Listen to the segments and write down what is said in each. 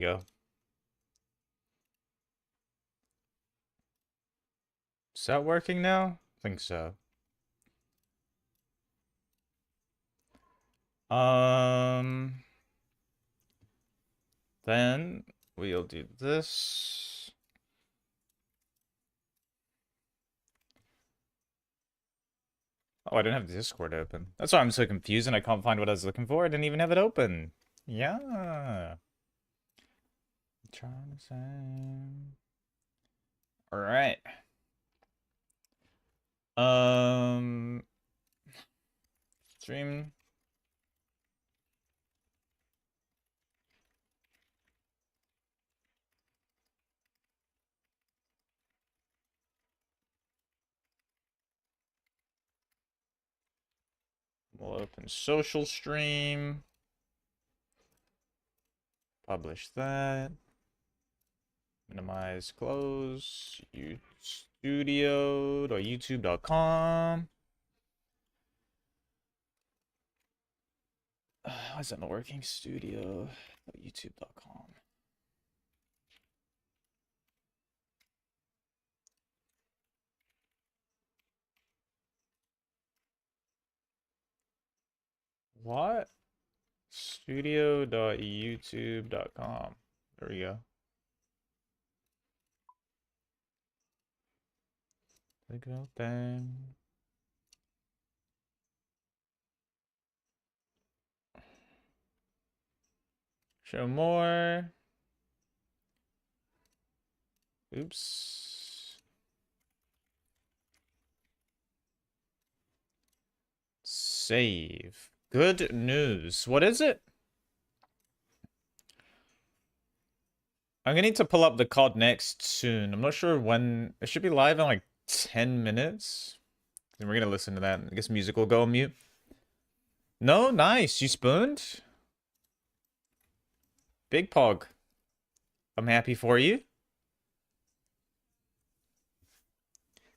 Go. Is that working now? I think so. Then we'll do this. Oh, I didn't have Discord open. That's why I'm so confused and I can't find what I was looking for. I didn't even have it open. Yeah. I'm trying to say. All right. Um, Stream. We'll open social stream. Publish that. Minimize, close. Studio.youtube.com. Why is that not working? Studio.youtube.com. What? Studio.youtube.com. There we go. Click it open. Show more. Oops. Save. Good news. What is it? I'm gonna need to pull up the COD next soon. I'm not sure when. It should be live in like 10 minutes. And we're gonna listen to that. I guess music will go on mute. No, nice. You spooned? Big Pog. I'm happy for you.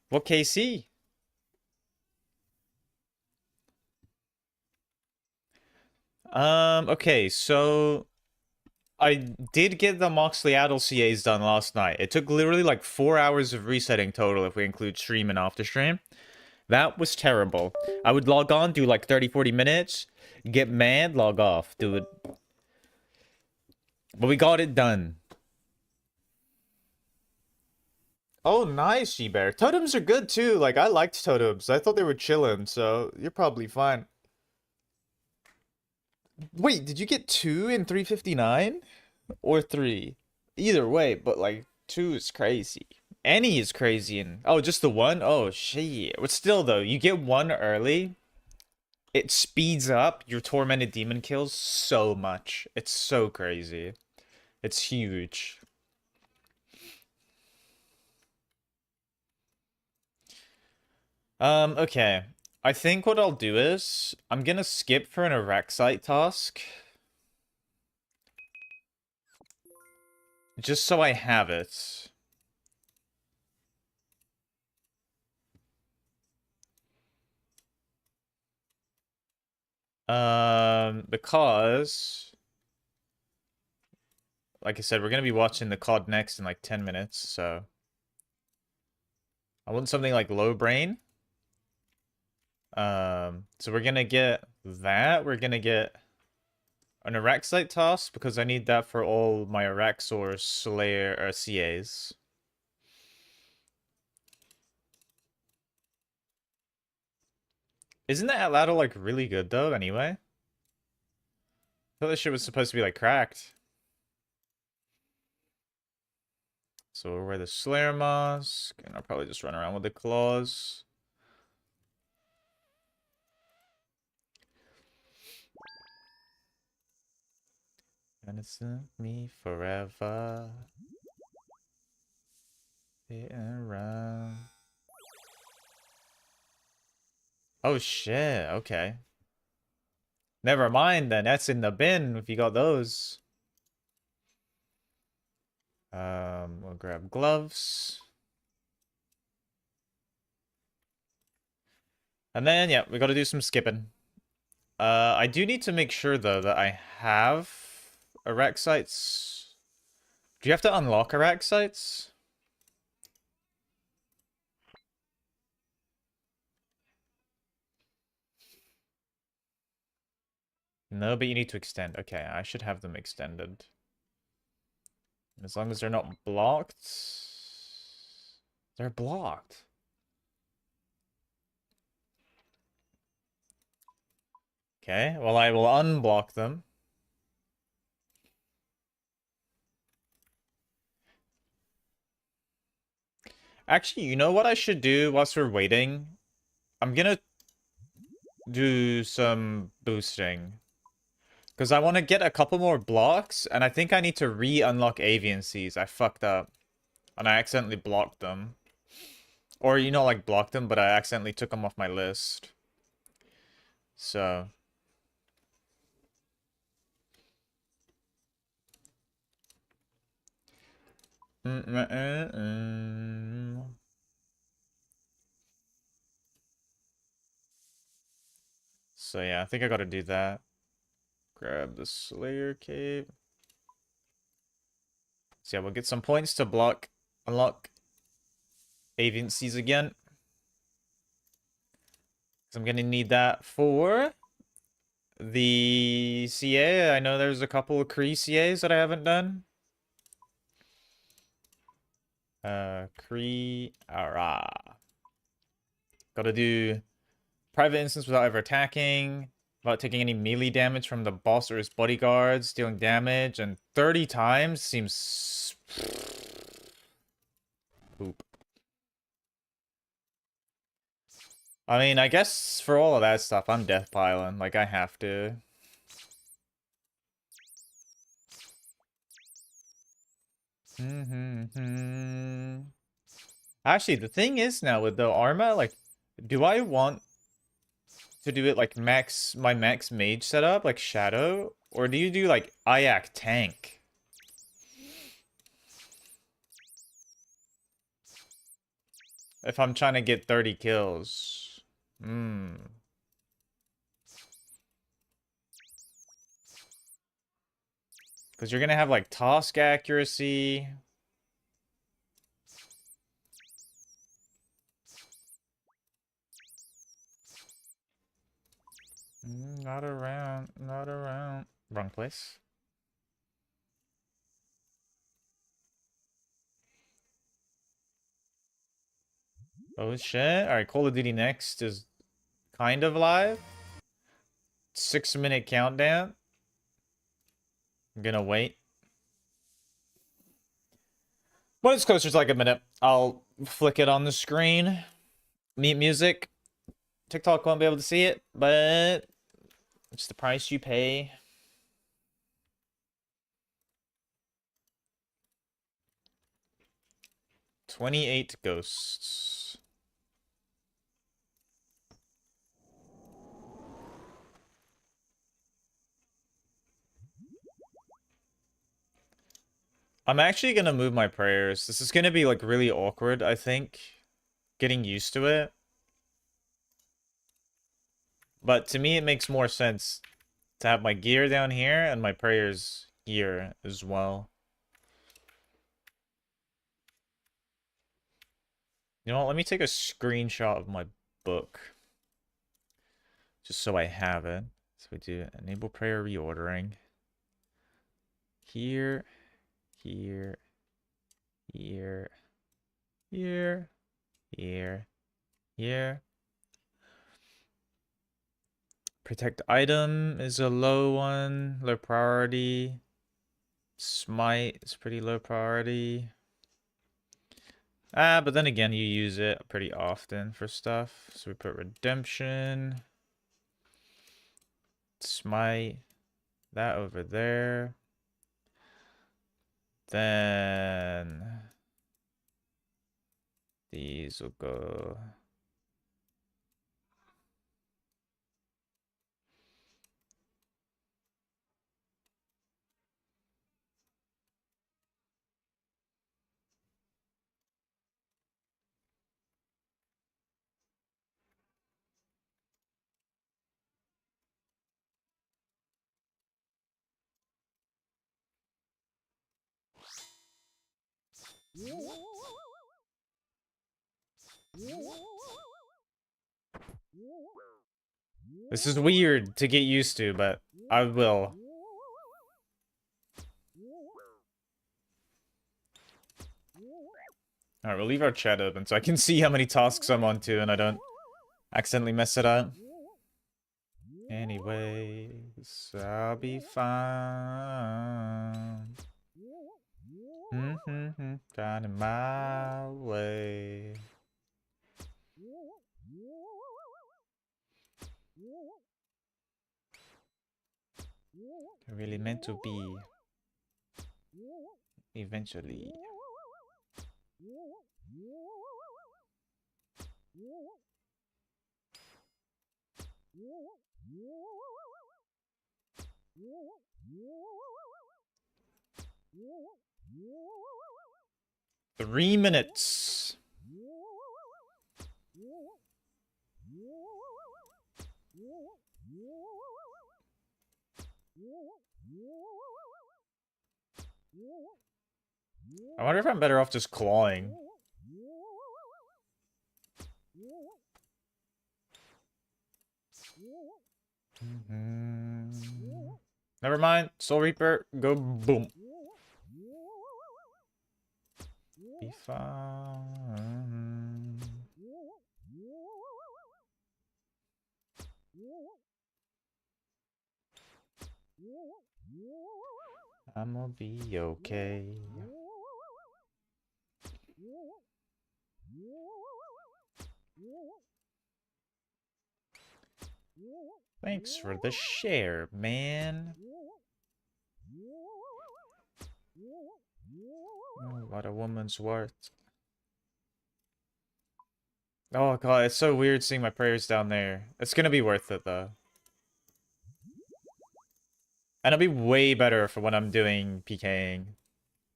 What KC? Okay, so I did get the Moxley Adel CAs done last night. It took literally like 4 hours of resetting total if we include stream and after stream. That was terrible. I would log on, do like 30, 40 minutes, get mad, log off, do it. But we got it done. Oh, nice, She-Bear. Totems are good too. Like, I liked totems. I thought they were chillin', so you're probably fine. Wait, did you get 2 in 359? Or 3? Either way, but like, 2 is crazy. Any is crazy. And oh, just the one? Oh, shit. But still, though, you get 1 early, it speeds up your Tormented Demon kills so much. It's so crazy. It's huge. Okay. I think what I'll do is I'm gonna skip for an Erexite task. Just so I have it. Because like I said, we're gonna be watching the COD next in like 10 minutes, so I want something like low brain. So we're gonna get that. We're gonna get an Erexite task because I need that for all my Erex or Slayer or CAs. Isn't that ladder like really good though, anyway? I thought this shit was supposed to be like cracked. So we'll wear the Slayer mask, and I'll probably just run around with the claws. Innocent me forever. Hitting around. Oh shit, okay. Never mind then, that's in the bin if you got those. We'll grab gloves. And then, yeah, we gotta do some skipping. I do need to make sure, though, that I have Erexites Do you have to unlock Iraq sites? No, but you need to extend. Okay, I should have them extended. As long as they're not blocked. They're blocked. Okay, well, I will unblock them. Actually, you know what I should do whilst we're waiting? I'm gonna do some boosting. Because I want to get a couple more blocks, and I think I need to re-unlock Avian Seas. I fucked up. And I accidentally blocked them. Or, you know, like, blocked them, but I accidentally took them off my list. So... So yeah, I think I gotta do that. Grab the Slayer Cape. So yeah, we'll get some points to unlock Avian Seas again. So I'm gonna need that for the CA. I know there's a couple of Kree CAs that I haven't done. Kree Ara. Gotta do private instance without ever attacking, without taking any melee damage from the boss or his bodyguards, dealing damage, and 30 times seems... Poop. I mean, I guess for all of that stuff, I'm death piling. Like, I have to. Actually, the thing is now with the Arma, like, do I want to do it like my max mage setup, like Shadow? Or do you do like Ayak tank? If I'm trying to get 30 kills. Because you're going to have like task accuracy. Not around, not around. Wrong place. Oh shit. Alright, Call of Duty Next is kind of live. 6-minute countdown. I'm gonna wait. When it's closer to like a minute, I'll flick it on the screen. Mute music. TikTok won't be able to see it, but it's the price you pay. "28 ghosts." I'm actually gonna move my prayers. This is gonna be like really awkward, I think. Getting used to it. But to me, it makes more sense to have my gear down here and my prayers here as well. You know what? Let me take a screenshot of my book. Just so I have it. So we do enable prayer reordering. Here, here, here, here, here, here. Protect item is a low one, low priority. Smite is pretty low priority. But then again, you use it pretty often for stuff. So we put redemption. Smite. That over there. Then these will go. This is weird to get used to, but I will. Alright, we'll leave our chat open so I can see how many tasks I'm on to and I don't accidentally mess it up. Anyways, I'll be fine. Down in my way. They're really meant to be. Eventually. Three minutes. I wonder if I'm better off just clawing. Never mind. Soul Reaper, go boom. Be fine. I'ma be okay. Thanks for the share, man. Oh, what a woman's worth. Oh god, it's so weird seeing my prayers down there. It's gonna be worth it though. And it'll be way better for when I'm doing PKing.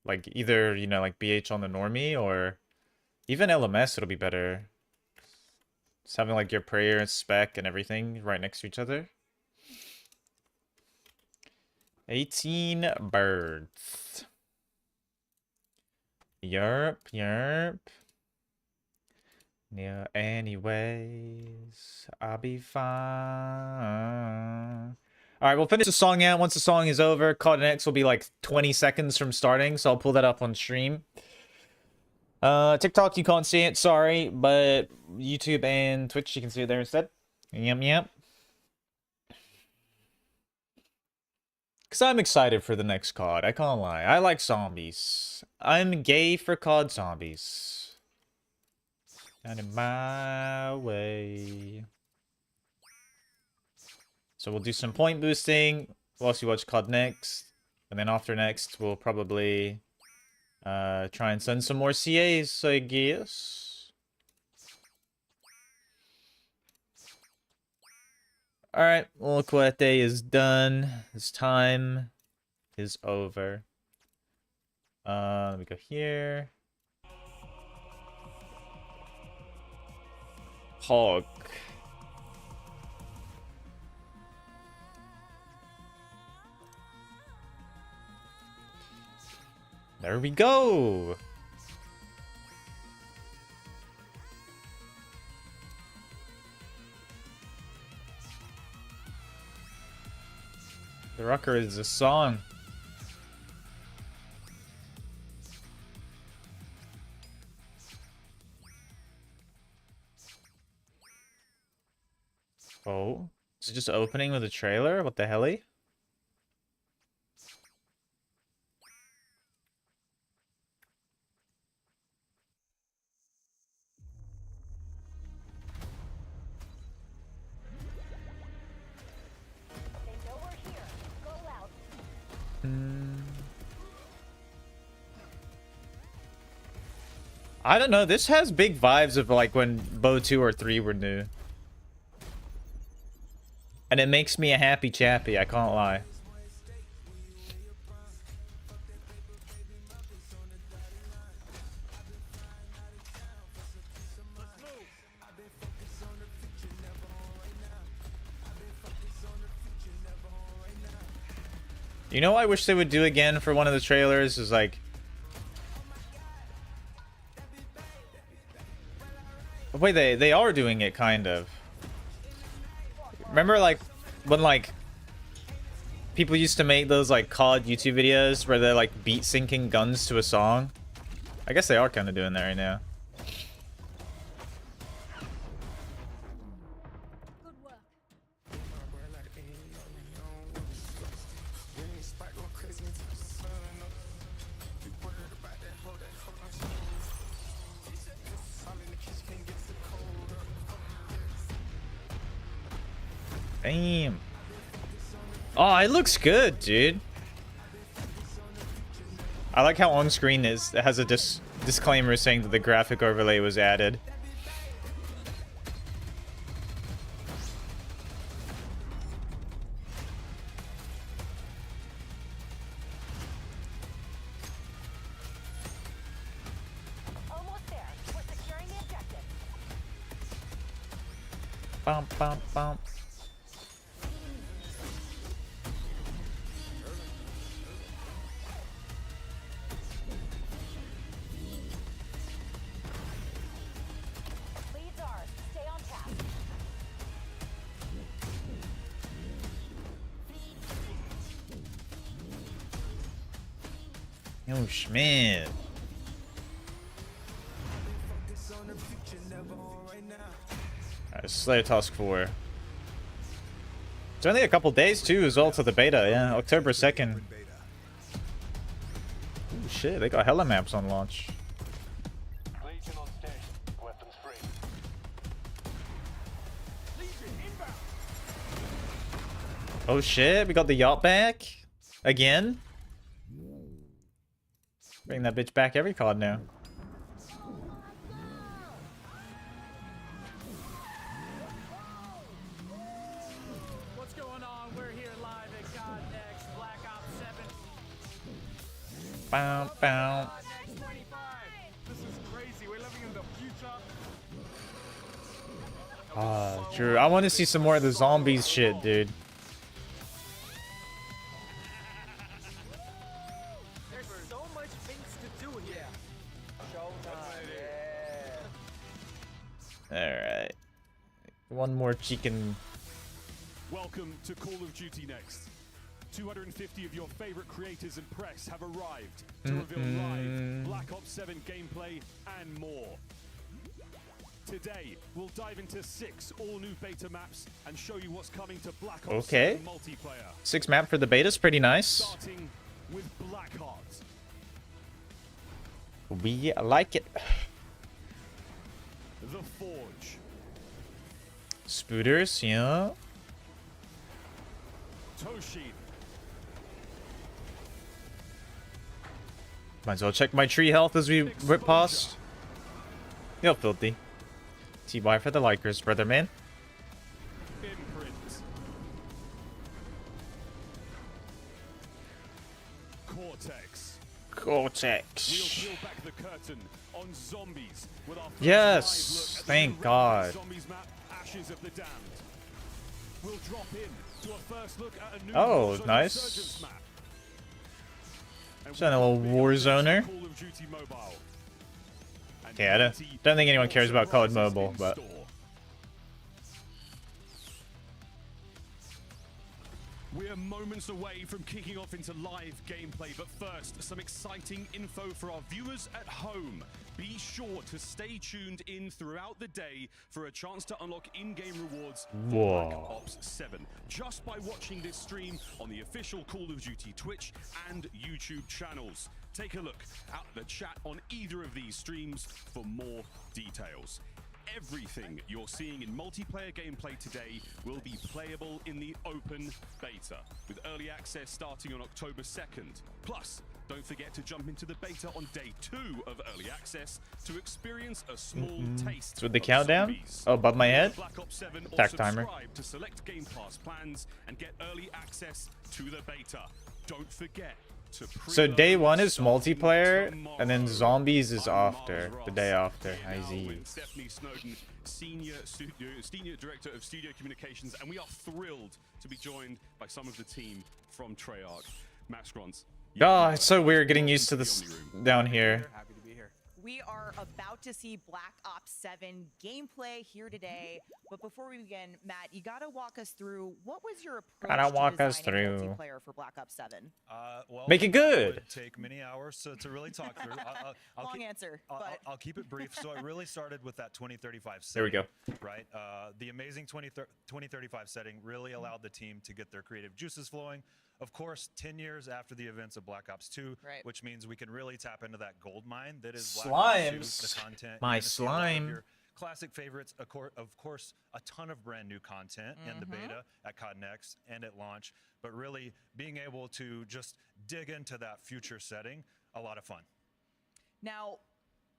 Like either, you know, like BH on the normie or even LMS it'll be better. Just having like your prayer and spec and everything right next to each other. 18 birds. Yerp, yerp. Yeah, anyways, I'll be fine. Alright, we'll finish the song out. Once the song is over, Caught Next will be like 20 seconds from starting, so I'll pull that up on stream. TikTok, you can't see it, sorry, but YouTube and Twitch, you can see it there instead. Yep. Because I'm excited for the next COD, I can't lie. I like zombies. I'm gay for COD zombies. Down in my way. So we'll do some point boosting whilst you watch COD next. And then after next, we'll probably try and send some more CAs, I guess. Alright, well, look what day is done. This time is over. Let me go here. Hog. There we go. The Rucker is a song. Oh, is it just opening with a trailer? What the helly? I don't know. This has big vibes of like when Bo 2 or 3 were new. And it makes me a happy chappy, I can't lie. You know what I wish they would do again for one of the trailers is like Wait, they are doing it kind of. Remember like when like people used to make those like COD YouTube videos where they're like beat syncing guns to a song? I guess they are kind of doing that right now. Damn. Oh, it looks good, dude. I like how on screen it has a disclaimer saying that the graphic overlay was added. Almost there. We're securing the objective. Bump, bump, bump. Leads ours. Stay on task. Oh, Schmidt. Alright, Slayer Task 4. It's only a couple days too as well to the beta, yeah. October 2nd. Oh shit, they got hella maps on launch. Legion on station. Weapons free. Oh shit, we got the yacht back? Again? Bring that bitch back every COD now. What's going on? We're here live at God Next Black Ops 7. Bow, bow. God Next 25. This is crazy. We're living in the future. Ah, Drew, I want to see some more of the zombies shit, dude. There's so much things to do here. Alright. One more chicken. Welcome to Call of Duty Next. 250 of your favorite creators and press have arrived to reveal live Black Ops 7 gameplay and more. Today, we'll dive into 6 all-new beta maps and show you what's coming to Black Ops 7 multiplayer. 6 map for the beta's pretty nice. Starting with Blackheart. We like it. The Forge. Spooters, yeah. Toshin. Might as well check my tree health as we rip past. Yo, filthy. TY for the likers, brother man. Imprint. Cortex. Cortex. We'll peel back the curtain on zombies with our first Yes, live look at thank the God. Zombies map, Ashes of the Damned. We'll drop in to a first look at a new Oh, Warzone nice. Resurgence map. And Is that a we'll little be Warzoner? Call of Duty Mobile. And Yeah, I don't think anyone cares about COD Mobile, but store. We're moments away from kicking off into live gameplay, but first, some exciting info for our viewers at home. Be sure to stay tuned in throughout the day for a chance to unlock in-game rewards for Whoa. Black Ops 7, just by watching this stream on the official Call of Duty Twitch and YouTube channels. Take a look at the chat on either of these streams for more details. Everything you're seeing in multiplayer gameplay today will be playable in the open beta, with early access starting on October 2nd. Plus, don't forget to jump into the beta on day 2 of early access to experience a small taste with the of countdown? zombies. Oh, above my head? Black Ops 7 or Attack timer. subscribe to select Game Pass plans and get early access to the beta. Don't forget to So day preload 1 is starting multiplayer, and then tomorrow. zombies is I'm after. Miles The day Ross, after. here I now see. with Stephanie Snowden, Senior Director of Studio Communications, and we are thrilled to be joined by some of the team from Treyarch. Max Grons. Oh, it's so weird getting used to this down here. We are about about to see Black Ops 7 gameplay here today. But before we begin, Matt, you gotta walk us through what was your approach Gotta to walk us designing through. multiplayer for Black Ops 7? Well, Make it that good. would take many hours to really talk through. I'll Long keep, answer, I'll, but I'll keep it brief. So it really started with that 2035 setting. There we go. Right? The amazing 2035 setting really allowed the team to get their creative juices flowing. Of course, 10 years after the events of Black Ops 2, Right. which means we can really tap into that gold mine that is Black Ops 2, Slimes. the content. My You're gonna see a lot of slime. your classic favorites, of course, a ton of brand new content in the beta at COD Next and at launch, but really being able to just dig into that future setting, a lot of fun. now,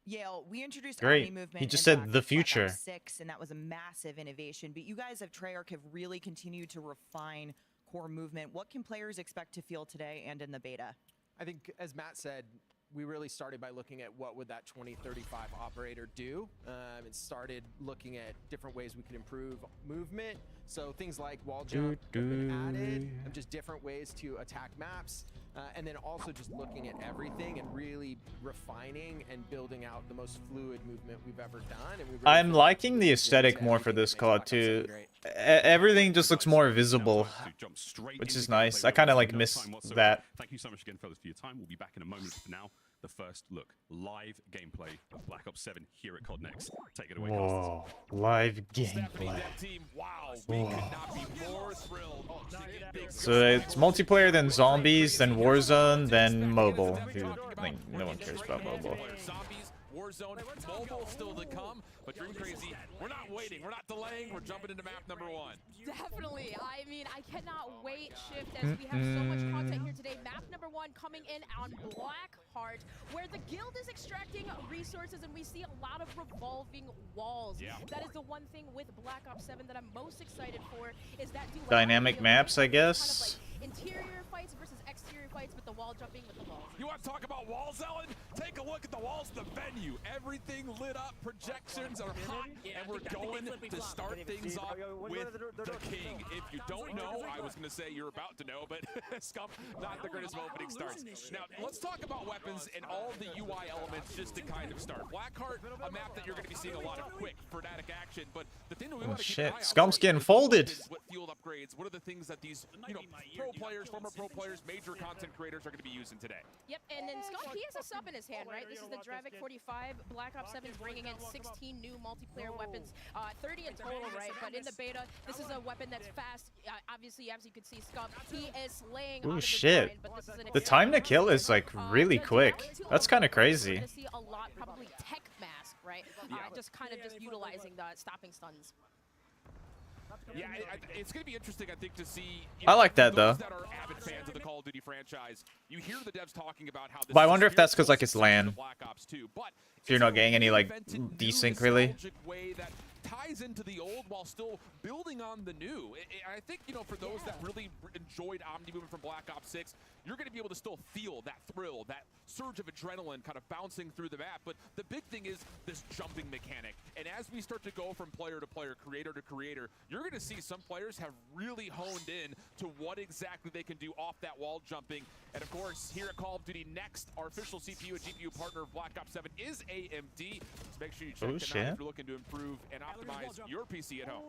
Yale, we introduced Great. Army movement. He just in said Black the Ops future. 6, and that was a massive innovation. But you guys at Treyarch have really continued to refine core movement. What can players expect to feel today and in the beta? I think, as Matt said, we really started by looking at what would that 2035 operator do. It started looking at different ways we could improve movement. So things like wall jump have been added, and just different ways to attack maps. And then also just looking at everything and really refining and building out the most fluid movement we've ever done. And we really I'm feel liking like the it's aesthetic into more for everything this that makes COD Black Ops 7 too. great. Everything just looks more visible, Now time to jump straight which into is gameplay nice. I with kind of no like time miss whatsoever. that. Thank you so much again, fellas, for your time. We'll be back in a moment. For now, the first look, live gameplay of Black Ops 7 here at COD Next. Take it away, Casters. Whoa, live Stephanie, gameplay. that team, wow, we could not be more thrilled to get big So it's multiplayer, then zombies, then Warzone, then mobile. Dude, like, no one cares about mobile. Zombies, Warzone, mobile still to come, but Dream Crazy, we're not waiting, we're not delaying, we're jumping into map number 1. Definitely. I mean, I cannot wait, Shift, as we have so much content here today. Map number 1 coming in on Blackheart, where the guild is extracting resources, and we see a lot of revolving walls. Yeah. That is the one thing with Black Ops 7 that I'm most excited for, is that duality Dynamic of maps, I kind of guess. like interior fights versus exterior fights with the wall jumping with the walls. You want to talk about walls, Ellen? Take a look at the walls of the venue. Everything lit up, projections are hot, and we're going to start things off with the king. If you don't know, I was going to say you're about to know, but Scump, not the greatest opening starts. Now, let's talk about weapons and all the UI elements just to kind of start. Blackheart, a map that you're going to be seeing a lot of quick, frenetic action, but the thing that we want to keep an shit, eye out Scump's for getting is folded. what field upgrades, what are the things that these, pro players, former pro players, major content creators are going to be using today? Yep, and then Scott, he has a sub in his hand, right? This is the Dravik 45. Black Ops 7 is bringing in 16 new multiplayer weapons, 30 in total, right? But in the beta, this is a weapon that's fast. Obviously, as you can see, Scott, he is slaying Ooh, out of the shit. grind, but this is an The time to kill is like really the quick. duality That's of kind of weapons, we're crazy. gonna see a lot, probably tech mask, right? Just kind of just utilizing the stopping stuns. Yeah, it's going to be interesting, I think, to see. I like that, those though. that are avid fans of the Call of Duty franchise. You hear the devs talking about how this But I is a wonder if that's 'cause, spiritual like, it's successor to LAN. Black Ops 2, but If you're it's not a getting any, like, reinvented, new, desync, really. nostalgic way that ties into the old while still building on the new. I think, for those that really enjoyed Omni movement from Black Ops 6, you're going to be able to still feel that thrill, that surge of adrenaline kind of bouncing through the map. But the big thing is this jumping mechanic. And as we start to go from player to player, creator to creator, you're going to see some players have really honed in to what exactly they can do off that wall jumping. And of course, here at Call of Duty Next, our official CPU and GPU partner of Black Ops 7 is AMD. So make sure you check them out shit. if you're looking to improve and optimize your PC at home.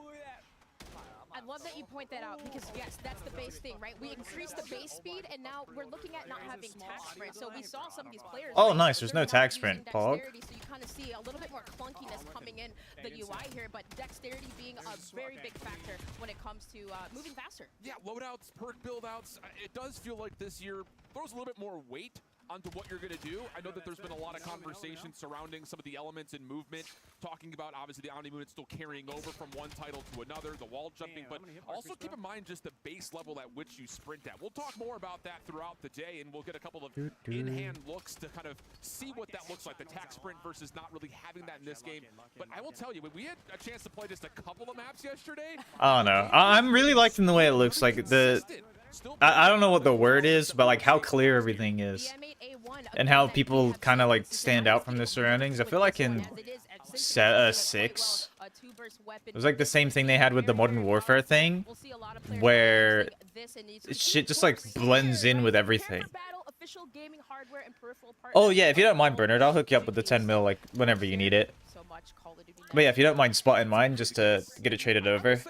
I love that you point that out because, yes, that's the base thing, right? We increased the base speed, and now we're looking at not having tac sprint. So we saw some of these players. Oh, right, nice. There's they're no not tac using sprint, Pog. dexterity, so you kind of see a little bit more clunkiness coming in the UI here, but dexterity being a very big factor when it comes to moving faster. Yeah, loadouts, perk buildouts. It does feel like this year throws a little bit more weight onto what you're going to do. I know that there's been a lot of conversation surrounding some of the elements in movement, talking about obviously the Omni movement still carrying over from one title to another, the wall jumping, but also keep in mind just the base level at which you sprint at. We'll talk more about that throughout the day, and we'll get a couple of in-hand looks to kind of see what that looks like, the tac sprint versus not really having that in this game. But I will tell you, when we had a chance to play just a couple of maps yesterday, I don't know. I'm really liking the way it looks. Like I don't know what the word is, but like how clear everything is, and how people kind of like stand out from the surroundings. I feel like in 6, it was like the same thing they had with the Modern Warfare thing, where shit just like blends in with everything. official gaming hardware and peripheral partner. Oh yeah, if you don't mind, Bernard, I'll hook you up with the 10 mil like whenever you need it. So much Call of Duty. But yeah, if you don't mind spotting mine just to get it traded over,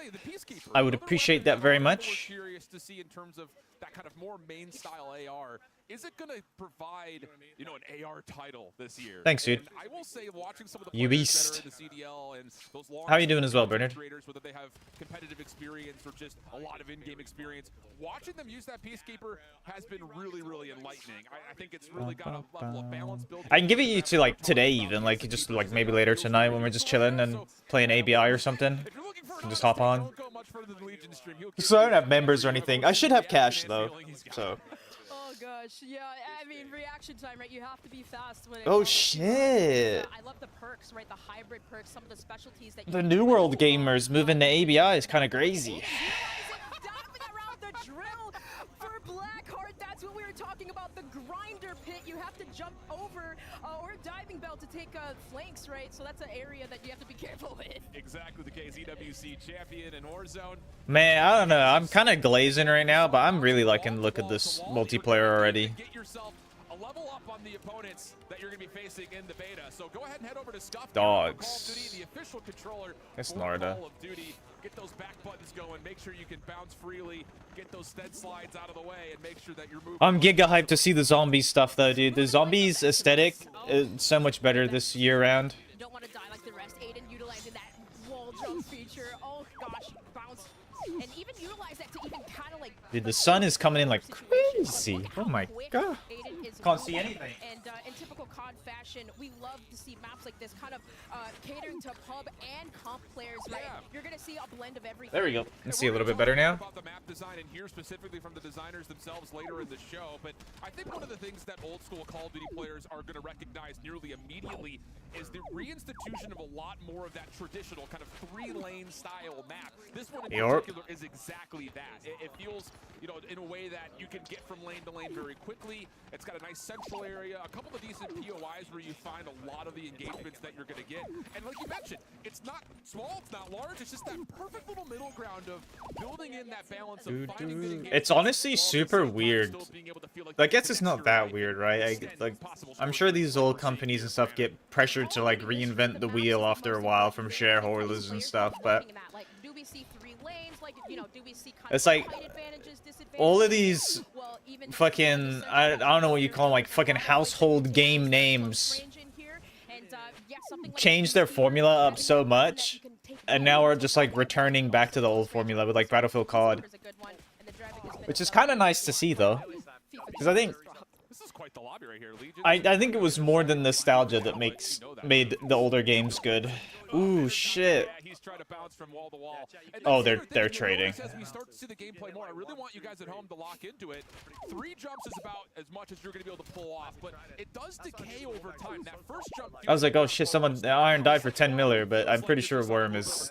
I would appreciate that very much. Curious to see in terms of that kind of more main style AR. Is it going to provide, you know, an AR title this year? Thanks, dude. And I will say, watching some of the You players beast. that are in the CDL and those long How are you doing as well, Bernard? creators, whether they have competitive experience or just a lot of in-game experience, watching them use that Peacekeeper has been really, really enlightening. I think it's really got a level of balance built. I can give it you to like today even, like just like maybe later tonight when we're just chilling and playing ABI or something. If you're looking for Can an just hop on. don't go much further than Legion stream. He'll give So I you don't have members or a anything. I should have cash though. feeling he's got. So. Oh gosh, yeah. I mean, reaction time, right? You have to be fast when it Oh comes to, shit. I love the perks, right? The hybrid perks, some of the specialties that you The can New do. World gamers moving to ABI is kind of crazy. Diving around the drill for Blackheart. That's what we were talking about. The grinder pit. You have to jump over or diving belt to take flanks, right? So that's an area that you have to be careful with. Exactly the case. EWC champion in Warzone. Man, I don't know. I'm kind of glazing right now, but I'm really liking the look of this multiplayer already. Get yourself a level up on the opponents that you're going to be facing in the beta. So go ahead and head over to Scuff. Dogs. Call of Duty, the official controller That's for Narda. Call of Duty. Get those back buttons going. Make sure you can bounce freely. Get those stead slides out of the way and make sure that you're moving. I'm giga hyped to see the zombie stuff though, dude. The zombies aesthetic is so much better this year round. You don't want to die like the rest. Aiden utilizing that wall jump feature. Oh gosh, bounce. And even utilize that to even kind of like... Dude, the sun is coming in like crazy. Oh my god. Aiden is Can't see going. anything. And in typical COD fashion, we love to see maps like this kind of catering to pub and comp players, right? Yeah. You're going to see a blend of everything. There we go. Let's see a little bit better now. About the map design and hear specifically from the designers themselves later in the show, but I think one of the things that old school Call of Duty players are going to recognize nearly immediately is the reinstitution of a lot more of that traditional kind of 3-lane style map. This one in particular is exactly that. It feels, you know, in a way that you can get from lane to lane very quickly. It's got a nice central area, a couple of decent POIs where you find a lot of the engagements that you're going to get. And like you mentioned, it's not small, it's not large, it's just that perfect little middle ground of building in that balance of finding good engagements. It's honestly while at the super same time weird. still being able to feel like I you guess it's connect not your that life weird, and right? extend Like, possible I'm stories sure to these the old conversation. companies and stuff get pressured to like reinvent the wheel after a while from shareholders and stuff, but Like, do we see 3 lanes? Like, you know, do we see kind it's of like height advantages, disadvantages? all of these Well, even fucking, I don't know what you call them, like fucking household game names changed their formula up so much, and now we're just like returning back to the old formula with like Battlefield COD, which is kind of nice to see though, because I think This is quite the lobby right here, Legion. I think it was more than nostalgia that made the older games good. Ooh shit. Yeah, he's trying to bounce from wall to wall. And Oh, that's they're the other thing, trading. As we start to see the gameplay more, I really want you guys at home to lock into it. 3 jumps is about as much as you're going to be able to pull off, but it does decay over time. That first jump. I was like, oh shit, someone Iron died for 10 miller, but I'm pretty sure Worm is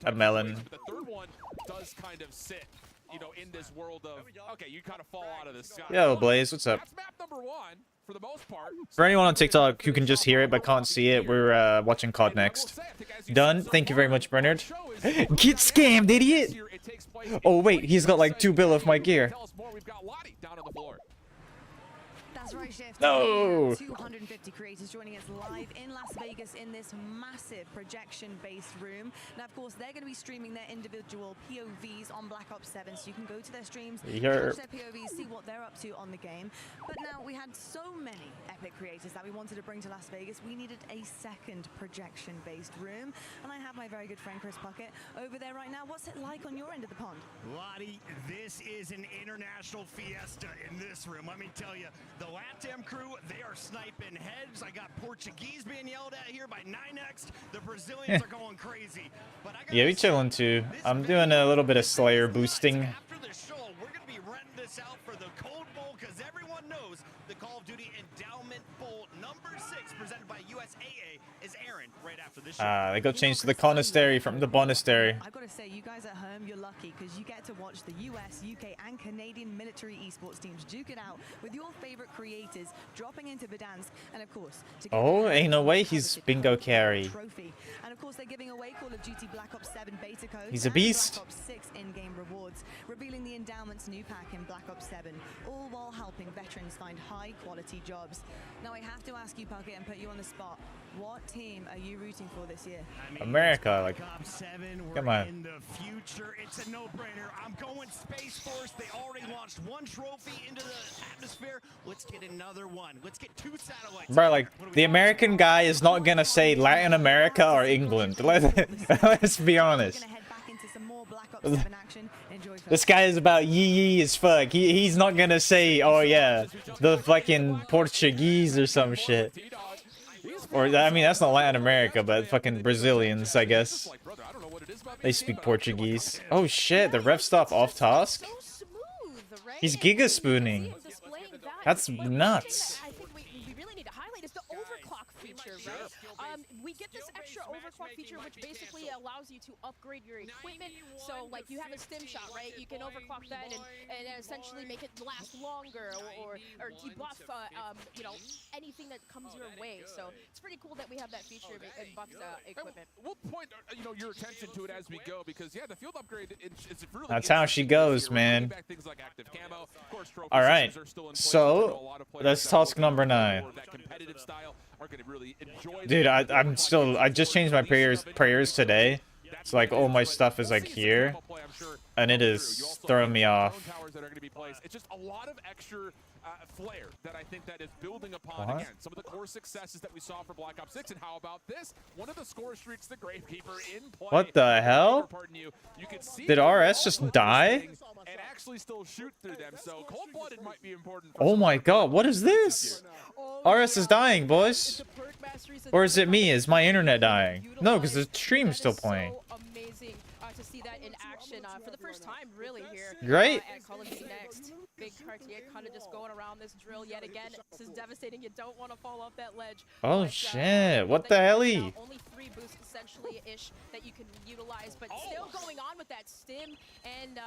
a melon. But the third one does kind of sit, you know, in this world of, okay, you kind of fall out of the sky. Yo, Blaze, what's up? That's map number 1 for the most part. For anyone on TikTok who can just hear it but can't see it, we're watching COD next. Done. Thank you very much, Bernard. Get scammed, idiot! Oh wait, he's got like 2 bill of my gear. Tell us more. We've got Lottie down on the floor. That's right, Chef. No. 250 creators joining us live in Las Vegas in this massive projection-based room. Now, of course, they're going to be streaming their individual POVs on Black Ops 7, so you can go to their streams, Yerp. watch their POVs, see what they're up to on the game. But now, we had so many epic creators that we wanted to bring to Las Vegas, we needed a second projection-based room. And I have my very good friend Chris Puckett over there right now. What's it like on your end of the pond? Lottie, this is an international fiesta in this room. Let me tell you, the LATAM crew, they are sniping heads. I got Portuguese being yelled at here by 9X. The Brazilians are going crazy. But I Yeah, we chilling too. I'm doing a little bit of Slayer boosting. after the show, we're going to be renting this out for the Cold Bowl because everyone knows the Call of Duty Endowment Bowl number 6 presented by USAA is airing right after this show. They got changed to the Conastery from the Bonastery. I've got to say, you guys at home, you're lucky because you get to watch the US, UK, and Canadian military esports teams duke it out with your favorite creators dropping into Verdansk, and of course, to get Oh, their ain't no hands on way the he's coveted bingo Cold War carry. trophy. And of course, they're giving away Call of Duty Black Ops 7 beta codes. He's a and beast. Black Ops 6 in-game rewards, revealing the Endowments new pack in Black Ops 7, all while helping veterans find high-quality jobs. Now, I have to ask you, Puckett, and put you on the spot. What team are you rooting for this year? America, like, Black Ops 7, we're come on. in the future. It's a no-brainer. I'm going Space Force. They already launched one trophy into the atmosphere. Let's get another one. Let's get 2 satellites. Bro, like, the American guy is not gonna say Latin America or England. Let's be honest. This guy is about yee as fuck. He's not gonna say, oh yeah, the fucking Portuguese or some shit. Or, I mean, that's not Latin America, but fucking Brazilians, I guess. They speak Portuguese. Oh shit, the ref stop off task? He's giga spooning. That's nuts. I think we really need to highlight is the overclock feature, right? We get this extra overclock feature, which basically allows you to upgrade your equipment. So, like, you have a stim shot, right? You can overclock that and essentially make it last longer, or debuff, you know, anything that comes your way. So it's pretty cool that we have that feature in buffs equipment. We'll point, you know, your attention to it as we go, because yeah, the field upgrade is really. That's how she goes, man. Things like active camo. Of course, trophy all right, systems are still in place. so that's task number 9. That competitive style are going to really enjoy. Dude, I just changed my prayers today. So like all my stuff is like here, and it is throwing me off. It's just a lot of extra flair that I think that is building upon again some of the core successes that we saw for Black Ops 6. And how about this? One of the score streaks, the Gravekeeper in play. What the hell? Did RS just die? And actually still shoot through them. So cold-blooded might be important. Oh my god, what is this? RS is dying, boys. Or is it me? Is my internet dying? No, because the stream's still playing. Amazing to see that in action for the first time, really, here. Great. At Call of Duty Next. Big Cartier kind of just going around this drill yet again. This is devastating. You don't want to fall off that ledge. Oh shit! What the hell? Only 3 boosts essentially-ish that you can utilize, but still going on with that stim and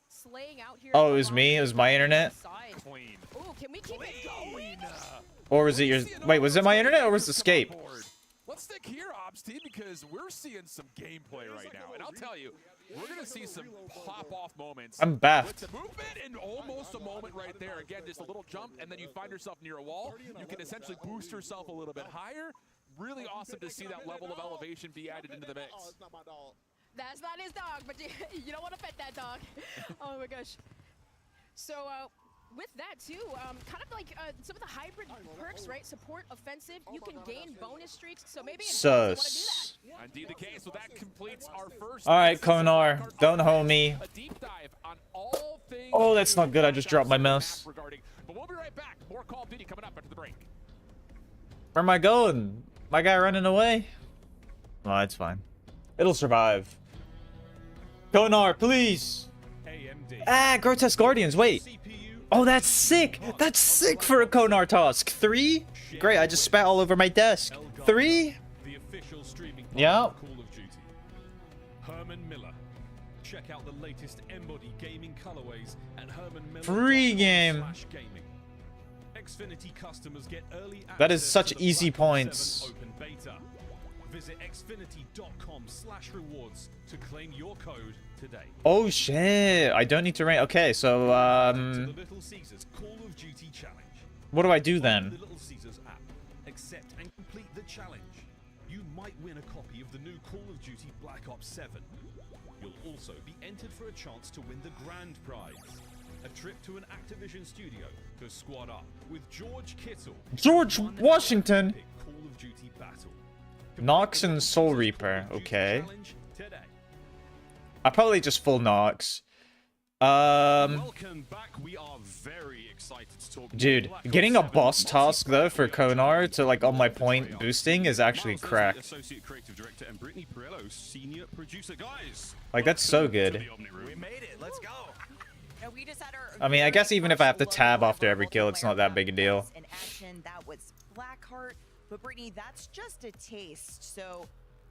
slaying out here. Oh, it was me. It was my internet. Ooh, can we keep it going? Or was it your? Wait, was it my internet or was it Escape? Let's stick here, Ops team, because we're seeing some gameplay right now. And I'll tell you, we're going to see some pop-off moments. I'm baffed. With the movement and almost a moment right there. Again, just a little jump, and then you find yourself near a wall. You can essentially boost yourself a little bit higher. Really awesome to see that level of elevation be added into the mix. That's not his dog, but you don't want to pet that dog. Oh my gosh. So, with that too, kind of like some of the hybrid perks, right? Support, offensive, you can gain bonus streaks, so maybe you want to do that. Indeed the case, so that completes our first. All right, Konar, don't hold me. A deep dive on all things. Oh, that's not good. I just dropped my mouse. But we'll be right back. More Call of Duty coming up after the break. Where am I going? My guy running away? Oh, it's fine. It'll survive. Konar, please. Ah, Grotesque Guardians. Wait. Oh, that's sick. That's sick for a Konar task. 3? Great. I just spat all over my desk. 3? Yeah. Herman Miller. Check out the latest Embody gaming colorways at Herman Free game. Xfinity customers get early That is access such to the easy Black Ops points. 7 open beta. Visit xfinity.com/rewards to claim your code today. Oh shit. I don't need to rank. Okay, so To the Little Caesars Call of Duty challenge. what do I do On then? the Little Caesars app. Accept and complete the challenge. You might win a copy of the new Call of Duty Black Ops 7. You'll also be entered for a chance to win the grand prize. A trip to an Activision studio to squad up with George Kittle. George One Washington. epic Call of Duty battle. Nox and Soul Reaper. Okay. Challenge today. I probably just full Nox. Welcome back. We are very excited to talk more Dude, Black Ops getting a 7 boss task though for multiplayer. Konar to like on my point boosting is actually Miles Leslie, crack. Associate Creative Director, and Brittany Perello, Senior Producer. Guys, Like that's so welcome to good. the Omni Room. We made it. Let's go. And we just had our I mean, I guess very even if I have to first tab look after of every kill, it's not that big a deal. In action, that was Blackheart. But Brittany, that's just a taste. So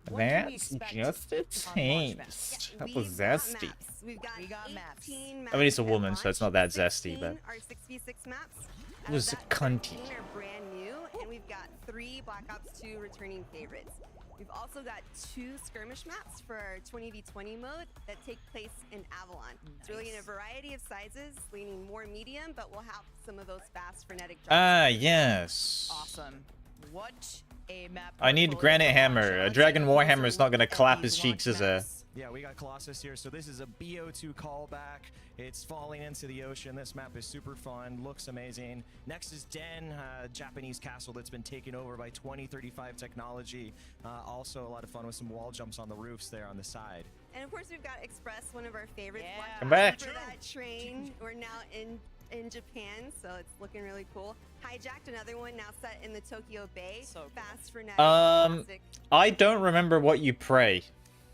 what can we That's expect just a on launch maps? taste. That was zesty. We've got maps. 18 I mean, it's a maps woman, at so it's launch. not that zesty, 16 but are 6v6 maps. it was Out of that, cunty. 13 are brand new, and we've got 3 Black Ops 2 returning favorites. We've also got 2 skirmish maps for our 20v20 mode that take place in Avalon. It's really in a variety of sizes, leaning more medium, but we'll have some of those fast, frenetic drops. Ah, yes. Awesome. What a map. I need portfolio Granite to Hammer. watch. A Let's Dragon take a closer Warhammer is not look gonna at clap these his cheeks launch as a... maps. Yeah, we got Colossus here. So this is a BO2 callback. It's falling into the ocean. This map is super fun, looks amazing. Next is Den, Japanese castle that's been taken over by 2035 technology. Also a lot of fun with some wall jumps on the roofs there on the side. And of course, we've got Express, one of our favorites. Yeah. Come back. For that train, we're now in Japan, so it's looking really cool. Hijacked, another one now set in the Tokyo Bay. So cool. Fast, frenetic, classic. I don't remember what you pray.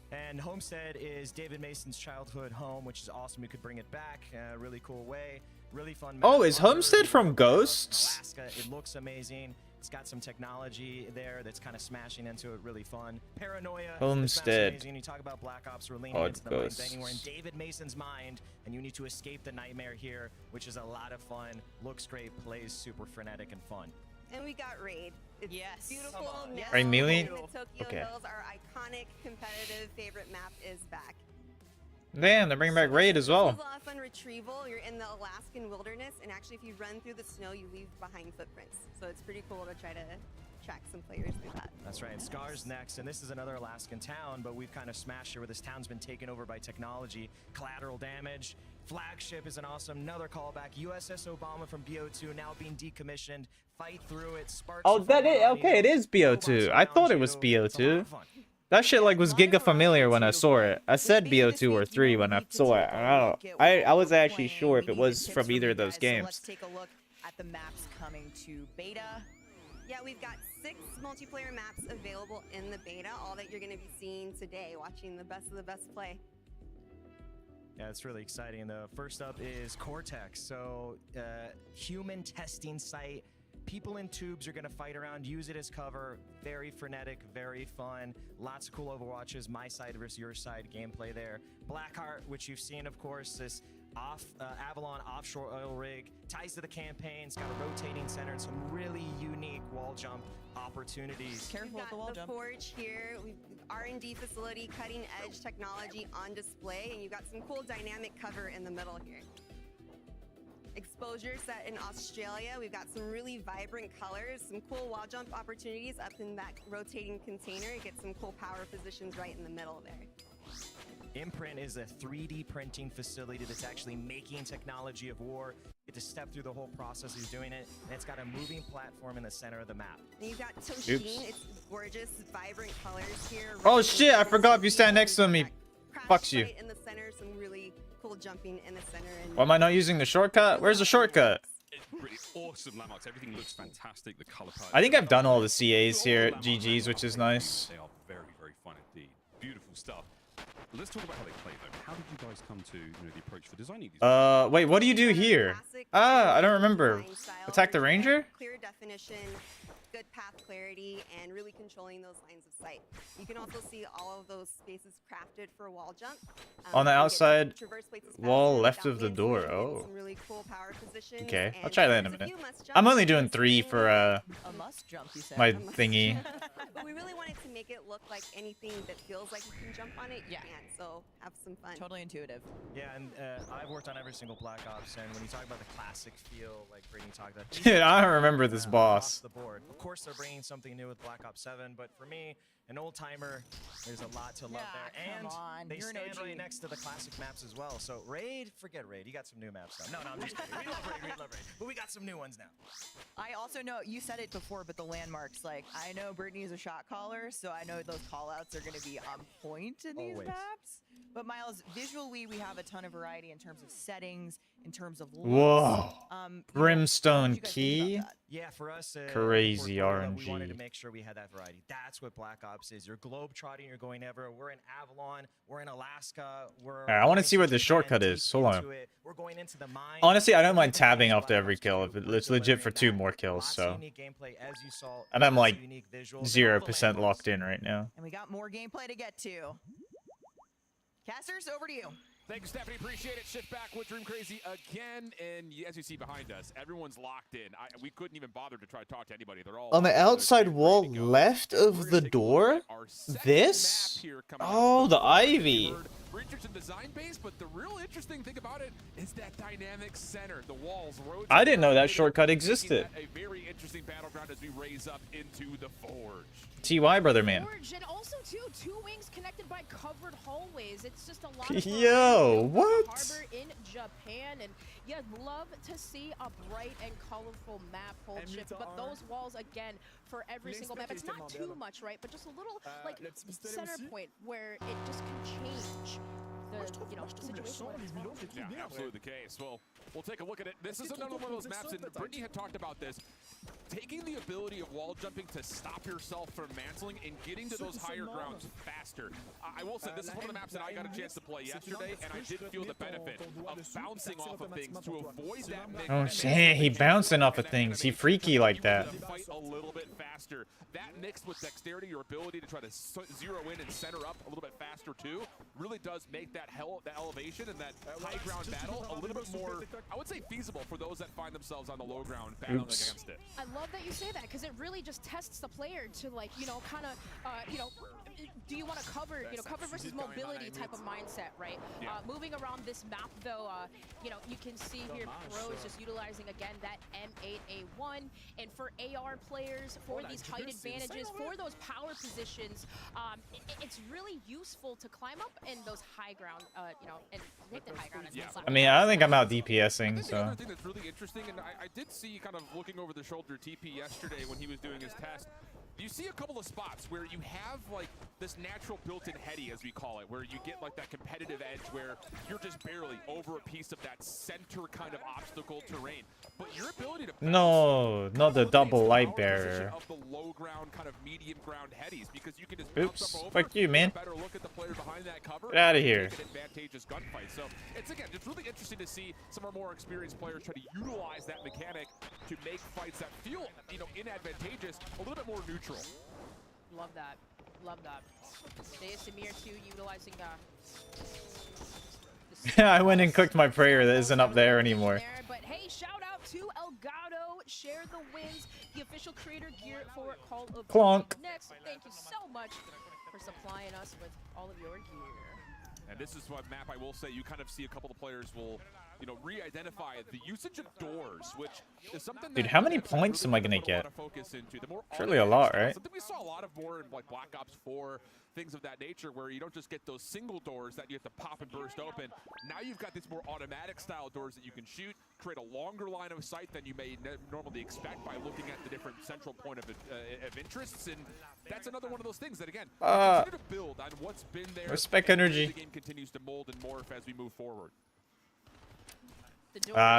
And Homestead is David Mason's childhood home, which is awesome. We could bring it back. Really cool way. Really fun map. Oh, is Under Homestead the from water Ghosts? Alaska. It looks amazing. It's got some technology there that's kind of smashing into it. Really fun. Paranoia. This map's Homestead. amazing. You talk about Black Ops, we're leaning Oh, into the mind Ghosts. bending. We're in David Mason's mind, and you need to escape the nightmare here, which is a lot of fun. Looks great, plays super frenetic and fun. And we got Raid. It's Yes. beautiful. Come on. Now Raid Melee? in the Tokyo Okay. Hills, our iconic competitive favorite map is back. Damn, they're bringing back Raid as This well. is a lot of fun retrieval. You're in the Alaskan wilderness, and actually, if you run through the snow, you leave behind footprints. So it's pretty cool to try to track some players through that. That's right. Scar's next, and this is another Alaskan town, but we've kind of smashed it where this town's been taken over by technology. Collateral damage. Flagship is an awesome, another callback. USS Obama from BO2 now being decommissioned. Fight through it. Sparks Oh, of that is fire okay. It is BO2. I thought it was BO2. That shit like was giga familiar when I saw it. I said BO2 or 3 when I saw it. I don't know. I was actually sure if it was from either of those So games. let's take a look at the maps coming to beta. Yeah, we've got 6 multiplayer maps available in the beta, all that you're going to be seeing today, watching the best of the best play. Yeah, it's really exciting. The first up is Cortex. So, human testing site. People in tubes are going to fight around, use it as cover. Very frenetic, very fun. Lots of cool Overwatches, my side versus your side gameplay there. Blackheart, which you've seen, of course, this Avalon offshore oil rig. Ties to the campaign. It's got a rotating center and some really unique wall jump opportunities. Careful We've with the got wall the jump. Forge here, we've R&D facility, cutting edge technology on display, and you've got some cool dynamic cover in the middle here. Exposure set in Australia. We've got some really vibrant colors, some cool wall jump opportunities up in that rotating container. You get some cool power positions right in the middle there. Imprint is a 3D printing facility that's actually making technology of war. You get to step through the whole process of doing it, and it's got a moving platform in the center of the map. And you've got Toshin. It's gorgeous, vibrant colors here. Oh Red, shit, I and forgot if you stand blue. next to me. Crash Fucks you. site in the center, some really cool jumping in the center. And Why am I not using the shortcut? Where's the shortcut? It's pretty awesome landmarks. Everything looks fantastic. The color palette. I think I've done all the CAs here at GG's, which is nice. They are very, very fun indeed. Beautiful stuff. Let's talk about how they play though. How did you guys come to the approach for designing these? Wait, what do you do here? Ah, I don't remember. design style Attack the where you get ranger? Clear definition, good path clarity, and really controlling those lines of sight. You can also see all of those spaces crafted for wall jump. On the you get outside traverse places wall faster left without of the being door. seen, and Oh. some really cool power positions, Okay, I'll and try that in a there's minute. few must I'm jumps only that doing you're 3 seeing for A must jump, you said. my a must thingy. jump. But we really wanted to make it look like anything that feels like you can jump on it, you Yeah. can. So have some fun. Totally intuitive. Yeah, and I've worked on every single Black Ops, and when you talk about the classic feel, like Brittany talked about, Dude, I don't remember this boss. Off the board. Of course, they're bringing something new with Black Ops 7, but for me, an old timer, there's a lot to love Yeah, there, and come on, they you're an stand OG. right next to the classic maps as well. So Raid, forget Raid. You got some new maps now. No, I'm just kidding. We love Raid, we love Raid, but we got some new ones now. I also know, you said it before, but the landmarks, like, I know Brittany is a shot caller, so I know those call-outs are going to be on point in these Always. maps. But Miles, visually, we have a ton of variety in terms of settings, in terms of looks. Whoa. How did Brimstone you guys think Key? about that? Yeah, for us, Crazy portfolio, we wanted RNG. to make sure we had that variety. That's what Black Ops is. You're globe trotting. You're going everywhere. We're in Avalon. We're in Alaska. We're. Alright, I wanna going see what to the Japan, shortcut deep is. Hold on. into it. We're going into the mine. Honestly, I don't mind Everything tabbing Black after every Ops kill. do, If we're it's legit for delivering 2 that. more kills, Lots of so. unique gameplay, as you saw, And I'm lots like of unique visuals, and all 0% the landmarks. locked in right now. And we got more gameplay to get to. Casters, over to you. Thank you, Stephanie. Appreciate it. Shift back with Dream Crazy again. And as you see behind us, everyone's locked in. We couldn't even bother to try to talk to anybody. They're all On the locked in. They're outside ready to wall go. left And we're of gonna the take a look door? at our second This? map here coming up. Oh, the Before we ivy. heard, we're interested in design base, but the real interesting thing about it is that dynamic center. The walls rotate. I didn't know that around, shortcut making existed. that a very interesting battleground as we raise up into the Forge. TY, brother man. Forge, and also too, two wings connected by covered hallways. It's just a lot of Yo, what? harbor in Japan, and yeah, love to see a bright and colorful map hold shift. But those walls again for every single map. It's not too much, right? But just a little like center point where it just can change the situation. Yeah, absolutely the case. Well, we'll take a look at it. This is another one of those maps, and Brittany had talked about this. Taking the ability of wall jumping to stop yourself from mantling and getting to those higher grounds faster. I will say, this is one of the maps that I got a chance to play yesterday, and I did feel the benefit of bouncing off of things to avoid that mix. Oh, shit, he bouncing off of things. He freaky like that. Fight a little bit faster. That mixed with dexterity, your ability to try to zero in and center up a little bit faster too, really does make that elevation and that high ground battle a little bit more, I would say, feasible for those that find themselves on the low ground battling against it. I love that you say that because it really just tests the player to, like, kind of, do you want to cover, cover versus mobility type of mindset, right? Yeah. Moving around this map, though, you can see here Pro is just utilizing again that M8A1, and for AR players, for these height advantages, for those power positions, it's really useful to climb up in those high ground, and hit the high ground. I mean, I don't think I'm out DPSing, The so. other thing that's really interesting, and I did see kind of looking over the shoulder TP yesterday when he was doing his test, you see a couple of spots where you have like this natural built-in heady, as we call it, where you get like that competitive edge where you're just barely over a piece of that center kind of obstacle terrain. But your ability to No, not the double light barrier. of the low ground, kind of medium ground headies, because you can just Oops, bounce up over, fuck you, man. better look at the player behind that cover. Get outta and here. make an advantageous gunfight. So it's again, it's really interesting to see some of our more experienced players try to utilize that mechanic to make fights that feel, inadvantageous a little bit more neutral. Love that. Love that. Samir too, utilizing I went and clicked my prayer that isn't up there anymore. But hey, shout out to Elgato, share the wins, the official creator gear for Call of Clonk. Duty Next. Thank you so much for supplying us with all of your gear. And this is what map I will say, you kind of see a couple of players will, re-identify the usage of doors, which is something Dude, that how many devs points really am I gonna put a lot get? of focus into. The more Surely a lot, automated right? Something we saw a lot of more in like Black Ops 4, things of that nature, where you don't just get those single doors that you have to pop and burst open. Now you've got these more automatic style doors that you can shoot, create a longer line of sight than you may normally expect by looking at the different central point of interests, and that's another one of those things that, again, continue to build on what's been there. Respect and energy. The game continues to mold and morph as we move forward.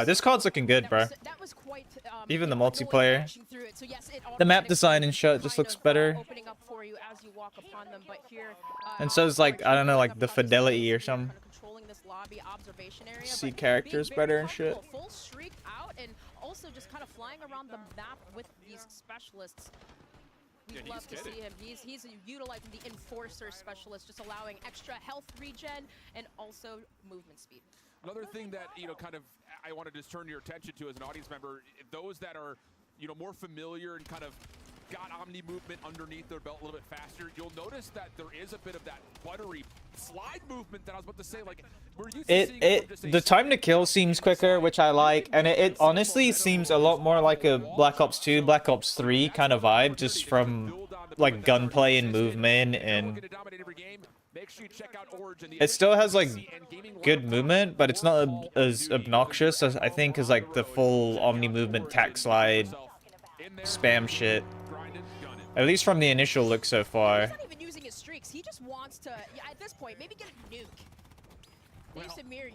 This card's looking good, bro. That was quite, Even the annoying multiplayer. watching through it. So yes, it The map automatically design and shit just kind looks of, better. opening up for you as you walk upon them, but here, And so it's like, I don't know, like the fidelity or something. kind of controlling this lobby observation area, See but characters being very better and shit. comfortable, full streak out, and also just kind of flying around the map with these specialists. Yeah, We'd love to he's see him. He's utilizing the Enforcer specialist, just allowing extra health regen and also movement speed. Another thing that, kind of I want to just turn your attention to as an audience member, those that are, more familiar and kind of got Omni movement underneath their belt a little bit faster, you'll notice that there is a bit of that buttery slide movement that I was about to say. Like, we're used to seeing just a The time to kill seems quicker, which I like, and it honestly seems a lot more like a Black Ops 2, Black Ops 3 kind of vibe, just from like gunplay and movement, and it still has like good movement, but it's not as obnoxious as I think as like the full Omni movement tack slide spam shit. At least from the initial look so far. He's not even using his streaks. He just wants to, at this point, maybe get a nuke. Dave Samir,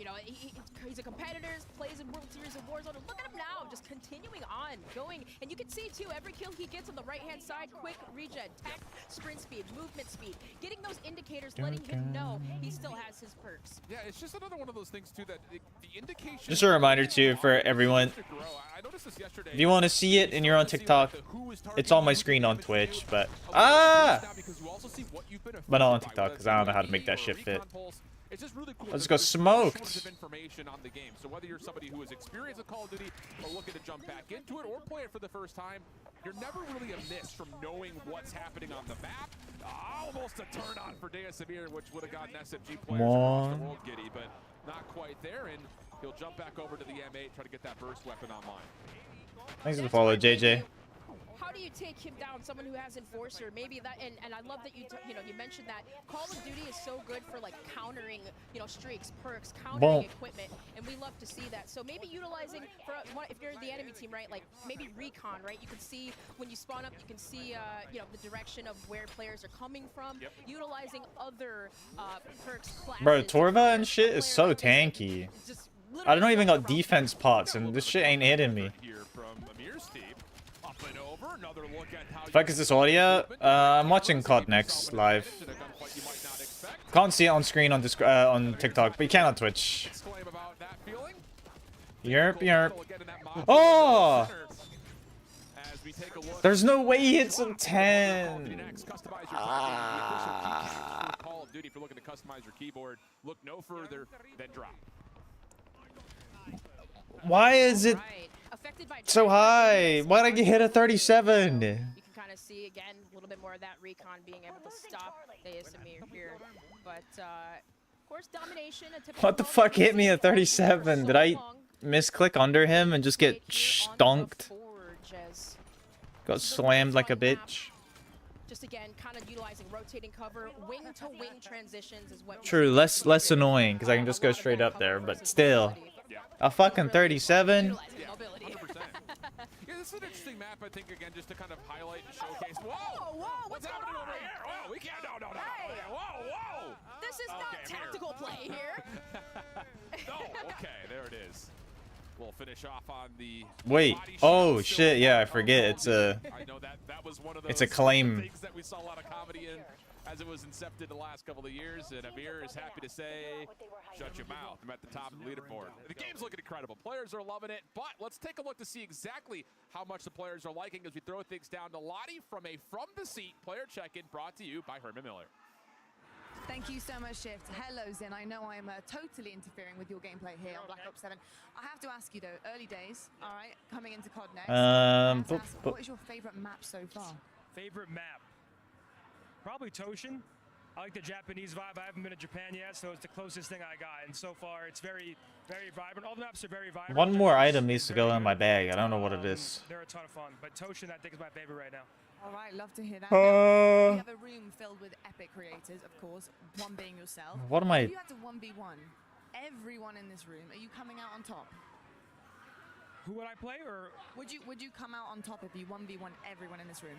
he's a competitor, plays in World Series of Warzone. Look at him now, just continuing on, going. And you can see, too, every kill he gets on the right-hand side, quick regen, tech, sprint speed, movement speed. Getting those indicators, letting him know he still has his perks. Yeah, it's just another one of those things, too, that the indication... Just a reminder, too, for everyone. If you want to see it and you're on TikTok, it's on my screen on Twitch, but... But not on TikTok, because I don't know how to make that shit fit. It's just really cool. Let's that go there's smoked. tons of information on the game. So whether you're somebody who is experienced with Call of Duty or looking to jump back into it or play it for the first time, you're never really amiss from knowing what's happening on the map. Almost a turn on for Dea Samir, which would have gotten SFG players across the world giddy, but not quite there. And he'll jump back over to the M8, try to get that burst weapon online. Thanks for the follow, JJ. How do you take him down? Someone who has Enforcer, maybe that, and I love that you mentioned that Call of Duty is so good for like countering, streaks, perks, countering equipment, and we love to see that. So maybe utilizing for if you're the enemy team, right? Like maybe recon, right? You can see when you spawn up, you can see the direction of where players are coming from. Yep. Utilizing other perks, classes. Bro, Torva and shit is so tanky. I don't even got defense pots, and this shit ain't hitting me. Fuck is this audio? I'm watching COD next live. Can't see it on screen on on TikTok, but you can on Twitch. Yerp. Oh! There's no way he hits a 10. Call of Duty, if you're looking to customize your keyboard, look no further than drop. Why is it so high? Why'd I get hit at 37? You can kind of see again a little bit more of that recon being able to stop Dea Samir here, but of course domination. What the fuck hit me at 37? Did I misclick under him and just get stonked? Got slammed like a bitch. Just again, kind of utilizing rotating cover, wing-to-wing transitions is what. True, less annoying because I can just go straight up there, but still. A fucking 37? Yeah, this is an interesting map, I think, again, just to kind of highlight and showcase. Whoa! What's happening over here? Oh, we can't. No. Hey. Whoa! This is not tactical play here. No, okay, there it is. We'll finish off on the. Wait. Oh shit! Yeah, I forget. It's a. I know that was one of those it's a claim. things that we saw a lot of comedy in as it was incepted the last couple of years, and Amir is happy to say, shut your mouth. I'm at the top of the leaderboard. The game's looking incredible. Players are loving it, but let's take a look to see exactly how much the players are liking as we throw things down to Lottie from a From the Seat player check-in brought to you by Herman Miller. Thank you so much, Shift. Hello, Zin. I know I'm totally interfering with your gameplay here on Black Ops 7. I have to ask you, though, early days, all right, coming into COD next. What is your favorite map so far? Favorite map? Probably Toshin. I like the Japanese vibe. I haven't been to Japan yet, so it's the closest thing I got. And so far, it's very, very vibrant. All the maps are very vibrant. One more item needs to go in my bag. I don't know what it is. They're a ton of fun. But Toshin, I think, is my favorite right now. All right, love to hear that. We have a room filled with epic creators, of course, one being yourself. What am I? If you had to 1v1 everyone in this room, are you coming out on top? Who would I play, or would you come out on top if you 1v1 everyone in this room?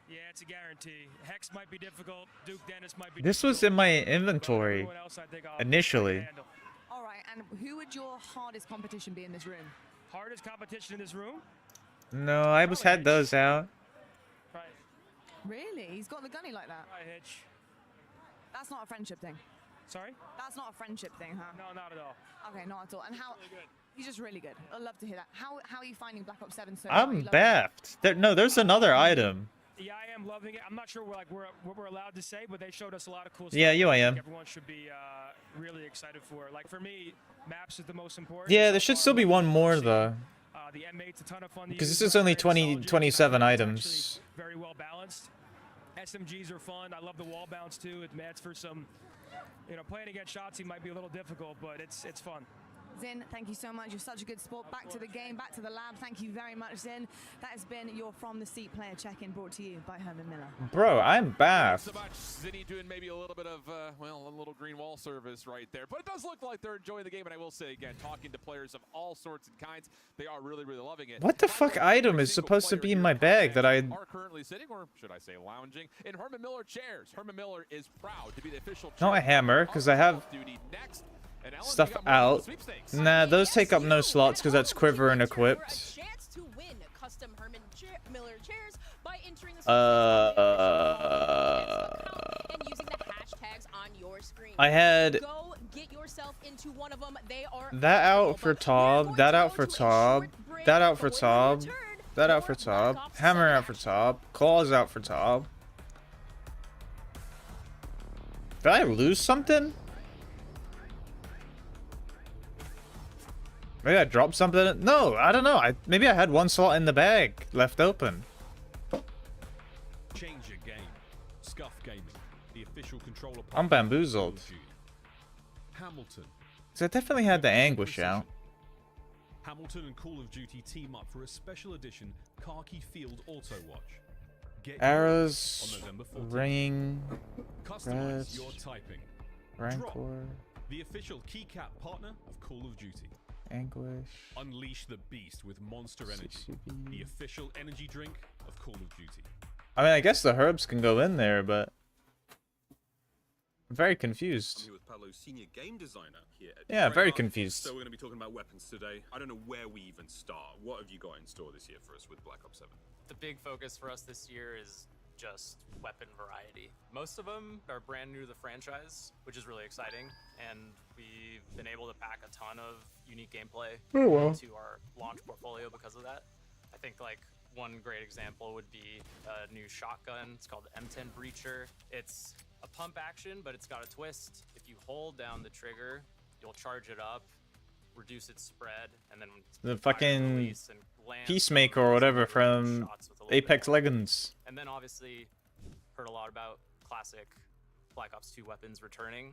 Yeah, it's a guarantee. Hex might be difficult. Duke Dennis might be. This was in my inventory initially. All right, and who would your hardest competition be in this room? Hardest competition in this room? No, I just had those out. Right. Really? He's got the gunny like that? Right, Hitch. That's not a friendship thing. Sorry? That's not a friendship thing, huh? No, not at all. Okay, not at all. And how? Really good. He's just really good. I'd love to hear that. How are you finding Black Ops 7 so far? I'm baffed. There's another item. Yeah, I am loving it. I'm not sure what we're allowed to say, but they showed us a lot of cool stuff. Yeah, UIM. Everyone should be really excited for. Like for me, maps is the most important. Yeah, there should still be one more though. The M8's a ton of fun. Because this is only 27 items. Very well balanced. SMGs are fun. I love the wall bounce too. It adds for some, playing against Shotzi might be a little difficult, but it's fun. Zin, thank you so much. You're such a good sport. Back to the game, back to the lab. Thank you very much, Zin. That has been your From the Seat player check-in brought to you by Herman Miller. Bro, I'm baffed. So much Zinni doing maybe a little bit of, a little green wall service right there. But it does look like they're enjoying the game. And I will say again, talking to players of all sorts and kinds, they are really, really loving it. What the fuck item is supposed to be in my bag that I... are currently sitting, or should I say lounging, in Herman Miller chairs. Herman Miller is proud to be the official Not a hammer, because I have... stuff out. Nah, those take up no slots because that's quiver and equipped. I had that out for top, that out for top, that out for top, that out for top, hammer out for top, claws out for top. Did I lose something? Maybe I dropped something. No, I don't know. Maybe I had one slot in the bag left open. Change your game. Scuff Gaming, the official controller. I'm bamboozled. Hamilton. So I definitely had the anguish out. Hamilton and Call of Duty team up for a special edition Khaki Field Auto Watch. Get Arrows, yours on November 14th. ring, Customize reds, your typing. rancor, Drop, the official keycap partner of Call of Duty. anguish. Unleash the beast with Monster Energy, CCB. the official energy drink of Call of Duty. I mean, I guess the herbs can go in there, but I'm very I'm confused. here with Pablo, senior game designer here at Yeah, very Treyarch. confused. So we're going to be talking about weapons today. I don't know where we even start. What have you got in store this year for us with Black Ops 7? The big focus for us this year is just weapon variety. Most of them are brand new to the franchise, which is really exciting, and we've been able to pack a ton of unique gameplay to our launch portfolio because of that. I think like one great example would be a new shotgun. It's called the M10 Breacher. It's a pump action, but it's got a twist. If you hold down the trigger, you'll charge it up, reduce its spread, and then The fire fucking release and land Peacemaker or whatever some from shots with a little bit Apex more. Legends. And then obviously heard a lot about classic Black Ops 2 weapons returning.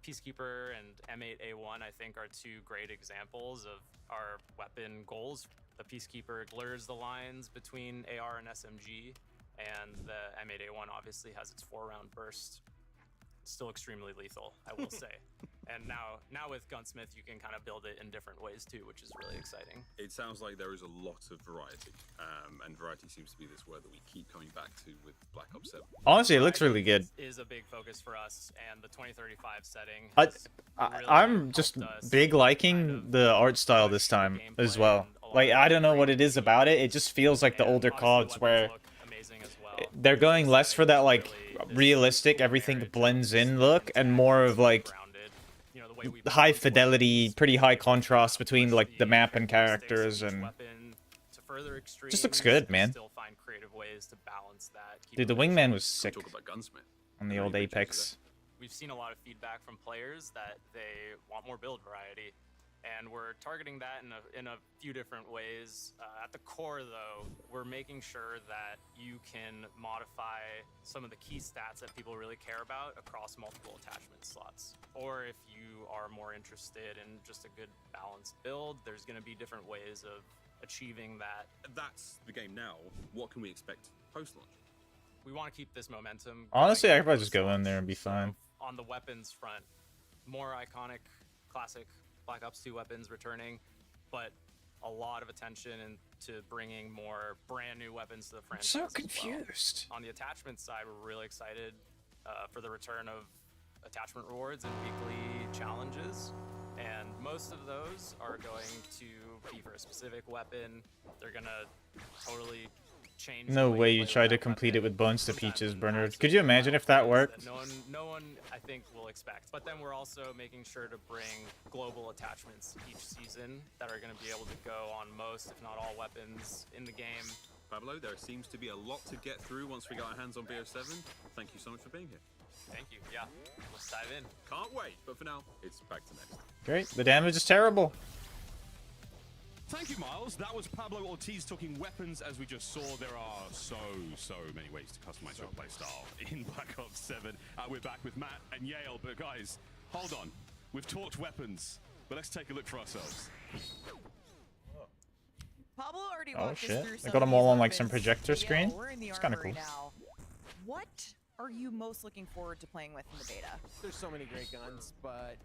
Peacekeeper and M8A1 I think are two great examples of our weapon goals. The Peacekeeper blurs the lines between AR and SMG, and the M8A1 obviously has its 4-round burst. Still extremely lethal, I will say. And now with Gunsmith, you can kind of build it in different ways too, which is really exciting. It sounds like there is a lot of variety, and variety seems to be this word that we keep coming back to with Black Ops 7. Honestly, it looks really good. Is a big focus for us, and the 2035 setting. I'm just big liking the art style this time as well. Like, I don't know what it is about it. It just feels like the older CODs where they're going less for that like realistic, everything blends in look, and more of like high fidelity, pretty high contrast between like the map and characters, and just looks good, man. Dude, the wingman was sick on the old Apex. We've seen a lot of feedback from players that they want more build variety, and we're targeting that in a few different ways. At the core, though, we're making sure that you can modify some of the key stats that people really care about across multiple attachment slots. Or if you are more interested in just a good balanced build, there's going to be different ways of achieving that. That's the game now. What can we expect post-launch? We want to keep this momentum. Honestly, I going could probably just go post-launch. in there and be fine. On the weapons front, more iconic, classic Black Ops 2 weapons returning, but a lot of attention into bringing more brand new weapons to the franchise. so as well. confused. On the attachment side, we're really excited for the return of attachment rewards and weekly challenges. And most of those are going to be for a specific weapon. They're gonna totally change. No the way you you play tried to that complete it weapon. with Bones to So Peaches, that's Bernard. Could you imagine if that worked? no one, I think, will expect. But then we're also making sure to bring global attachments each season that are going to be able to go on most, if not all, weapons in the game. Pablo, there seems to be a lot to get through once we get our hands on BO7. Thank you so much for being here. Thank you. Yeah, let's dive in. Can't wait, but for now, it's back to next. Great. The damage is terrible. Thank you, Miles. That was Pablo Ortiz talking weapons. As we just saw, there are so many ways to customize your playstyle in Black Ops 7. We're back with Matt and Yale, but guys, hold on. We've talked weapons, but let's take a look for ourselves. Pablo already Oh walked us shit. through They some got of them all these on like some weapons. projector Yeah, screen. we're in the It's kind of armory cool. now. What are you most looking forward to playing with in the beta? There's so many great guns, but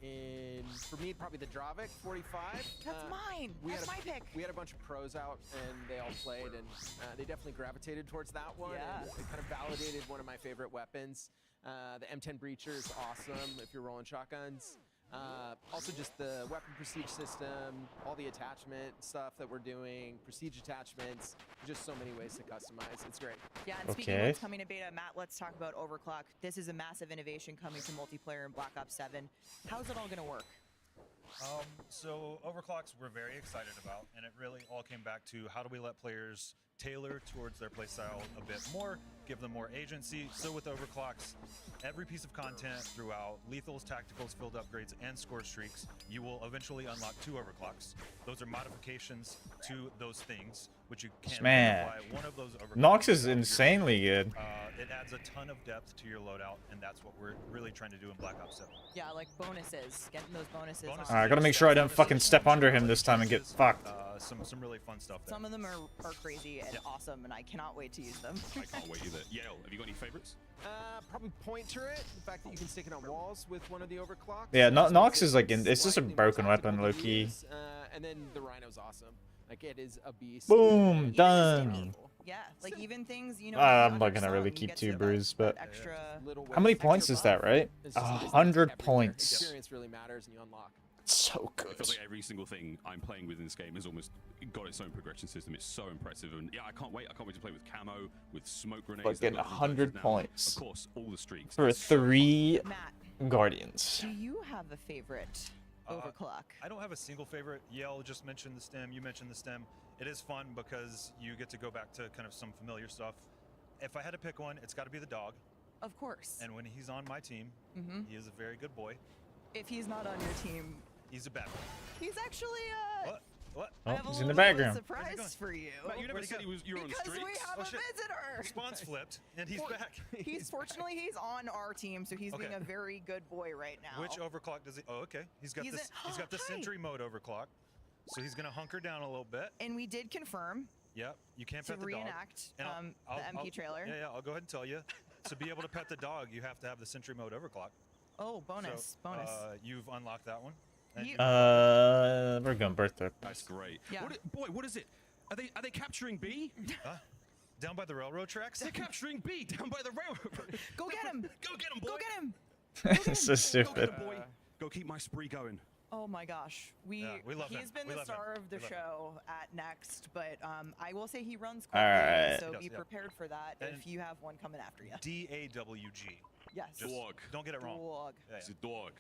for me, probably the Dravik 45. That's mine. That's my pick. We had a bunch of pros out, and they all played, and they definitely gravitated towards that one. Yeah. And it kind of validated one of my favorite weapons. The M10 Breacher is awesome if you're rolling shotguns. Also just the weapon prestige system, all the attachment stuff that we're doing, prestige attachments, just so many ways to customize. It's great. Yeah, and speaking of what's coming to beta, Matt, let's talk about Overclock. This is a massive innovation coming to multiplayer in Black Ops 7. How's it all going to work? So overclocks we're very excited about, and it really all came back to how do we let players tailor towards their playstyle a bit more, give them more agency. So with overclocks, every piece of content throughout lethals, tacticals, field upgrades, and score streaks, you will eventually unlock 2 overclocks. Those are modifications to those things, which you can Man. modify one of those overclocks. Nox is without your insanely team. good. It adds a ton of depth to your loadout, and that's what we're really trying to do in Black Ops 7. Yeah, like bonuses, getting those bonuses. on. Alright, I gotta make sure I don't fucking step under him this time and get fucked. Some really fun stuff there. Some of them are crazy and awesome, and I cannot wait to use them. I can't wait either. Yale, have you got any favorites? Probably point turret. The fact that you can stick it on walls with one of the overclocks. Yeah, just Nox makes is it like, it's just a slightly more broken tactical weapon, to low-key. use, and then the Rhino's awesome. Like, it is a beast. Boom, Even done. Yeah, like even things, you know. I'm like not gonna undersung, really you keep get 2 that- brews, that but extra. how many points is that, right? It's just- it's 100 everywhere. points. Experience really matters, and you unlock. So It feels good. like every single thing I'm playing with in this game has almost got its own progression system. It's so impressive, and yeah, I can't wait. I can't wait to play with camo, with smoke grenades. Like getting They've got 100 now. points. Of course, all the streaks. For It's so fun. 3 Matt, Guardians. do you have a favorite overclock? I don't have a single favorite. Yale just mentioned the stem. You mentioned the stem. It is fun because you get to go back to kind of some familiar stuff. If I had to pick one, it's got to be the dog. Of course. And when he's on my team, he is a very good boy. If he's not on your team, He's a bad boy. he's actually What? What? I Oh, have a he's in the little bit of a background. surprise for you. Matt, you never Where'd he said go? he was. You were on the Because we streaks. have Oh, a shit. visitor. Spawns flipped, and he's back. Fortunately he's on our team, so he's being Okay. a very good boy right now. Which overclock does he? Oh, okay. He's got He's this. a- He's got the Hi. sentry mode overclock, so he's gonna hunker down a little bit. And we did confirm Yep. You can't to pet the dog. reenact And the MP trailer. Yeah, I'll go ahead and tell you. To be able to pet the dog, you have to have the sentry mode overclock. Oh, bonus, So, bonus. you've unlocked that one. And You- We're going birthday. That's great. Yeah. Boy, what is it? Are they capturing B? down by the railroad tracks. They're capturing B down by the railroad. Go get him! Go get him, boy. Go get him! It's so Go stupid. get him, boy. Go keep my spree going. Oh my gosh, we love him. he's been We the love him. star of the We love him. show at Next, but I will say he runs All quickly, right. so He does, be yeah. prepared for that And- if you have one coming after you. DAWG. Yes. Just Dog. don't get it wrong. Dog. Yeah, It's a dog.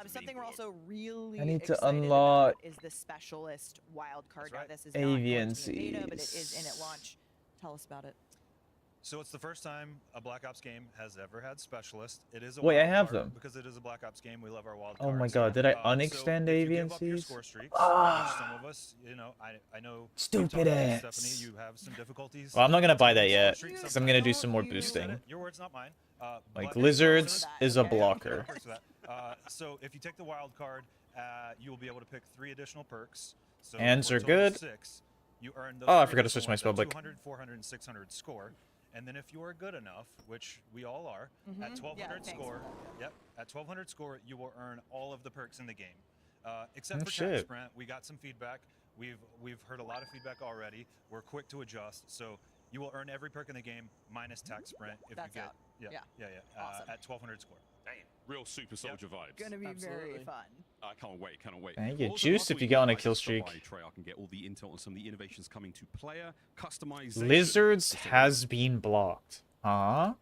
It's a Something mean we're dog. also really I need to excited unlock about is the specialist wild card. That's Now right. this is not going to be in beta, but it AVNCs. is in at launch. Tell us about it. So it's the first time a Black Ops game has ever had specialist. It is a Wait, I wild have card them. because it is a Black Ops game. We love our wild Oh my cards. god, did I So unextend if you give up your AVNCs? score streaks, Ah. which some of us, you know, I know. Stupid we've talked about ass. this, Stephanie, you have some difficulties. Well, I'm not gonna buy that Score yet, streaks because I'm gonna do sometimes. some more You said boosting. Your words, not mine. Like but- lizards is a Okay. blocker. Perks for that. So if you take the wild card, you will be able to pick 3 additional perks. So Hands for a are total of good. 6, you earn those Oh, I 3 forgot to switch additional my ones at spellbook. 200, 400, and 600 score. And then if you are good enough, which we all are, at 1200 Yeah, thanks. score, at 1200 score, you will earn all of the perks in the game. Except Oh, for shit. Tac Sprint, we got some feedback. We've heard a lot of feedback already. We're quick to adjust, so you will earn every perk in the game minus Tac Sprint if That's you get out. Yeah. Awesome. at 1200 score. Damn. Real super soldier vibes. Gonna be very Absolutely. fun. I can't wait, cannot wait. Man, you get Also, juiced last if you week, get on a I kill stopped streak. by Treyarch and get all the intel on some of the innovations coming to player customization. Lizards has been blocked. Huh?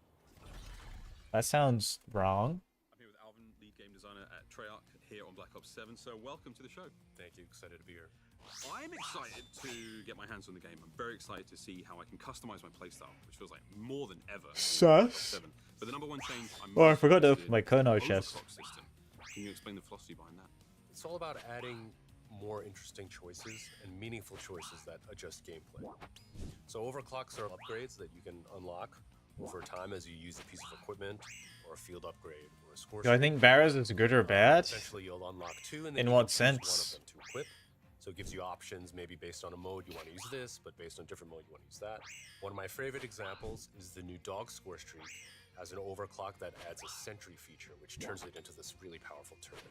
That sounds wrong. I'm here with Alvin, lead game designer at Treyarch here on Black Ops 7. So welcome to the show. Thank you. Excited to be here. I'm excited to get my hands on the game. I'm very excited to see how I can customize my playstyle, which feels like more than ever. in Black Ops 7. But the number one change I'm Oh, I most forgot to interested open my in Konar is the chest. overclock system. Can you explain the philosophy behind that? It's all about adding more interesting choices and meaningful choices that adjust gameplay. So overclocks are upgrades that you can unlock over time as you use a piece of equipment or a field upgrade or a score Do I streak. think Barrows is good or bad? Eventually you'll unlock 2 and then In you what can choose sense? one of them to equip. So it gives you options, maybe based on a mode you want to use this, but based on a different mode you want to use that. One of my favorite examples is the new dog score streak. Has an overclock that adds a sentry feature, which turns it into this really powerful turret.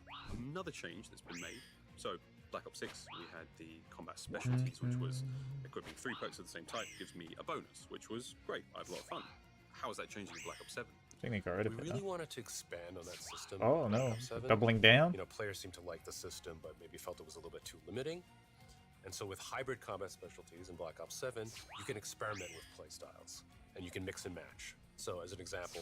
Another change that's been made. So, Black Ops 6, we had the combat specialties, which was equipping 3 perks of the same type gives me a bonus, which was great. I had a lot of fun. How is that changing in Black Ops 7? I think they got rid We of it really now. wanted to expand on that system. Oh in Black no, Ops 7. doubling down? You know, players seem to like the system, but maybe felt it was a little bit too limiting. And so with hybrid combat specialties in Black Ops 7, you can experiment with playstyles, and you can mix and match. So as an example,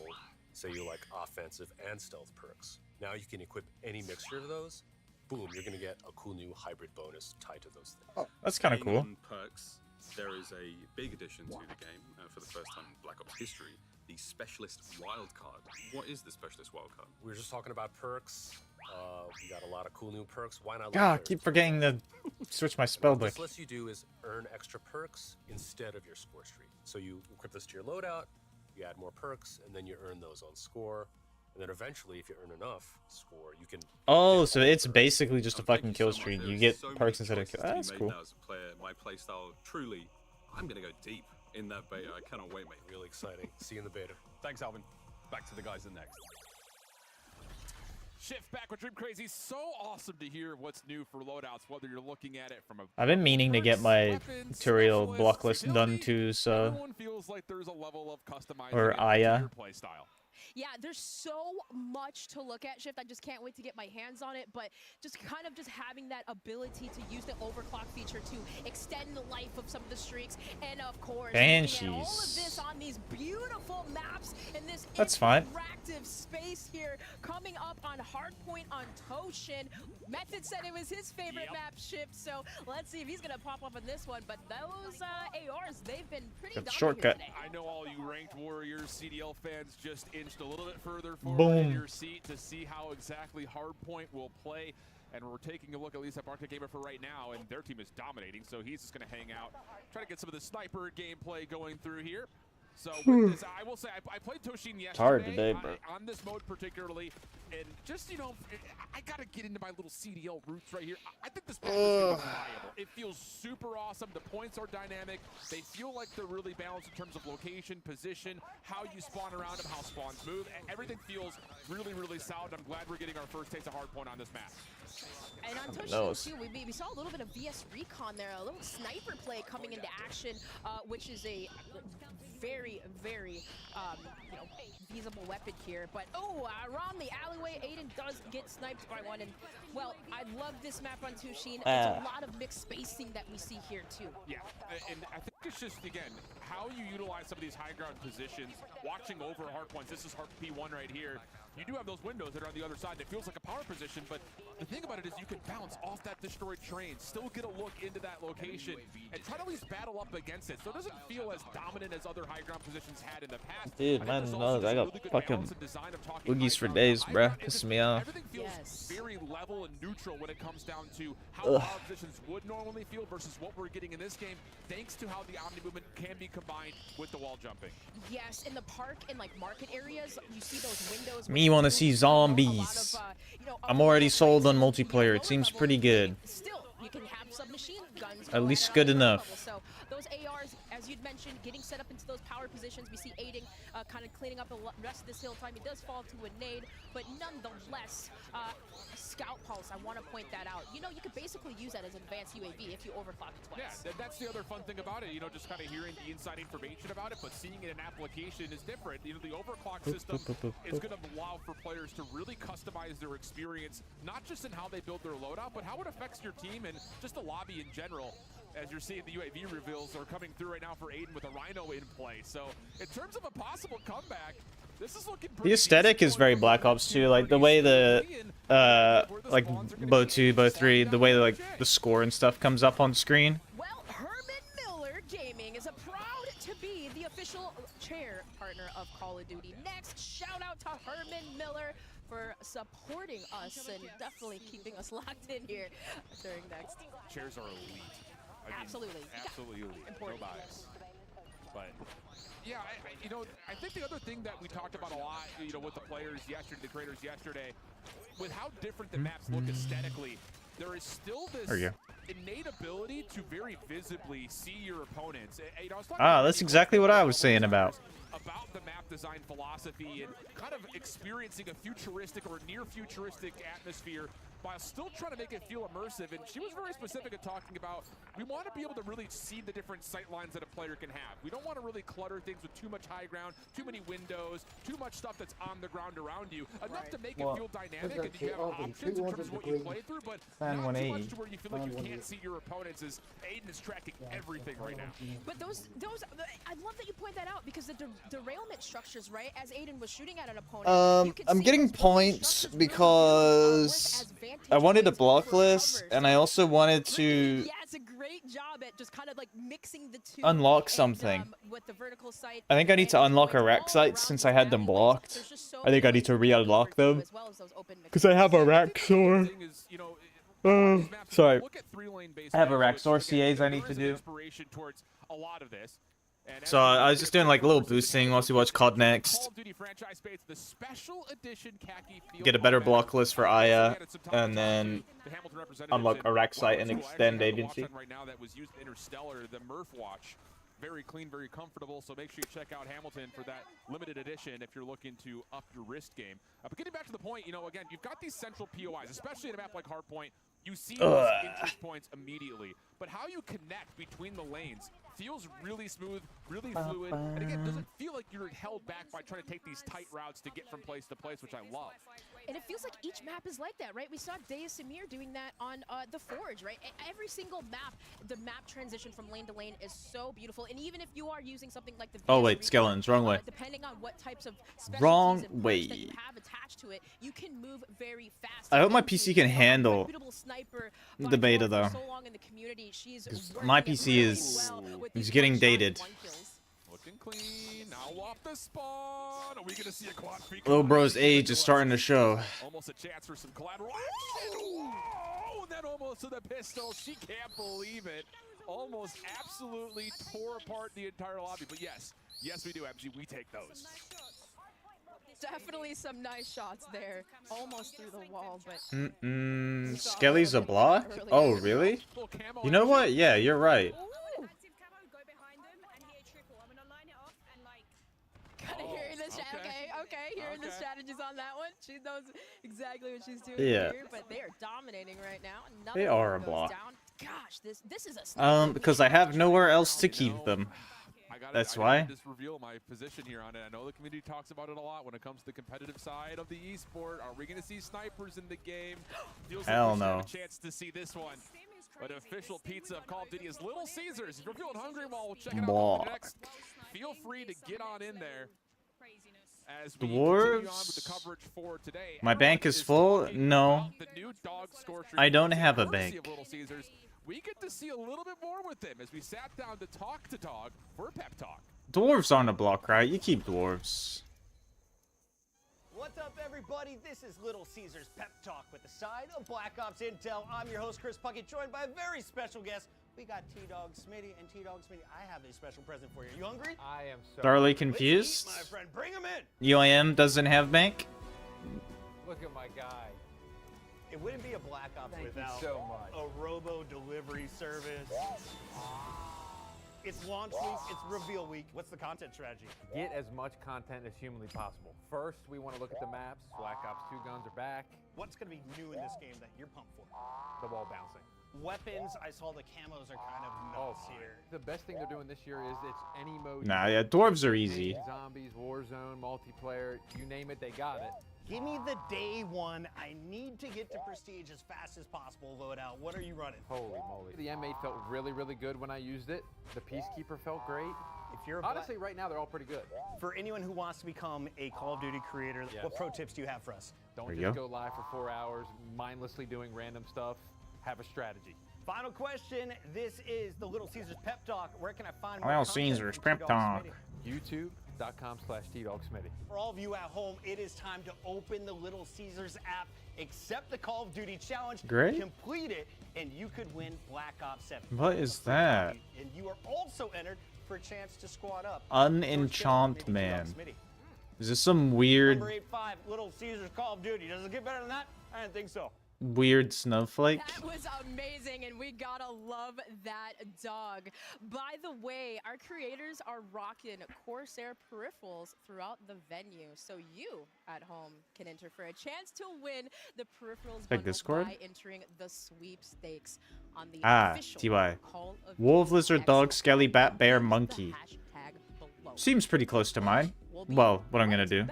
say you like offensive and stealth perks. Now you can equip any mixture of those boom, you're going to get a cool new hybrid bonus tied to those things. Oh, that's kind of Staying cool. on perks, there is a big addition to the game for the first time in Black Ops history, the Specialist Wildcard. What is the Specialist Wildcard? We were just talking about perks. We got a lot of cool new perks. Why not? God, keep forgetting to switch my spell What book. this lets you do is earn extra perks instead of your score streak. So you equip this to your loadout, you add more perks, and then you earn those on score. And then eventually, if you earn enough score, you can... Oh, so it's basically just a fucking kill So much. streak. There You is get so many perks instead of choices kill. to be That's made cool. now as a player. My playstyle, truly, I'm going to go deep in that beta. I cannot wait, mate. Really exciting. See you in the beta. Thanks, Alvin. Back to the guys in next. Shift back with Dream Crazy. So awesome to hear what's new for loadouts, whether you're looking at it from a... I've been meaning to get my weapons, tutorial specialists, block list done utility. too, so Everyone feels like there's a level of customizing or it to Aya. your play style. Yeah, there's so much to look at, Shift. I just can't wait to get my hands on it, but just kind of just having that ability to use the overclock feature to extend the life of some of the streaks, and of course, looking at all of this on these beautiful maps in this That's fine. interactive space here, coming up on Hardpoint on Toshin. Method said it was his favorite map, Shift, so let's see if he's gonna pop up on this one, but those ARs, they've been pretty Got the dominant shortcut. here today. I know all you Ranked Warriors, CDL fans just inched a little bit further forward Boom. in your seat to see how exactly Hardpoint will play. And we're taking a look at least at Market Gamer for right now, and their team is dominating, so he's just going to hang out, try to get some of the sniper gameplay going through here. So with this, I will say, I played Toshin yesterday hard today, bro. on this mode particularly, and just, you know, I got to get into my little CDL roots right here. I think this map is gonna be viable. It feels super awesome. The points are dynamic. They feel like they're really balanced in terms of location, position, how you spawn around them, how spawns move. Everything feels really, really solid. I'm glad we're getting our first taste of Hardpoint on this map. And on knows? Toshin too, we saw a little bit of VS Recon there, a little sniper play coming into action, which is a very, very, you know, feasible weapon here. But around the alleyway, Aiden does get sniped by one. And well, I love this map on Toshin. It's a lot of mixed spacing that we see here too. Yeah, and I think it's just, again, how you utilize some of these high ground positions, watching over hardpoints. This is hard P1 right here. You do have those windows that are on the other side. It feels like a power position, but the thing about it is you can bounce off that destroyed train, still get a look into that location, and try to at least battle up against it. So it doesn't feel as dominant as other high ground positions had in the past. Dude, man knows I got fucking boogies for days, bruh. Pisses me off. Everything feels very level and neutral when it comes down to how power positions would normally feel versus what we're getting in this game, thanks to how the Omni movement can be combined with the wall jumping. Yes, in the park and like market areas, you see those windows. Me want to see zombies. I'm already sold on multiplayer. It seems pretty good. Still, you can have submachine guns. At least good enough. So those ARs, as you'd mentioned, getting set up into those power positions. We see Aiden kind of cleaning up the rest of this hill time. He does fall to a nade, but nonetheless, Scout Pulse, I want to point that out. You know, you could basically use that as advanced UAV if you overclock it twice. Yeah, that's the other fun thing about it. You know, just kind of hearing the inside information about it, but seeing it in application is different. You know, the overclock system is going to allow for players to really customize their experience, not just in how they build their loadout, but how it affects your team and just the lobby in general. As you're seeing, the UAV reveals are coming through right now for Aiden with a Rhino in play. So in terms of a possible comeback, this is looking pretty The aesthetic is very Black Ops 2, like the way the like Bo 2, Bo 3, the way like the score and stuff comes up on screen. Well, Herman Miller Gaming is proud to be the official chair partner of Call of Duty. Next, shout out to Herman Miller for supporting us and definitely keeping us locked in here during next. Chairs are elite. I mean, Absolutely. absolutely elite. Important. No bias. But yeah, you know, I think the other thing that we talked about a lot, you know, with the players yesterday, the creators yesterday, with how different the maps look aesthetically, there is still this innate ability to very visibly see your opponents. You know, I was talking about That's exactly what I was saying about the map design philosophy and kind of experiencing a futuristic or near futuristic atmosphere while still trying to make it feel immersive. And she was very specific in talking about, we want to be able to really see the different sight lines that a player can have. We don't want to really clutter things with too much high ground, too many windows, too much stuff that's on the ground around you. Enough to make it feel dynamic and you have options in terms of what you play through, but not too much to where you feel like you can't see your opponents, as Aiden is tracking everything right now. But those, I love that you point that out, because the derailment structures, right? As Aiden was shooting at an opponent, you could I'm see getting those points structures really because work as advantage. I wanted a points block for list, cover. and I also wanted to Yeah, it's a great job at just kind of like mixing the two. unlock and, something. with the vertical sight I think I need to and unlock points a rack all site around since his I had them alleyways. blocked. There's just so I think I many need to ways to re-unlock cover too, them. as well as those open Because I have a rack The sword. thing is, you know, a lot of these maps, if you Sorry. look at three-lane-based I have a maps, rack which, sword again, CAs I there need to is an do. inspiration towards a lot of this. And So I was just doing like a little boosting whilst we watch COD Call next. of Duty franchise space, the special edition khaki field Get a better map. block list for Once Aya, again, it's some time and to talk then to the Hamilton representatives unlock and a rack one site of and those who I extend actually have the agency. watch on right now that was used in Interstellar, the Murph watch. Very clean, very comfortable, so make sure you check out Hamilton for that limited edition if you're looking to up your wrist game. But getting back to the point, you know, again, you've got these central POIs, especially in a map like Hardpoint. You see those interest points immediately, but how you connect between the lanes feels really smooth, really fluid, and again, doesn't feel like you're held back by trying to take these tight routes to get from place to place, which I love. And it feels like each map is like that, right? We saw Deus Samir doing that on the Forge, right? Every single map, the map transition from lane to lane is so beautiful. And even if you are using something like the Oh VS wait, Recon, skeletons, wrong way. depending on what types of Wrong specialties and perks that you way. have attached to it, you can move very fast. I hope my into PC can a handle reputable sniper the beta for though. so long in the community. She's 'Cause working my it PC really is well with it's these getting one-shot, dated. one kills. Looking clean, now off the spawn. Are we gonna see a quad freak? Little bro's age is starting to show. Almost a chance for some collateral action. Oh, and then almost to the pistol. She can't believe it. Almost absolutely tore apart the entire lobby. But yes, we do, MG. We take those. Definitely some nice shots there. Almost through the wall, but Skelly's a block? Oh, really? You know what? Yeah, you're right. Kind of hearing the hearing the strategies on that one. She knows exactly what she's doing Yeah. here, but they are dominating right now. They Another are one a goes block. down. Gosh, this is a Because I have nowhere else to keep them. That's I why. gotta just reveal my position here on it. I know the community talks about it a lot when it comes to the competitive side of the esport. Are we going to see snipers in the game? Feels like Hell we should have no. a chance to see this one. But official pizza of Call of Duty is Little Caesars. If you're feeling hungry, well, check it out Block. next. Feel free to get on in there. As we continue on with the Dwarves? coverage for today. My bank is full? No. The new dog score streak I don't have a courtesy bank. of Little Caesars. We get to see a little bit more with them as we sat down to talk to Dog for Pep Talk. Dwarves aren't a block, right? You keep dwarves. What's up, everybody? This is Little Caesars Pep Talk with the side of Black Ops Intel. I'm your host, Chris Puckett, joined by a very special guest. We got T-Dog Smitty, and T-Dog Smitty, I have a special present for you. You hungry? I am so Thoroughly confused. My friend, bring him in. UIM doesn't have bank? Look at my guy. It wouldn't be a Black Ops without a robo delivery service. It's launch week, it's reveal week. What's the content strategy? Get as much content as humanly possible. First, we want to look at the maps. Black Ops 2 guns are back. What's going to be new in this game that you're pumped for? The wall bouncing. Weapons, I saw the camos are kind of nuts here. The best thing they're doing this year is it's any mode. Nah, yeah, dwarves are easy. Zombies, Warzone, multiplayer, you name it, they got it. Give me the day one. I need to get to Prestige as fast as possible. Load out. What are you running? Holy moly. The M8 felt really, really good when I used it. The Peacekeeper felt great. If you're honestly, right now, they're all pretty good. For anyone who wants to become a Call of Duty creator, what pro tips do you have for us? Don't just go live for 4 hours, mindlessly doing random stuff. Have a strategy. Final question. This is the Little Caesars Pep Talk. Where can I find more Little content Caesars from Pep T-Dog Talk. Smitty? YouTube.com/TDogSmitty. For all of you at home, it is time to open the Little Caesars app, accept the Call of Duty challenge, Great. complete it, and you could win Black Ops 7. What is that? And you are also entered for a chance to squad up. Unenchant Man. Is this some weird, Number 85, Little Caesars Call of Duty. Does it get better than that? I didn't think so. weird snowflake? That was amazing, and we gotta love that dog. By the way, our creators are rocking Corsair peripherals throughout the venue, so you at home can enter for a chance to win the peripherals Like bundle Discord? by entering the sweepstakes on the official TY. Call of Wolf, Duty lizard, X dog, skelly, bat, bear, monkey. hashtag below. Seems pretty close to mine. Well, what I'm gonna do.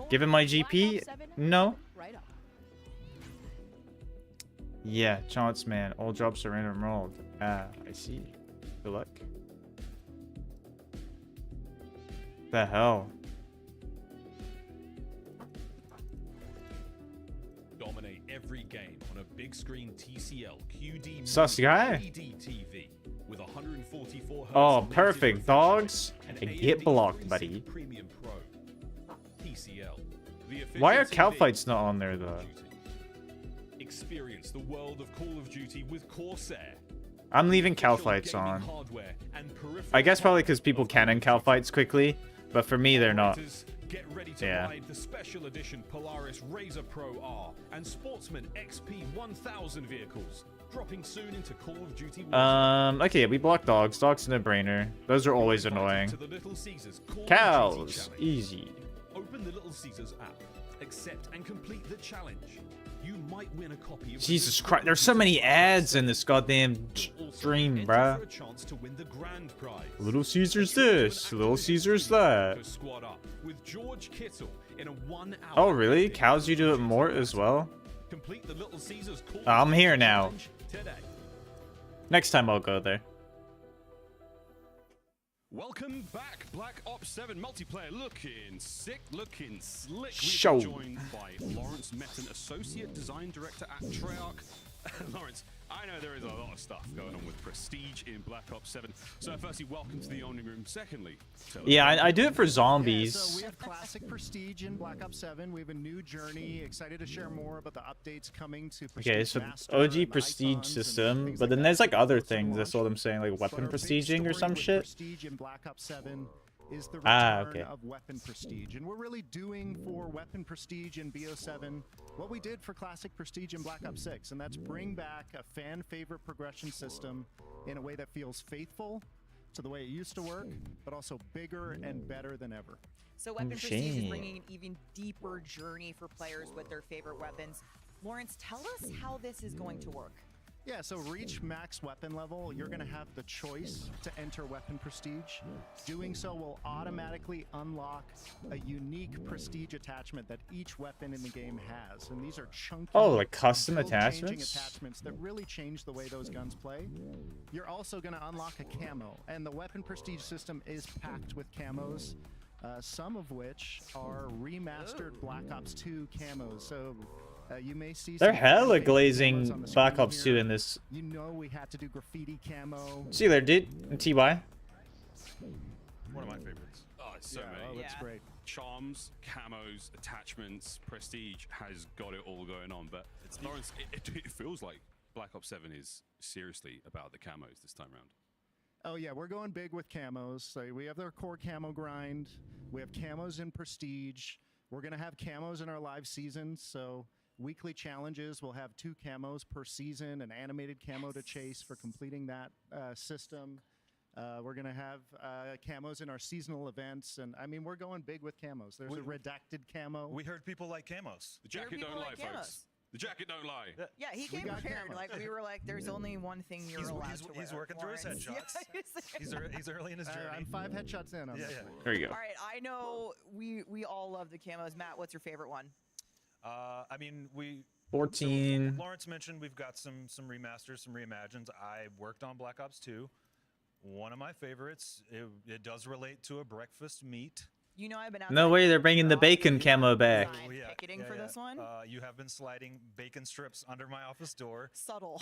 Give him my GP? No. Right up. Yeah, chance man. All jobs are random rolled. Ah, I see. Good luck. The hell? Dominate every every game on a big screen TCL QD Sus guy? LED TV with 144 Hz Oh, native perfect, refresh dogs. and Get AMD blocked, FreeSync buddy. Premium Pro. TCL. The Why are official cow TV fights not on there though? Experience the world of Call of Duty with Corsair. I'm leaving cow fights on. I guess probably because people can end cow fights quickly, but for me they're not. Get ready to Yeah. ride the special edition Polaris Razor Pro R and Sportsman XP 1000 vehicles, dropping soon into Call of Duty. Okay, we block dogs. Dogs no brainer. Those are always annoying. To the Little Caesars Call of Duty Cows, Challenge. easy. Open the Little Caesars app, accept and complete the challenge. You might win a copy of Jesus Christ, there's so many ads in this goddamn stream, bruh. for a chance to win the grand prize. Little Caesar's this, Little Caesar's that. Go squad up with George Kittle in a 1 hour. Oh really? Cows, you do it more as well? Complete the Little Caesars Call of I'm Duty here now. Challenge today. Next time I'll go there. Welcome back, Black Ops 7 multiplayer. Looking sick, looking slick. We've Show. been joined by Lawrence Metten, Associate Design Director at Treyarch. Lawrence, I know there is a lot of stuff going on with Prestige in Black Ops 7. So firstly, welcome to the Only Room. Secondly, tell us Yeah, about I do it for zombies. So we have Classic Prestige in Black Ops 7. We have a new journey. Excited to share more about the updates coming to Prestige Okay, so Master OG and prestige Icons system, things but like then that. there's like other things. That's what I'm saying, like But weapon our big prestiging or story some with shit. Prestige in Black Ops 7 is the return Ah, okay. of weapon prestige, and we're really doing for weapon prestige in BO7 what we did for classic prestige in Black Ops 6, and that's bring back a fan favorite progression system in a way that feels faithful to the way it used to work, but also bigger and better than ever. So Weapon Prestige is bringing an even deeper journey for players with their favorite weapons. Lawrence, tell us how this is going to work. Yeah, so reach max weapon level, you're going to have the choice to enter weapon prestige. Doing so will automatically unlock a unique prestige attachment that each weapon in the game has. And these are chunky, Oh, like custom build-changing attachments? attachments that really change the way those guns play. You're also going to unlock a camo, and the weapon prestige system is packed with camos. Some of which are remastered Black Ops 2 camos. So you may see They're some hella camos glazing on the Black screen Ops here. 2 in this. You know we had to do graffiti camo. See you there, dude. TY. One of my favorites. Oh, it's so Yeah, many. oh, that's great. Charms, camos, attachments, Prestige has got it all going on. But Lawrence, it feels like Black Ops 7 is seriously about the camos this time around. Oh yeah, we're going big with camos. So we have our core camo grind. We have camos in Prestige. We're gonna have camos in our live seasons. So weekly challenges, we'll have 2 camos per season, an animated camo to chase for completing that system. We're gonna have camos in our seasonal events, and I mean we're going big with camos. There's a redacted camo. We heard people like camos. The jacket don't lie, folks. The jacket don't lie. Yeah, he came got prepared. camos. Like we were like, there's only one thing you're allowed to wear. He's working through his Lawrence. headshots. Yeah, He's early in his journey. I'm 5 headshots in. On Yeah, this yeah. one. There you go. All right, I know we all love the camos. Matt, what's your favorite one? I mean, 14. Lawrence mentioned we've got some remasters, some reimagines. I worked on Black Ops 2. One of my favorites. It does relate to a breakfast meat. You know I've been No way, they're bringing the bacon camo back. Picketing for this one. You have been sliding bacon strips under my office door. Subtle.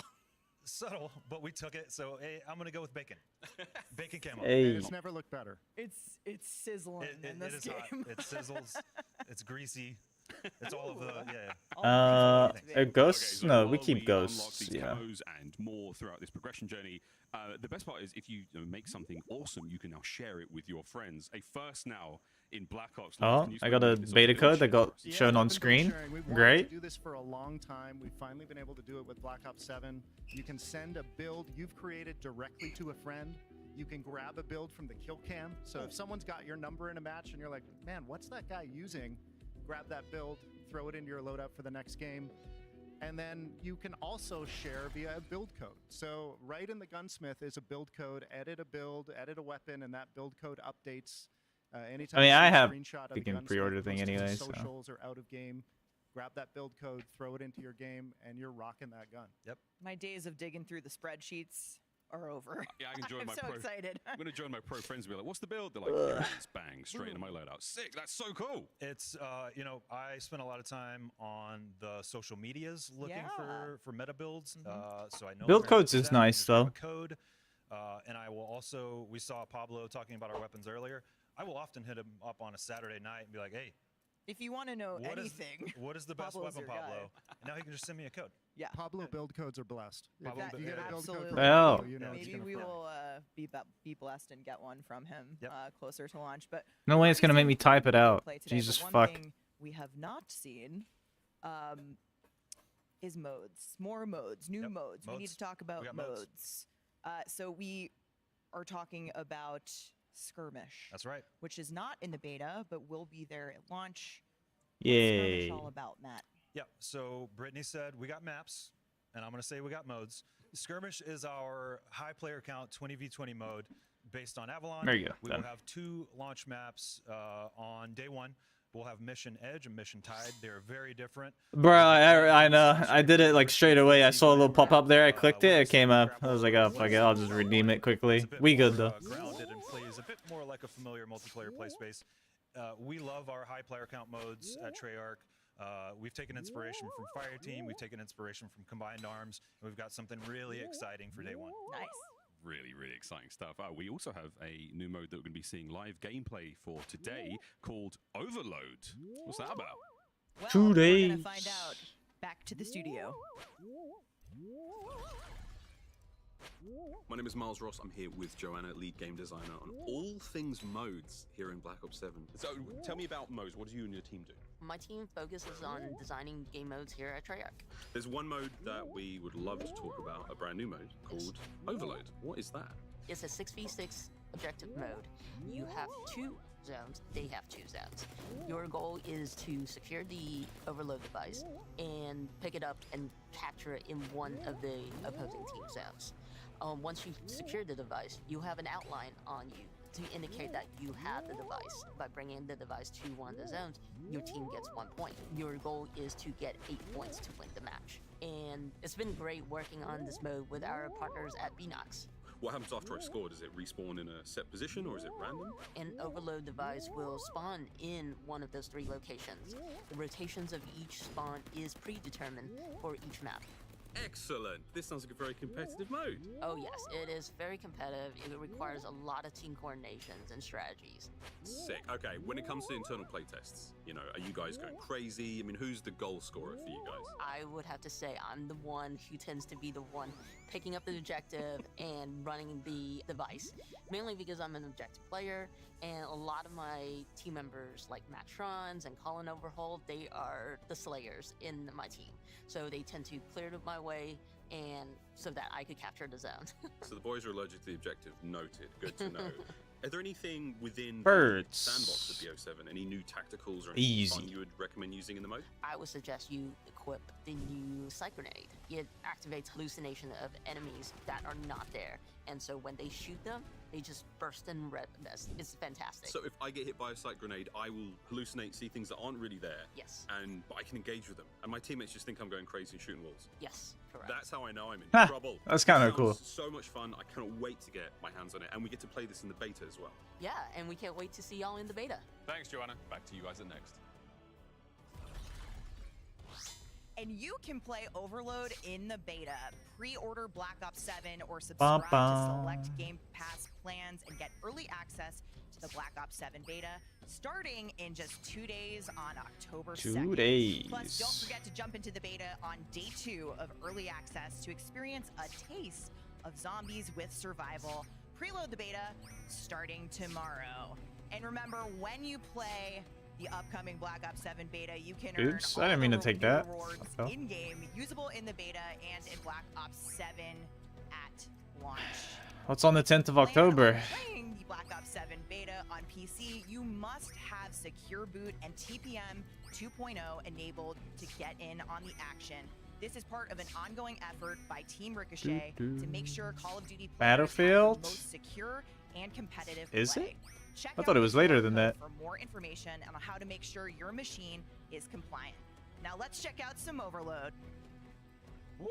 Subtle, but we took it. So hey, I'm gonna go with bacon. Bacon camo. Hey. And it's never looked better. It's sizzling in this it is game. hot. It sizzles. It's greasy. It's all of the Ghosts? So No, while we keep unlock ghosts. these Yeah. camos and more throughout this progression journey. The best part is if you make something awesome, you can now share it with your friends. A first now in Black Ops. Oh, I got a beta code that got shown on screen. We've wanted Great. to do this for a long time. We've finally been able to do it with Black Ops 7. You can send a build you've created directly to a friend. You can grab a build from the kill cam. So if someone's got your number in a match and you're like, man, what's that guy using? Grab that build, throw it into your loadout for the next game. And then you can also share via a build code. So right in the gunsmith is a build code. Edit a build, edit a weapon, and that build code updates anytime. I mean, you see I a have screenshot of the the freaking gunsmith pre-order thing posted to anyway, so. socials or out of game. Grab that build code, throw it into your game, and you're rocking that gun. Yep. My days of digging through the spreadsheets are over. Yeah, I can join I'm my so pro. excited. I'm gonna join my pro friends and be like, "What's the build?" They're like, "Here it is, bang, straight into my loadout. Sick. That's so cool." It's you know, I spent a lot of time on the social medias looking for meta builds. So I know Build where to codes do is that. nice, Just grab though. a code, and I will also. We saw Pablo talking about our weapons earlier. I will often hit him up on a Saturday night and be like, "Hey, If you want to know what is anything, what is the best Pablo's weapon, your guy. Pablo?" And now he can just send me a code. Yeah. Pablo build codes are blessed. If Pablo you get a build code Absolutely. from Well. Pablo, you know it's Maybe gonna we fly. will be blessed and get one from him closer to launch. But No way it's gonna make me type it out. play today, Jesus but one fuck. thing we have not seen is modes. More modes, new modes. We need Modes. to talk about We got modes. modes. So we are talking about Skirmish. That's right. Which is not in the beta, but will be there at launch. What's Skirmish Yay. all about, Matt? Yeah, so Brittany said we got maps, and I'm going to say we got modes. Skirmish is our high player count 20v20 mode based on Avalon. There you go, We done. will have 2 launch maps on day 1. We'll have Mission Edge and Mission Tide. They're very different. Bro, I know. I did it like straight away. I saw a little pop up there. I clicked it. It came up. I was like, oh, fuck it. I'll just redeem it quickly. We good, though. Grounded and plays a bit more like a familiar multiplayer play space. We love our high player count modes at Treyarch. We've taken inspiration from Fireteam. We've taken inspiration from Combined Arms. And we've got something really exciting for day 1. Nice. Really, really exciting stuff. We also have a new mode that we're going to be seeing live gameplay for today called Overload. What's that about? Well, 2 we're days. gonna find out. Back to the studio. My name is Miles Ross. I'm here with Joanna, lead game designer on all things modes here in Black Ops 7. So tell me about modes. What do you and your team do? My team focuses on designing game modes here at Treyarch. There's one mode that we would love to talk about, a brand new mode called Overload. What is that? It's a 6v6 objective mode. You have 2 zones, they have 2 zones. Your goal is to secure the overload device and pick it up and capture it in one of the opposing team zones. Once you've secured the device, you have an outline on you to indicate that you have the device. By bringing the device to one of the zones, your team gets 1 point. Your goal is to get 8 points to win the match. And it's been great working on this mode with our partners at Binox. What happens after I score? Does it respawn in a set position or is it random? An overload device will spawn in one of those 3 locations. The rotations of each spawn is predetermined for each map. Excellent. This sounds like a very competitive mode. Oh yes, it is very competitive. It requires a lot of team coordinations and strategies. Sick. Okay, when it comes to internal playtests, you know, are you guys going crazy? I mean, who's the goal scorer for you guys? I would have to say I'm the one who tends to be the one picking up the objective and running the device. Mainly because I'm an objective player, and a lot of my team members like Matt Trons and Colin Overhold, they are the slayers in my team. So they tend to clear my way and so that I could capture the zone. So the boys are allergic to the objective. Noted. Good to know. Are there anything within Birds. the sandbox of BO7, any new tacticals or anything Easy. fun you would recommend using in the mode? I would suggest you equip the new Sight Grenade. It activates hallucination of enemies that are not there. And so when they shoot them, they just burst in red mist. It's fantastic. So if I get hit by a sight grenade, I will hallucinate, see things that aren't really there. Yes. But I can engage with them. And my teammates just think I'm going crazy and shooting walls. Yes, correct. That's how I know I'm in Ha, trouble. that's kinda Sounds cool. So much fun. I cannot wait to get my hands on it. And we get to play this in the beta as well. Yeah, and we can't wait to see y'all in the beta. Thanks, Joanna. Back to you guys at next. And you can play Overload in the beta. Pre-order Black Ops 7 or subscribe to Ba-ba. select Game Pass plans and get early access to the Black Ops 7 beta starting in just 2 days on October 2nd. 2 days. Plus, don't forget to jump into the beta on day 2 of early access to experience a taste of zombies with survival. Preload the beta starting tomorrow. And remember, when you play the upcoming Black Ops 7 beta, you can earn Oops, all I didn't mean the to take new that. rewards Oh. in-game, usable in the beta and in Black Ops 7 at launch. What's on the 10th of October? Playing the Black Ops 7 beta on PC, you must have Secure Boot and TPM 2.0 enabled to get in on the action. This is part of an ongoing effort by Team Ricochet to make sure Call of Duty players Battlefield? have the most secure and competitive Is play. it? Check I thought it out was the later QR than code that. for more information on how to make sure your machine is compliant. Now let's check out some Overload. Woo!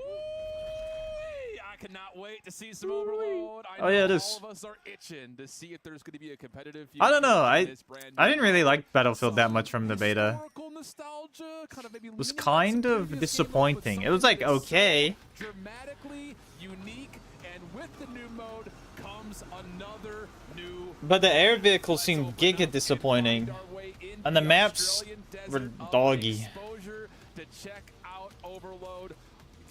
I cannot wait to see some Overload. I Oh, yeah, it know is. all of us are itching to see if there's going to be a competitive I don't know. future in this brand I new didn't really mode. like Battlefield that much from the beta. Historical nostalgia, kind of maybe It was leaning on kind some of previous disappointing. game It mode, was like but something okay. so dramatically unique, and with the new mode comes another new. But the air vehicles seemed giga disappointing. And the maps were doggy. Exposure to check out Overload.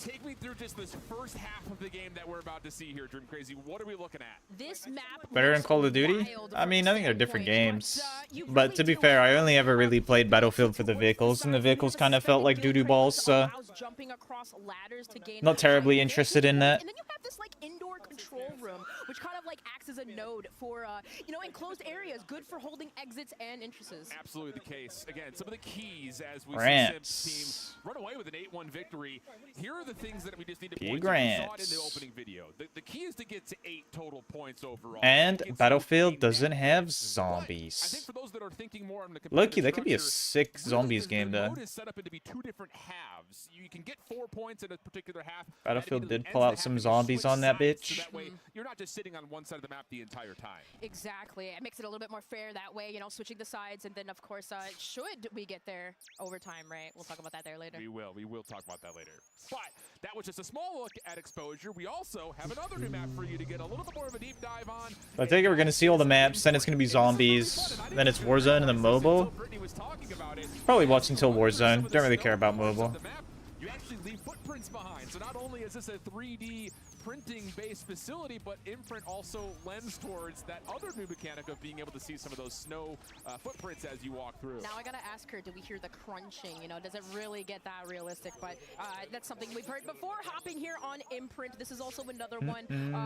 Take me through just this first half of the game that we're about to see here, Dream Crazy. What are we looking at? This map Better than Call of Duty? I mean, I think they're different games. But to be fair, I only ever really played Battlefield for the vehicles, and the vehicles kind of felt like doo-doo balls, so jumping across ladders to gain not terribly interested in that. And then you have this like indoor control room, which kind of like acts as a node for you know, enclosed areas, good for holding exits and entrances. Absolutely the case. Again, some of the keys as we Grants. see Sim's team run away with an 8-1 victory. Here are the things that we just need to P. point to. We saw it in Grants. the opening video. The key is to get to 8 total points overall. And It's Battlefield doesn't have I think zombies. for those that are thinking more on the Loki, competitive that could be a structure, sick zombies game, the though. mode is set up into be 2 different halves. You can get 4 points in a particular half. Battlefield That did immediately pull ends out the some half and you zombies switch on that sides, bitch. So that way, you're not just sitting on one side of the map the entire time. Exactly. It makes it a little bit more fair that way, you know, switching the sides, and then of course, should we get there overtime, right? We'll talk about that there later. We will talk about that later. But that was just a small look at exposure. We also have another new map for you to get a little bit more of a deep dive on. I think we're gonna see all the maps, then it's gonna be zombies, then it's Warzone and then mobile. Probably watch until Warzone. Don't really care about mobile. You actually leave footprints behind. So not only is this a 3D printing-based facility, but Imprint also lends towards that other new mechanic of being able to see some of those snow footprints as you walk through. Now I gotta ask her, do we hear the crunching? You know, does it really get that realistic? But that's something we've heard before. Hopping here on Imprint, this is also another one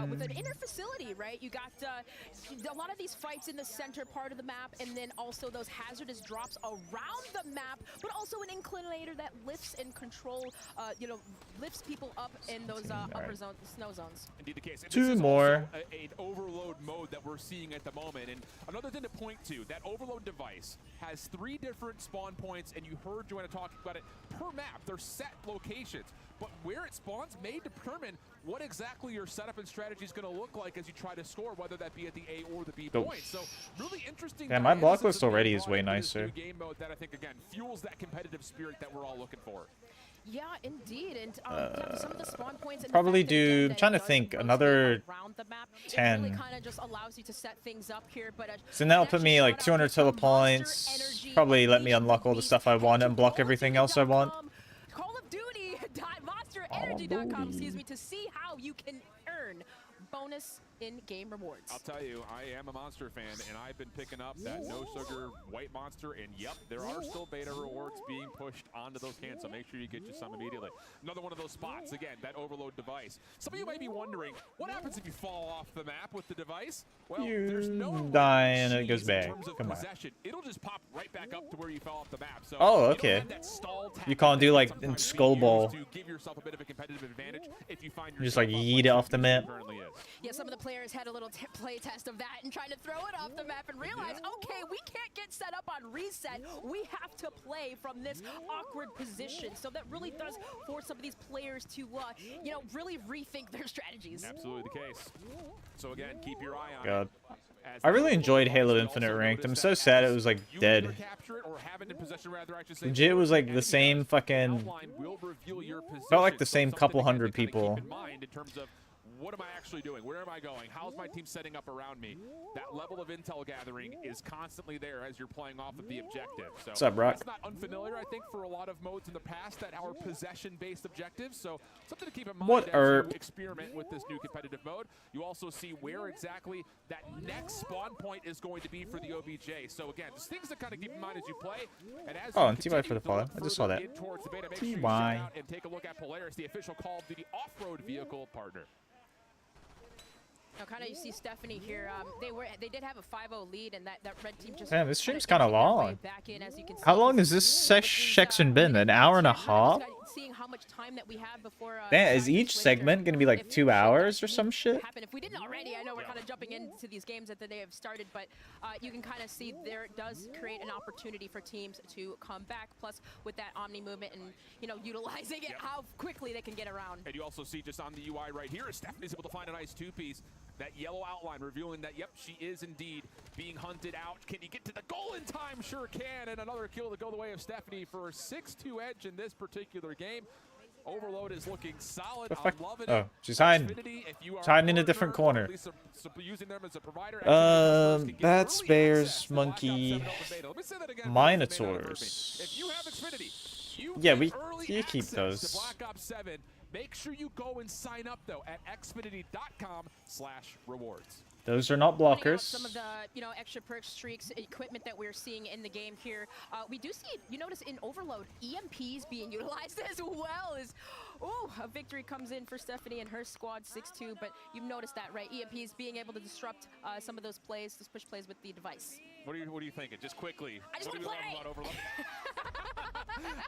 with an inner facility, right? You got a lot of these fights in the center part of the map, and then also those hazardous drops around the map, but also an inclinator that lifts and control, you know, lifts people up in those upper zones, snow zones. Indeed the case. And 2 this is more. also an overload mode that we're seeing at the moment. And another thing to point to, that overload device has 3 different spawn points, and you heard Joanna talking about it per map. They're set locations, but where it spawns may determine what exactly your setup and strategy is going to look like as you try to score, whether that be at the A or the B point. So really interesting. Yeah, my block dynamics list that are already being is brought way into this nicer. new game mode that I think again fuels that competitive spirit that we're all looking for. Yeah, indeed. And yeah, some of the spawn points and the Probably fact that, again, do. that I'm trying to it does think. rotate Another around the map, it 10. really kind of just allows you to set things up here. But So that'll put me like 200 total points. Probably let me unlock all the stuff I want and block everything else I want. Call of Duty, monsterenergy.com, excuse me, to see how you can earn bonus in-game rewards. I'll tell you, I am a Monster fan, and I've been picking up that no sugar white Monster, and yep, there are still beta rewards being pushed onto those cans, so make sure you get you some immediately. Another one of those spots, again, that overload device. Some of you may be wondering, what happens if you fall off the map with the device? Well, there's no Die and it goes in back. terms of Come on. possession. It'll just pop right back up to where you fell off the map. So Oh, you don't okay. have that stall You tactic can't do that like sometimes in we Skull use Ball. to give yourself a bit of a competitive advantage if you find You just like yourself up yeet it off the map. currently is. Yeah, some of the players had a little play test of that and trying to throw it off the map and realize, okay, we can't get set up on reset. We have to play from this awkward position. So that really does force some of these players to, you know, really rethink their strategies. Absolutely the case. So again, keep your eye on God. it. As I really enjoyed Halo Infinite Ranked. I'm so sad it was like you dead. either capture it or have it in possession, rather, I should say. Legit, it was like the same fucking. Outline will reveal your Felt like position. the So same something couple again to hundred kinda people. Keep in mind in terms of what am I actually doing? Where am I going? How's my team setting up around me? That level of intel gathering is constantly there as you're playing off of the objective. So What's up, Brock? that's not unfamiliar, I think, for a lot of modes in the past that are possession-based objectives. So something to keep in mind What as herb? you experiment with this new competitive mode. You also see where exactly that next spawn point is going to be for the OBJ. So again, there's things to kind of keep in mind as you play. And as Oh, you and TY continue for the to follow. look I just saw further that. in towards the beta, make sure you check TY. out and take a look at Polaris, the official Call of Duty off-road vehicle partner. Now, kind of you see Stephanie here. They did have a 5-0 lead, and that red team just. Damn, this stream's kinda kind of inching their way long. back in, as you can How see. long has this section been? An hour and a half? Seeing how much much time that we have before. Damn, is each segment gonna be like 2 hours or some shit? Happen. If we didn't already, I know we're kind of jumping into these games that they have started, but you can kind of see there does create an opportunity for teams to come back. Plus, with that Omni movement and utilizing it, how quickly they can get around. And you also see just on the UI right here, Stephanie's able to find a nice two-piece. That yellow outline revealing that, yep, she is indeed being hunted out. Can you get to the goal in time? Sure can. And another kill to go the way of Stephanie for a 6-2 edge in this particular game. Overload is looking solid. The fuck? I'm loving Oh, it. she's hiding. She's hiding in a different corner. Using them as a provider. Bats, bears, monkey, minotaurs. If you have Xfinity, Yeah, you keep access those. to Black Ops 7. Make sure you go and sign up though at xfinity.com/rewards. Those are not Pointing out blockers. some of the extra perk streaks equipment that we're seeing in the game here. We do see, you notice in Overload, EMPs being utilized as well. A victory comes in for Stephanie and her squad 6-2, but you've noticed that, right? EMPs being able to disrupt some of those plays, those push plays with the device. What are you thinking? Just quickly. I just what want do to you love about Overload?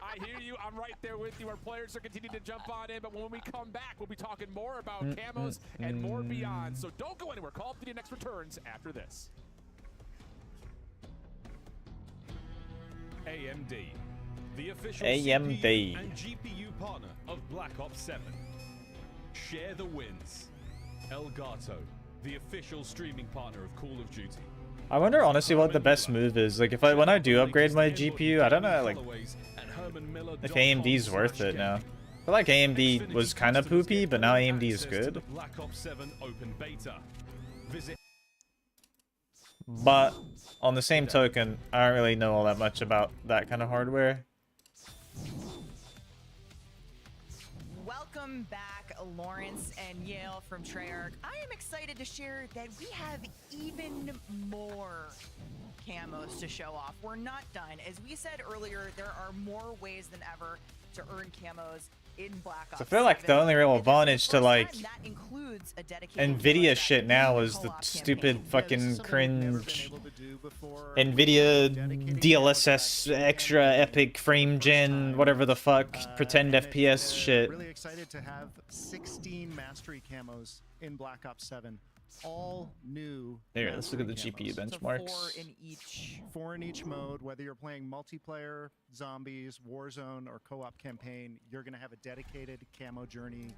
I hear you. I'm right there with you. Our players are continuing to jump on in, but when we come back, we'll be talking more about camos and more beyond. So don't go anywhere. Call of Duty Next returns after this. AMD, the official AMD. CPU and GPU partner of Black Ops 7. Share the wins. Elgato, the official streaming partner of Call of Duty. I wonder honestly what the best move is. Like when I do upgrade my GPU, I don't know like if AMD's worth it now. I feel like AMD was kind of poopy, but now AMD is good. Black Ops 7 open beta. Visit But on the same token, I don't really know all that much about that kind of hardware. Welcome back, Lawrence and Yale from Treyarch. I am excited to share that we have even more camos to show off. We're not done. As we said earlier, there are more ways than ever to earn camos in Black Ops. So I feel like the only real advantage to like that includes a dedicated Nvidia shit now is the stupid fucking cringe Nvidia DLSS extra epic frame gen whatever the fuck pretend FPS shit. Really excited to have 16 mastery camos in Black Ops 7. All new. Here, let's look at the GPU benchmarks. Four in each mode. Whether you're playing multiplayer, zombies, Warzone, or co-op campaign, you're gonna have a dedicated camo journey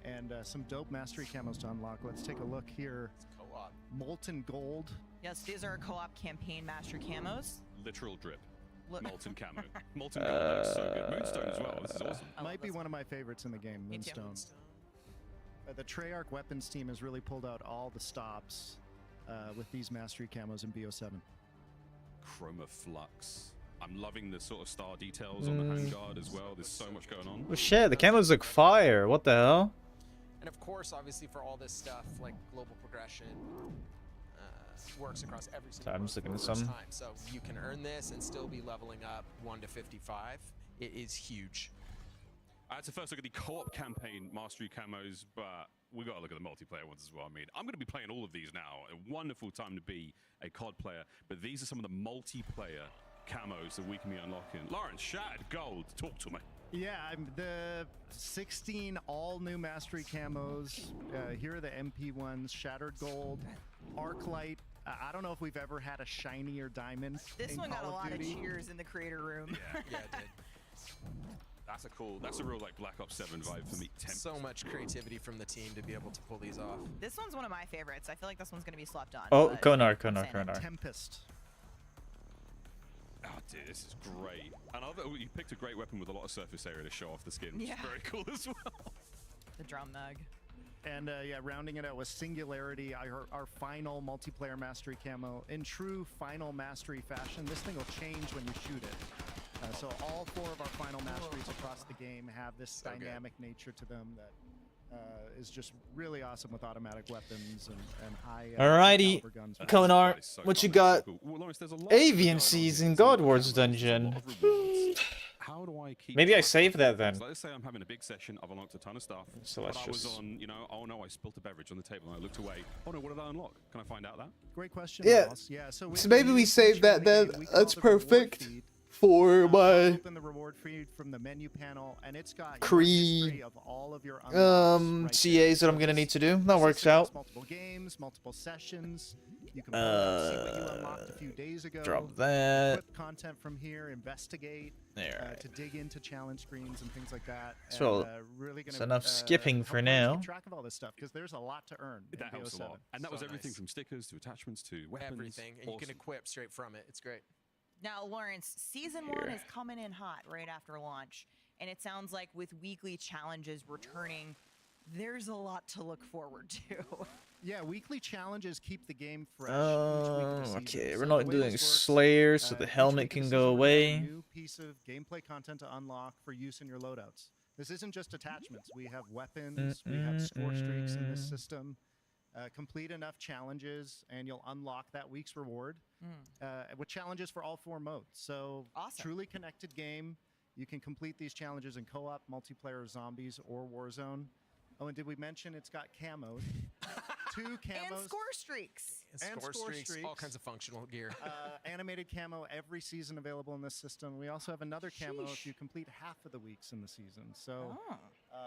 and some dope mastery camos to unlock. Let's take a look here. Co-op. Molten Gold. Yes, these are co-op campaign mastery camos. literal drip. Molten camo. Molten gold looks so good. Moonstone as well. This is awesome. Might be one of my favorites in the game, Moonstone. The Treyarch weapons team has really pulled out all the stops with these mastery camos in BO7. Chroma Flux. I'm loving the sort of star details on the handguard as well. There's so much going on. Oh shit, the camos look fire. What the hell? And of course, obviously, for all this stuff, like global progression works across every single I'm just looking at first some. time. So you can earn this and still be leveling up 1 to 55. It is huge. I had to first look at the co-op campaign mastery camos, but we got to look at the multiplayer ones as well. I mean, I'm going to be playing all of these now. A wonderful time to be a COD player, but these are some of the multiplayer camos that we can be unlocking. Lawrence, Shattered Gold, talk to me. Yeah, the 16 all new mastery camos. Here are the MP ones: Shattered Gold, Arclight. I don't know if we've ever had a shinier diamond. This in one got Call a of lot Duty. of cheers in the creator room. Yeah, it did. That's a real like Black Ops 7 vibe for me. So much creativity from the team to be able to pull these off. This one's one of my favorites. I feel like this one's going to be slept on. Oh, but Konar. Tempest. Oh, dude, this is great. And you picked a great weapon with a lot of surface area to show off the skin, which Yeah. is very cool as well. The drum mag. And yeah, rounding it out with Singularity, our final multiplayer mastery camo. In true final mastery fashion, this thing will change when you shoot it. So all 4 of our final masteries across the game have this dynamic nature to them that is just really awesome with automatic weapons and high Alrighty, caliber guns. Konar, what you got? Well, Lawrence, there's a lot Avian Season God Wars Dungeon. How do I keep Maybe I track save of that things? then. Let's say I'm having a big session, I've unlocked a ton of stuff. So but let's I was just- on, oh no, I spilled a beverage on the table and I looked away. Oh no, what did I unlock? Can I find out that? Great question. Yeah. Ross. Yeah. So So maybe we save that then. That's perfect for my start feed from the menu panel, and it's got your Creed. history of all of your unlocks right there. CAs that I'm So gonna this need to do. That works system has out. multiple games, multiple sessions. You can pull up, see what you unlocked a few days ago. Drop that. Equip content from here, investigate, There. to dig into challenge screens and things like that. So, and, really it's gonna, enough skipping help for players now. Keep track of all this stuff because there's a lot to earn. in That helps a lot. BO7. And that was So everything nice. from stickers to attachments to weapons. Everything, and you can Awesome. equip straight from it. It's great. Now, Lawrence, season one is coming in hot right after launch, and it sounds like with weekly challenges returning, there's a lot to look forward to. Yeah, weekly challenges keep the game fresh. each week of the Okay, season. we're So not the way doing this works, Slayer, so the each helmet week of can the go season, we're gonna have away. a new piece of gameplay content to unlock for use in your loadouts. This isn't just attachments. We have weapons, we have score streaks in this system. Complete enough challenges, and you'll unlock that week's reward with challenges for all 4 modes. So, Awesome. truly connected game. You can complete these challenges in co-op, multiplayer, zombies, or Warzone. Oh, and did we mention it's got camos? 2 camos. And score streaks. And score streaks, all kinds of functional gear. Animated camo every season available in this system. We also have another camo if you complete half of the weeks in the season. So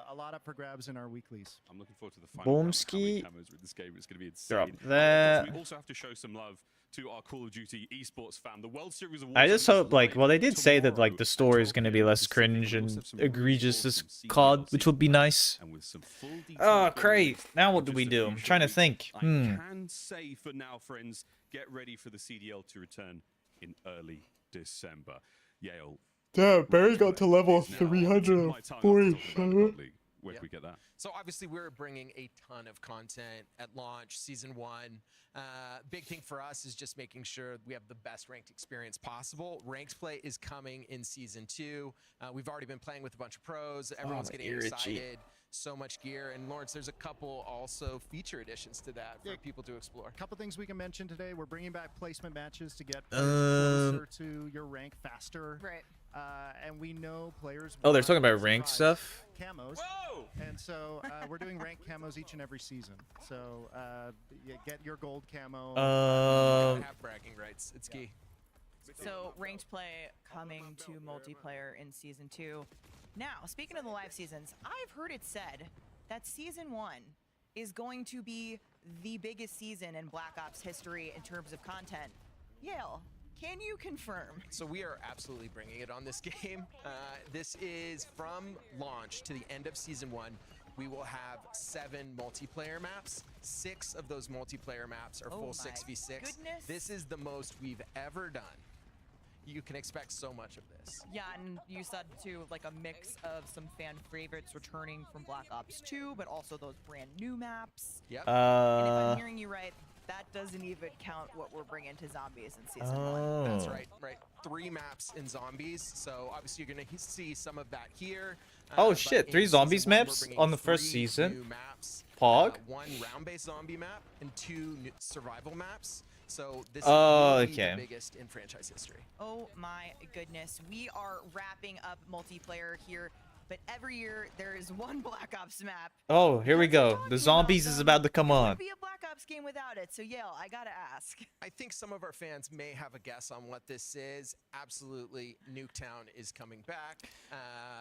a lot up for grabs in our weeklies. I'm looking forward to the final Boomski. cameras with this game. It's going to be insane. Drop And of course, that. we also have to show some love to our Call of Duty esports fam. The World Series of I Warzone just is hope, like, live well, they did say that, like, tomorrow the at story is 12 going to be p.m. less Pacific. cringe We also and have some really egregious as awesome COD, DLC which would be nice. and with some full detailed Oh, gameplay great. Now what in do we just a do? few I'm trying to short think. weeks. I can say for now, friends, get ready for the CDL to return in early December. Yale. Damn, Barry got to level is now my tongue after talking about the Gold League. Where Yep. can we get that? So obviously we're bringing a ton of content at launch, season 1. Big thing for us is just making sure we have the best ranked experience possible. Ranked play is coming in season 2. We've already been playing with a bunch of pros. Everyone's my getting ear itchy. excited. So much gear. And Lawrence, there's a couple also feature additions to that for people to explore. A couple things we can mention today. We're bringing back placement matches to get players closer to your rank faster. Right. And we know players. Oh, they're talking about want ranked surprise stuff? Camos. Whoa! And so we're doing ranked camos each and every season. So get your gold camo. Gotta have bragging rights. It's key. So ranked play coming to multiplayer in season 2. Now, speaking of the live seasons, I've heard it said that season 1 is going to be the biggest season in Black Ops history in terms of content. Yale, can you confirm? So we are absolutely bringing it on this game. This is from launch to the end of season 1. We will have 7 multiplayer maps. 6 of those multiplayer maps are Oh full my 6v6. goodness. This is the most we've ever done. You can expect so much of this. Yeah, and you said too, like a mix of some fan favorites returning from Black Ops 2, but also those brand new maps. Yep. And if I'm hearing you right, that doesn't even count what we're bringing to zombies in season 1. That's Oh. right. 3 maps in zombies. So obviously you're gonna see some of that here. Oh but shit, in 3 season zombies 1, we're maps bringing on the first 3 season? new maps. Pog? 1 round-based zombie map and 2 survival maps. So this Oh, is really okay. the biggest in franchise history. Oh my goodness. We are wrapping up multiplayer here, but every year there is one Black Ops map. Oh, here we go. The zombies is about to come on. Would be a Black Ops game without it. So Yale, I gotta ask. I think some of our fans may have a guess on what this is. Absolutely, Nuketown is coming back.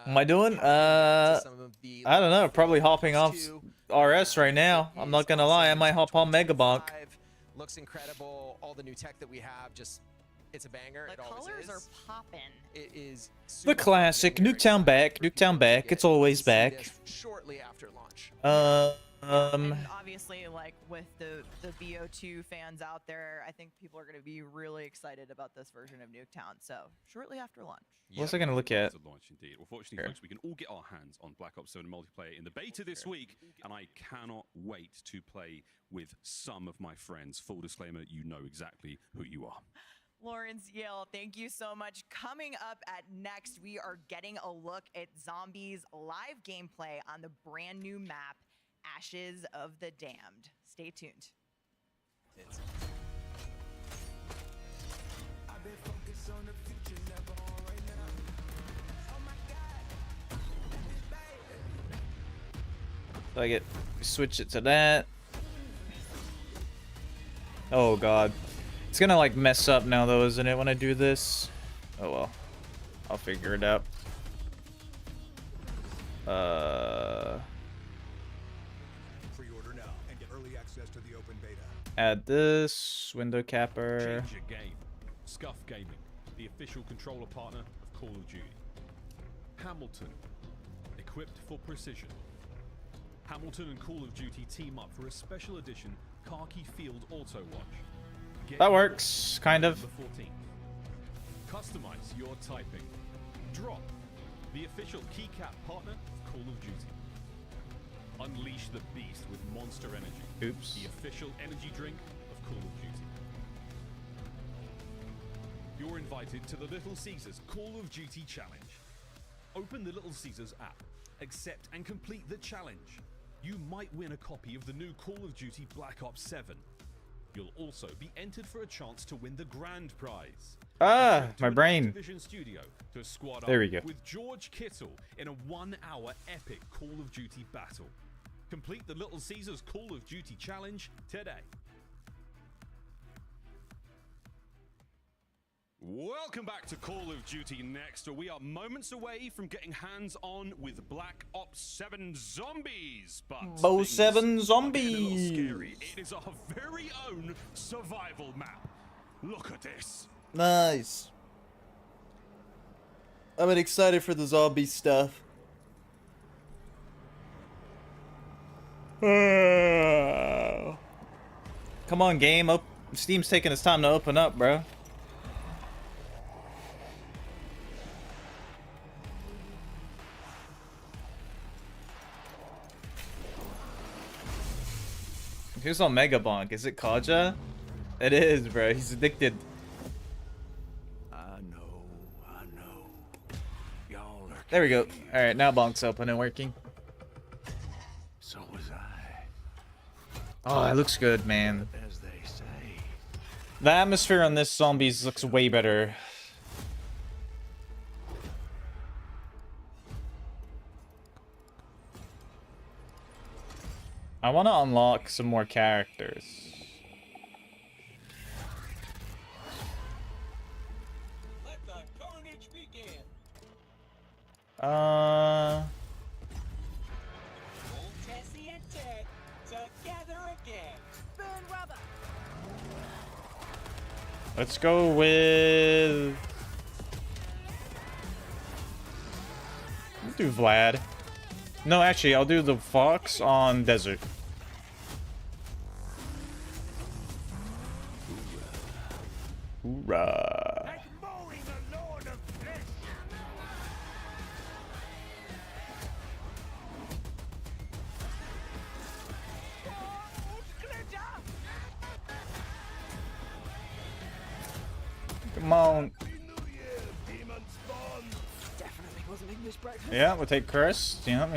Am I doing? I don't know. Probably hopping off RS right now. I'm not gonna lie. I might hop on Megabonk. Looks incredible. All the new tech that we have, just it's a banger. The it always colors is. are popping. It is The super classic. fun and very Nuketown back. Nuketown back. It's always see back. this shortly after launch. And obviously, like with the BO2 fans out there, I think people are going to be really excited about this version of Nuketown. So shortly after launch. What's I gonna look at? At launch indeed. Well, fortunately, Here. folks, we can all get our hands on Black Ops 7 multiplayer in the beta this week, and I cannot wait to play with some of my friends. Full disclaimer, you know exactly who you are. Lawrence, Yale, thank you so much. Coming up at next, we are getting a look at Zombies live gameplay on the brand new map, Ashes of the Damned. Stay tuned. So I get switch it to that. Oh god. It's gonna like mess up now though, isn't it, when I do this? Oh well. I'll figure it out. Pre-order now and get early access to the open beta. Add this window capper. Change your game. Scuff Gaming, the official controller partner of Call of Duty. Hamilton, equipped for precision. Hamilton and Call of Duty team up for a special edition Khaki Field Auto Watch. That works, kind of. The 14th. Customize your typing. Drop, the official keycap partner of Call of Duty. Unleash the beast with Monster Energy. Oops. The official energy drink of Call of Duty. You're invited to the Little Caesars Call of Duty Challenge. Open the Little Caesars app, accept and complete the challenge. You might win a copy of the new Call of Duty Black Ops 7. You'll also be entered for a chance to win the grand prize. Ah, my brain. Activision Studio to squad There we up go. with George Kittle in a 1-hour epic Call of Duty battle. Complete the Little Caesars Call of Duty Challenge today. Welcome back to Call of Duty Next. We are moments away from getting hands-on with Black Ops 7 Zombies, but Bo things 7 are getting a little zombies. scary. It is our very own survival map. Look at this. Nice. I'm excited for the zombie stuff. Come on, game. Steam's taking its time to open up, bro. Who's on Mega Bonk? Is it Kaja? It is, bro. He's addicted. I know. Y'all are There we go. Alright, now Bonk's open and working. So was I. Oh, it looks good, man. As they say. The atmosphere on this zombies looks way better. I want to unlock some more characters. Let the carnage begin. Old Tessie and Ted together again. Burn rubber. Let's go with... I'll do Vlad. No, actually, I'll do the Fox on Desert. Hoorah. Come on. Definitely wasn't English breakfast. Yeah, we'll take Chris. Yep.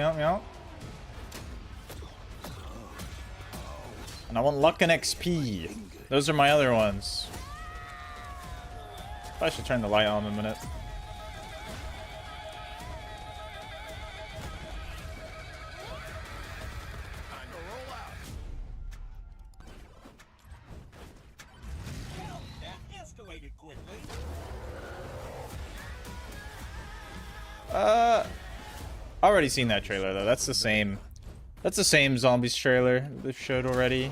And I want luck and XP. Those are my other ones. I should turn the light on in a minute. Well, that escalated quickly. Already seen that trailer though. That's the same. That's the same zombies trailer they've showed already.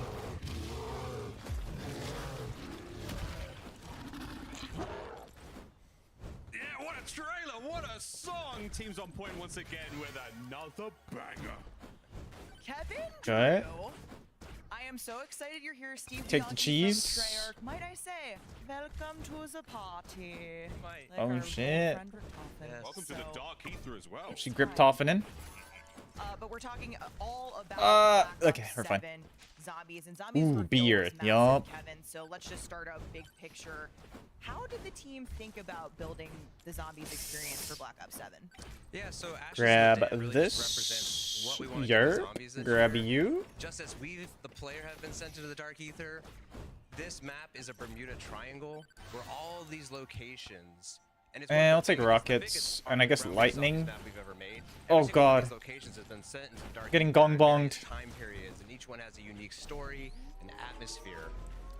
Yeah, what a trailer! What a song! Team's on point once again with another banger. Kevin? Okay. Drew, I am so excited you're here, Steve. Take the Bianchi cheese. from Treyarch. Might I say, welcome to the party. Like Oh, our shit. friend Richtofen. Welcome to the Dark Ether as well. She gripped Toffin. But we're talking all about Black Okay, Ops we're fine. 7 zombies, and zombies Ooh, were beer. Noah's massive, Yup. Kevin. So let's just start out big picture. How did the team think about building the zombies experience for Black Ops 7? Yeah, so Ashes Grab of the Dead really this. just represents what we want to do Yer. with zombies this Grab year. you. Just as we, the player, have been sent into the Dark Ether, this map is a Bermuda Triangle where all of these locations. And it's one of And the I'll take biggest- the rockets biggest and I guess round lightning. zombies map we've ever made. Oh Every single one of god. these locations has been sent into the Dark Getting Ether gong at various bonged. time periods, and each one has a unique story and atmosphere.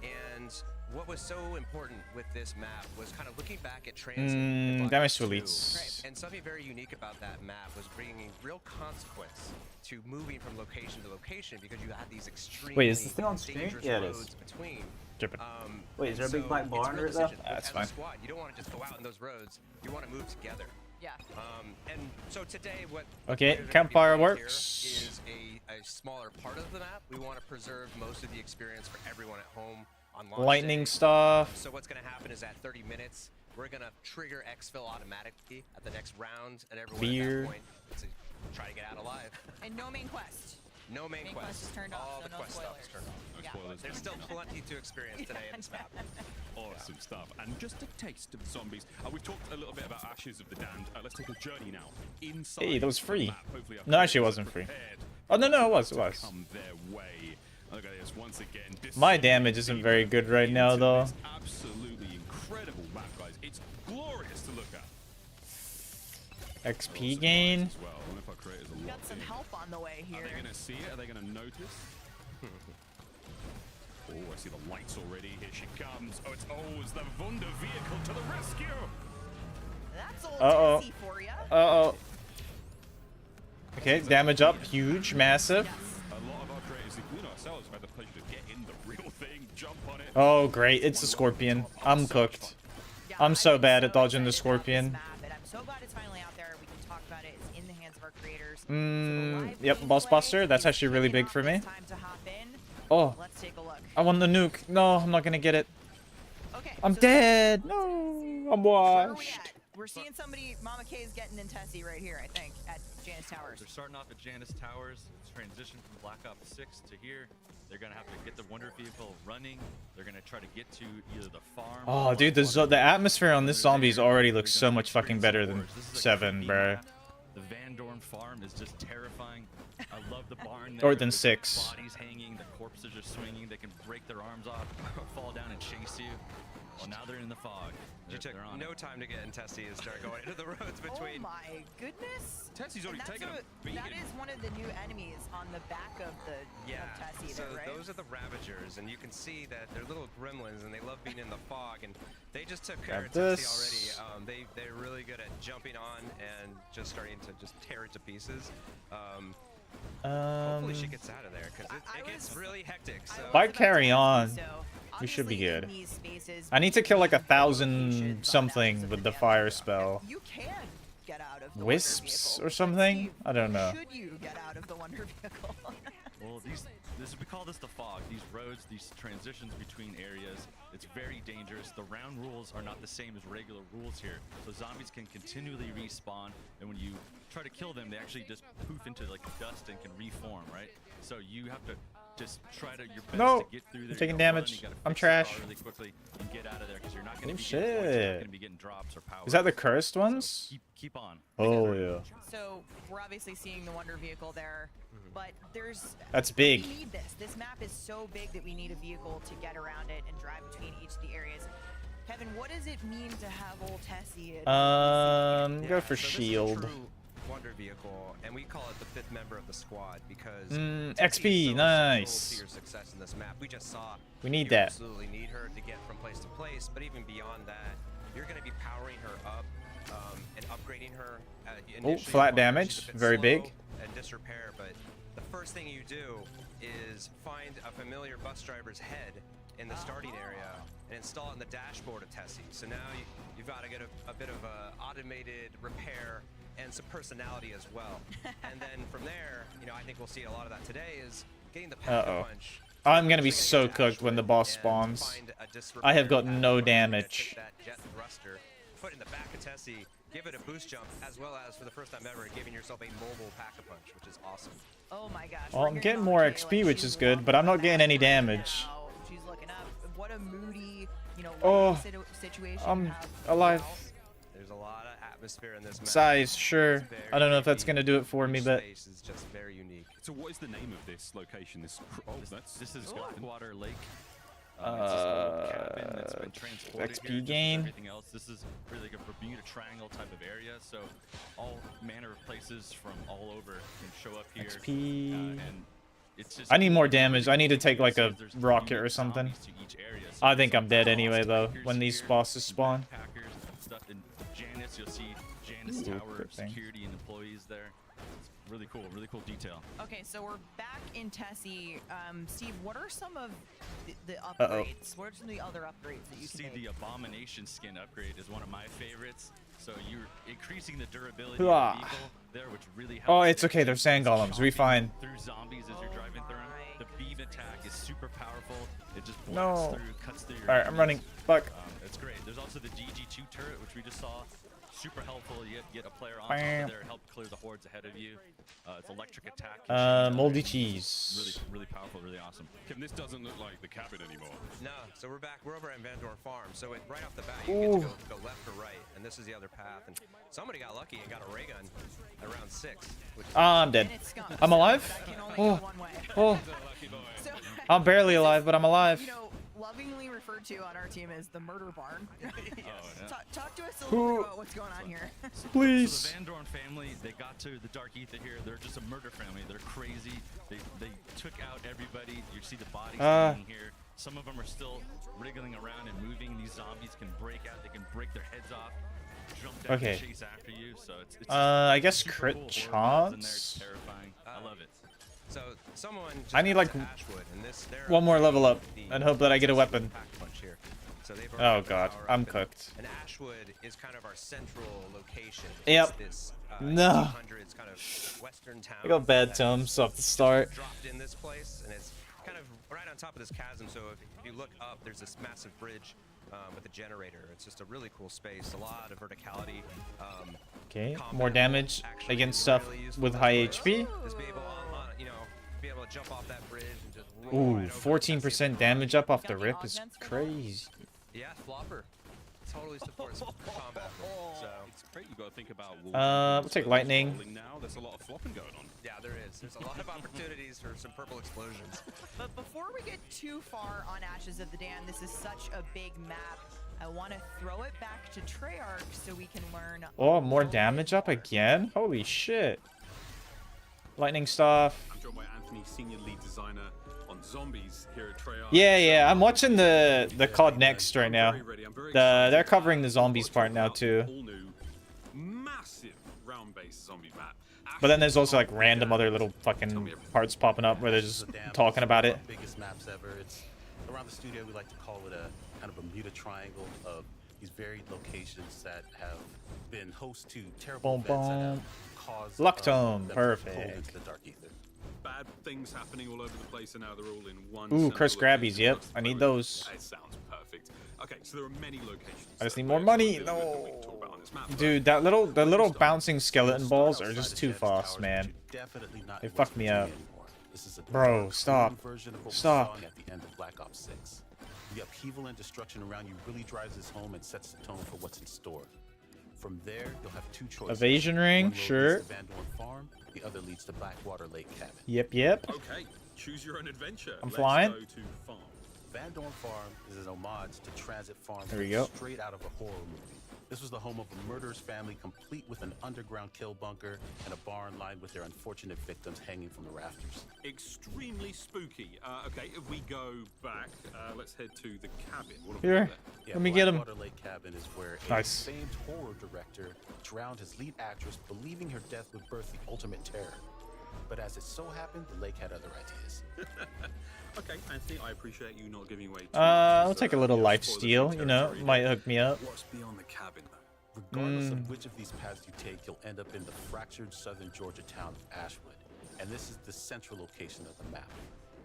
And what was so important with this map was kind of looking back at transit in Black damage Ops to 2. elites. And something very unique about that map was bringing real consequence to moving from location to location because you had these extremely Wait, is this thing on screen? dangerous Yeah, it is. roads between. Dripping. Wait, is there a big so black bar it's under real it though? decision. That's As fine. a squad, you don't want to just go out in those roads. You want to move together. Yeah. And so today, what Okay, players are gonna be campfire playing here works. is a smaller part of the map. We want to preserve most of the experience for everyone at home on launch Lightning day. stuff. So what's going to happen is at 30 minutes, we're going to trigger exfil automatically at the next round, and everyone Beer. at that point to try to get out alive. And no main quest. No main quest. is turned off, All so the no quest stuff is spoilers. turned off. No Yeah. spoilers. There's still plenty to experience today in this map. Awesome stuff. And just a taste of zombies. We've talked a little bit about Ashes of the Damned. Let's take a journey now inside. Hey, that was the free. map. Hopefully our No, actually, it players wasn't are free. prepared Oh, no, it was. It to was. come their way. Look at this once again. My damage isn't very good right now, though. This absolutely incredible map, guys. It's glorious to look at. XP gain. As well. One of our creators are Got locked some in. help on the way here. Are they going to see it? Are they going to notice? Oh, I see the lights already. Here she comes. Oh, it's the Wunder vehicle to the rescue. That's old Uh-oh. Tessie for ya. Uh-oh. Okay, damage up. Huge, massive. A lot of our creators, including ourselves, have had the pleasure to get in the real thing, jump on it. Oh, great. It's a scorpion. I'm cooked. I'm so bad at dodging the scorpion. Map, and I'm so glad it's finally out there. We can talk about it. It's in the hands of our creators. Yep, boss buster. That's actually really big for me. Time to hop in. Oh, Let's take a look. I want the nuke. No, I'm not gonna get it. Okay. I'm so dead. No, I'm where are we washed. at? We're seeing somebody. Mama K's getting in Tessie right here, I think, at Janus Towers. They're starting off at Janus Towers. It's transition from Black Ops 6 to here. They're gonna have to get the Wonder Vehicle running. They're gonna try to get to either the farm. Oh, dude, the atmosphere on this zombies already looks so much fucking better than 7, bro. The Van Dorn farm is just terrifying. I love the barn. Or there. than The 6. Bodies hanging, the corpses are swinging. They can break their arms off, fall down and chase you. Well, now they're in the fog. You took They're on no it. time to get in Tessie and start going into the roads between. Oh my goodness. Tessie's already And that's taken a beating. That is one of the new enemies on the back of the Yeah, of Tessie so there, right? those are the Ravagers, and you can see that they're little gremlins, and they love being in the fog, and they just took care of Grab Tessie already. They're really good at jumping on and just starting to just tear it to pieces. Hopefully she gets out of there, because it gets really hectic. So. If I carry on, we should be good. I need to kill like 1,000 something with the fire spell. You can get out of the Wisps or something? I don't know. Should you get out of the Wonder Vehicle? Well, we call this the fog. These roads, these transitions between areas, it's very dangerous. The round rules are not the same as regular rules here. So zombies can continually respawn, and when you try to kill them, they actually just poof into like dust and can reform, right? So you have to just try to your best No, to get through there. I'm taking You gotta run, damage. you gotta I'm fix the car trash. really quickly and get out of there because you're not going to Oh be getting points, you're not shit. going to be getting drops or power. Is that the cursed ones? Keep on. Oh yeah. So we're obviously seeing the Wonder Vehicle there, but there's That's big. We need this. This map is so big that we need a vehicle to get around it and drive between each of the areas. Kevin, what does it mean to have old Tessie? Go for so this is a shield. true Wonder Vehicle, and we call it the 5th member of the squad because XP, Tessie is so nice. essential to your success in this map. We just saw We need you that. absolutely need her to get from place to place, but even beyond that, you're going to be powering her up and upgrading her. Oh, Initially, flat she's a damage, bit very slow big. and disrepair, but the first thing you do is find a familiar bus driver's head in the starting area and install it in the dashboard of Tessie. So now you've got to get a bit of a automated repair and some personality as well. And then from there, I think we'll see a lot of that today is getting the pack-a-punch. I'm gonna be so cooked when the boss spawns. I have got no damage. That jet thruster, put in the back of Tessie, give it a boost jump, as well as for the first time ever, giving yourself a mobile pack-a-punch, which is awesome. Oh my gosh. Well, I'm getting more XP, which is good, but I'm not getting any damage. She's looking up. What a moody, Oh, situation. I'm alive. There's a lot of atmosphere in this map. Size, sure. I don't know if that's gonna do it for me, but Space is just very unique. So what is the name of this location? This This is Blackwater Lake. It's this old cabin that's been transported XP here, just as gain. everything else. This is really like a Bermuda Triangle type of area, so all manner of places from all over can show up here. XP. And it's just I need more damage. I need to take like a there's rocket unique or something. zombies to each area. So I think I'm dead anyway though Packers when these here, bosses spawn. Packers, stuff in Janice, you'll see Janice Ooh, Tower, good thing. security and employees there. It's really cool detail. Okay, so we're back in Tessie. Steve, what are some of the Uh-oh. upgrades? What are some of the other upgrades that you can See, make? the Abomination skin upgrade is one of my favorites. So you're increasing the durability Hooah. of the vehicle there, which really helps. Oh, it's okay. They're sand golems. We fine. Through zombies as you're driving through them. The beam attack is super powerful. It just blasts No. through, cuts through your All right, I'm running. Fuck. It's great. There's also the DG2 turret, which we just saw. Super helpful. You get a player on top Bam. of there, help clear the hordes ahead of you. It's electric attack. Moldy cheese. Really powerful, really awesome. Kevin, this doesn't look like the cabin anymore. No, so we're back. We're over at Van Dorn Farm. So right off the bat, you get to go left or right, and this is the other path. And somebody got lucky and got a ray gun at round 6. Which is I'm dead. I'm alive. Oh, oh. I'm barely alive, but I'm alive. You know, lovingly referred to on our team as the murder barn. Talk to us a Who- little bit about what's going on here. Please. So the Van Dorn family, they got to the Dark Ether here. They're just a murder family. They're crazy. They took out everybody. You see the bodies hanging here. Some of them are still wriggling around and moving. These zombies can break out. They can break their heads off, jump down Okay. and chase after you. So it's I guess super crit cool. Horror mods in there. It's chance. terrifying. I love it. So someone just I need got like to Ashwood, and they're one more level up the and hope that I get a weapon. pack punch here. So they've Oh already god, power I'm up, cooked. And Ashwood is kind of our central location. Yep. It's this No. 1800s kind of western town. I got bad that terms off the start. dropped in this place, and it's kind of right on top of this chasm. So if you look up, there's this massive bridge with a generator. It's just a really cool space. A lot of verticality. Okay, combat more damage actually against is stuff really useful with this high way. HP. Just be able, be able to jump off that bridge and just roll Ooh, right over 14% damage up off the rip is crazy. Yeah, flopper. Totally supports combat. So It's great. You got to think about. We'll take lightning. Now there's a lot of flopping going on. yeah, there is. There's a lot of opportunities for some purple explosions. But before we get too far on Ashes of the Dam, this is such a big map. I want to throw it back to Treyarch so we can learn. Oh, more damage up again? Holy shit. Lightning stuff. I'm joined by Anthony, senior lead designer on zombies here at Treyarch. Yeah, I'm watching the COD Next right now. They're covering the zombies part now too. All new, massive round-based zombie map. But then there's also like random other little fucking parts popping up where they're just talking about it. Biggest maps ever. It's around the studio. We like to call it a kind of a Bermuda Triangle of these varied locations that have been host to terrible Boom, events that boom. have caused Luck tone, them to pull perfect. into the dark ether. Bad things happening all over the place, and now they're all in one. Ooh, central Chris location Grabbies, yep. across the I need globe. those. It sounds perfect. Okay, so there are many locations. I just that need more we're money. familiar with that we No. can talk about on this map, but Dude, the little bouncing skeleton balls are just too fast, man. Definitely not They in fucked West me Virginia up. anymore. This is a Bro, dark, stop. clean version of what we Stop. saw at the end of Black Ops 6. The upheaval and destruction around you really drives this home and sets the tone for what's in store. From there, you'll have two choices. Evasion ring, One road sure. leads to Van Dorn Farm, the other leads to Blackwater Lake Cabin. Yep. Okay, choose your own adventure. I'm Let's flying. go to farm. Van Dorn Farm is an homage to Transit Farm, There we go. straight out of a horror movie. This was the home of a murderous family, complete with an underground kill bunker and a barn lined with their unfortunate victims hanging from the rafters. Extremely spooky. Okay, if we go back, let's head to the cabin. What have Here. we got there? Let me get him. Blackwater Lake Cabin is where a Nice. famed horror director drowned his lead actress, believing her death would birth the ultimate terror. But as it so happened, the lake had other ideas. Okay, Anthony, I appreciate you not giving away. I'll take a little life steal, you know, might hook me up. What's beyond the cabin, though? Regardless of which of these paths you take, you'll end up in the fractured southern Georgia town of Ashwood. And this is the central location of the map.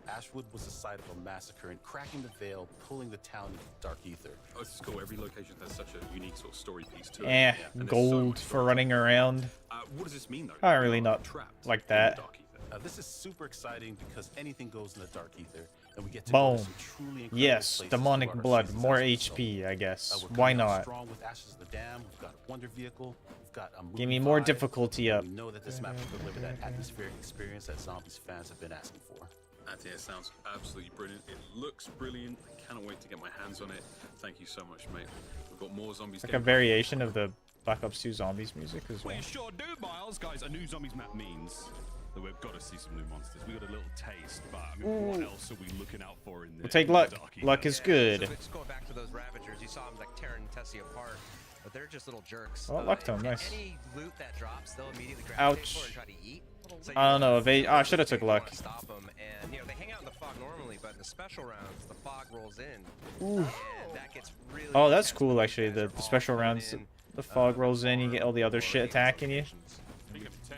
Ashwood was the site of a massacre, and cracking the veil, pulling the town into the dark ether. Oh, this is cool. Every location has such a unique sort of story piece to it. Eh, And there's so gold much for running around. What does this mean, though? Not really, not Trapped like in the that. dark ether. This is super exciting because anything goes in the dark ether, and we get to Boom. go to some truly incredible Yes, places demonic throughout our blood, season's more episode. HP, I guess. We're Why coming out not? strong with Ashes of the Dam. We've got a Wonder Vehicle. We've got a Give me movie more vibe, difficulty and up. We know that this map will deliver that atmospheric experience that Zombies fans have been asking for. Anthony, it sounds absolutely brilliant. It looks brilliant. I cannot wait to get my hands on it. Thank you so much, mate. We've got more zombies. Like a variation of the Black Ops 2 zombies music as well. We sure do, Miles. Guys, a new zombies map means that we've got to see some new monsters. We got a little taste, but I mean, what else are we looking out for in We'll there? take luck. Luck is So good. just going back to those Ravagers, you saw them like tearing Tessie apart, but they're just little jerks. Oh, luck tone, nice. Any loot that drops, they'll immediately gravitate Ouch. for and try to eat. So I don't know. I should have took you luck. wanna stop them, and you know they hang out in the fog normally, but in the special rounds, the fog rolls in, Ooh. and that gets really. Oh, that's cool actually. The special rounds, the fog rolls in, you get all the other shit attacking you.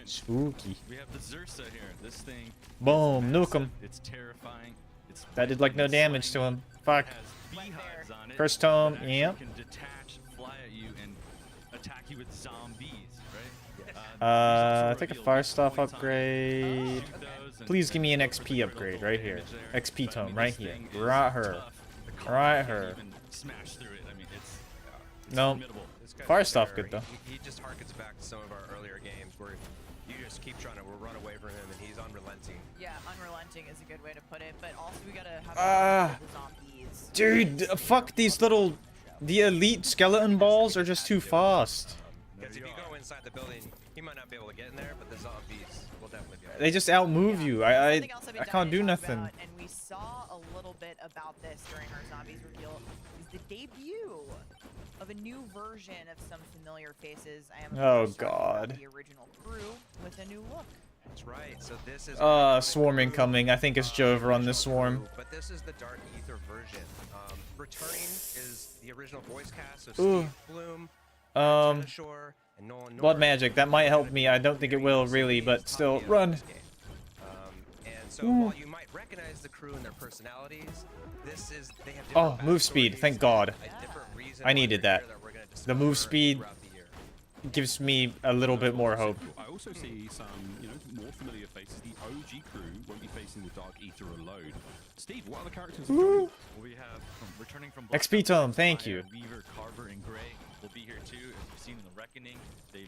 Spooky. We have the Zursa here. This thing. Boom, nuke him. It's terrifying. It's That did like no damage to him. Fuck. beehives on it. First tome, that actually yeah. Can detach, fly at you, and attack you with zombies, right? Take a fire stuff upgrade. Please give me an XP upgrade right here. XP tome right here. Right here. Right here. Smash through it. I mean, it's No. Fire stuff good though. He just harkens back to some of our earlier games where you just keep trying to run away from him, and he's unrelenting. Yeah, unrelenting is a good way to put it, but also we gotta have the zombies. Dude, fuck these little... The elite skeleton balls are just too fast. Because if you go inside the building, he might not be able to get in there, but the zombies will definitely get in. They just outmove you. I can't do Talk nothing. about, and we saw a little bit about this during our zombies reveal, is the debut of a new version of some familiar faces. I am of Oh, course talking about God. the original crew with a new look. That's right. So this is Swarm incoming. I think it's Jover on this swarm. But this is the Dark Ether version. Returning is the original voice cast of Ooh. Steve Bloom, Shore, and Nolan Blood North. magic. That might help me. I don't think it will really, but still, run. And so Ooh. while you might recognize the crew and their personalities, this is they have Oh, different move speed. Thank God. a different reason I needed why they're that. here we're gonna The move discover speed throughout the year. gives me a little bit more hope. I also see some, more familiar faces. The OG crew won't be facing the Dark Ether alone. Steve, what other characters are Woo. joining? We have returning from XP tome, thank you. Weaver, Carver, and Gray will be here too. As you've seen in the Reckoning, they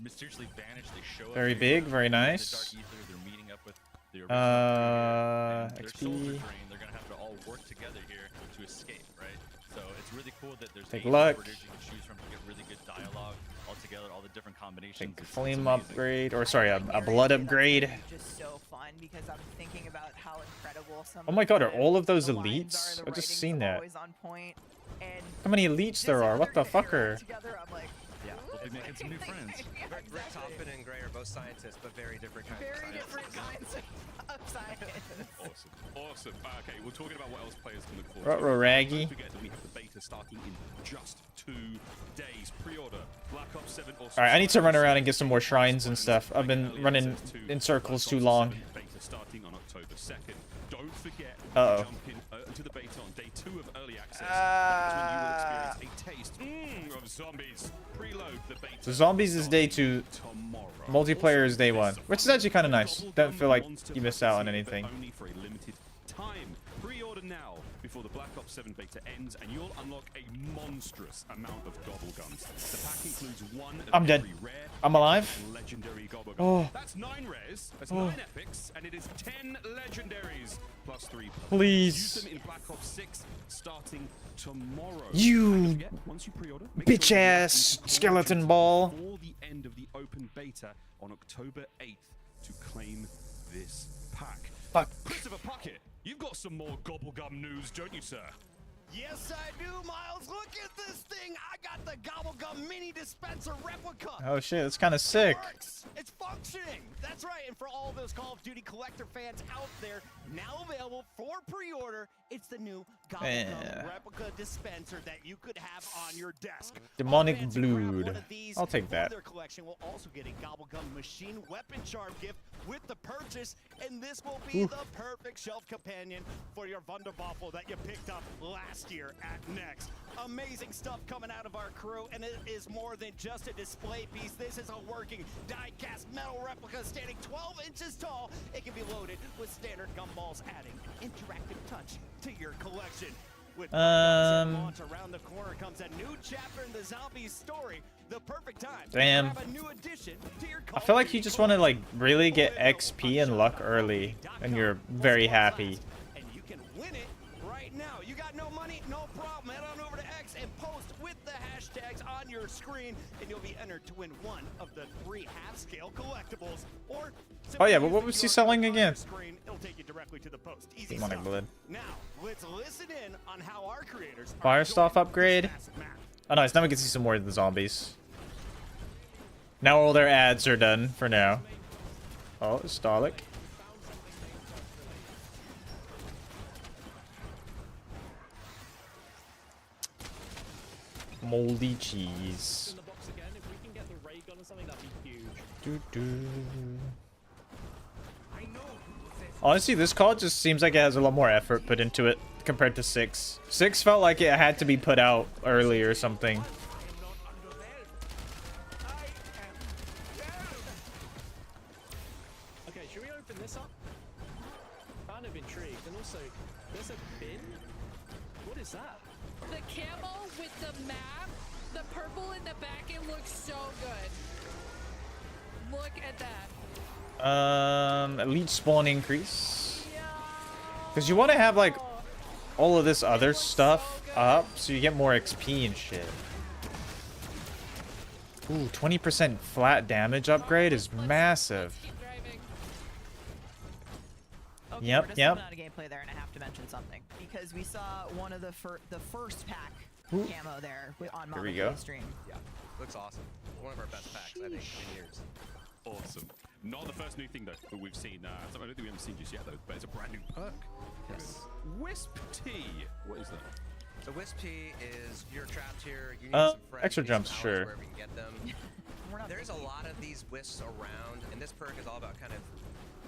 mysteriously vanish. They show up. Very here big, very in the nice. Dark Ether. They're meeting up with the original crew here, and their XP. soldier train. They're gonna have to all work together here to escape, right? So it's really cool that there's Take 8 luck. operators you can choose from to get really good dialogue all together, all the different combinations. Take It's flame amazing. upgrade, or sorry, a blood upgrade. Just so fun because I'm thinking about how incredible some. Oh my God, are all of those the lines elites? are, the I just writing's seen that. always on point, and How many elites there are? What the fucker? together I'm like, Yeah, we'll be making some new friends. Rick Toppin and Gray are both scientists, but very different kinds of very scientists. different kinds of science. Awesome. Awesome. Okay, we're talking about what else players can look forward to. Ruh-roh, Raggy. Don't forget that we have the beta starting in just 2 days. Pre-order Black Ops 7 or Alright, I need to run around and get some more shrines and stuff. I've been running in circles too long. Beta starting on October 2nd. Don't forget Uh-oh. to jump into the beta on day 2 of early access. That's when you will experience a taste of zombies. Preload the beta. So zombies is day 2. Multiplayer is day 1, which is actually kind of nice. Don't feel like you missed out on anything. Only for a limited time. Pre-order now before the Black Ops 7 beta ends, and you'll unlock a monstrous amount of gobblegums. The pack includes 1 of I'm dead. every rare I'm alive. and legendary gobblegum. Oh. That's 9 rares, that's Oh. 9 epics, and it is 10 legendaries plus 3 purples. Please. Use them in Black Ops 6 starting tomorrow. You And don't forget, once you pre-order, make sure bitch you ass include skeleton legends ball. before the end of the open beta on October 8th to claim this pack. Fuck. Christopher Puckett, you've got some more gobblegum news, don't you, sir? Yes, I do, Miles. Look at this thing. I got the Gobblegum mini dispenser replica. Oh shit, that's kind of sick. Works. It's functioning. That's right. And for all those Call of Duty collector fans out there, now available for pre-order, it's the new Gobblegum replica dispenser that you could have on your desk. Demonic All fans who grab one blood. of these I'll take for that. Their collection will also get a Gobblegum machine weapon charm gift with the purchase, and this will be Oof. the perfect shelf companion for your Wunderwaffel that you picked up last year at Next. Amazing stuff coming out of our crew, and it is more than just a display piece. This is a working die-cast metal replica standing 12 inches tall. It can be loaded with standard gumballs, adding an interactive touch to your collection. With launch around the corner comes a new chapter in the Zombies story. The perfect time Damn. to grab a new addition to your I feel like you just want to like really get XP and luck early, and you're very happy. and you can win it right now. You got no money? No problem. Head on over to X and post with the hashtags on your screen, and you'll be entered to win one of the 3 half-scale collectibles. Or Oh yeah, but what was he selling again? it'll take you directly to the post. Easy Demonic stuff. Blood. Now, let's listen in on how our creators Fire stuff upgrade. Oh nice, now we can see some more of the zombies. Now all their ads are done for now. Oh, Starlick. Moldy cheese. Honestly, this card just seems like it has a lot more effort put into it compared to 6. 6 felt like it had to be put out early or something. Okay, should we open this up? Kind of intrigued, and also there's a bin. What is that? The camo with the map, the purple in the back, it looks so good. Look at that. Elite spawn increase. Because you want to have like all of this other stuff up so you get more XP and shit. Ooh, 20% flat damage upgrade is massive. Okay, Yep, we're just yep. coming out of gameplay there, and I have to mention something because we saw one of the first pack Ooh. camo there on Here we Mama go. K's stream. Yeah, looks awesome. One of our best packs, I think, in years. Awesome. Not the first new thing though that we've seen. Something I don't think we haven't seen just yet though, but it's a brand new perk. Yes. Wisp Tea. What is that? So Wisp Tea is you're trapped here. You need some friends. extra you need some jumps, allies sure. Wherever you can get them. There's a lot of these wisps around, and this perk is all about kind of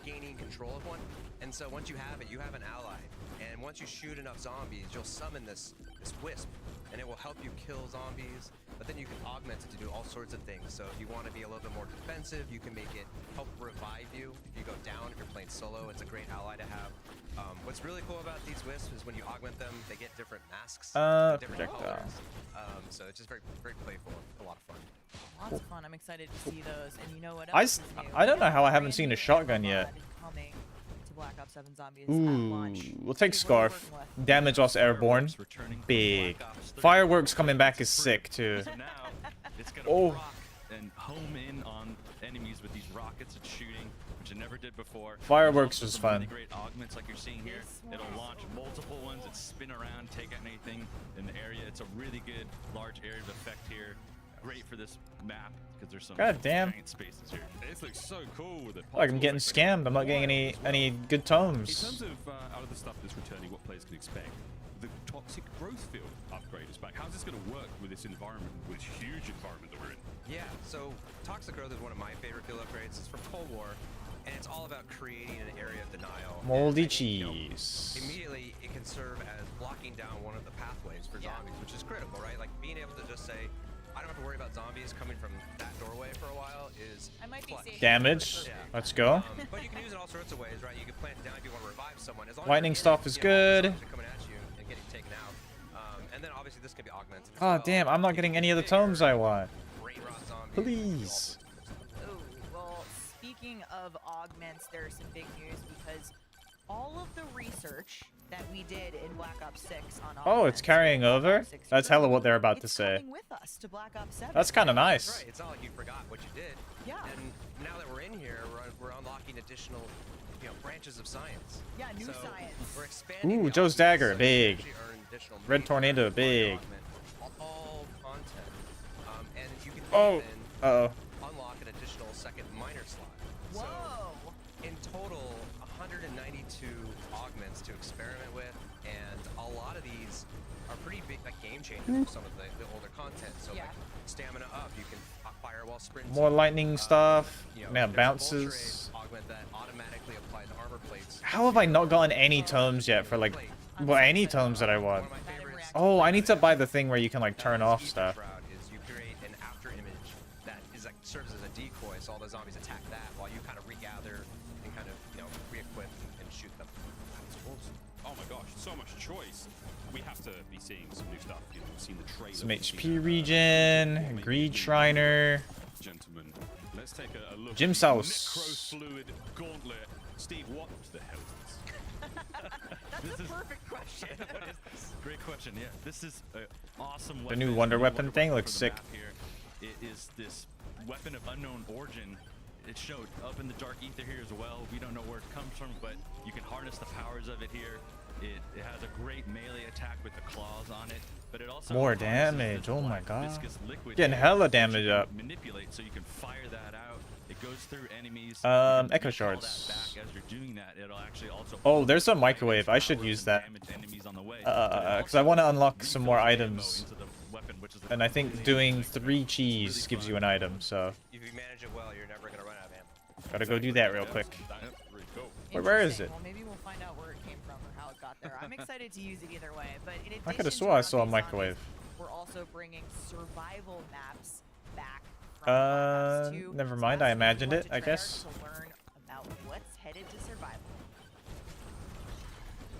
gaining control of one. And so once you have it, you have an ally. And once you shoot enough zombies, you'll summon this wisp, and it will help you kill zombies. But then you can augment it to do all sorts of things. So if you want to be a little bit more defensive, you can make it help revive you. If you go down, if you're playing solo, it's a great ally to have. What's really cool about these wisps is when you augment them, they get different masks, different projectile. colors. So it's just very, very playful, a lot of fun. Lots of fun. I'm excited to see those. And you know what I, else is new? I don't know how I haven't seen a shotgun yet. Coming to Black Ops 7 Zombies at launch. Ooh, we'll take Scarf. Damage loss airborne. Big. Fireworks coming back is sick too. So now it's gonna Oh. rock and home in on enemies with these rockets and shooting, which it never did before. Fireworks There's was also some fun. Really great augments like you're seeing here. It'll launch multiple ones that spin around, take out anything in the area. It's a really good large area of effect here. Great for this map because there's some God damn. giant spaces here. This looks so cool with the Like I'm getting scammed. I'm not getting any good tomes. In terms of out of the stuff that's returning, what players can expect, the toxic growth field upgrade is back. How's this going to work with this environment, with this huge environment that we're in? Yeah, so Toxic Growth is one of my favorite field upgrades. It's from Cold War, and it's all about creating an area of denial. Moldy And, you know, cheese. immediately, it can serve as blocking down one of the pathways for zombies, which is critical, right? Like being able to just say, I don't have to worry about zombies coming from that doorway for a while is clutch. Damage. Yeah. Let's go. But you can use it all sorts of ways, right? You can plant it down if you want to revive someone. As long Lightning as stuff is good. coming at you and getting taken out. And then obviously this can be augmented. as Oh well. damn, I'm not getting any of the tomes I want. Brain rot zombies. Please. Oh, well, speaking of augments, there's some big news because all of the research that we did in Black Ops 6 on Oh, it's carrying over? That's hella what they're about to say. coming with us to Black Ops 7. That's kind of That's nice. right. It's not like you forgot what you did. Yeah. And now that we're in here, we're unlocking additional, branches of science. Yeah, new So science. We're expanding. Ooh, the Joe's augments dagger, so you can big. actually earn additional Red major tornado, augment, big. all content. And you can Oh. even Uh-oh. unlock an additional second minor slot. Whoa. So in total, 192 augments to experiment with, and a lot of these are pretty big, like game changers for some of the older content. So like stamina up, you can fire while sprinting. More lightning stuff. Now there's bounces. Bolt Trade augment that automatically applies to armor plates. How have I not gotten any tomes yet for like, well, any tomes that I want? Oh, I need to buy the thing where you can like turn off stuff. Is you create an after image that is like serves as a decoy, so all the zombies attack that while you kind of regather and kind of re-equip and shoot them. That's awesome. Oh my gosh, so much choice. We have to be seeing some new stuff. We've seen the trailer. Some we've HP seen, regen, Greed Shriner. Gentlemen, let's take a look. Gym Sauce. Necrofluid Gauntlet. Steve, what the hell is this? That's a perfect question. What is this? Great question. Yeah, this is an awesome The weapon. new It's Wonder new Weapon thing for looks the sick. map here. It is this weapon of unknown origin. It showed up in the dark ether here as well. We don't know where it comes from, but you can harness the powers of it here. It has a great melee attack with the claws on it, but it also More harnesses damage. this Oh my black god. viscous liquid Getting here, hella which you damage can up. Manipulate so you can fire that out. It goes through enemies. Echo recall shards. that back as you're doing that. It'll actually also Oh, there's a microwave. I should use that. Because I want to unlock some more items. And I think doing 3 cheese gives you an item, so If you manage it well, you're never gonna run out of ammo. gotta go do that real quick. Where is it? Well, maybe we'll find out where it came from or how it got there. I'm excited to use it either way, but in addition I could have to swore I saw a zombies, microwave. we're also bringing survival maps back from Black Ops 2. Never mind. I imagined it, I guess. To learn about what's headed to survival.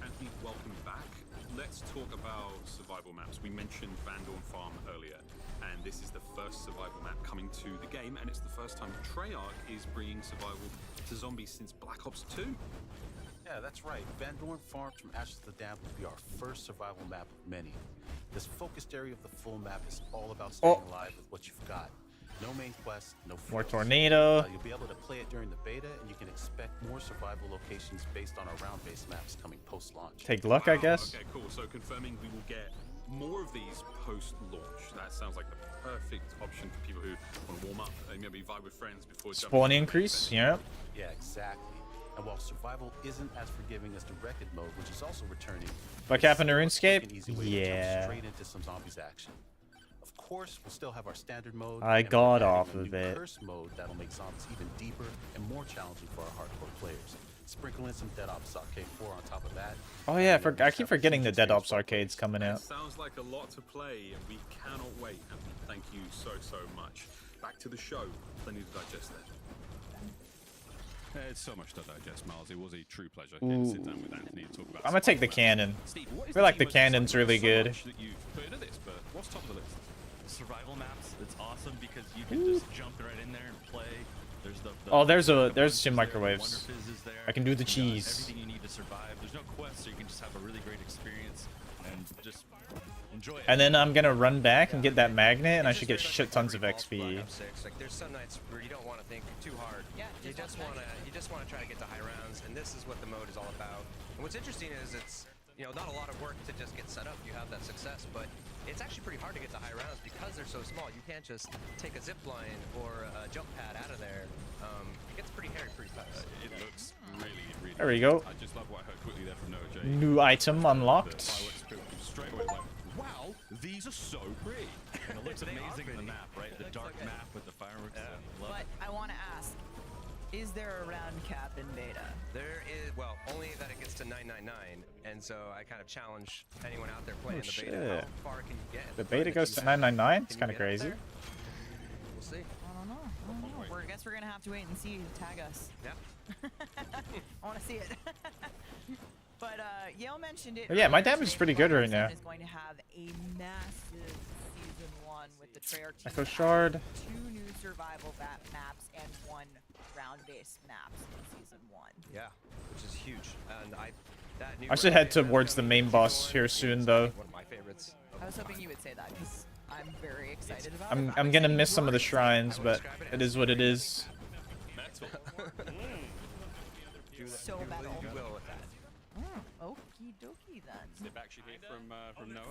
Anthony, welcome back. Let's talk about survival maps. We mentioned Vandorn Farm earlier, and this is the first survival map coming to the game, and it's the first time Treyarch is bringing survival to zombies since Black Ops 2. Yeah, that's right. Van Dorn Farms from Ashes to the Dam will be our first survival map of many. This focused area of the full map is all about staying alive with what you've got. No main quest, no More frills. tornado. You'll be able to play it during the beta, and you can expect more survival locations based on our round-based maps coming post-launch. Take luck, I guess. Okay, cool. So confirming we will get more of these post-launch. That sounds like the perfect option for people who want to warm up and maybe vibe with friends before jumping Spawn into the increase, main yeah. Yeah, exactly. And while survival isn't as forgiving as directed mode, which is also returning, Like happened to it's still a quick and RuneScape? easy way to jump Yeah. straight into some zombies action. Of course, we'll still have our standard mode. I and we're got adding off a of new it. curse mode that'll make zombies even deeper and more challenging for our hardcore players. Sprinkle in some Dead Ops Arcade 4 on top of that. Oh yeah, I keep forgetting the Dead Ops arcade's coming out. Sounds like a lot to play, and we cannot wait. Anthony, thank you so much. Back to the show. Plenty to digest there. It's so much to digest, Miles. It was a true pleasure to sit down with Anthony and talk about. I'm gonna take the cannon. Steve, I what is feel like the most cannon's exciting? really So good. much that you put into this, but what's top of the list? Survival maps. It's awesome because you can just jump right in there and play. There's the Oh, there's the some Wonder microwaves. Fizz is there. I can do the You got cheese. Everything you need to survive. There's no quest, so you can just have a really great experience and just enjoy it. And then I'm gonna run back and get that magnet, and I should get shit tons of XP. Like there's some nights where you don't want to think too hard. Yeah, you just want to try to get to high rounds, and this is what the mode is all about. And what's interesting is it's not a lot of work to just get set up. You have that success, but it's actually pretty hard to get to high rounds because they're so small. You can't just take a zip line or a jump pad out of there. It gets pretty hairy pretty fast. It looks really. There we go. I just love what I heard quickly there from Noah J. New item unlocked. Straight away, like, wow, these are so pretty. And it looks amazing in the map, right? The dark map with the fireworks. Love But I want to ask, is there a round cap in beta? There is, well, only that it gets to 999, and so I kind of challenge anyone out there playing the beta. shit. How far can you get? The beta goes to 999. It's kind of crazy. We'll see. I don't know. I guess we're gonna have to wait and see. Tag us. Yeah. I want to see it. But Yale mentioned it. Oh, yeah, my earlier damage is today. pretty good Black right Ops now. 7 is going to have a massive season 1 with the Treyarch team. Echo shard. 2 new survival maps and 1 round-based maps in season 1. Yeah, which is huge. And that new I should head towards the main boss here soon, though. one of my favorites. I was hoping you would say that because I'm very excited about it. I'm gonna miss some of the shrines, but it is what it is. So metal. You will with that. Okie dokie then. Sit back, she hear from Noah.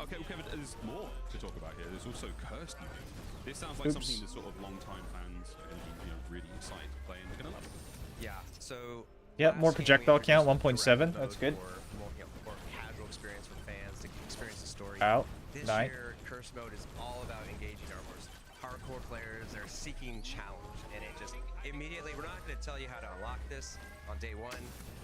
Okay, well, Kevin, there's more to talk about here. There's also Cursed mode. This sounds like something that sort of long-time fans are going to be really excited to play, and they're going to love it. Yeah. So. Yep, more projectile count, 1.7. That's good. More casual experience with fans to experience the story. Out. This Night. year, Curse mode is all about engaging our most hardcore players. They're seeking challenge, and it just immediately. We're not going to tell you how to unlock this on day 1,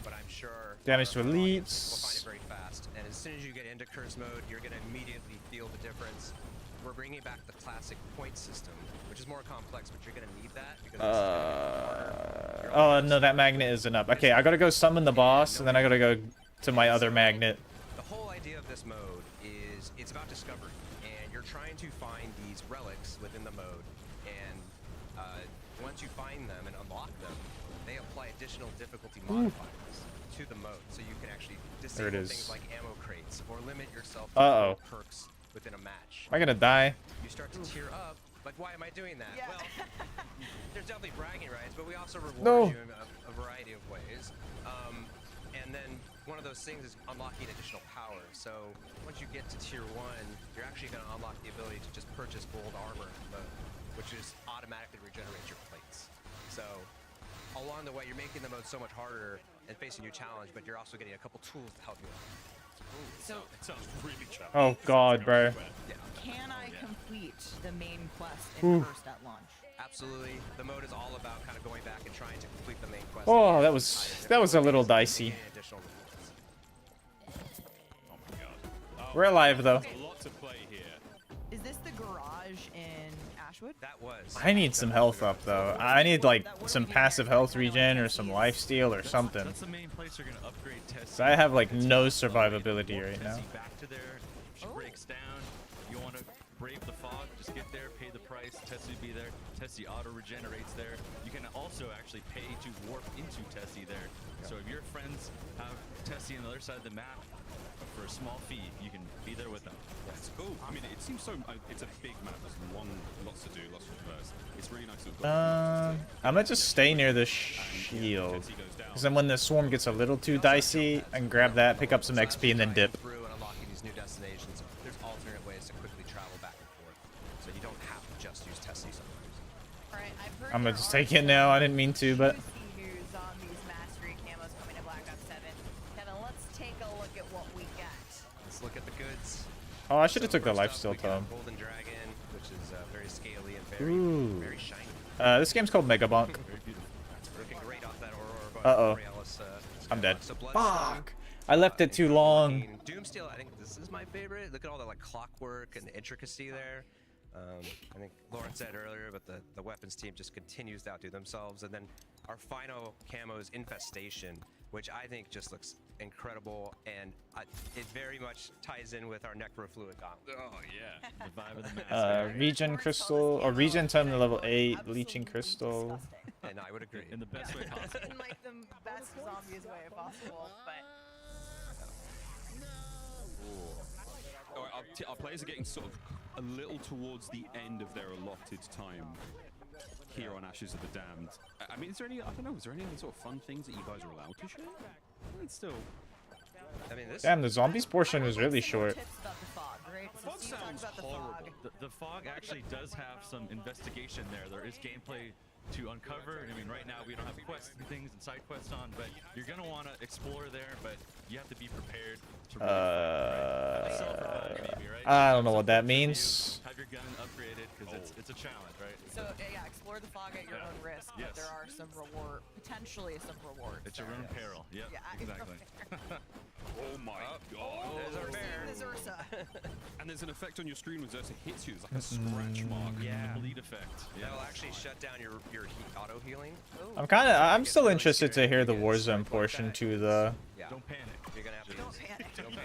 but I'm sure Damage to we'll find it elites. very fast. And as soon as you get into Curse mode, you're going to immediately feel the difference. We're bringing back the classic point system, which is more complex, but you're going to need that because Oh no, that magnet isn't up. Okay, I gotta go summon the boss, and then I gotta go to my other magnet. the whole idea of this mode is it's about discovery, and you're trying to find these relics within the mode, and once you find them and unlock them, they apply additional difficulty modifiers. to the mode, so you can actually There it disable is. things like ammo crates or limit yourself to Uh-oh. perks within a match. Am I gonna die? You start to tier up. Like, why am I doing that? Yeah. Well, there's definitely bragging rights, but we also reward No. you in a variety of ways. And then one of those things is unlocking additional power. So once you get to tier 1, you're actually going to unlock the ability to just purchase gold armor mode, which is automatically regenerates your plates. So along the way, you're making the mode so much harder and facing new challenge, but you're also getting a couple tools to help you out. So it sounds really challenging. Oh God, bro. can I complete the main quest Ooh. in first at launch? Absolutely. The mode is all about kind of going back and trying to complete the main quest. Oh, that was a little dicey. We're alive though. A lot to play here. Is this the garage in Ashwood? That was. I need some health up though. I need like some passive health regen or some lifesteal or something. That's the main place you're gonna upgrade tests. So I have like no survivability right now. Back to there, she breaks down. You want to brave the fog? Just get there, pay the price. Tessie be there. Tessie auto regenerates there. You can also actually pay to warp into Tessie there. So if your friends have Tessie on the other side of the map, for a small fee, you can be there with them. That's cool. I mean, it seems so. It's a big map. There's lots to do, lots to traverse. It's really nice to have got. I'm gonna just stay near the shield, because then when the swarm gets a little too dicey, I can grab that, pick up some XP, and then dip. Through and unlocking these new destinations, there's alternate ways to quickly travel back and forth, so you don't have to just use Tessie sometimes. All right, I've heard I'm gonna there just are take it now. I didn't mean to, but new zombies mastery camos coming to Black Ops 7. Kevin, let's take a look at what we got. Let's look at the goods. oh, I should have took the First up, lifesteal we got tome. Golden Dragon, which is very scaly and Ooh. very shiny. This game's called Mega Bonk. Looking great off that Aurora, but Uh-oh. Borealis, I'm dead. so Bloodstone, Fuck! I left it too long. Doomsteel, I think this is my favorite. Look at all the like clockwork and the intricacy there. I think Lauren said earlier, but the weapons team just continues to outdo themselves. And then our final camo is Infestation, which I think just looks incredible, and it very much ties in with our Necrofluid Gauntlet. Oh yeah, the vibe of the mask. Regen Crystal, or Regen Tome to level 8, Leeching Crystal. And I would agree. In the best way possible. In like the best zombies way possible, but All right, our players are getting sort of a little towards the end of their allotted time here on Ashes of the Damned. I mean, is there any? I don't know. Is there any other sort of fun things that you guys are allowed to share? It's still. I mean, this. Damn, the zombies portion was really short. tips about the fog, right? So Fog Steve talks sounds about the horrible. fog. The fog actually does have some investigation there. There is gameplay to uncover. I mean, right now we don't have quests and things and side quests on, but you're gonna want to explore there. But you have to be prepared to. Maybe, right? I don't know what that means. Have your gun upgraded because it's a challenge, right? So yeah, explore the fog at your own risk, but Yes. there are some potentially some rewards. It's your own peril. Yep, Yeah, exactly. Oh my god! There's our bear. There's Ursa. And there's an effect on your screen when Zersa hits you. It's like a scratch mark. Yeah. Bleed effect. Yeah. That'll actually shut down your auto healing. I'm still interested to hear the Warzone portion to the. Yeah. Don't panic. You're gonna have to. Don't panic. Don't panic.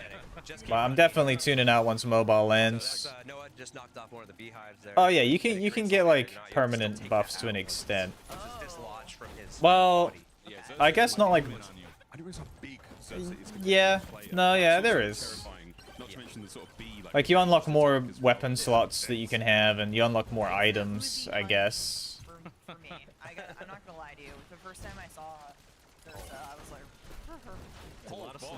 Just keep Well, I'm running. definitely tuning out once mobile lands. So that's, Noah just knocked off one of the beehives there. Oh yeah, you can get like permanent buffs to an extent. This is dislodged from his Well, body. Yeah, I guess not like. I didn't realize how big Zersa is. Yeah, no, yeah, It's there also is. terrifying, not to mention the sort of bee, Like you unlock more weapon slots that you can have, and you unlock more items, I guess. For me, I'm not gonna lie to you. The first time I saw Ursa, I was like, A lot of slime.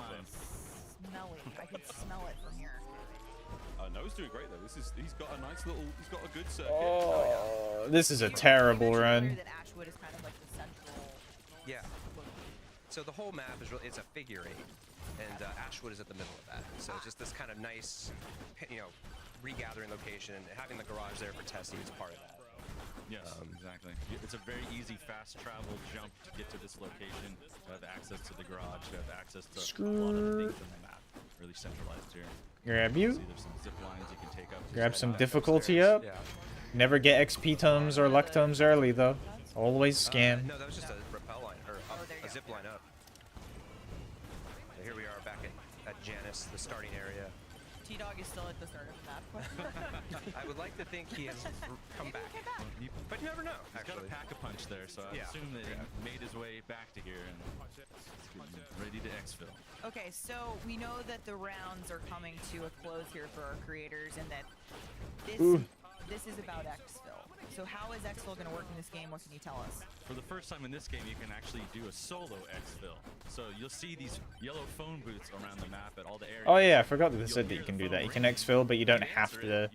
smelly. I could smell it from here. Noah's doing great though. He's got a nice little. He's got a good circuit. Oh, this is a terrible run. That Ashwood is kind of like the central. Yeah. So the whole map is really it's a figure 8, and Ashwood is at the middle of that. So it's just this kind of nice, regathering location. Having the garage there for Tessie is part of that. Yes, exactly. It's a very easy, fast travel jump to get to this location, to have access to the garage, to have access to a lot of the things in the map. Really centralized here. Grab you. See, there's some zip lines you can take up. Grab some difficulty up. Never get XP tomes or luck tomes early though. Always scam. No, that was just a rappel line or a zip line up. So here we are back at Janus, the starting area. T-Dog is still at the start of the map. I would like to think he has come back. But you never know, He's got actually. a pack-a-punch there, so I assume that he made his way back to here and ready to exfil. Okay, so we know that the rounds are coming to a close here for our creators, and that this is about exfil. So how is exfil going to work in this game? What can you tell us? For the first time in this game, you can actually do a solo exfil. So you'll see these yellow phone booths around the map at all the areas. Oh yeah, I forgot that they said that you can do that. You can exfil, but you don't have to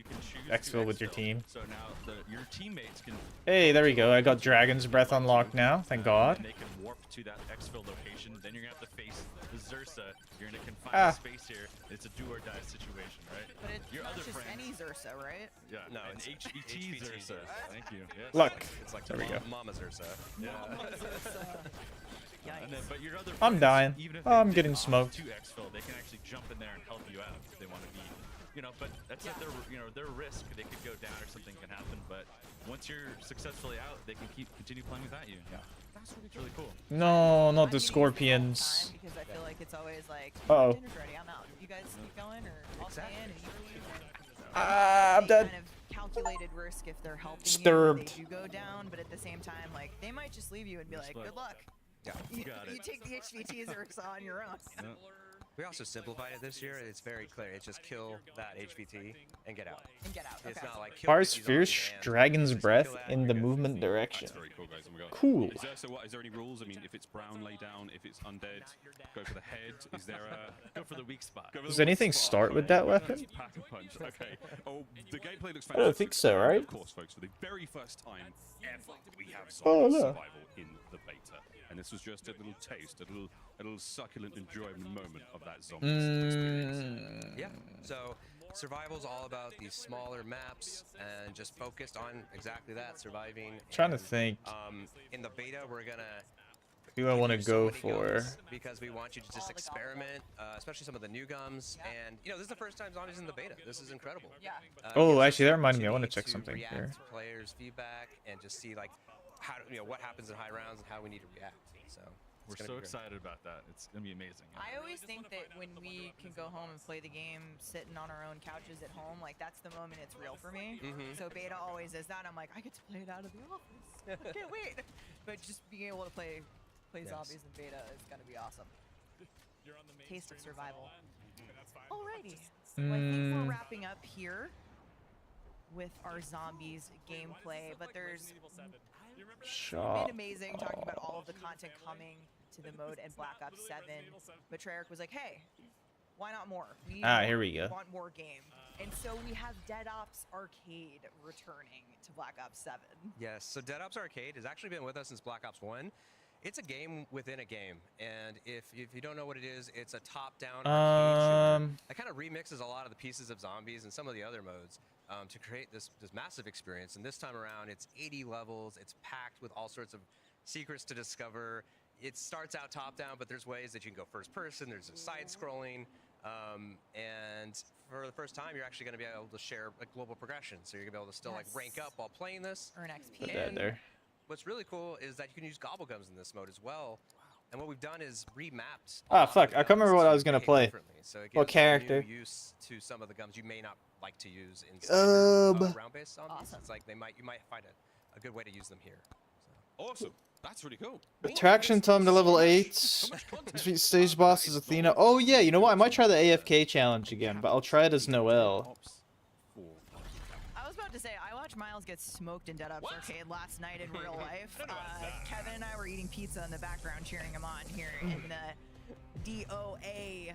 exfil with your team. So now your teammates can. Hey, there we go. I got Dragon's Breath unlocked now. Thank God. And they can warp to that exfil location. Then you're gonna have to face the Zursa. You're gonna confine the space here. It's a do or die situation, right? But it's your not other just friends. any Zursa, right? Yeah, No, an it's HBT Zursa. Thank you. Yes. Look. It's like There we go. Mama's Ursa. Yeah. Yikes. And then, but your other I'm friends, dying. even if Oh, they I'm did getting opt smoked. to exfil, they can actually jump in there and help you out if they want to be, but that's at their, their risk. They could go down or something can happen. But once you're successfully out, they can continue playing without you. Yeah, that's really cool. No, not the Scorpions. Because I feel like it's always like, Uh-oh. dinner's ready, I'm out. You guys keep going, or I'll stay in and you leave. I'm dead. Kind of calculated risk if they're helping Disturbed. you, they do go down, but at the same time, like, they might just leave you and be like, good luck. Yeah. You, got you it. take the HVTs or it's on your own. We also simplified it this year. It's very clear. It's just kill that HVT and get out. And get out. It's Okay. not like kill Fires 50 fierce zombies and Dragon's just Breath kill that in and the you're good. movement direction. That's very cool, guys. And we got, Cool. Is there any rules? I mean, if it's brown, lay down. If it's undead, go for the head. Is there a Go for the weak spot. go for the Does weak anything spot? start with that weapon? Pack a punch. Okay. Oh, the gameplay looks fantastic. I don't think so, right? Of course, folks. For the very first time ever, we have Oh, zombie no. survival in the beta, and this was just a little taste, a little succulent enjoyment moment of that zombie experience. Yeah. So survival's all about these smaller maps and just focused on exactly that, surviving. Trying to and, think. In the beta, we're gonna. Who I want to use so go many for? guns because we want you to just experiment, especially some of the new gums. And this is the first time zombies in the beta. This is incredible. Yeah. Oh, gives us actually, that the reminded me. I want to opportunity check something react here. to players' feedback and just see like how what happens in high rounds and how we need to react. So We're it's gonna so be great. excited about that. It's gonna be amazing. I always think that when we can go home and play the game sitting on our own couches at home, like that's the moment it's real for me. So beta always is that. I'm like, I get to play it out of the office. I can't wait. But just being able to play zombies in beta is gonna be awesome. Taste of survival. Alrighty. So I think we're wrapping up here with our zombies gameplay, but there's Shot. been amazing talking about all of the content coming to the mode and Black Ops 7. But Treyarch was like, hey, why not more? We Here we go. want more game. And so we have Dead Ops Arcade returning to Black Ops 7. Yes, so Dead Ops Arcade has actually been with us since Black Ops 1. It's a game within a game, and if you don't know what it is, it's a top-down arcade shooter that kind of remixes a lot of the pieces of zombies and some of the other modes to create this massive experience. And this time around, it's 80 levels. It's packed with all sorts of secrets to discover. It starts out top-down, but there's ways that you can go first-person. There's a side-scrolling. And for the first time, you're actually going to be able to share a global progression. So you're going to be able to still like rank up while playing this. Earn XP. Put that there. What's really cool is that you can use gobblegums in this mode as well. And what we've done is remapped. Ah, fuck. I can't remember what I was gonna play. So it What gives character? new use to some of the gums you may not like to use in round-based zombies. Awesome. It's like you might find a good way to use them here. Awesome. That's really cool. Attraction time to level 8. Defeat stage boss is Athena. Oh yeah, you know what? I might try the AFK challenge again, but I'll try it as Noel. I was about to say, I watched Miles get smoked in Dead Ops Arcade last night in real life. Kevin and I were eating pizza in the background, cheering him on here in the DOA.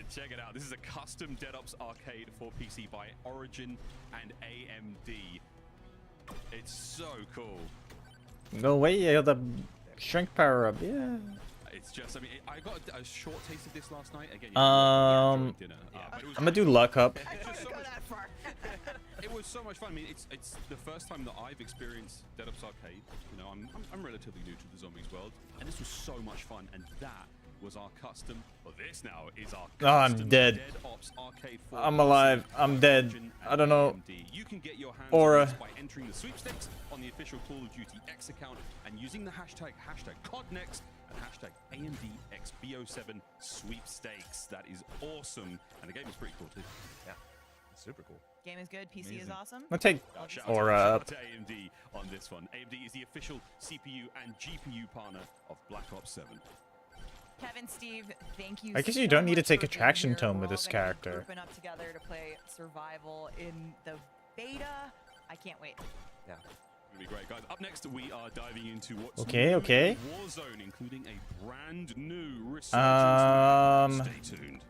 Check it out. This is a custom Dead Ops Arcade for PC by Origin and AMD. It's so cool. No way, yeah, the shrink power up, yeah. It's just, I mean, I got a short taste of this last night. Again, dinner. But it was I'm gonna do luck up. It was so much fun. I mean, it's the first time that I've experienced Dead Ops Arcade. You know, I'm relatively new to the zombies world, and this was so much fun. And that was our custom. Well, this now is our Oh, I'm custom dead. Dead Ops Arcade for I'm alive. I'm dead. Origin I and don't know. AMD. You can get your hands Aura. on this by entering the sweepstakes on the official Call of Duty X account and using the hashtag CODNEXT. hashtag AMDXBO7 sweepstakes. That is awesome. And the game is pretty cool too. Yeah, it's super cool. Game is good. PC is awesome. I'll take Shout Aura out up. to AMD on this one. AMD is the official CPU and GPU partner of Black Ops 7. Kevin, Steve, thank you. I guess so you don't need to much take for a being traction here. tone We're with all this gonna be character. grouping up together to play survival in the beta. I can't wait. Yeah. It'll be great, guys. Up next, we are diving into what's Okay, new okay. in Warzone, including a brand new resurgence. Stay tuned.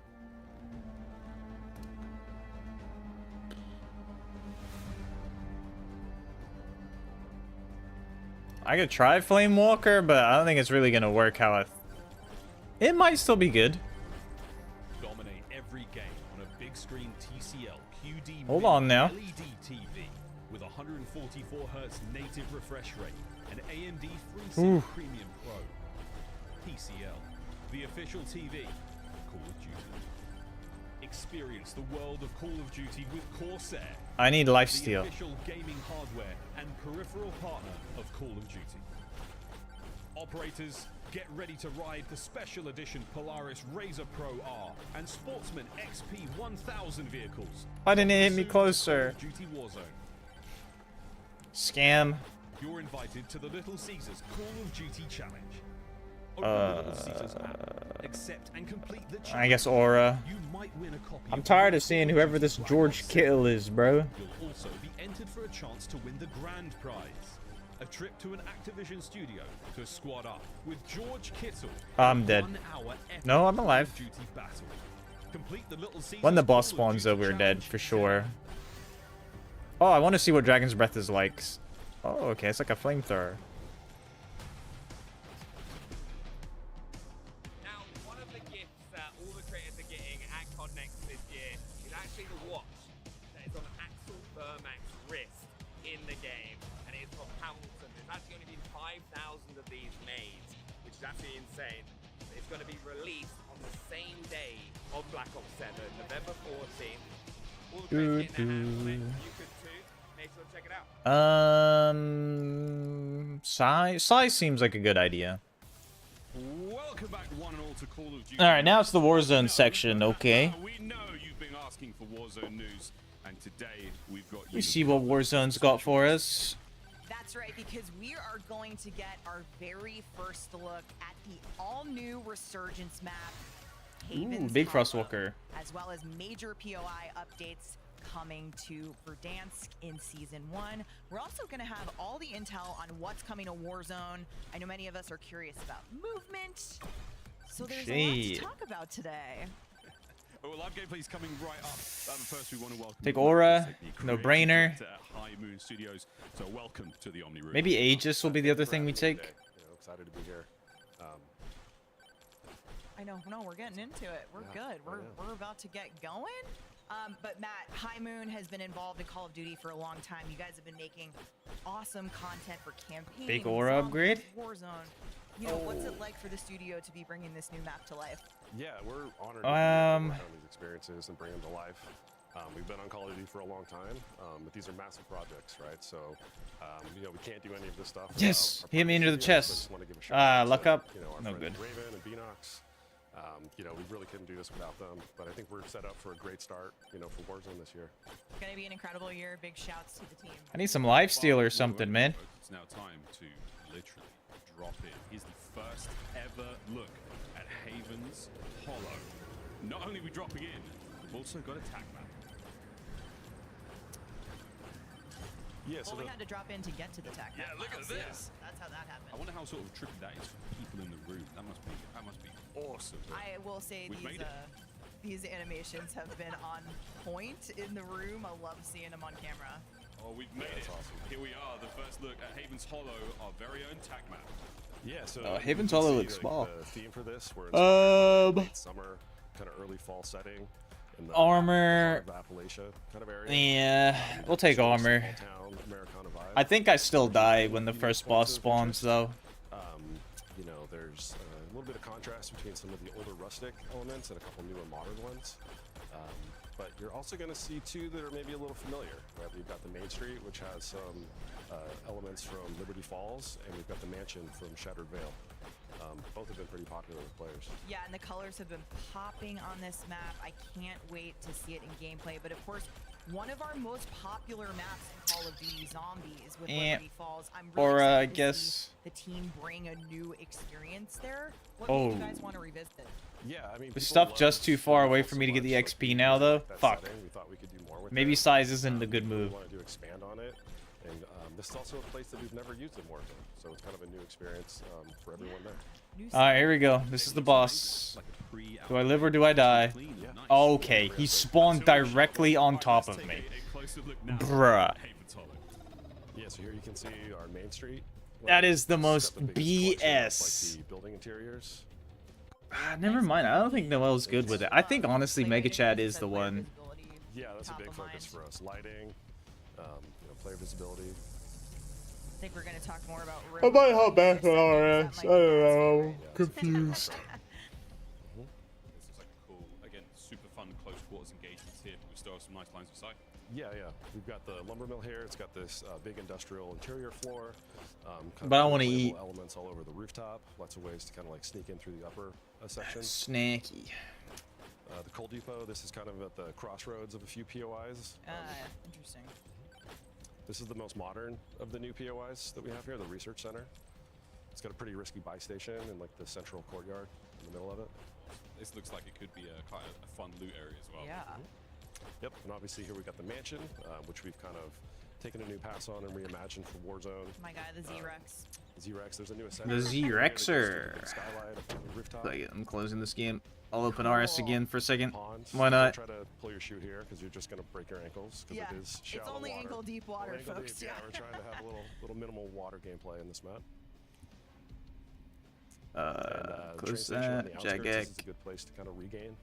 I could try Flame Walker, but I don't think it's really gonna work how I. It might still be good. Dominate every game on a big screen TCL QD Hold on now. LED TV with 144 Hz native refresh rate and AMD FreeSync Ooh. Premium Pro. TCL, the official TV of Call of Duty. Experience the world of Call of Duty with Corsair. I need lifesteal. The official gaming hardware and peripheral partner of Call of Duty. Operators, get ready to ride the special edition Polaris Razor Pro R and Sportsman XP 1000 vehicles. Why didn't it hit me Soon, closer? Call of Duty Warzone. Scam. You're invited to the Little Caesars Call of Duty Challenge. Open the Little Caesars app. Accept and complete the challenge. I guess Aura. You might win a copy I'm of tired the of seeing Call whoever Duty this Black George Ops Kittle is, bro. You'll also be entered for a chance to win the grand prize. A trip to an Activision studio to squad up with George Kittle. I'm dead. 1 hour epic No, I'm Call alive. of Duty battle. Complete the Little Caesars When the boss Call of spawns, Duty though, we're dead challenge for sure. Oh, I want to see what Dragon's Breath is like. Oh, okay, it's like a flamethrower. Now, one of the gifts that all the creators are getting at CodNext this year is actually the watch that is on Axel Vermack's wrist in the game, and it is from Hamilton. There's actually only been 5,000 of these made, which is absolutely insane. It's going to be released on the same day of Black Ops 7, November 14th. All the creators getting their hands on it. You could too. Make sure to check it out. Size seems like a good idea. Welcome back, one and all, to Call of Duty. All right, now it's the Warzone section. Okay. We know you've been asking for Warzone news, and today we've got you. We see what Warzone's got for us. That's right, because we are going to get our very first look at the all-new Resurgence map, Haven's Big Hollow, Frostwalker. as well as major POI updates coming to Verdansk in Season 1. We're also going to have all the intel on what's coming to Warzone. I know many of us are curious about movement, so there's a lot to Shit. talk about today. Well, live gameplay is coming right up. First, we want to welcome Take you Aura, the no creative brainer. director at High Moon Studios. So welcome to the Omni Room. Maybe Aegis will be the other thing we take. Excited to be here. I know, no, we're getting into it. We're good. We're about to get going. But Matt, High Moon has been involved in Call of Duty for a long time. You guys have been making awesome content for campaigns. Big Aura upgrade? Warzone. You know, what's it like for the studio to be bringing this new map to life? Yeah, we're honored to be work on these experiences and bring them to life. We've been on Call of Duty for a long time, but these are massive projects, right? So, you know, we can't do any of this stuff. Yes, without he hit me into the studios, but chest. just wanna give a shout out Luck to, up. you know, our No friends good. Raven and Beanox. You know, we really couldn't do this without them, but I think we're set up for a great start, you know, for Warzone this year. It's going to be an incredible year. Big shouts to the team. I need some lifesteal or something, man. It's now time to literally drop in. Here's the first ever look at Haven's Hollow. Not only are we dropping in, we've also got a tac map. Yeah, Well, we had to drop in to get to the tech. Yeah, look at this. That's how that happened. I wonder how sort of tricky that is for people in the room. That must be awesome. I will say We've made it. these animations have been on point in the room. I love seeing them on camera. Oh, we've made it. Awesome. Here we are, the first look at Haven's Hollow, our very own tac map. Yeah, so Haven's you can Hollow see, looks like, small. The theme for this, we're in late Um, summer, kind of early fall setting. In the Armor. heart of Appalachia kind of area. Yeah, we'll take armor. Small town, Americana vibe. I think I still die when the first boss spawns, though. You know, there's a little bit of contrast between some of the older rustic elements and a couple newer modern ones. But you're also going to see two that are maybe a little familiar. Right? We've got the Main Street, which has some elements from Liberty Falls, and we've got the mansion from Shattered Vale. Both have been pretty popular with players. Yeah, and the colors have been popping on this map. I can't wait to see it in gameplay. But of course, one of our most popular maps in Call of Duty Zombies with Liberty Falls. I'm really excited I to guess. see the team bring a new experience there. What made you guys want to revisit? Yeah, I mean, The stuff just too far away for me to get the XP now, though. Fuck. We thought we could do more with Maybe it. size isn't a good move. We wanted to expand on it, and this is also a place that we've never used in Warzone, so it's kind of a new experience for everyone there. Alright, here we go. This is the boss. Do I live or do I die? Okay, he spawned directly on top of me. Bruh. Yeah, so here you can see our main street. That is the most Like BS. the building interiors. Never mind. I don't think Noel's good with it. I think honestly, Mega Chat is the one. Yeah, that's a big focus for us. Lighting, player visibility. I think we're going to talk more about. I might hop back on RS. I don't know. Confused. This is like cool, again, super fun close quarters engagements here, but we still have some nice lines of sight. Yeah. We've got the lumber mill here. It's got this big industrial interior floor. But I want to eat. Elements all over the rooftop. Lots of ways to kind of like sneak in through the upper sections. Snacky. The coal depot. This is kind of at the crossroads of a few POIs. Interesting. This is the most modern of the new POIs that we have here, the research center. It's got a pretty risky buy station in like the central courtyard in the middle of it. This looks like it could be quite a fun loot area as well. Yeah. Yep, and obviously here we got the mansion, which we've kind of taken a new pass on and reimagined for Warzone. My guy, the Z-Rex. Z-Rex, there's a new The Z-Rexer. Skylight up on the rooftop. I'm closing this game. I'll open RS again for a second. Ponds. Why not? Don't try to pull your shoe here because you're just going to break your ankles because it is shallow it's only water. ankle deep water, Only ankle folks. deep, yeah, we're trying to have a little minimal water gameplay in this map. Close train station on that. the outskirts, Jagex. This is a good place to kind of regain.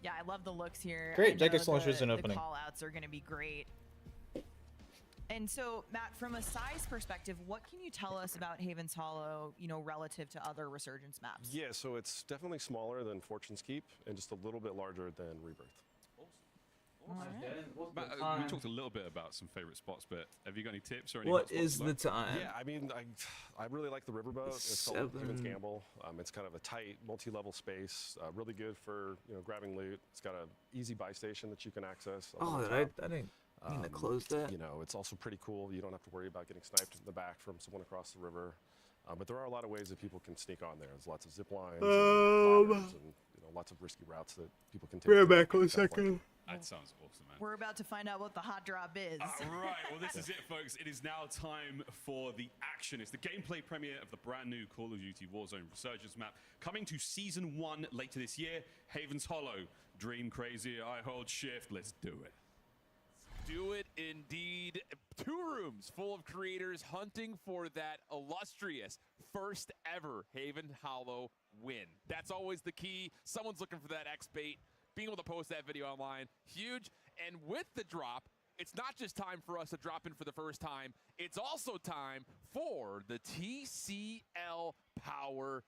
Yeah, I love the looks here. Great, I know Jagex launcher is an opening. The call-outs are going to be great. And so, Matt, from a size perspective, what can you tell us about Haven's Hollow, relative to other Resurgence maps? Yeah, so it's definitely smaller than Fortune's Keep and just a little bit larger than Rebirth. Matt, we talked a little bit about some favorite spots, but have you got any tips or any What hotspots is you the like? time? Yeah, I mean, I really like the riverboat. It's called Haven's Gamble. It's kind of a tight, multi-level space, really good for grabbing loot. It's got an easy buy station that you can access. Oh, I didn't mean to close that. It's also pretty cool. You don't have to worry about getting sniped in the back from someone across the river. But there are a lot of ways that people can sneak on there. There's lots of zip lines, and ladders, and lots of risky routes that people can take. We're back on a second. That sounds awesome, man. We're about to find out what the hot drop is. Right, well this is it, folks. It is now time for the action. It's the gameplay premiere of the brand new Call of Duty Warzone Resurgence map, coming to Season 1 later this year. Haven's Hollow, Dream Crazy, I hold shift, let's do it. Do it indeed. 2 rooms full of creators hunting for that illustrious first ever Haven Hollow win. That's always the key. Someone's looking for that X bait. Being able to post that video online, huge. And with the drop, it's not just time for us to drop in for the first time. It's also time for the TCL Power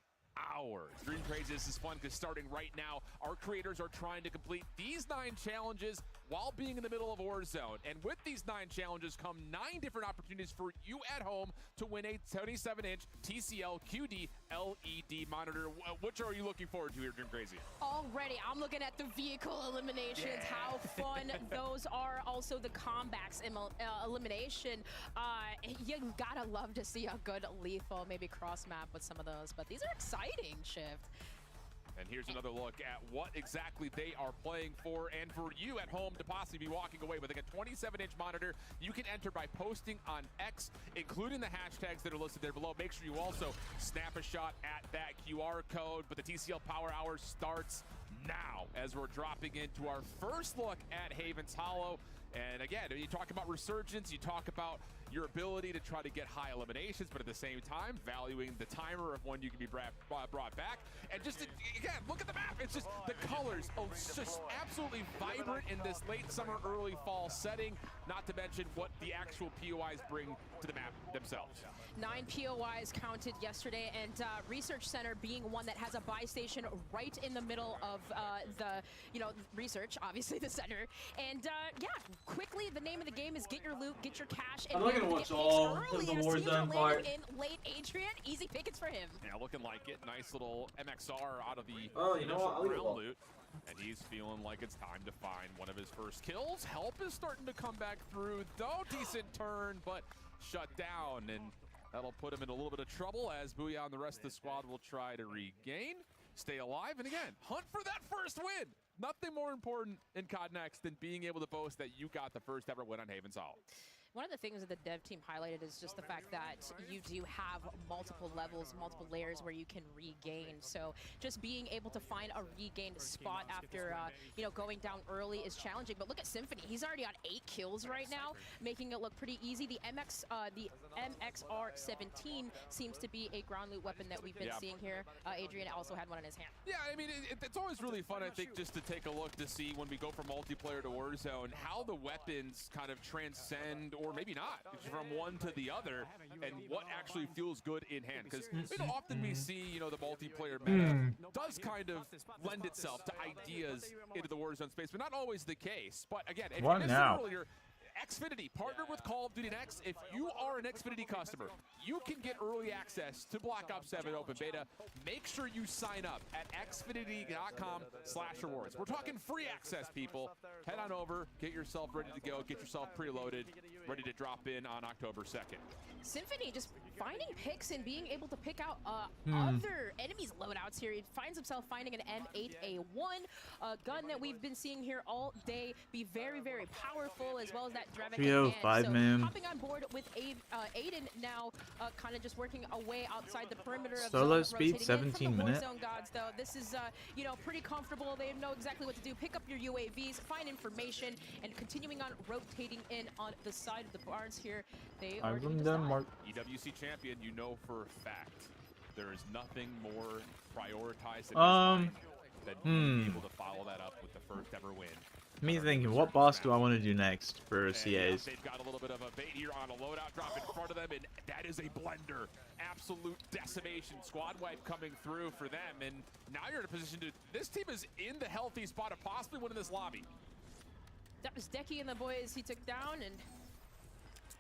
Hour. Dream Crazy, this is fun because starting right now, our creators are trying to complete these 9 challenges while being in the middle of Warzone. And with these 9 challenges come 9 different opportunities for you at home to win a 77-inch TCL QD LED monitor. Which are you looking forward to here, Dream Crazy? Already, I'm looking at the vehicle eliminations, how fun those are. Also, the comebacks elimination. You gotta love to see a good lethal, maybe cross map with some of those, but these are exciting, Shift. And here's another look at what exactly they are playing for. And for you at home to possibly be walking away with like a 27-inch monitor, you can enter by posting on X, including the hashtags that are listed there below. Make sure you also snap a shot at that QR code. But the TCL Power Hour starts now as we're dropping into our first look at Haven's Hollow. And again, you talk about Resurgence, you talk about your ability to try to get high eliminations, but at the same time, valuing the timer of when you can be brought back. And just, again, look at the map. It's just the colors, it's just absolutely vibrant in this late summer, early fall setting, not to mention what the actual POIs bring to the map themselves. 9 POIs counted yesterday, and Research Center being one that has a buy station right in the middle of the, research, obviously the center. And yeah, quickly, the name of the game is get your loot, get your cash, and I'm not be able gonna to get watch picks all early of the as teams Warzone are part. landing in late. Adrian, easy pickets for him. Yeah, looking like it. Nice little MXR out of the Oh, you know what? I'll leave it ground alone. loot. And he's feeling like it's time to find one of his first kills. Help is starting to come back through, though. Decent turn, but shut down. And that'll put him in a little bit of trouble as Booyah and the rest of the squad will try to regain, stay alive, and again, hunt for that first win. Nothing more important in COD Next than being able to boast that you got the first ever win on Haven's Hollow. One of the things that the dev team highlighted is just the fact that you do have multiple levels, multiple layers where you can regain. So just being able to find a regained spot after, you know, going down early is challenging. But look at Symphony; he's already on 8 kills right now, making it look pretty easy. The MXR-17 seems to be a ground loot weapon that we've been seeing here. Adrian also had one in his hand. Yeah, I mean, it's always really fun, I think, just to take a look to see when we go from multiplayer to Warzone, how the weapons kind of transcend, or maybe not, from one to the other, and what actually feels good in hand. Because often we see, you know, the multiplayer meta does kind of lend itself to ideas into the Warzone space, but not always the case. But again, if you missed it earlier, Xfinity partnered with Call of Duty Next. If you are an Xfinity customer, you can get early access to Black Ops 7 Open Beta. Make sure you sign up at xfinity.com/rewards. We're talking free access, people. Head on over, get yourself ready to go, get yourself preloaded, ready to drop in on October 2nd. Symphony just finding picks and being able to pick out other enemies' loadouts here. He finds himself finding an M8A1, a gun that we've been seeing here all day, be very, very powerful, as well as that Dravik 305, so man. hopping on board with Aiden now, kind of just working away outside the perimeter of Solo zone, speed, rotating in from 17 the minutes. Warzone gods, though. This is, you know, pretty comfortable. They know exactly what to do. Pick up your UAVs, find information, and continuing on rotating in on the side of the barns here. They are doing EWC champion, you know for a fact there is nothing more prioritized in his mind than being able to follow that up with the first ever win. Me thinking, what boss do I want to do next for CAs? They've got a little bit of a bait here on a loadout drop in front of them, and that is a blender. Absolute decimation. Squad wipe coming through for them, and now you're in a position to. This team is in the healthy spot of possibly winning this lobby. That was Decky and the boys he took down, and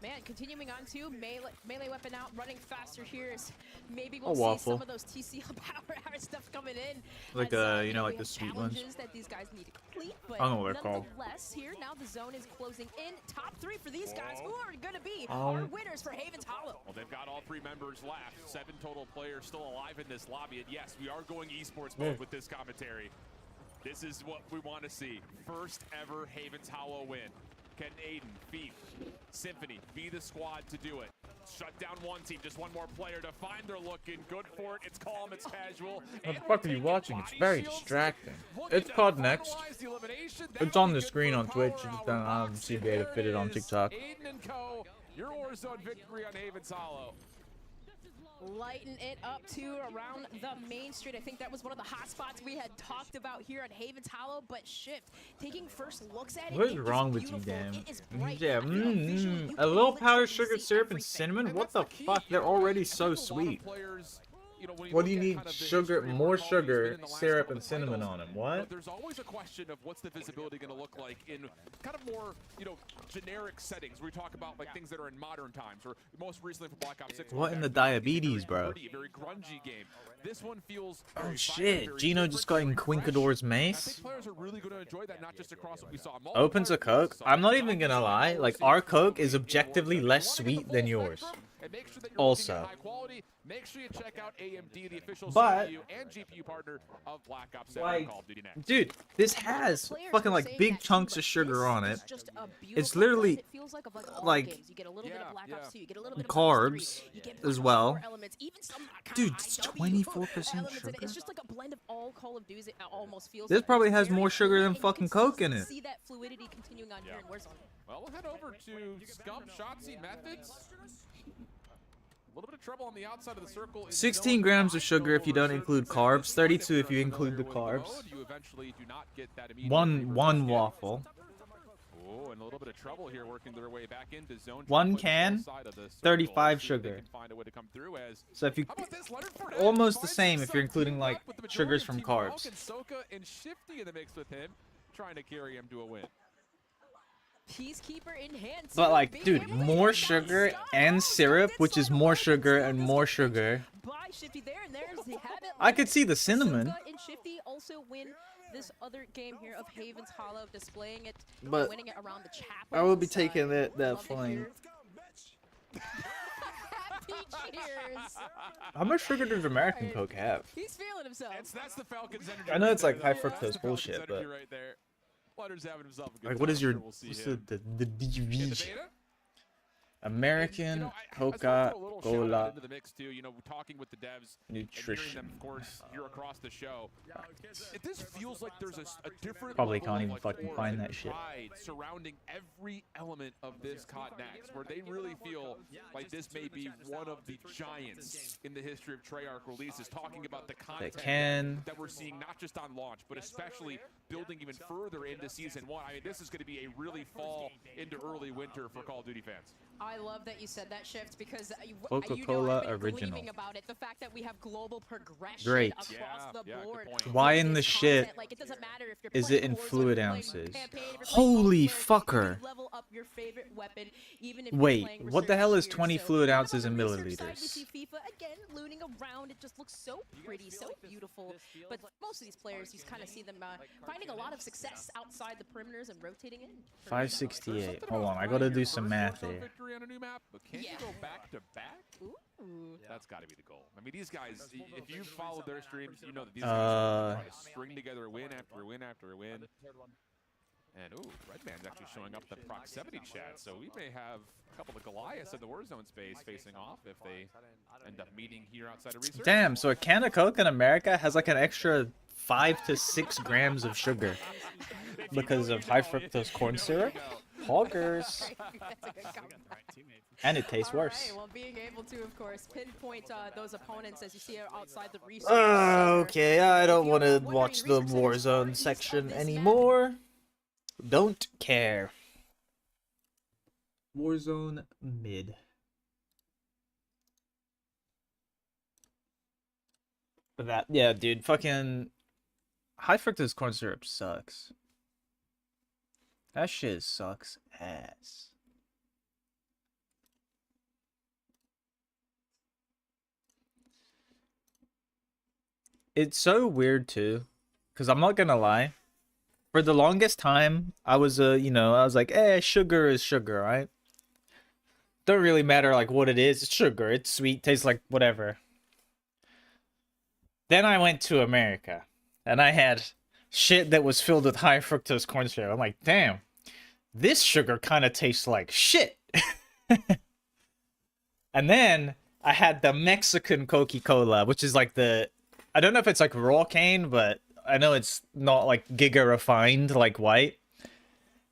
man, continuing on to melee weapon out, running faster here. Is maybe we'll see some of those TCL power hour stuff coming in. Like as, you know, like the sweet ones. That these guys need to complete, but I don't know what they're called. nonetheless, here now the zone is closing in. Top 3 for these guys, who are going to be our winners for Haven's Hollow. Well, they've got all 3 members left. 7 total players still alive in this lobby, and yes, we are going esports mode with this commentary. This is what we want to see. First ever Haven's Hollow win. Can Aiden, Thief, Symphony be the squad to do it? Shut down one team, just one more player to find they're looking good for it. It's calm, it's casual. What the fuck are you watching? It's very distracting. It's COD Next. It's on the screen on Twitch. I don't see data fit it on TikTok. Aiden and Co. Your Warzone victory on Haven's Hollow. Lighten it up to around the main street. I think that was one of the hot spots we had talked about here at Haven's Hollow, but Shift taking first looks at it. What is wrong with you, damn? Yeah, a little powdered sugar syrup and cinnamon? What the fuck? They're already so sweet. What do you need sugar, more sugar, syrup, and cinnamon on them? What? But there's always a question of what's the visibility going to look like in kind of more, you know, generic settings. We talk about like things that are in modern times, or most recently for Black Ops 6. What in the diabetes, bro? Very grungy game. This one feels. Oh shit! Gino just got in Quinkador's mace. I think players are really going to enjoy that, not just across what we saw. Opens a Coke. I'm not even gonna lie. Like our Coke is objectively less sweet than yours. Also. Make sure you check out AMD, the official But, CPU and GPU partner of Black Ops 7 like, Call of Duty Next. dude, this has fucking like big chunks of sugar on it. It's literally like carbs as well. Dude, it's 24% sugar. It's just like a blend of all Call of Duty. It almost feels. This probably has more sugar than fucking Coke in it. See that fluidity continuing on here in Warzone. Well, we'll head over to Scum Shotzi Methods. A little bit of trouble on the outside of the circle. 16 grams of sugar if you don't include carbs. 32 if you include the carbs. You eventually do not get that immediate One waffle. Oh, and a little bit of trouble here working their way back into zone. 1 can, 35 sugar. So if you almost the same if you're including like sugars from carbs. Soka and Shifty in the mix with him, trying to carry him to a win. Peacekeeper in hand. But like, dude, more sugar and syrup, which is more sugar and more sugar. By Shifty there, and there's the habit. I could see the cinnamon. Ahsoka and Shifty also win this other game here of Haven's Hollow, displaying it, But winning it around the chapel. I will be taking that flame. Cheers. How much sugar does American Coke have? He's feeling himself. That's the Falcons energy. I know it's like high That's the fructose Falcons bullshit, energy but right there. Lutter's having himself a good like, what is time. your Sure, we'll see what's him. the In the deviation? beta? American I just wanna throw a little shout out Coca-Cola into the mix too. You know, talking with the devs and hearing them, nutrition. of course, here across the show. This feels like there's a different Probably level can't of, even like, fucking aura find and that shit. pride surrounding every element of this COD Next, where they really feel like this may be one of the giants in the history of Treyarch releases. Talking about the content that we're seeing, not just on launch, but especially building even further into Season 1. I mean, this is going to be a really fall into early winter for Call of Duty fans. I love that you said that, Shift, because Coca-Cola I've been original. gleaming about it. The fact that we have global progression Great. across the board. Why in the shit Like, it doesn't matter if you're is it in playing Warzone, fluid if you're playing ounces? campaign, if you're playing Holy multiplayer, fucker. you level up your favorite weapon, even if you're Wait, playing what the hell is research 20 here. So, fluid kind of ounces on in the research side, we milliliters? see FIFA again looting around. It just looks so pretty, so beautiful. But most of these players, you kind of see them finding a lot of success outside the perimeters and rotating in. 568. Hold on, I gotta do some math here. Victory on a new map, but can you go back to back? Ooh. That's got to be the goal. I mean, these guys, if you've followed their streams, you know that these guys are trying to string together a win after a win after a win. And ooh, Redman's actually showing up the proximity chat, so we may have a couple of Goliaths in the Warzone space facing off if they end up meeting here outside of research. Damn, so a can of Coke in America has like an extra 5 to 6 grams of sugar because of high fructose corn syrup? Hoggers. And it tastes worse. Well, being able to, of course, pinpoint those opponents as you see outside the research. Okay, I don't want to watch the Warzone section anymore. Don't care. Warzone mid. But that, yeah, dude, fucking high fructose corn syrup sucks. That shit sucks ass. It's so weird too, because I'm not gonna lie. For the longest time, I was I was like, sugar is sugar, right? Don't really matter like what it is. It's sugar. It's sweet. Tastes like whatever. Then I went to America, and I had shit that was filled with high fructose corn syrup. I'm like, damn, this sugar kind of tastes like shit. And then I had the Mexican Coca-Cola, which is like I don't know if it's like raw cane, but I know it's not like giga refined like white.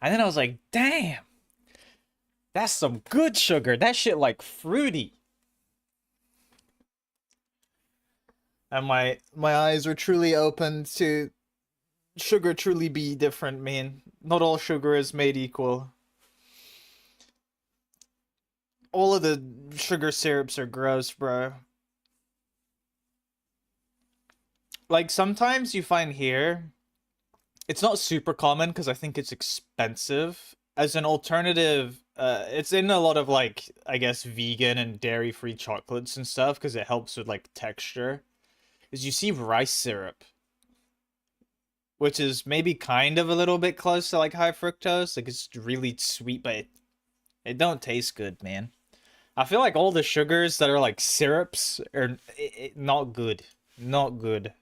And then I was like, damn, that's some good sugar. That shit like fruity. And my eyes were truly opened to sugar truly be different, man. Not all sugar is made equal. All of the sugar syrups are gross, bro. Like, sometimes you find here, it's not super common because I think it's expensive. As an alternative, it's in a lot of, like, I guess, vegan and dairy-free chocolates and stuff because it helps with, like, texture. Is you see rice syrup, which is maybe kind of a little bit close to, like, high fructose. Like, it's really sweet, but it don't taste good, man. I feel like all the sugars that are, like, syrups are not good. Not good.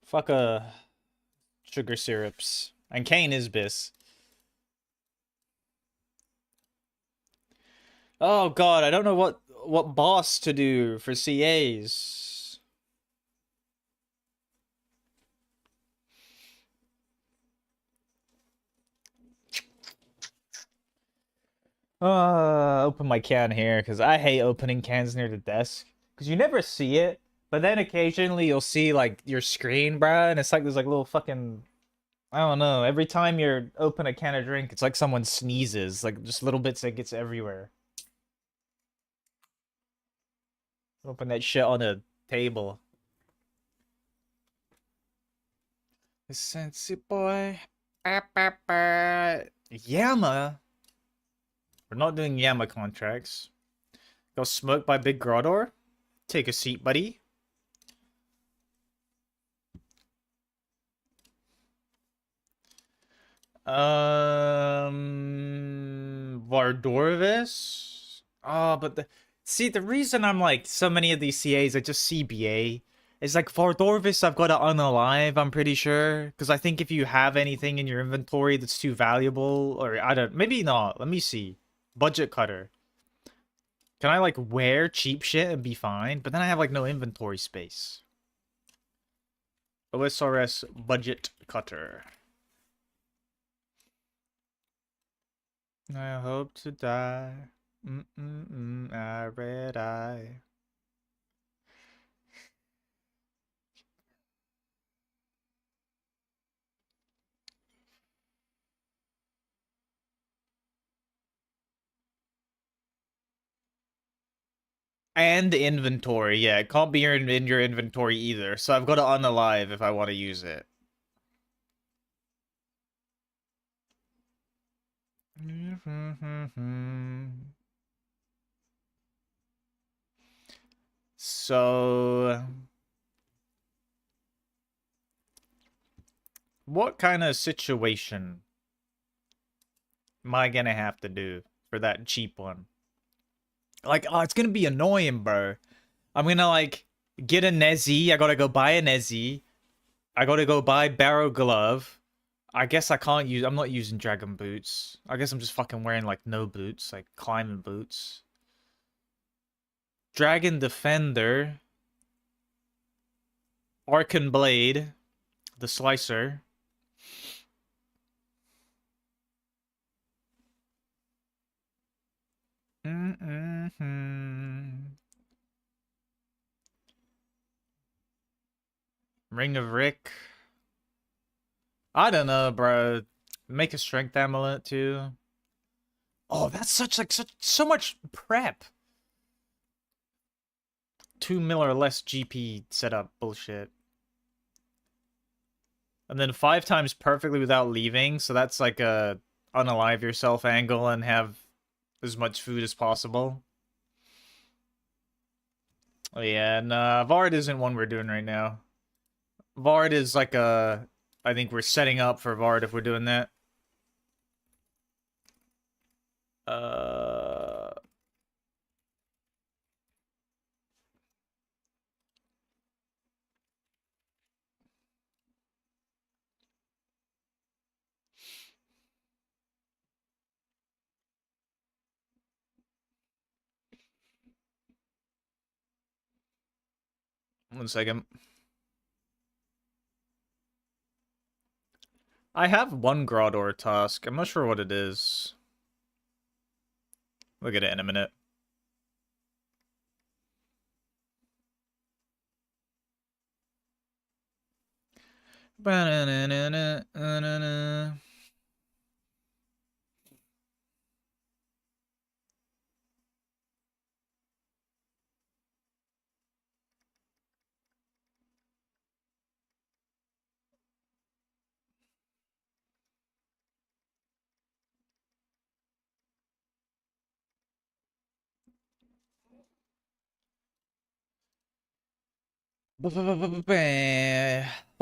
Fuck sugar syrups. And cane is bis. Oh god, I don't know what boss to do for CAs. Open my can here, because I hate opening cans near the desk. Because you never see it. But then occasionally you'll see, like, your screen, bruh, and it's like there's, like, little fucking... I don't know. Every time you open a can of drink, it's like someone sneezes. Like, just little bits that gets everywhere. Open that shit on a table. Sensi boy. Yama. We're not doing Yama contracts. Go smoked by Big Grodor. Take a seat, buddy. Vardorvis? Oh, but the reason I'm like so many of these CAs are just CBA is like Vardorvis I've got to unalive, I'm pretty sure. Because I think if you have anything in your inventory that's too valuable, or I don't, maybe not. Let me see. Budget cutter. Can I like wear cheap shit and be fine? But then I have like no inventory space. OSRS budget cutter. I hope to die. I red eye. And inventory, yeah, it can't be in your inventory either. So I've got to unalive if I want to use it. So, what kind of situation am I gonna have to do for that cheap one? Like, oh, it's gonna be annoying, bro. I'm gonna, like, get a Nezzy. I gotta go buy a Nezzy. I gotta go buy Barrow Glove. I guess I can't use... I'm not using Dragon Boots. I guess I'm just fucking wearing, like, no boots. Like, climbing boots. Dragon Defender. Arcan Blade. The Slicer. Ring of Rick. I don't know, bro. Make a strength amulet too. Oh, that's so much prep. 2 mil or less GP setup bullshit. And then 5 times perfectly without leaving, so that's like a unalive yourself angle and have as much food as possible. Oh yeah, nah, Vard isn't one we're doing right now. Vard is like a... I think we're setting up for Vard if we're doing that. One second. I have one Grodor task. I'm not sure what it is. Look at it in a minute. What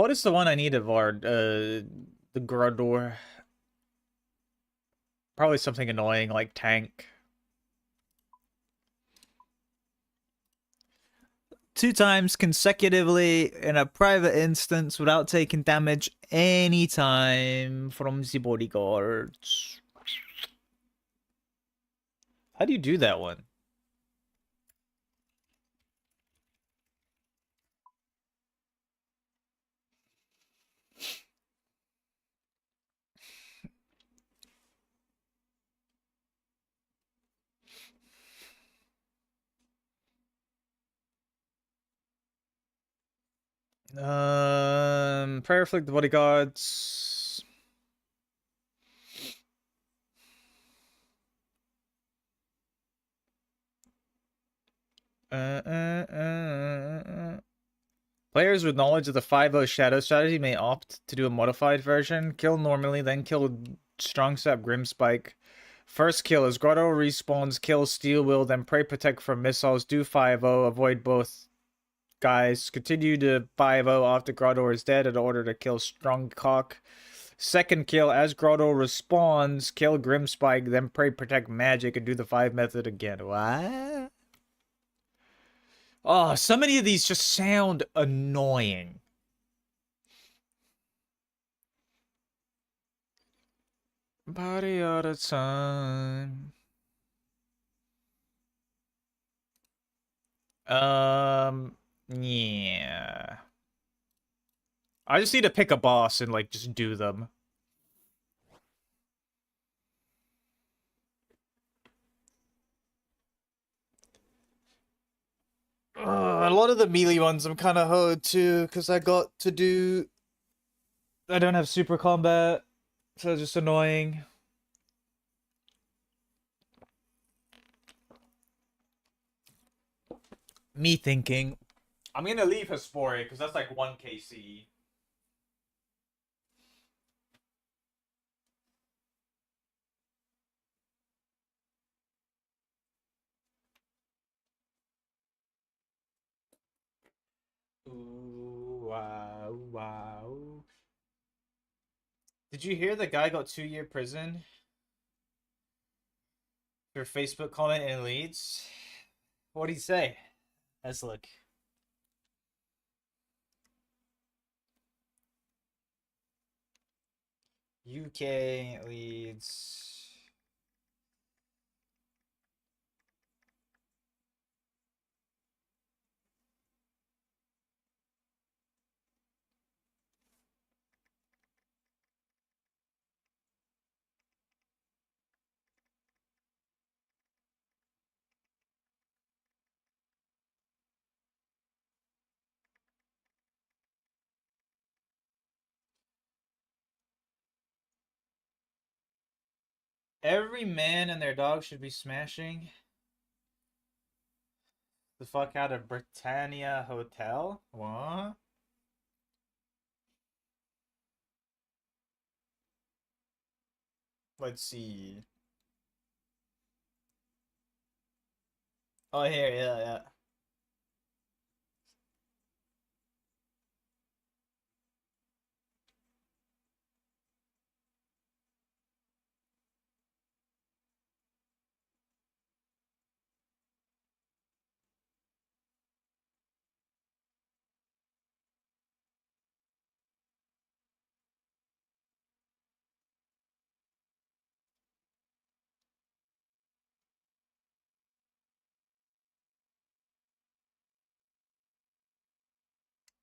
is the one I need of Vard? The Grodor. Probably something annoying like tank. 2 times consecutively in a private instance without taking damage anytime from the bodyguards. How do you do that one? Prayer Afflict the bodyguards. Players with knowledge of the 5-0 Shadow strategy may opt to do a modified version. Kill normally, then kill Strong Step Grimspike. First kill is Grotto respawns, kill Steel Will, then Pray Protect from missiles, do 5-0, avoid both guys. Continue to 5-0 after Grotto is dead in order to kill Strongcock. Second kill, as Grotto respawns, kill Grimspike, then Pray Protect Magic and do the 5 method again. What? Oh, so many of these just sound annoying. Body all the time. Yeah. I just need to pick a boss and, like, just do them. A lot of the melee ones I'm kind of hard too, because I got to do... I don't have super combat, so it's just annoying. Me thinking, I'm gonna leave Hespori, because that's like 1 KC. Ooh, wow, wow. Did you hear the guy got 2-year prison for Facebook comment in Leeds? What'd he say? Let's look. UK Leeds. Every man and their dog should be smashing the fuck out of Britannia Hotel? What? Let's see. Oh, here, yeah, yeah.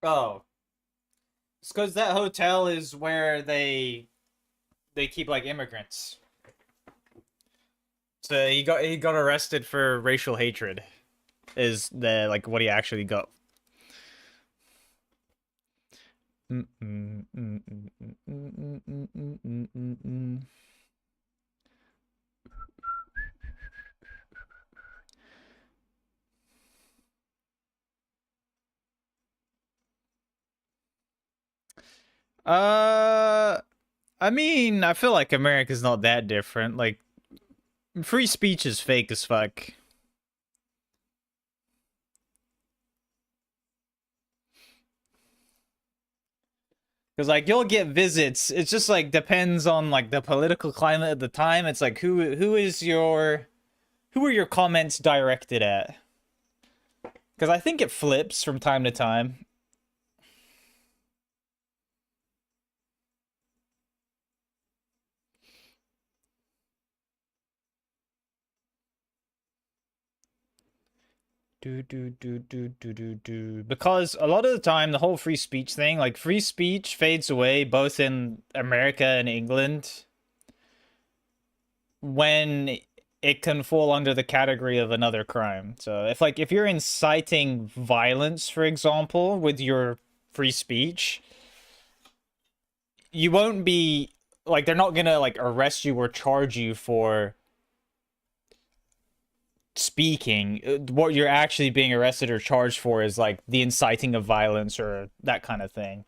Oh. It's because that hotel is where they keep like immigrants. So he got arrested for racial hatred. Is the like what he actually got. I mean, I feel like America's not that different. Like, free speech is fake as fuck. Because, like, you'll get visits. It's just, like, depends on, like, the political climate at the time. It's like, who are your comments directed at? Because I think it flips from time to time. Because a lot of the time, the whole free speech thing, like, free speech fades away both in America and England when it can fall under the category of another crime. So if you're inciting violence, for example, with your free speech, you won't be like, they're not gonna like arrest you or charge you for speaking. What you're actually being arrested or charged for is like the inciting of violence or that kind of thing.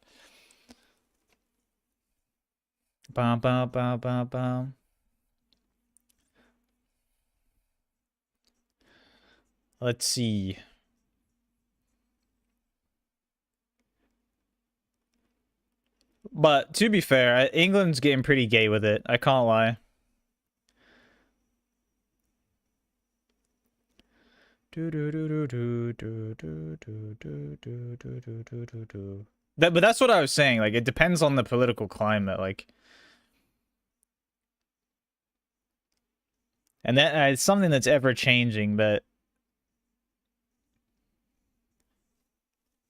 Bum, bum, bum, bum, bum. Let's see. But to be fair, England's getting pretty gay with it. I can't lie. But that's what I was saying. Like, it depends on the political climate. Like, and that it's something that's ever changing. But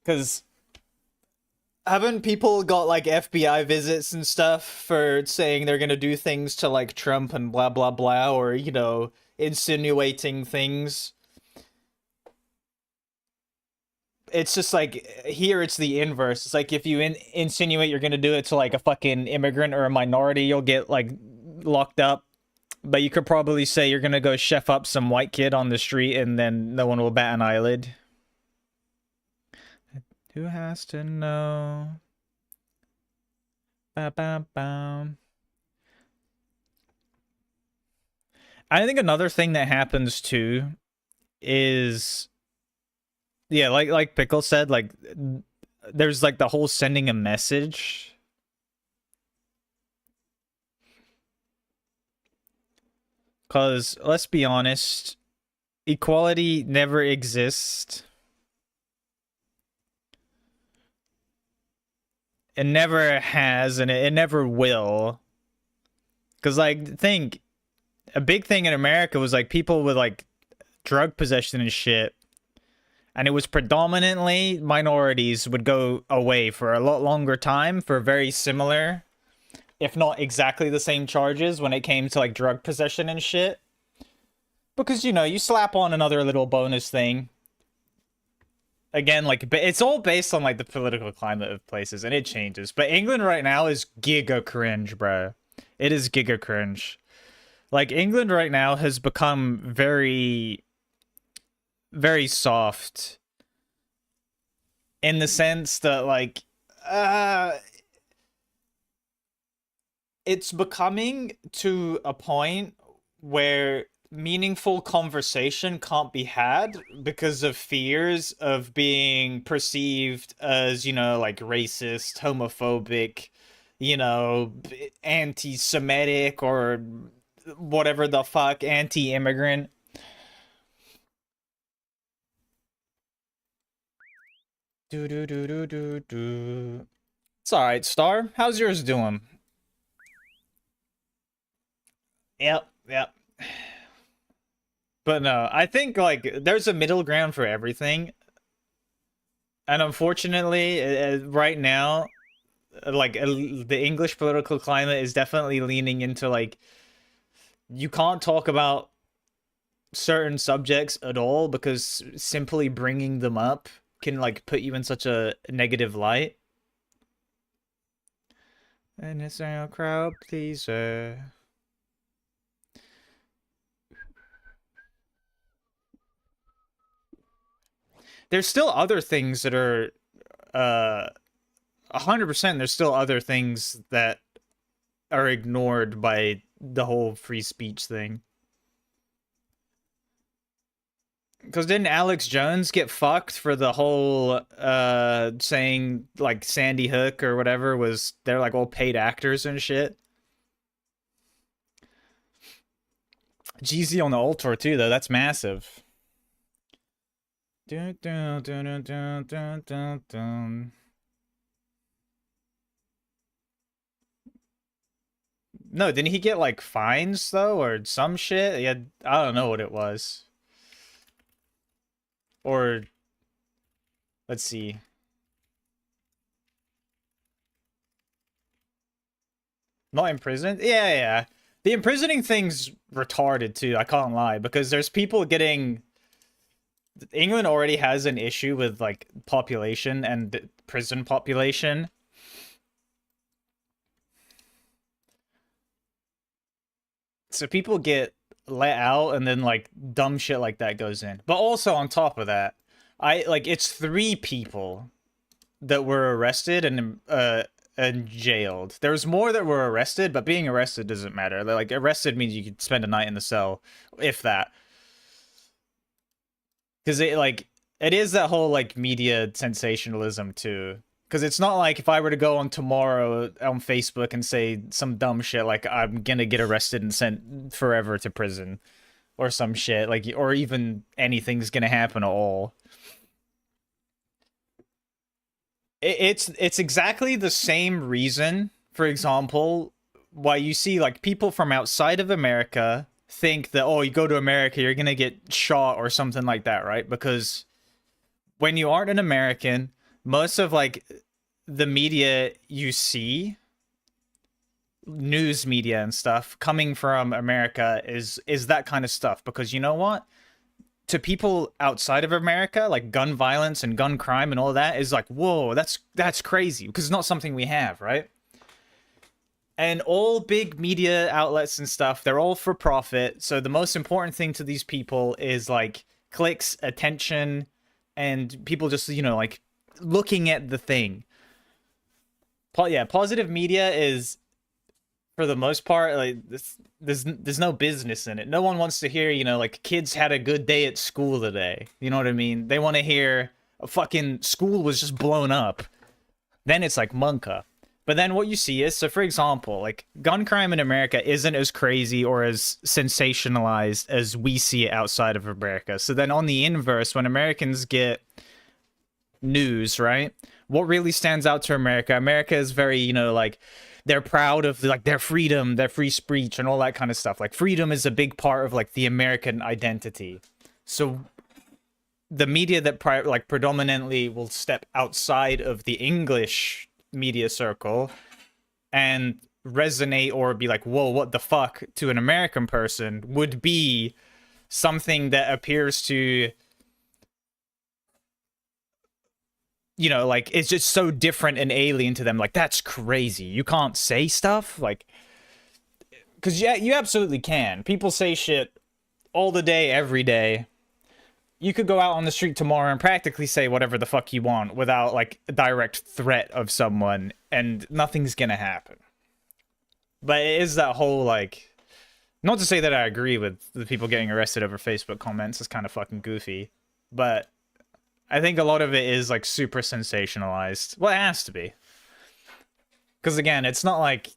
because haven't people got like FBI visits and stuff for saying they're gonna do things to like Trump and blah blah blah, or you know, insinuating things? It's just like here it's the inverse. It's like if you insinuate you're gonna do it to like a fucking immigrant or a minority, you'll get like locked up. But you could probably say you're gonna go chef up some white kid on the street and then no one will bat an eyelid. Who has to know? Ba ba bam. I think another thing that happens too is, yeah, like Pickle said, like there's like the whole sending a message. Cause let's be honest, equality never exists. It never has, and it never will. Cause like think a big thing in America was like people with like drug possession and shit. And it was predominantly minorities would go away for a lot longer time for very similar, if not exactly the same charges when it came to like drug possession and shit. Because, you know, you slap on another little bonus thing. Again, like, it's all based on like the political climate of places and it changes. But England right now is giga cringe, bro. It is giga cringe. Like, England right now has become very soft in the sense that like it's becoming to a point where meaningful conversation can't be had because of fears of being perceived as, you know, like racist, homophobic, you know, anti-Semitic or whatever the fuck, anti-immigrant. Do. It's alright, Star. How's yours doing? Yep. But no, I think, like, there's a middle ground for everything. And unfortunately, right now, like, the English political climate is definitely leaning into, like, you can't talk about certain subjects at all because simply bringing them up can like put you in such a negative light. And it's a crowd pleaser. There's still other things that are 100%. There's still other things that are ignored by the whole free speech thing. Because didn't Alex Jones get fucked for the whole saying like Sandy Hook or whatever was they're like all paid actors and shit? Jeezy on the Ultra too though, that's massive. Dun, dun, dun, dun, dun, dun, dun, dun. No, didn't he get like fines though or some shit? Yeah, I don't know what it was. Or, let's see. Not imprisoned? Yeah. The imprisoning thing's retarded too, I can't lie. Because there's people getting... England already has an issue with, like, population and prison population. So people get, let out, and then like dumb shit like that goes in. But also on top of that, it's 3 people that were arrested and jailed. There's more that were arrested, but being arrested doesn't matter. Like, arrested means you could spend a night in the cell, if that. Because it is that whole like media sensationalism too. Because it's not like if I were to go on tomorrow on Facebook and say some dumb shit like I'm gonna get arrested and sent forever to prison or some shit, like, or even anything's gonna happen at all. It's exactly the same reason, for example, why you see like people from outside of America think that, oh, you go to America, you're gonna get shot or something like that, right? Because when you aren't an American, most of like the media you see, news media and stuff coming from America is that kind of stuff. Because you know what? To people outside of America, like gun violence and gun crime and all that is like, whoa, that's crazy, because it's not something we have, right? And all big media outlets and stuff, they're all for profit. So the most important thing to these people is like clicks, attention, and people just, like looking at the thing. Yeah, positive media is, for the most part, like there's no business in it. No one wants to hear, like kids had a good day at school today. You know what I mean? They want to hear a fucking school was just blown up. Then it's like Monka. But then what you see is, so for example, like gun crime in America isn't as crazy or as sensationalized as we see it outside of America. So then on the inverse, when Americans get news, right? What really stands out to America? America is very, like, they're proud of like their freedom, their free speech, and all that kind of stuff. Like freedom is a big part of like the American identity. So the media that predominantly will step outside of the English media circle and resonate or be like, whoa, what the fuck, to an American person would be something that appears to, like, it's just so different and alien to them. Like, that's crazy. You can't say stuff? Like, because, yeah, you absolutely can. People say shit all the day, every day. You could go out on the street tomorrow and practically say whatever the fuck you want without, like, a direct threat of someone, and nothing's gonna happen. But it is that whole, like... Not to say that I agree with the people getting arrested over Facebook comments. It's kind of fucking goofy. But... I think a lot of it is, like, super sensationalized. Well, it has to be. Because, again, it's not like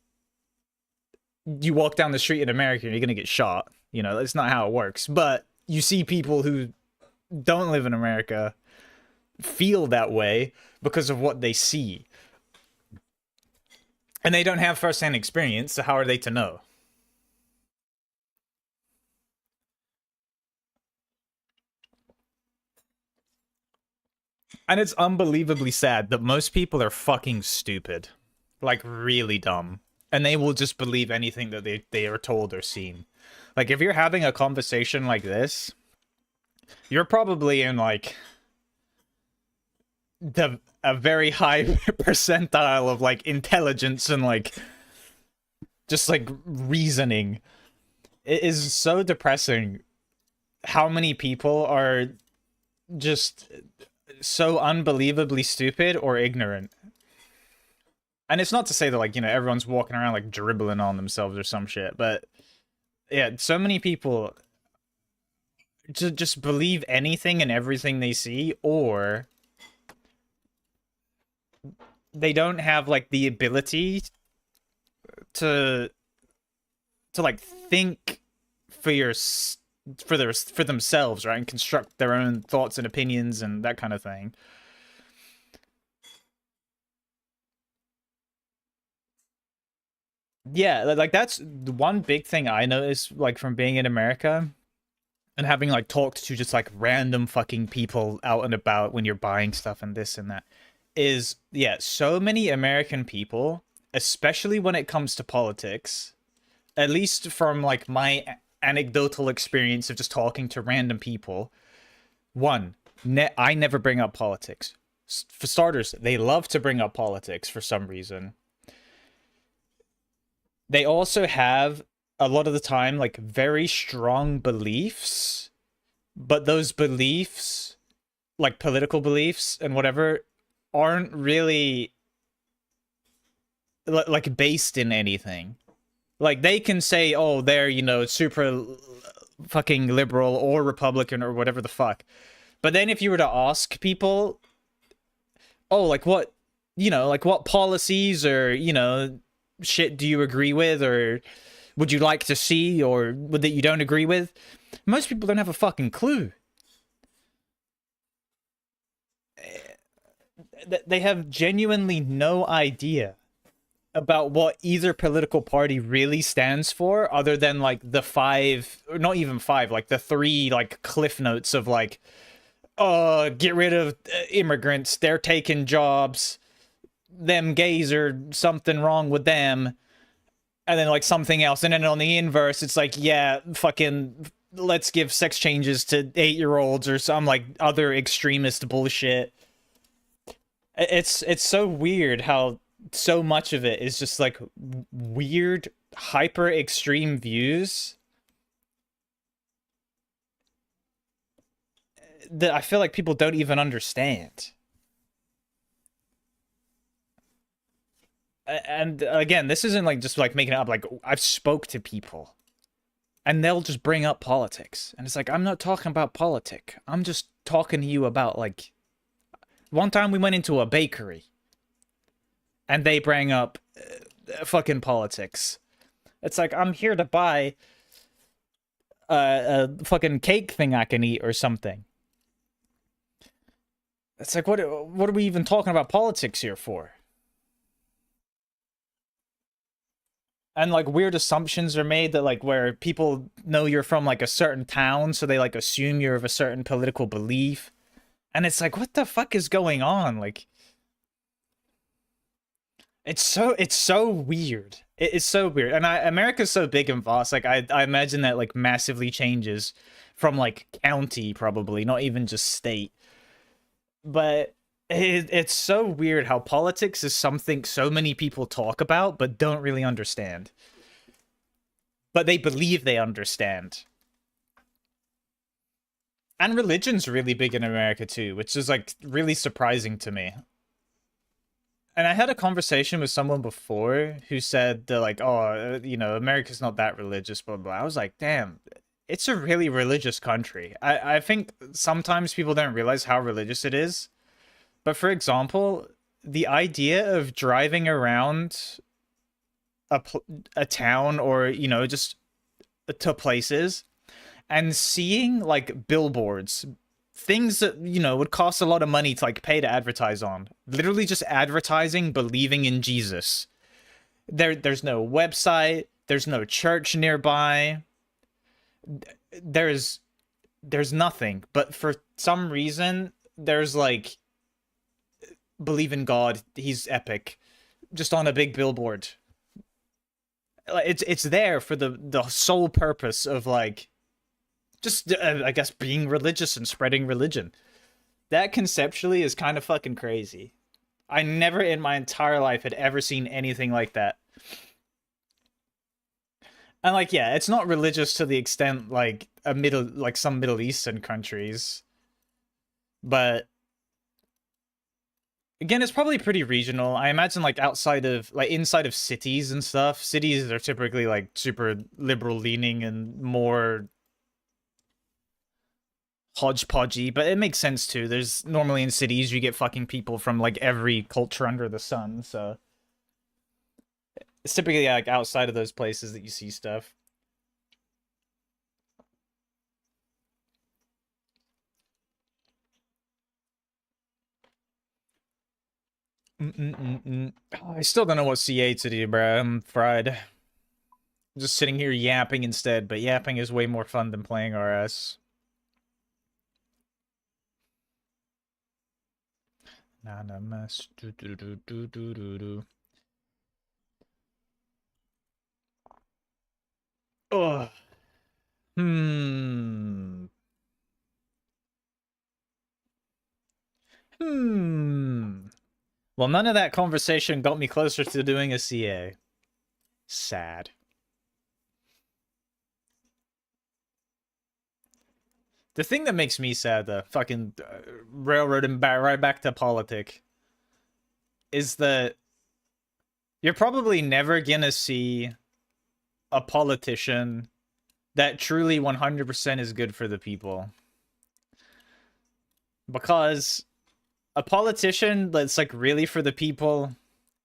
you walk down the street in America and you're gonna get shot. That's not how it works. But you see people who don't live in America feel that way because of what they see. And they don't have first-hand experience, so how are they to know? And it's unbelievably sad that most people are fucking stupid. Like, really dumb. And they will just believe anything that they are told or seen. Like, if you're having a conversation like this, you're probably in, like, a very high percentile of, like, intelligence and, like, just, like, reasoning. It is so depressing how many people are just... so unbelievably stupid or ignorant. And it's not to say that, like, everyone's walking around, like, dribbling on themselves or some shit, but yeah, so many people just believe anything and everything they see, or they don't have, like, the ability to like, think for themselves, right, and construct their own thoughts and opinions and that kind of thing. Yeah, like that's the one big thing I noticed, like, from being in America and having, like, talked to just, like, random fucking people out and about when you're buying stuff and this and that, is, yeah, so many American people, especially when it comes to politics, at least from, like, my anecdotal experience of just talking to random people. One, I never bring up politics. For starters, they love to bring up politics for some reason. They also have a lot of the time like very strong beliefs, but those beliefs, like political beliefs and whatever, aren't really like based in anything. Like they can say, oh, they're, you know, super fucking liberal or Republican or whatever the fuck. But then if you were to ask people, oh, like what, you know, like what policies or, you know, shit do you agree with or would you like to see or that you don't agree with? Most people don't have a fucking clue. They have genuinely no idea about what either political party really stands for, other than like the five, or not even five, like the three like cliff notes of like, get rid of immigrants, they're taking jobs, them gays are something wrong with them, and then like something else, and then on the inverse, it's like, yeah, fucking let's give sex changes to 8-year-olds or some like other extremist bullshit. It's so weird how so much of it is just like weird, hyper extreme views that I feel like people don't even understand. And again, this isn't like just like making it up. Like I've spoke to people and they'll just bring up politics. And it's like, I'm not talking about politics. I'm just talking to you about like, one time we went into a bakery and they bring up fucking politics. It's like, I'm here to buy a fucking cake thing I can eat or something. It's like, what are we even talking about politics here for? And like weird assumptions are made that like where people know you're from like a certain town, so they like assume you're of a certain political belief. And it's like, what the fuck is going on? Like, it's so weird. It's so weird. And America's so big and vast. Like I imagine that like massively changes from like county, probably, not even just state. But it's so weird how politics is something so many people talk about but don't really understand. But they believe they understand. And religion's really big in America too, which is like really surprising to me. And I had a conversation with someone before who said that like, oh, you know, America's not that religious, blah, blah. I was like, damn, it's a really religious country. I think sometimes people don't realize how religious it is. But for example, the idea of driving around a town or, you know, just to places and seeing like billboards, things that, you know, would cost a lot of money to like pay to advertise on, literally just advertising believing in Jesus. There's no website, there's no church nearby, there's nothing, but for some reason there's like believe in God, he's epic, just on a big billboard. It's there for the sole purpose of like just I guess being religious and spreading religion. That conceptually is kind of fucking crazy. I never in my entire life had ever seen anything like that. And like, yeah, it's not religious to the extent like some Middle Eastern countries, but again, it's probably pretty regional. I imagine like outside of like inside of cities and stuff. Cities are typically like super liberal leaning and more hodgepodgey, but it makes sense too. There's normally in cities you get fucking people from like every culture under the sun, so it's typically like outside of those places that you see stuff. I still don't know what CA to do, bro. I'm fried. I'm just sitting here yapping instead, but yapping is way more fun than playing RS. Nana mess. Ugh. Well, none of that conversation got me closer to doing a CA. Sad. The thing that makes me sad, the fucking railroading right back to politic, is that you're probably never gonna see a politician that truly 100% is good for the people. Because a politician that's like really for the people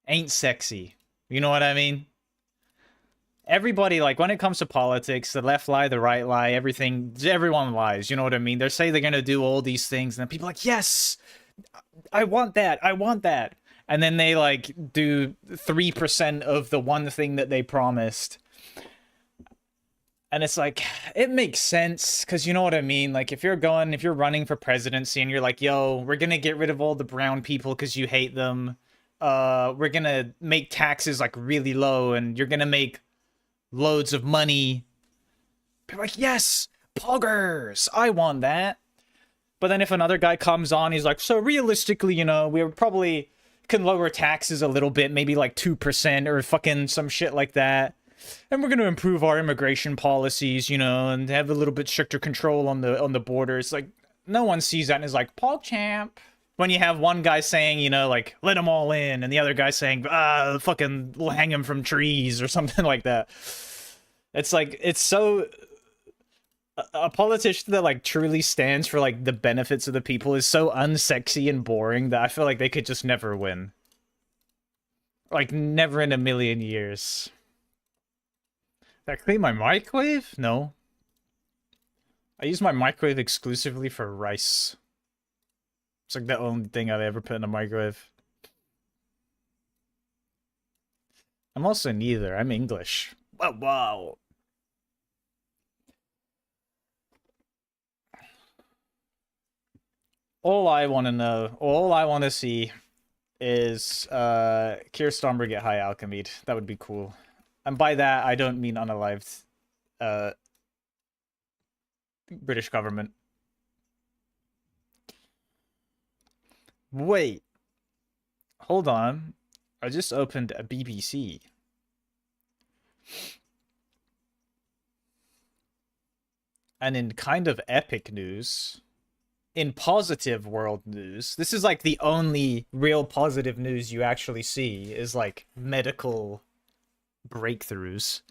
ain't sexy. You know what I mean? Everybody, like, when it comes to politics, the left lie, the right lie, everyone lies. You know what I mean? They say they're gonna do all these things, and then people are like, yes, I want that, I want that. And then they, like, do 3% of the one thing that they promised. And it's like, it makes sense, because you know what I mean? Like, if you're running for presidency and you're like, yo, we're gonna get rid of all the brown people because you hate them. We're gonna make taxes, like, really low, and you're gonna make loads of money. People are like, yes, poggers, I want that. But then if another guy comes on, he's like, so realistically, you know, we probably can lower taxes a little bit, maybe like 2% or fucking some shit like that. And we're going to improve our immigration policies, you know, and have a little bit stricter control on the borders. Like, no one sees that and is like, PogChamp. When you have one guy saying, you know, like, let them all in, and the other guy saying, fucking we'll hang them from trees or something like that. It's like, it's so... A politician that, like, truly stands for, like, the benefits of the people is so unsexy and boring that I feel like they could just never win. Like, never in a million years. Did I clean my microwave? No. I use my microwave exclusively for rice. It's like the only thing I've ever put in a microwave. I'm also neither. I'm English. Wow, wow. All I want to know, all I want to see is Keir Starmer get high alchemied. That would be cool. And by that, I don't mean unalived. British government. Wait. Hold on. I just opened a BBC. And in kind of epic news, in positive world news, this is like the only real positive news you actually see is like medical breakthroughs.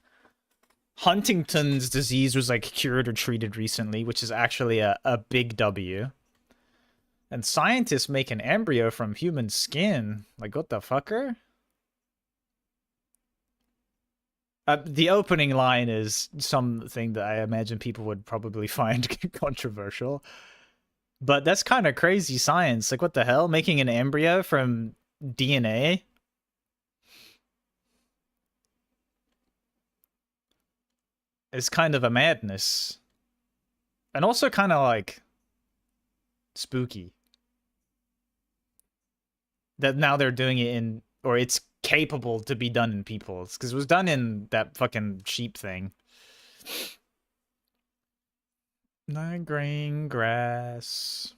Huntington's disease was like cured or treated recently, which is actually a big W. And scientists make an embryo from human skin. Like, what the fucker? The opening line is something that I imagine people would probably find controversial. But that's kind of crazy science. Like, what the hell? Making an embryo from DNA? Is kind of a madness. And also kind of, like, spooky. That now they're doing it in... Or it's capable to be done in people. Because it was done in that fucking sheep thing. The green grass.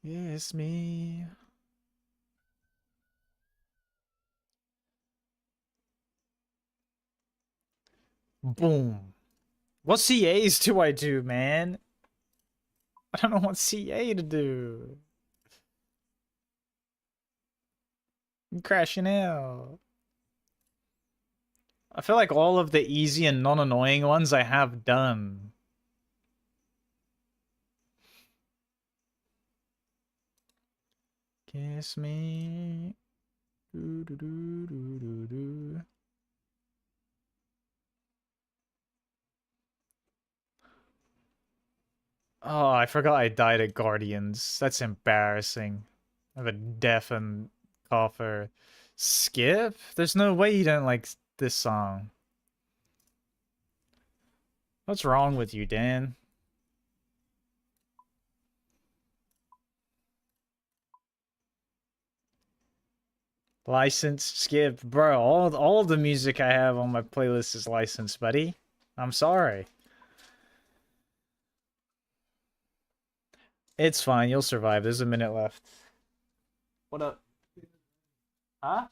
Yes, me. Boom. What CAs do I do, man? I don't know what CA to do. I'm crashing out. I feel like all of the easy and non-annoying ones I have done. Kiss me. Do, do, do, do, do, do. Oh, I forgot I died at Guardians. That's embarrassing. I have a deaf and cougher. Skip? There's no way you don't like this song. What's wrong with you, Dan? Licensed, skip. Bro, all the music I have on my playlist is licensed, buddy. I'm sorry. It's fine, you'll survive. There's a minute left. What up? Huh?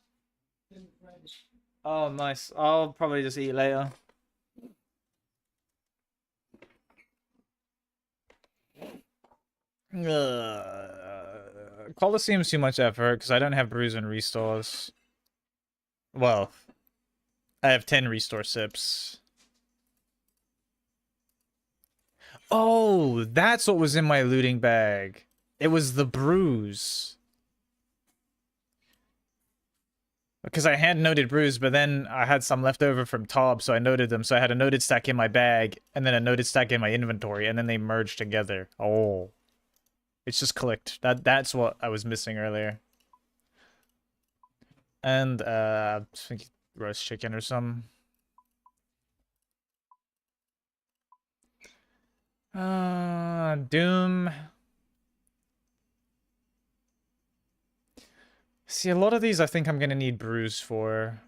Oh, nice. I'll probably just eat later. Coliseum's too much effort because I don't have brews and restores. Well, I have 10 restore sips. Oh, that's what was in my looting bag. It was the brews. Because I had noted brews, but then I had some left over from Tob, so I noted them. So I had a noted stack in my bag, and then a noted stack in my inventory, and then they merged together. Oh. It's just clicked. That's what I was missing earlier. And, I think roast chicken or something. Doom. See, a lot of these I think I'm gonna need brews for.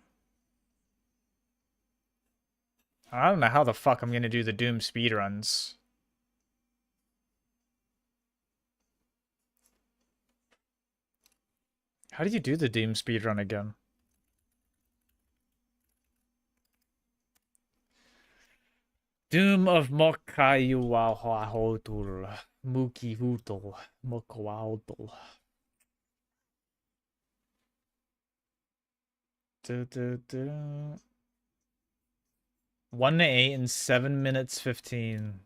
I don't know how the fuck I'm gonna do the Doom speedruns. How do you do the Doom speedrun again? Doom of Mokayuwahotul. Muki Hootle. Mokwahotul. 1 to 8 in 7 minutes 15.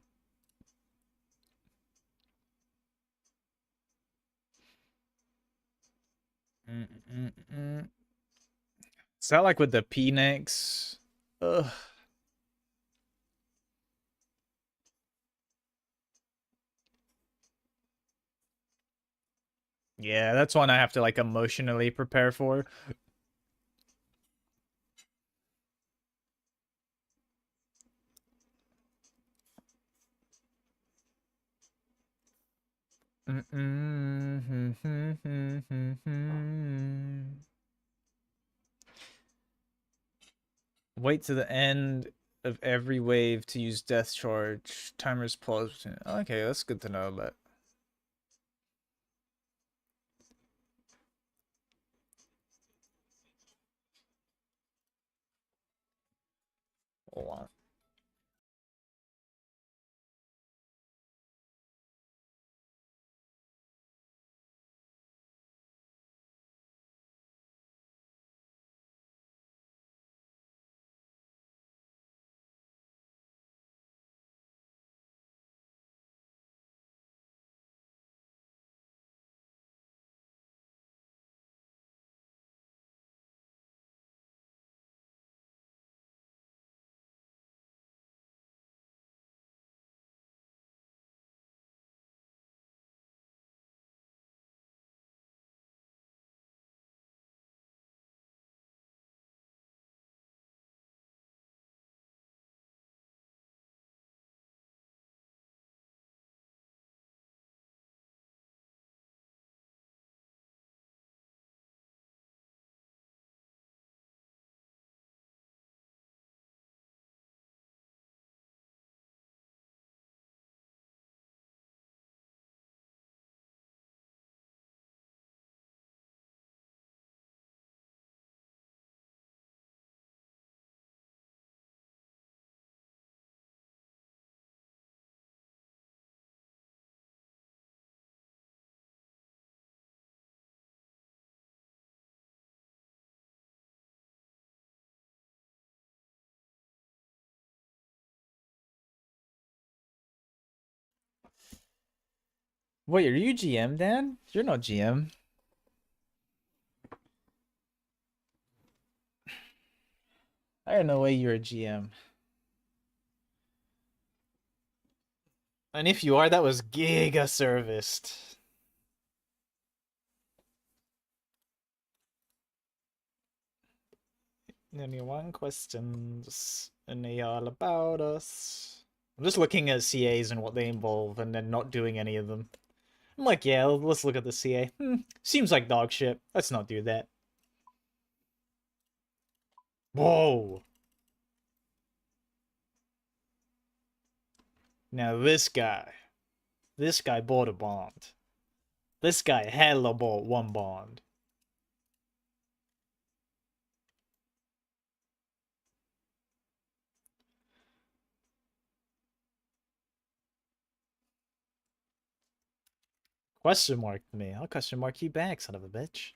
Is that like with the P-Nex? Ugh. Yeah, that's one I have to like emotionally prepare for. Wait to the end of every wave to use death charge. Timers pause. Okay, that's good to know, but hold on. Wait, are you GM, Dan? You're not GM. I don't know why you're a GM. And if you are, that was giga serviced. Anyone questions? And they all about us. I'm just looking at CAs and what they involve and then not doing any of them. I'm like, yeah, let's look at the CA. Seems like dog shit. Let's not do that. Whoa! Now this guy bought a bond. This guy hella bought one bond. Question mark me. I'll question mark you back, son of a bitch.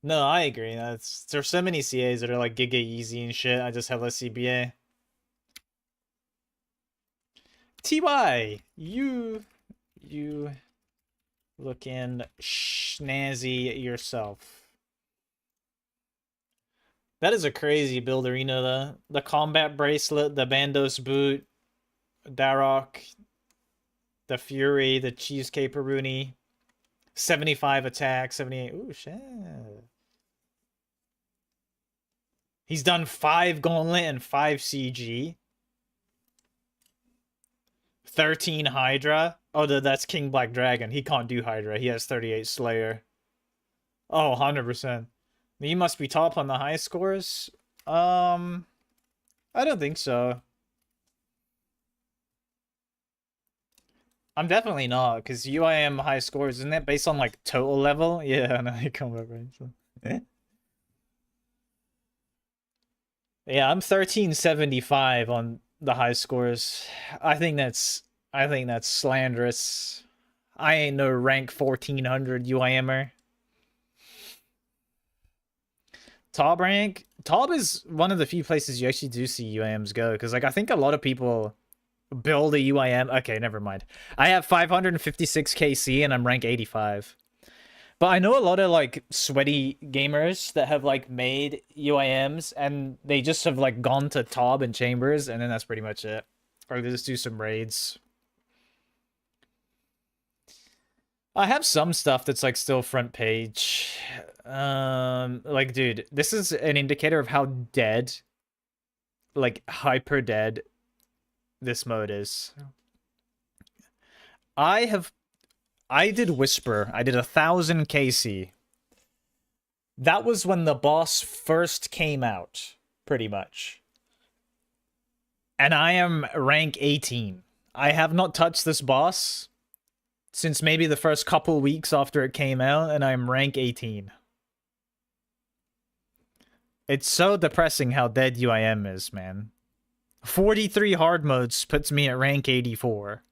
No, I agree. There's so many CAs that are like giga easy and shit. I just have less CBA. TY, you looking snazzy yourself. That is a crazy build arena, though. The combat bracelet, the Bandos boot, Darok, the Fury, the Cheesecake Peruni, 75 attack, 78. Ooh, shit. He's done 5 Gauntlet and 5 CG. 13 Hydra. Oh, that's King Black Dragon. He can't do Hydra. He has 38 Slayer. Oh, 100%. He must be top on the high scores. I don't think so. I'm definitely not, because UIM high scores, isn't that based on like total level? Yeah, no, you come back right. So. Yeah, I'm 1375 on the high scores. I think that's slanderous. I ain't no rank 1400 UIMer. Top rank? Top is one of the few places you actually do see UIMs go, because like I think a lot of people build a UIM. Okay, never mind. I have 556 KC and I'm rank 85. But I know a lot of like sweaty gamers that have like made UIMs and they just have like gone to Tob and Chambers and then that's pretty much it. Or they just do some raids. I have some stuff that's like still front page. Like dude, this is an indicator of how dead, like hyper dead this mode is. I did Whisper. I did 1000 KC. That was when the boss first came out, pretty much. And I am rank 18. I have not touched this boss since maybe the first couple weeks after it came out, and I'm rank 18. It's so depressing how dead UIM is, man. 43 hard modes puts me at rank 84.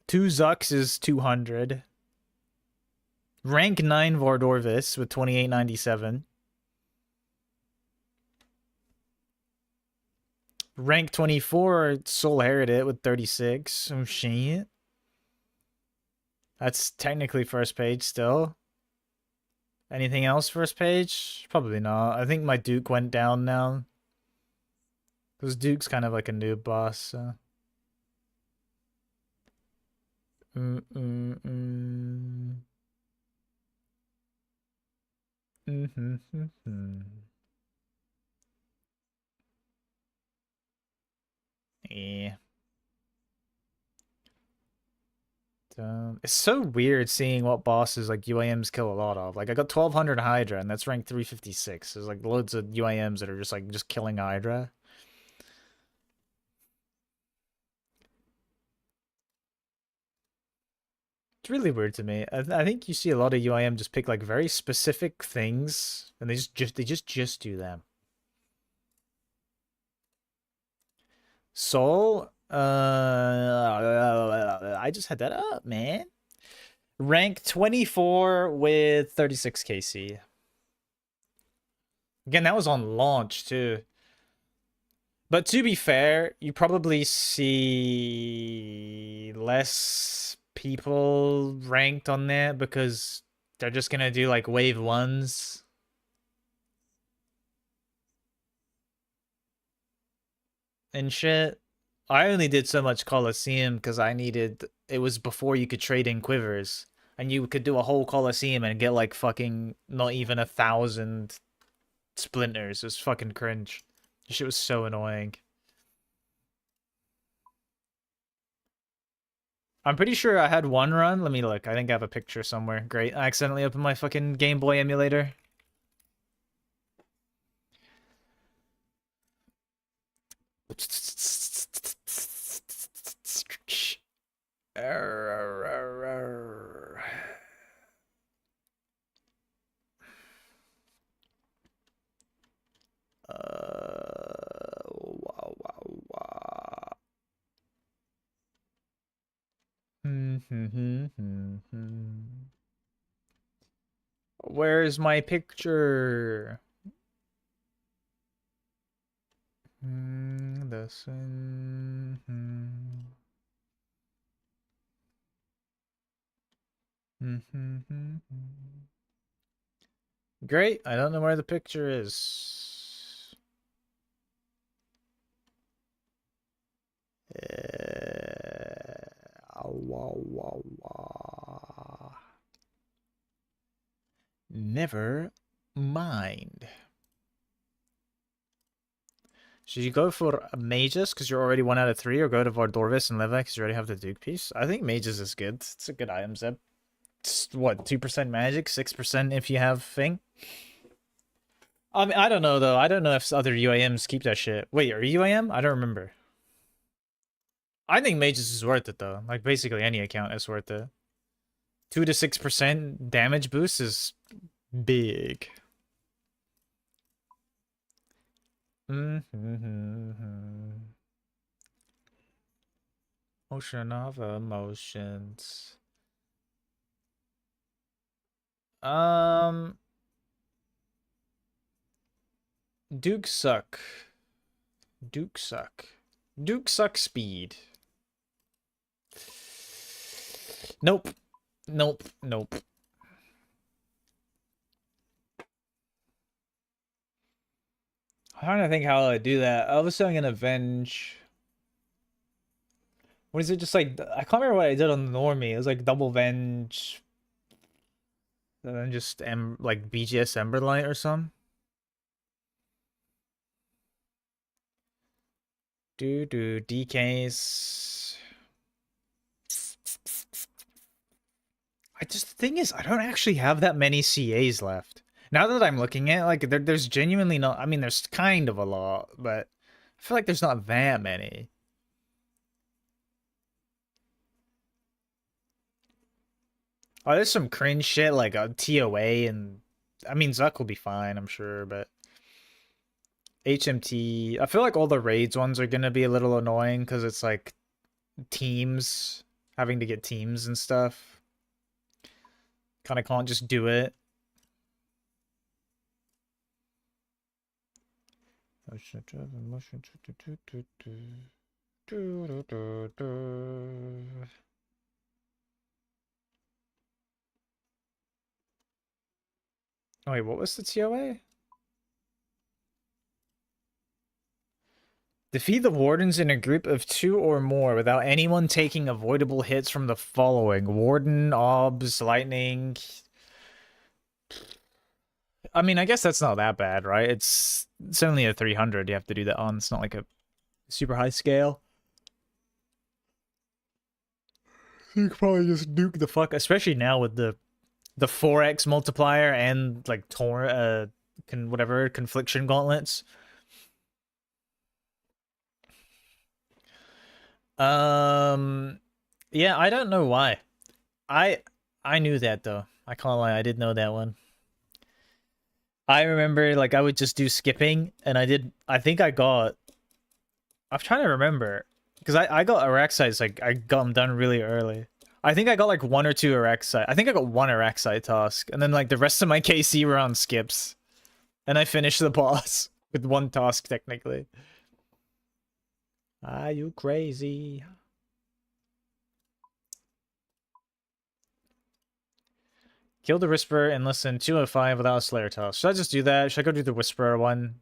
2 Zux is 200. Rank 9 Vardorvis with 2897. Rank 24 Soul Heredit with 36. Oh shit. That's technically first page still. Anything else first page? Probably not. I think my Duke went down now. Because Duke's kind of like a noob boss, so. Yeah. It's so weird seeing what bosses like UIMs kill a lot of. Like I got 1200 Hydra and that's rank 356. There's like loads of UIMs that are just killing Hydra. It's really weird to me. I think you see a lot of UIM just pick like very specific things and they just do them. Soul, I just had that up, man. Rank 24 with 36 KC. Again, that was on launch too. But to be fair, you probably see less people ranked on there because they're just gonna do like wave 1s. And shit. I only did so much Coliseum because it was before you could trade in quivers. And you could do a whole Coliseum and get like fucking not even 1000 splinters. It was fucking cringe. This shit was so annoying. I'm pretty sure I had one run. Let me look. I think I have a picture somewhere. Great. I accidentally opened my fucking Game Boy emulator. Where's my picture? This one. Great. I don't know where the picture is. Never mind. Should you go for Mages because you're already 1 out of 3, or go to Vardorvis and Leva because you already have the Duke piece? I think Mages is good. It's a good item, Zeb. It's what, 2% magic, 6% if you have Thing? I mean, I don't know, though. I don't know if other UIMs keep that shit. Wait, are you UIM? I don't remember. I think Mages is worth it, though. Like, basically any account is worth it. 2 to 6% damage boost is big. Ocean of emotions. Duke suck. Duke suck. Duke suck speed. Nope. Nope. Nope. I'm trying to think how I do that. I was doing an avenge. What is it? Just like, I can't remember what I did on the normie. It was like double venge. And then just like BGS Emberlight or something. DKs. The thing is, I don't actually have that many CAs left. Now that I'm looking at it, like, there's genuinely not... I mean, there's kind of a lot, but I feel like there's not that many. Oh, there's some cringe shit, like a TOA, and... I mean, Zuck will be fine, I'm sure, but... HMT... I feel like all the raids ones are gonna be a little annoying, because it's, like, teams... Having to get teams and stuff. Kinda can't just do it. Oh wait, what was the TOA? Defeat the wardens in a group of 2 or more without anyone taking avoidable hits from the following. Warden, Obs, Lightning. I mean, I guess that's not that bad, right? It's only a 300 you have to do that on. It's not like a super high scale. You could probably just nuke the fuck, especially now with the 4x multiplier and like whatever confliction gauntlets. Yeah, I don't know why. I knew that though. I can't lie, I did know that one. I remember like I would just do skipping, and I think I got... I'm trying to remember. Because I got Araxites, like, I got them done really early. I think I got, like, 1 or 2 Araxite. I think I got 1 Araxite task. And then, like, the rest of my KC were on skips. And I finished the boss with 1 task, technically. Are you crazy? Kill the Whisperer and listen 205 without a Slayer task. Should I just do that? Should I go do the Whisperer one?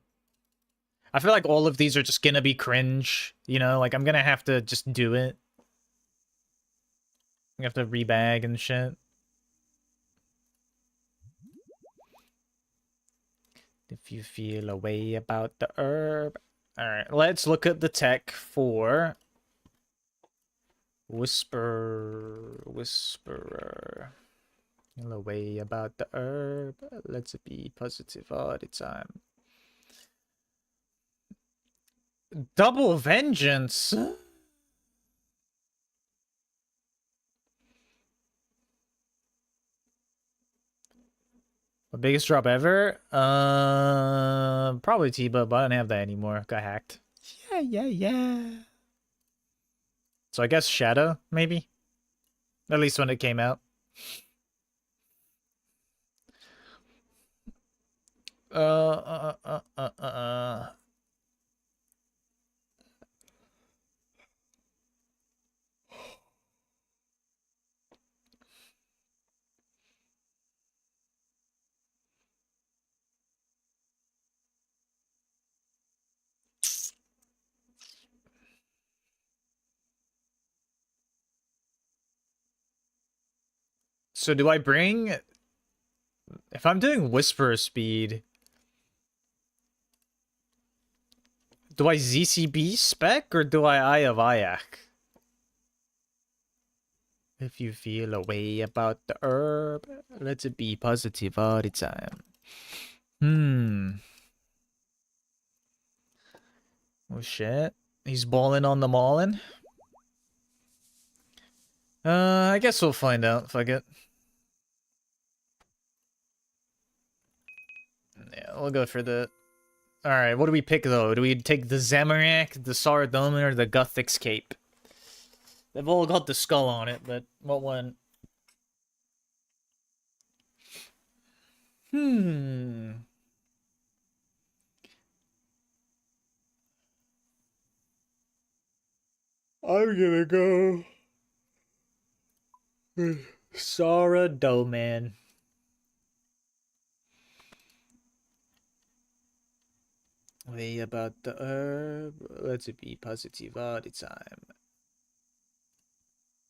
I feel like all of these are just gonna be cringe, you know? Like, I'm gonna have to just do it. You have to rebag and shit. If you feel a way about the herb. Alright, let's look at the tech for... Whisperer. Feel a way about the herb. Let's be positive all the time. Double Vengeance? The biggest drop ever? Probably Tiba, but I don't have that anymore. Got hacked. Yeah. So I guess Shadow, maybe? At least when it came out. Uh. So do I bring... If I'm doing Whisperer speed... Do I ZCB spec or do I Eye of Ayak? If you feel a way about the herb, let it be positive all the time. Oh shit. He's balling on the maulin'. I guess we'll find out. Fuck it. Yeah, we'll go for the... Alright, what do we pick though? Do we take the Zamorak, the Saradomin, or the Guthix Cape? They've all got the skull on it, but what one? I'm gonna go... Saradomin. Way about the herb, let it be positive all the time.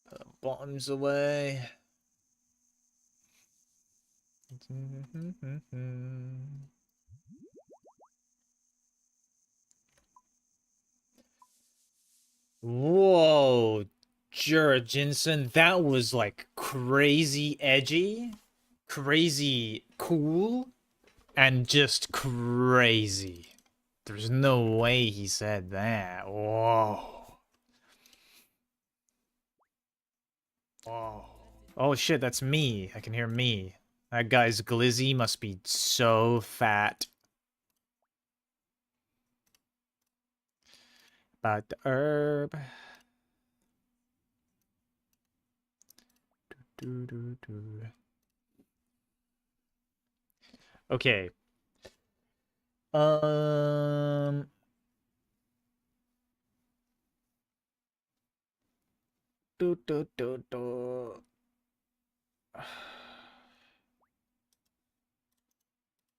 Put the bottoms away. Whoa, Jurgensen, that was like crazy edgy, crazy cool, and just crazy. There's no way he said that. Whoa. Whoa. Oh shit, that's me. I can hear me. That guy's glizzy must be so fat. About the herb. Okay. I'm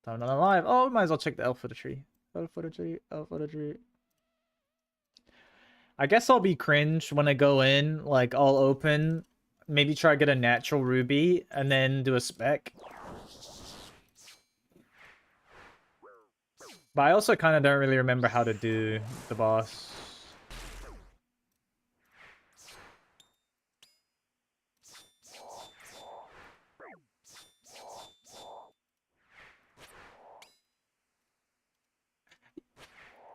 not alive. Oh, might as well check the elf for the tree. Elf for the tree. Elf for the tree. I guess I'll be cringe when I go in. Like, I'll open. Maybe try to get a natural ruby. And then do a spec. But I also kind of don't really remember how to do the boss.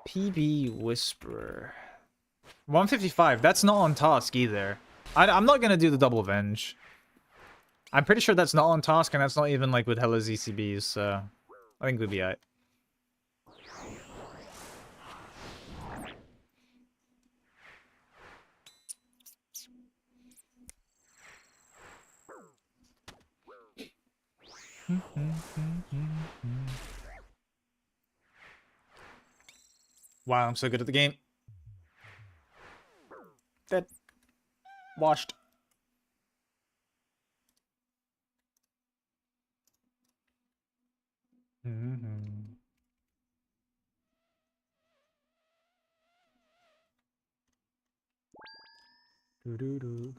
PB Whisperer. 155. That's not on task either. I'm not gonna do the double avenge. I'm pretty sure that's not on task, and that's not even like with hella ZCBs, so I think we'll be alright. Wow, I'm so good at the game. Dead. Washed. Doo-doo-doo.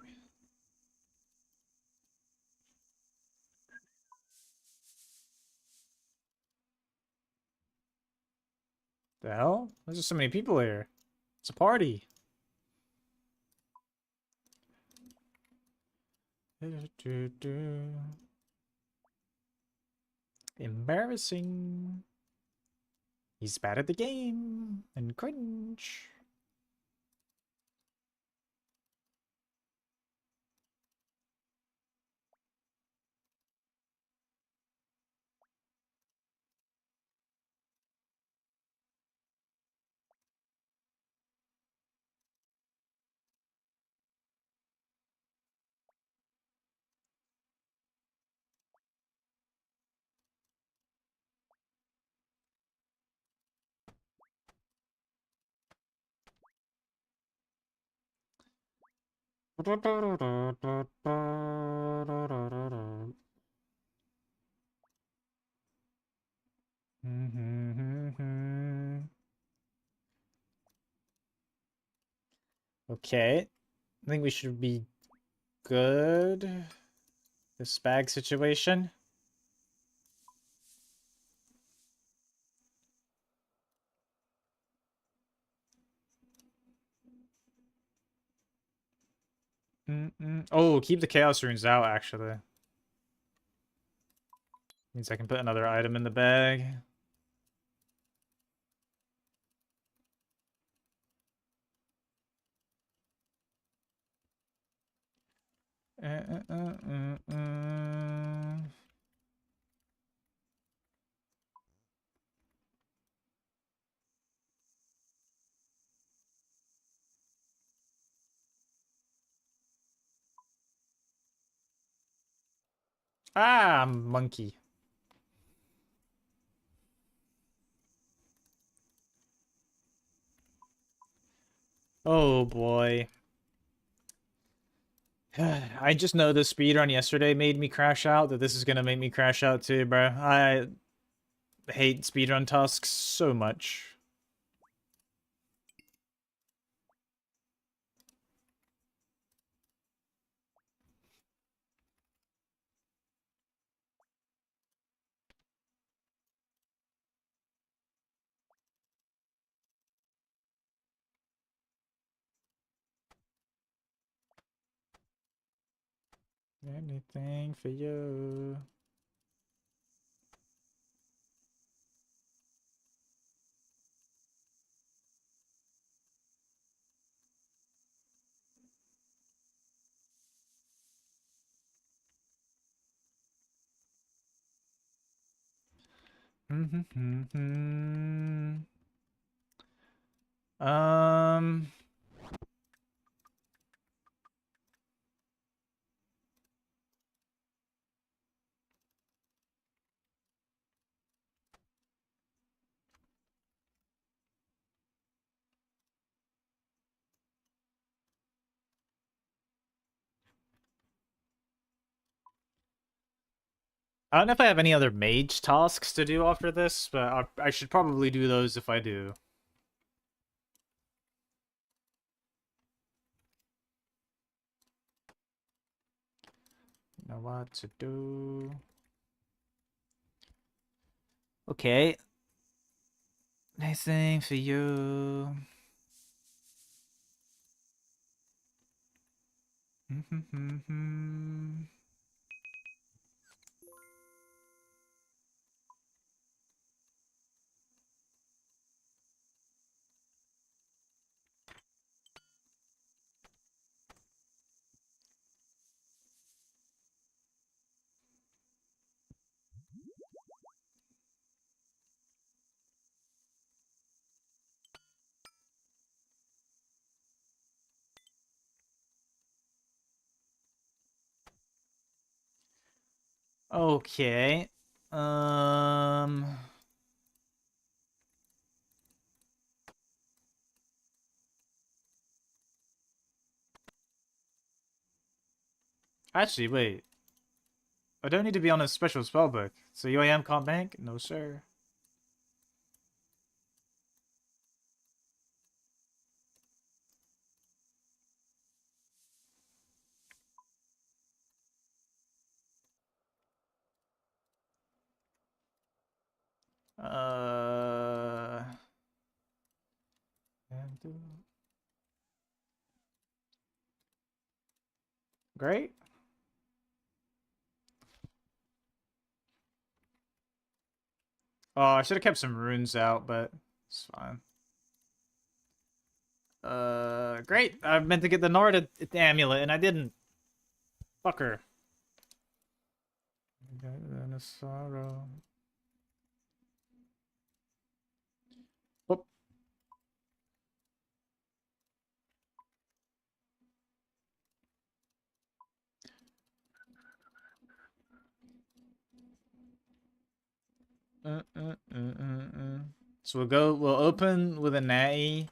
The hell? There's just so many people here. It's a party. Embarrassing. He's bad at the game. And cringe. Okay. I think we should be good. This bag situation. Oh, keep the chaos runes out, actually. Means I can put another item in the bag. Ah, monkey. Oh boy. I just know the speedrun yesterday made me crash out, that this is gonna make me crash out too, bro. I hate speedrun tasks so much. Anything for you. Um. I don't know if I have any other mage tasks to do after this, but I should probably do those if I do. Know what to do. Okay. Anything for you. Okay. Actually, wait. I don't need to be on a special spellbook. So UIM can't bank? No, sir. Great. Oh, I should have kept some runes out, but it's fine. Great. I meant to get the Nard amulet, and I didn't. Fucker. A sorrow. Oh. So we'll open with a natty,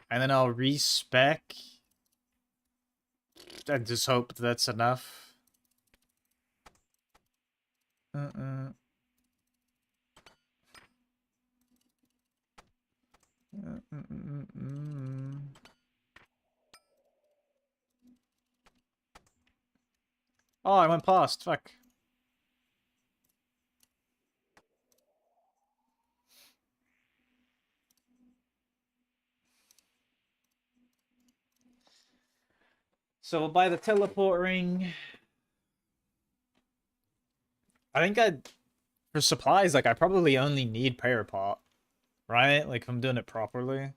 and then I'll respec. I just hope that's enough. Oh, I went past. Fuck. So we'll buy the teleport ring. I think for supplies, like I probably only need prayer pot, right? Like if I'm doing it properly.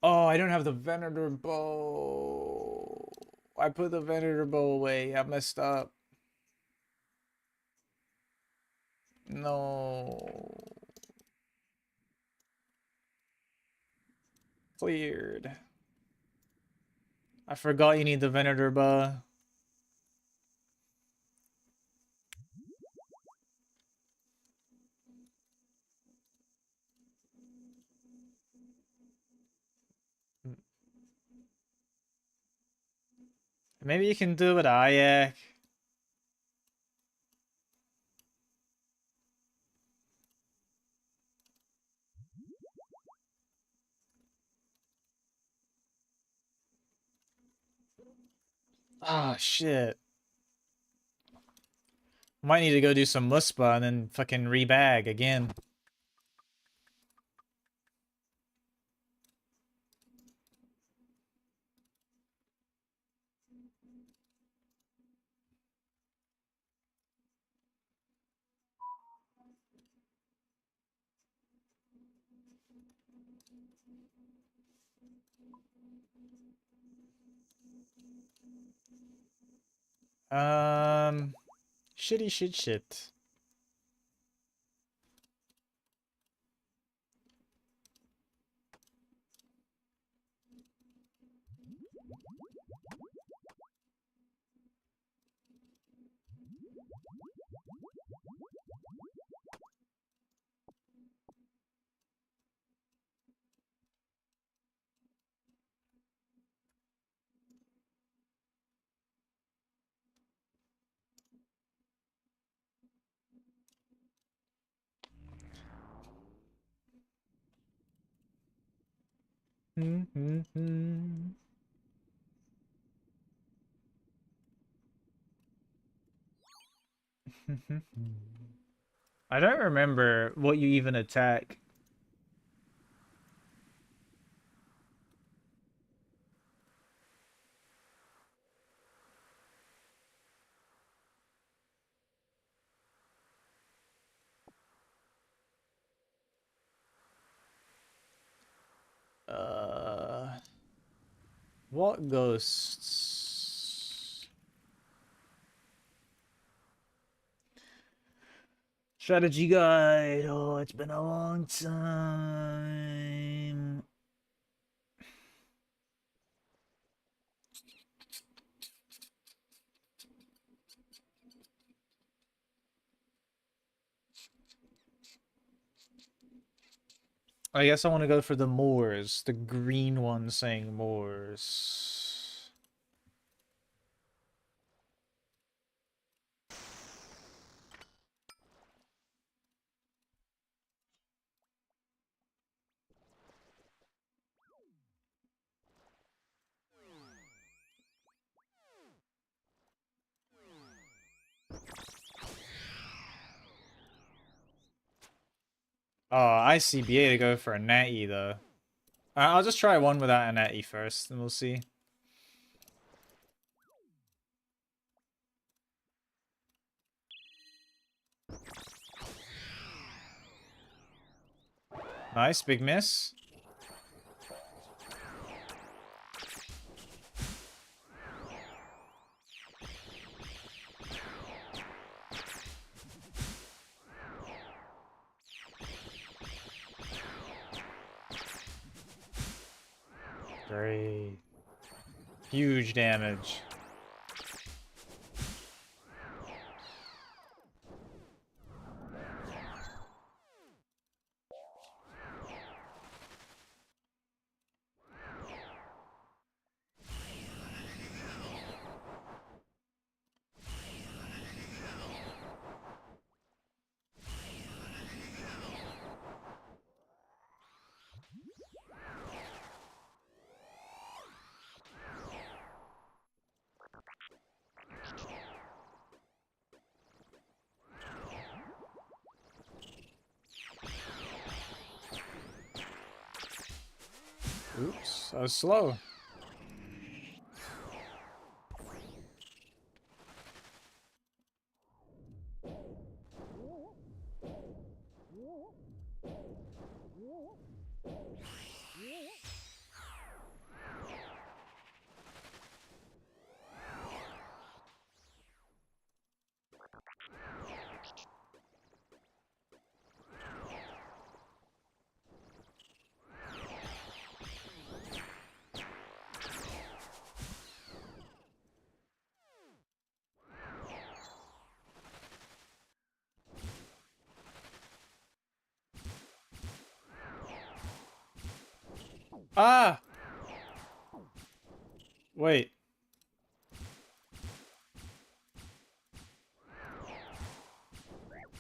Oh, I don't have the Venator bow. I put the Venator bow away. I messed up. No. Cleared. I forgot you need the Venator bow. Maybe you can do it with Ayak. Ah, shit. Might need to go do some Muspa and then fucking rebag again. Shitty shit. I don't remember what you even attack. What ghosts? Strategy guide. Oh, it's been a long time. I guess I want to go for the Moors. The green one saying Moors. Oh, ICBA to go for a natty though. I'll just try one without a natty first, and we'll see. Nice, big miss. Great. Huge damage. Oops, I was slow. Ah! Wait.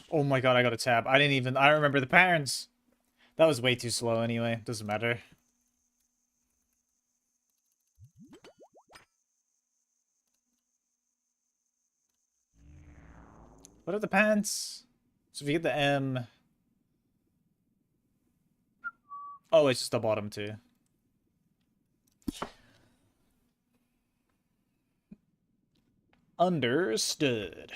Oh my god, I got a tab. I don't remember the patterns. That was way too slow anyway. Doesn't matter. What are the pants? So if you get the M... Oh, it's just the bottom too. Understood.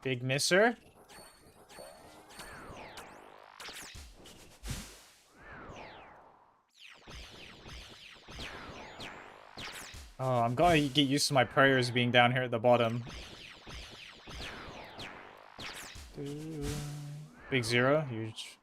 Big misser. Oh, I'm gonna get used to my prayers being down here at the bottom. Big zero, huge.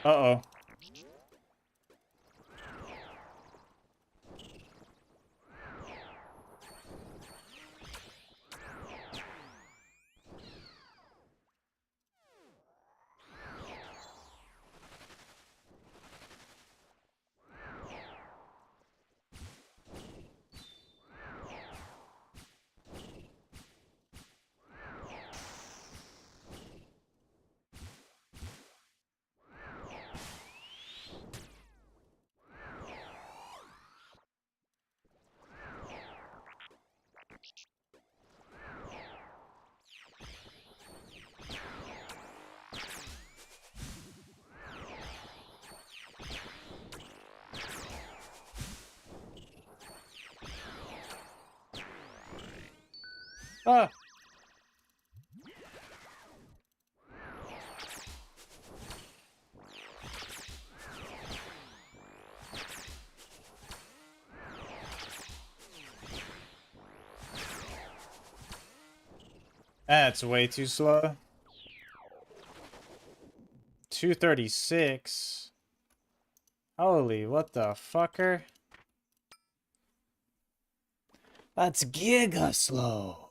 Uh-oh. Ah! That's way too slow. 236. Holy, what the fucker? That's giga slow.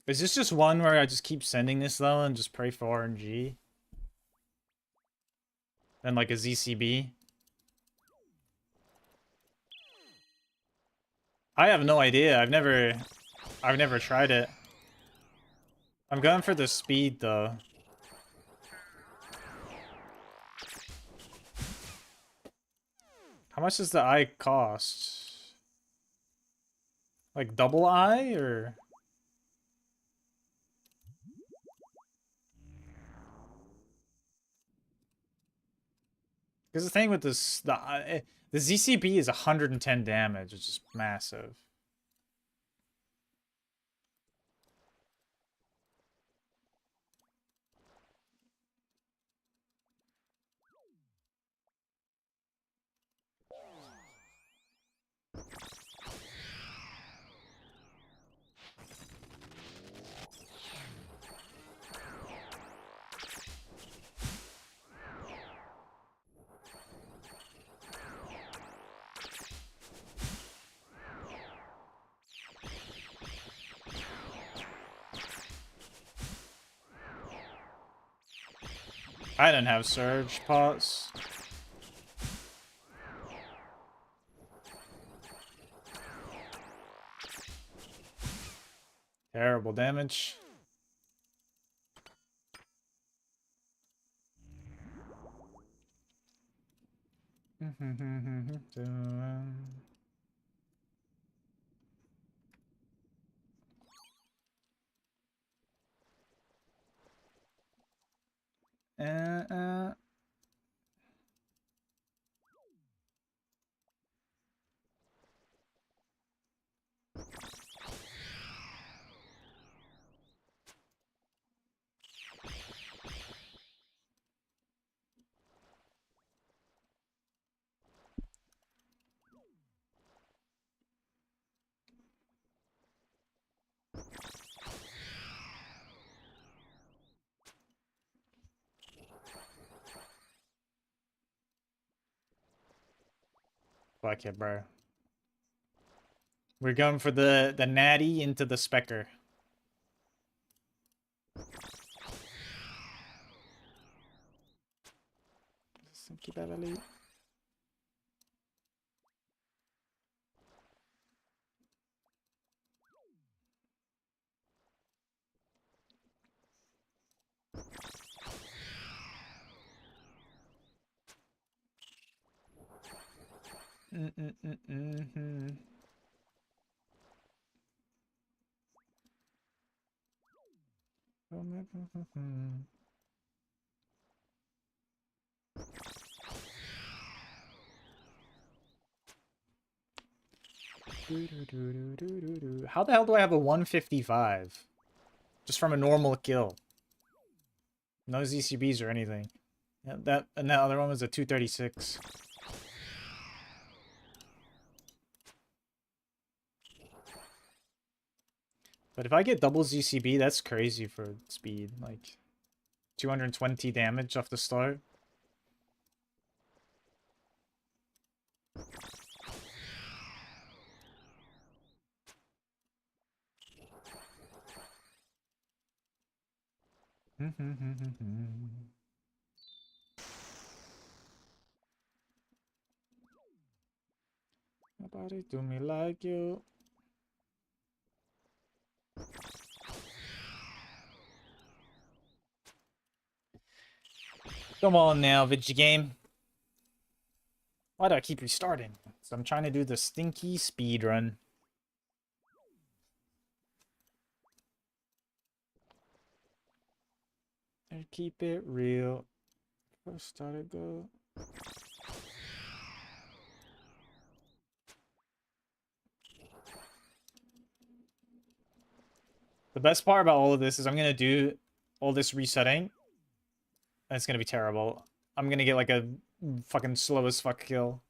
Is this just one where I just keep sending this though and just pray for RNG? Then like a ZCB? I have no idea. I've never tried it. I'm going for the speed though. How much does the eye cost? Like double eye or? Because the thing with this, the ZCB is 110 damage, which is massive. I didn't have surge pots. Terrible damage. Uh. Fuck it, bro. We're going for the natty into the specker. Keep that elite. How the hell do I have a 155? Just from a normal kill. No ZCBs or anything. Yeah, that and that other one was a 236. But if I get double ZCB, that's crazy for speed. Like 220 damage off the start. Nobody do me like you. Come on now, video game. Why do I keep restarting? So I'm trying to do the stinky speed run. And keep it real. First started go. The best part about all of this is I'm gonna do all this resetting. And it's gonna be terrible. I'm gonna get like a fucking slow as fuck kill.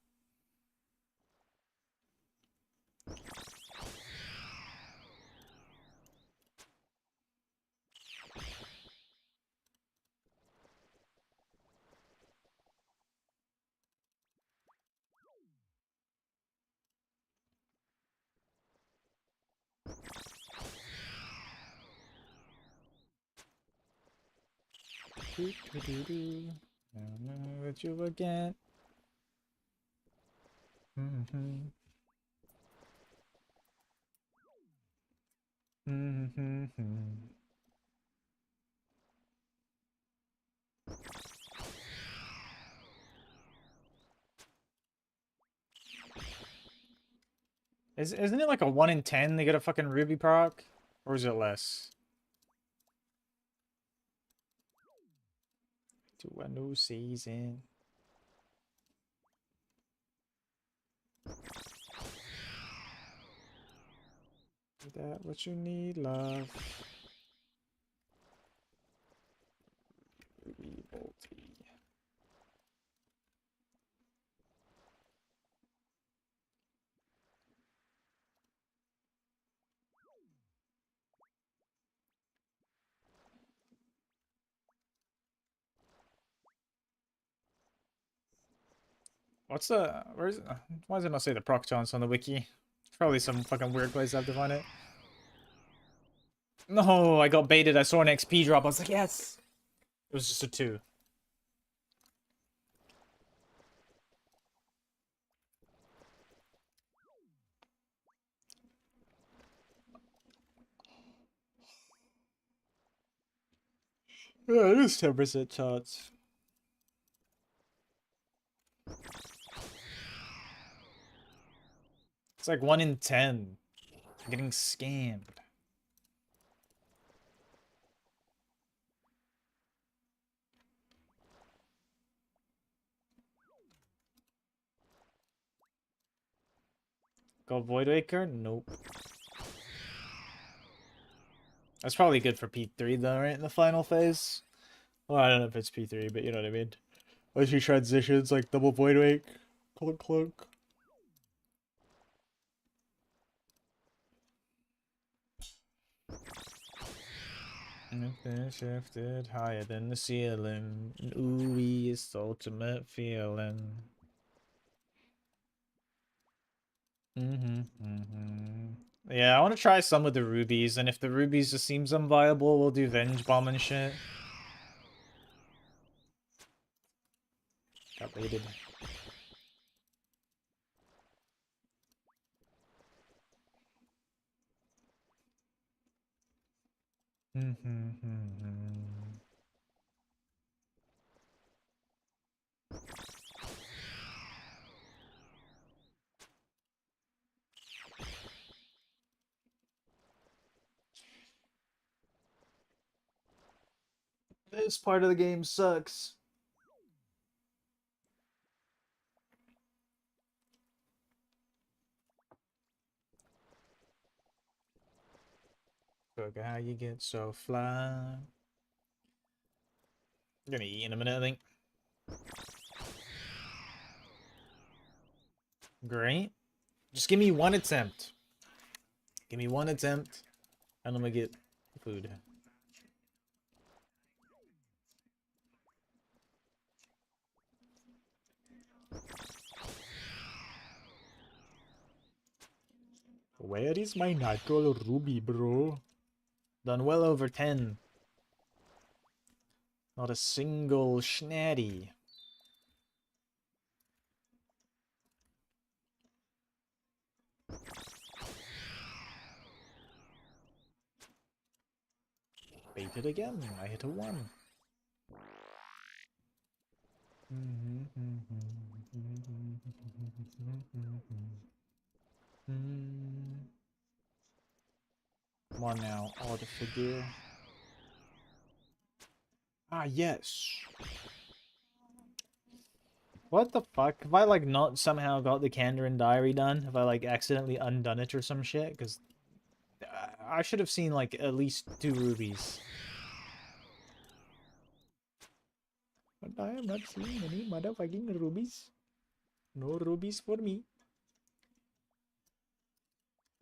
I'll know what you again. Isn't it like a 1 in 10 they get a fucking ruby proc? Or is it less? To a new season. Is that what you need, love? Ruby bolty. What's the... Where's... Why does it not say the proc chance on the wiki? It's probably some fucking weird place I have to find it. No, I got baited. I saw an XP drop. I was like, yes! It was just a 2. Yeah, it is 10% chance. It's like 1 in 10. I'm getting scammed. Got Voidwaker? Nope. That's probably good for P3 though, right? In the final phase? Well, I don't know if it's P3, but you know what I mean. Once you transitions, like double Voidwake. Clunk clunk. Shifted higher than the ceiling. Ooh, it's the ultimate feeling. Yeah, I want to try some with the rubies, and if the rubies just seems unviable, we'll do Venge Bomb and shit. Got baited. This part of the game sucks. Look at how you get so fly. I'm gonna eat in a minute, I think. Great. Just give me one attempt. Give me one attempt, and I'm gonna get food. Where is my nitro ruby, bro? Done well over 10. Not a single schnatty. Baited again. I hit a 1. Come on now, odd figure. Ah, yes. What the fuck? Have I, like, not somehow got the Kandarin diary done? Have I, like, accidentally undone it or some shit? Because I should have seen, like, at least 2 rubies. But I am not seeing any motherfucking rubies. No rubies for me.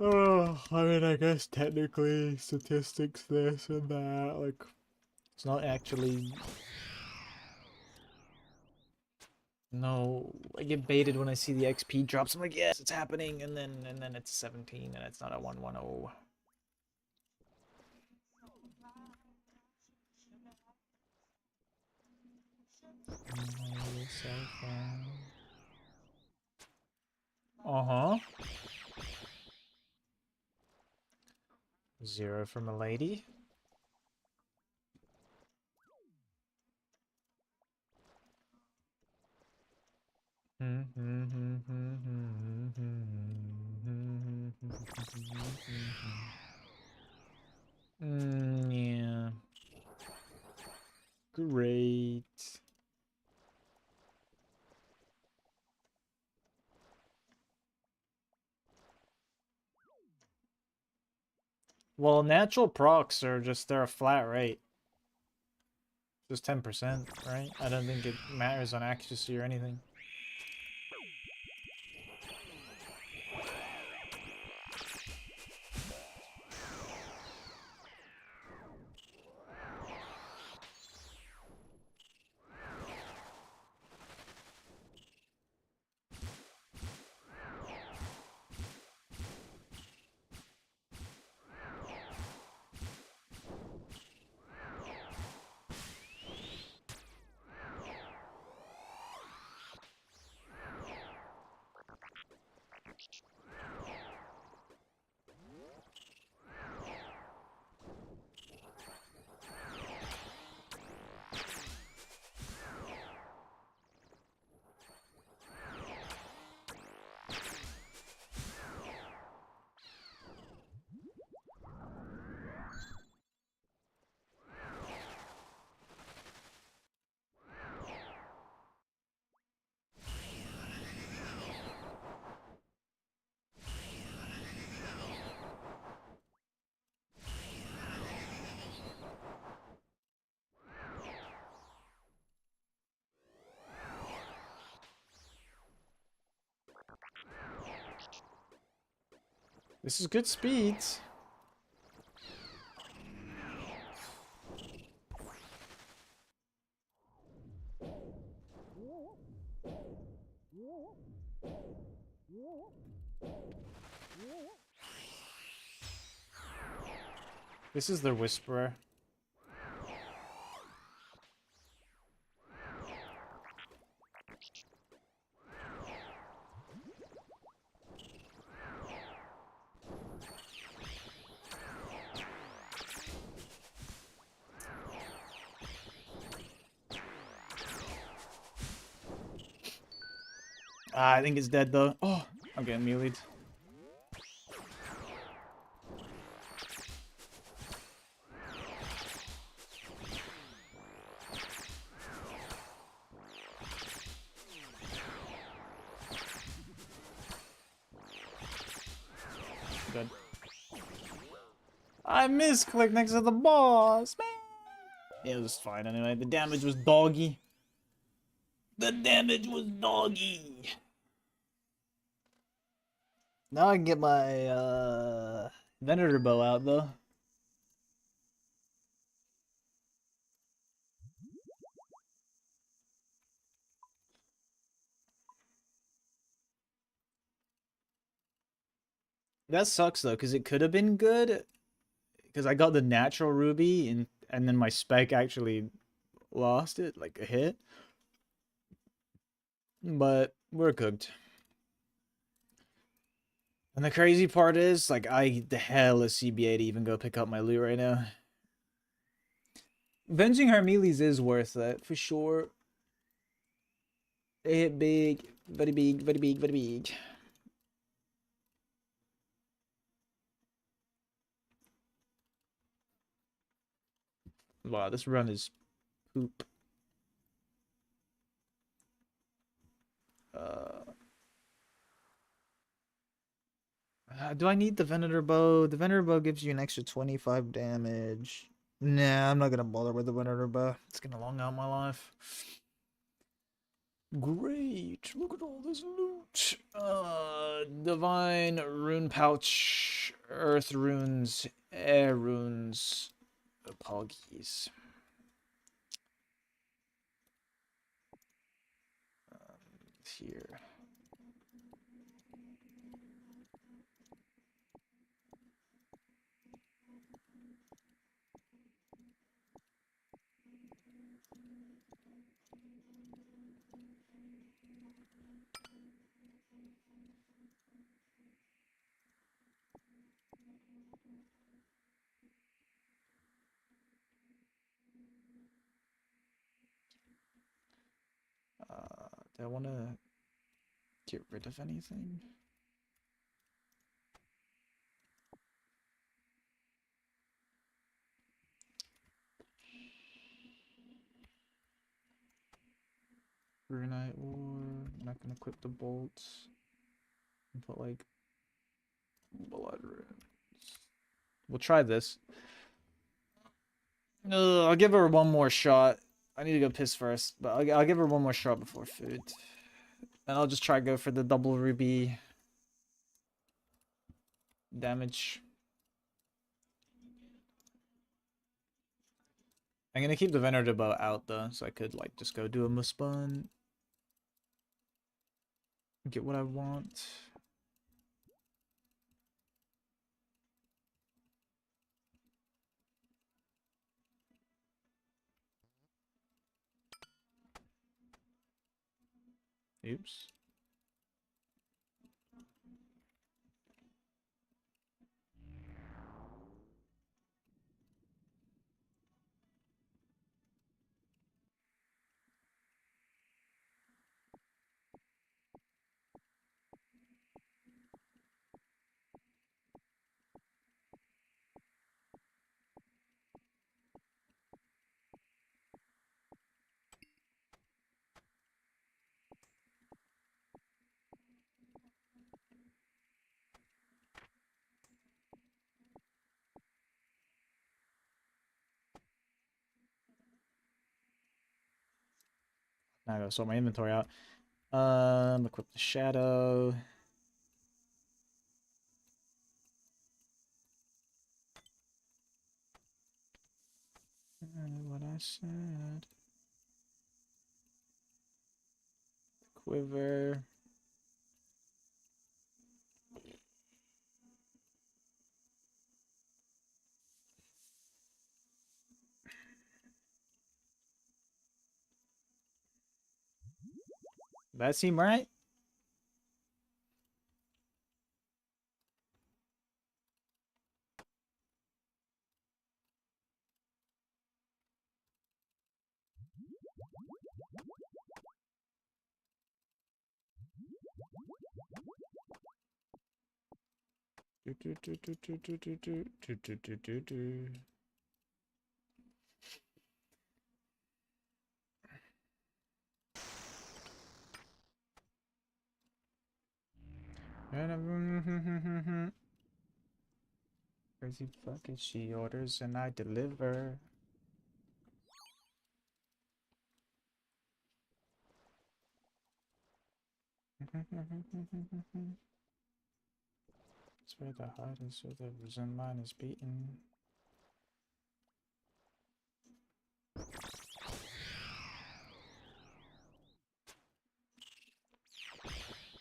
Oh, I mean, I guess technically statistics this and that, like, it's not actually... No, I get baited when I see the XP drops. I'm like, yes, it's happening, and then it's 17, and it's not a 110. Uh-huh. 0 from a lady. Yeah. Great. Well, natural procs are just, they're a flat rate. Just 10%, right? I don't think it matters on accuracy or anything. This is good speeds. This is the Whisperer. I think it's dead though. Oh, I'm getting meleeed. Good. I misclicked next to the boss, man. Yeah, it was fine anyway. The damage was doggy. The damage was doggy. Now I can get my Venator bow out though. That sucks though, because it could have been good. Because I got the natural ruby and then my spec actually lost it, like a hit. But we're cooked. And the crazy part is, like, the hell is CBA to even go pick up my loot right now. Avenging Hermeles is worth it, for sure. They hit big, very big, very big, very big. Wow, this run is poop. Do I need the Venator bow? The Venator bow gives you an extra 25 damage. Nah, I'm not gonna bother with the Venator bow. It's gonna long out my life. Great, look at all this loot. Divine rune pouch, earth runes, air runes, poggies. Here. Do I want to get rid of anything? Brunei ore. I'm not gonna equip the bolts. And put like blood runes. We'll try this. I'll give her one more shot. I need to go piss first, but I'll give her one more shot before food. And I'll just try go for the double ruby damage. I'm gonna keep the Venerable Bow out though, so I could like just go do a Muspun. Get what I want. Oops. Now I gotta sort my inventory out. Equip the shadow. What I said. Quiver. That seem right? Crazy fucking she orders and I deliver. It's where the heart is, where the Zen mind is beaten.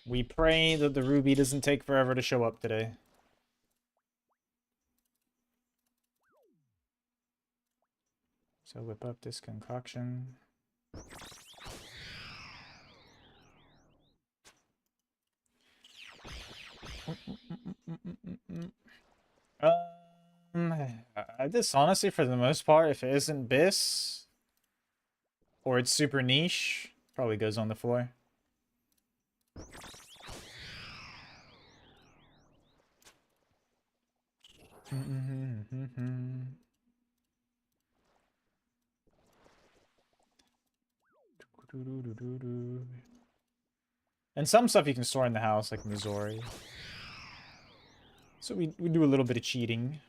We pray that the ruby doesn't take forever to show up today. So whip up this concoction. This honestly, for the most part, if it isn't Biss or it's super niche, probably goes on the floor. And some stuff you can store in the house, like Missouri. So we do a little bit of cheating.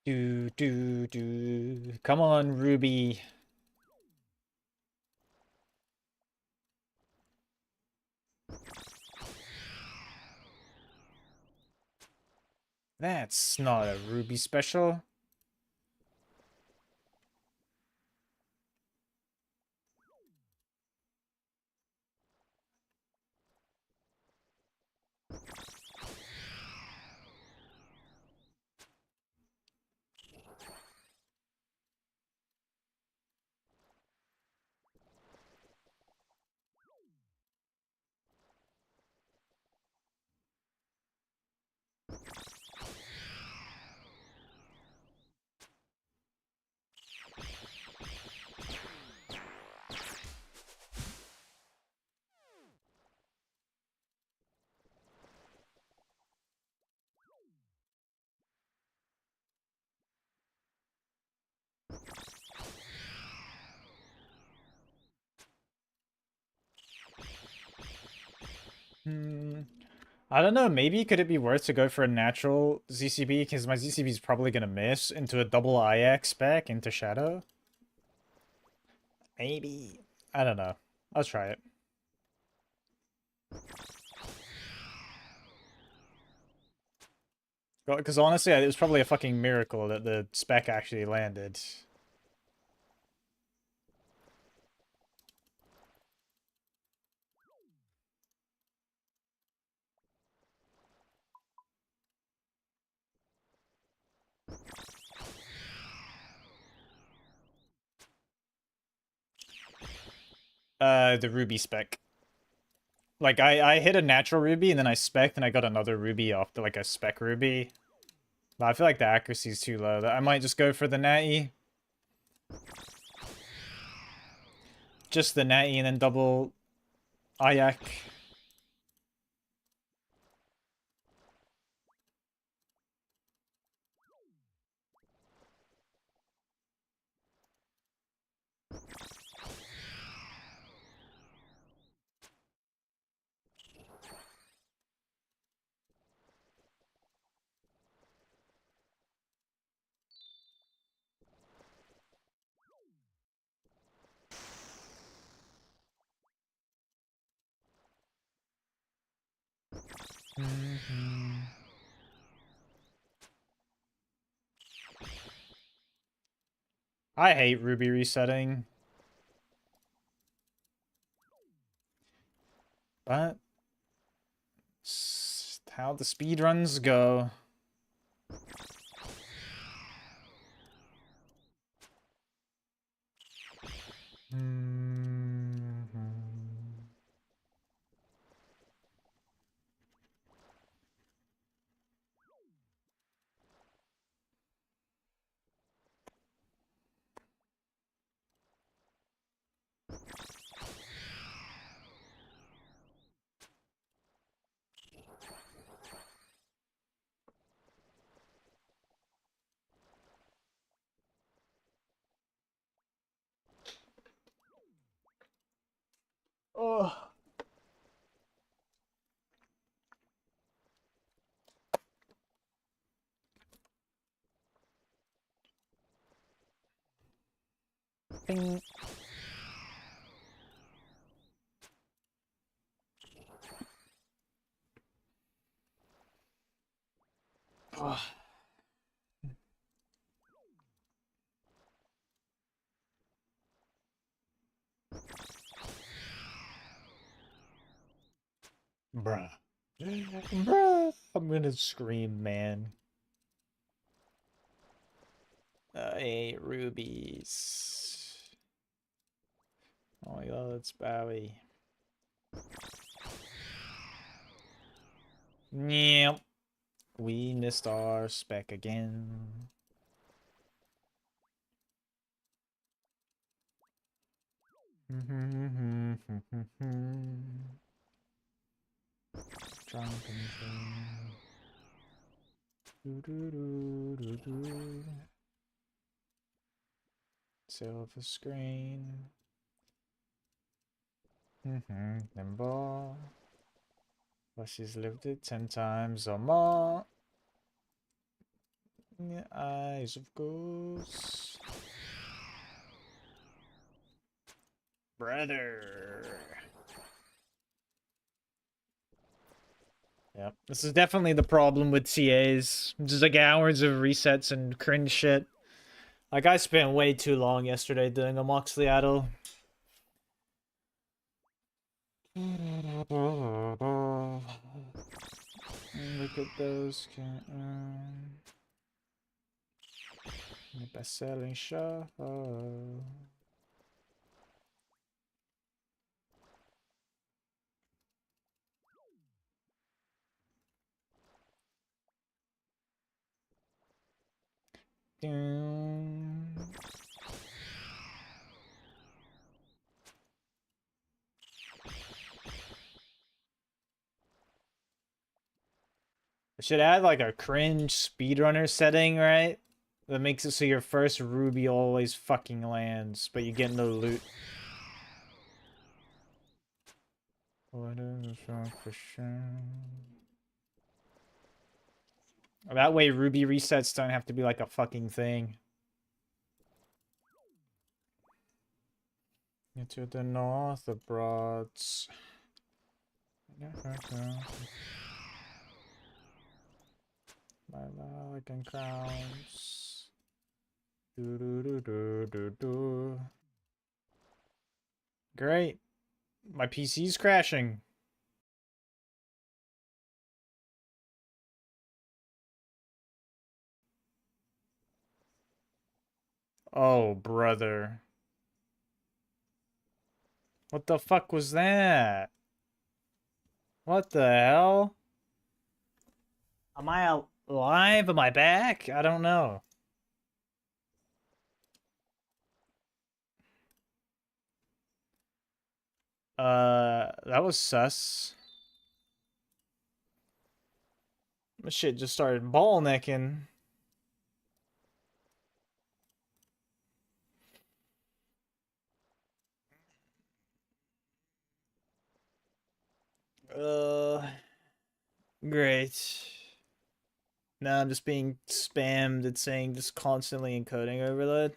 Do. Come on, Ruby. That's not a Ruby special. I don't know, maybe could it be worth to go for a natural ZCB, because my ZCB is probably going to miss, into a double IX spec into Shadow? Maybe. I don't know. I'll try it. Because honestly, it was probably a fucking miracle that the spec actually landed. The Ruby spec. Like, I hit a natural Ruby, and then I spec'd, and I got another Ruby off the, like, a spec Ruby. But I feel like the accuracy is too low. I might just go for the Natty. Just the Natty, and then double Ayak. I hate Ruby resetting. But it's how the speedruns go. Oh. Bing. Oh. Bruh. Bruh. I'm gonna scream, man. Hey, rubies. Oh my god, it's Bowie. Yep. We missed our spec again. Drunken thing. Silver screen. Nimble. Well, she's lived it 10 times or more. Eyes of ghosts. Brother. Yep. This is definitely the problem with CAs. Just like hours of resets and cringe shit. Like, I spent way too long yesterday doing a Moxley idle. Look at those. Best-selling show. I should add like a cringe speedrunner setting, right? That makes it so your first ruby always fucking lands, but you get no loot. What is for sure? That way ruby resets don't have to be like a fucking thing. Into the north of Broads. My Pelican crowns. Do do do do do do. Great. My PC's crashing. Oh, brother. What the fuck was that? What the hell? Am I alive? Am I back? I don't know. That was sus. My shit just started ball necking. Great. Now I'm just being spammed. It's saying just constantly encoding overload.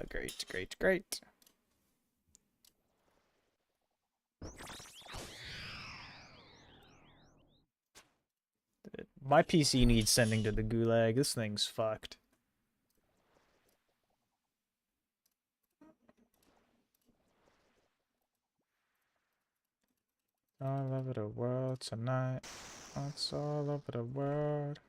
Great, great, great. My PC needs sending to the gulag. This thing's fucked. All over the world tonight. It's all over the world.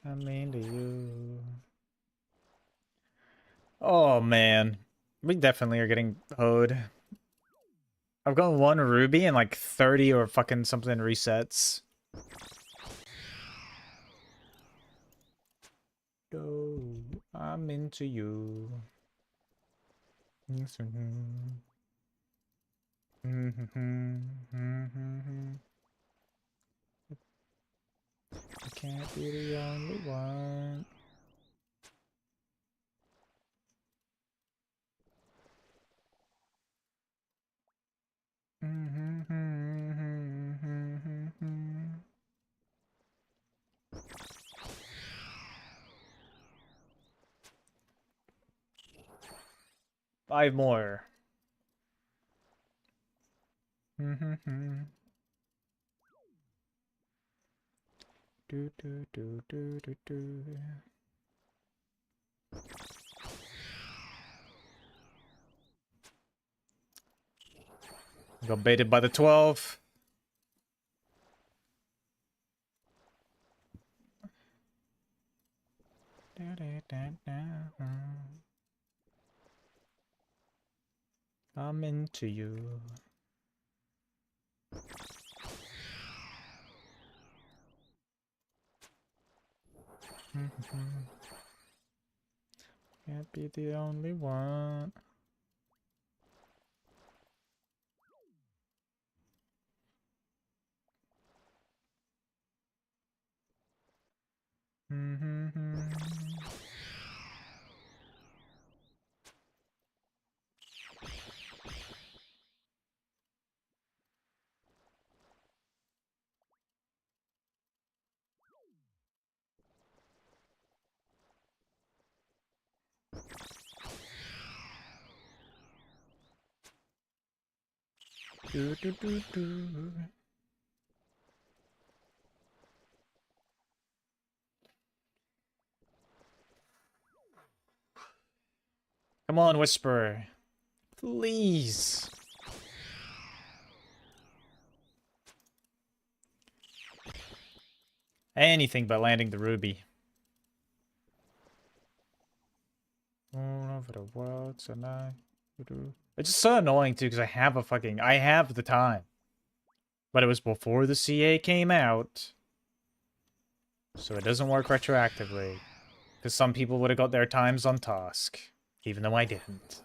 I mean to you. Oh man, we definitely are getting hoed. I've got one ruby and like 30 or fucking something resets. Go, I'm into you. I can't be the only one. Five more. Do do do do do do. Got baited by the 12. I'm into you. Can't be the only one. Do, do, do, do. Come on, Whisperer. Please. Anything but landing the ruby. All over the world tonight. It's just so annoying too, because I have the time. But it was before the CA came out. So it doesn't work retroactively. Because some people would have got their times on task. Even though I didn't.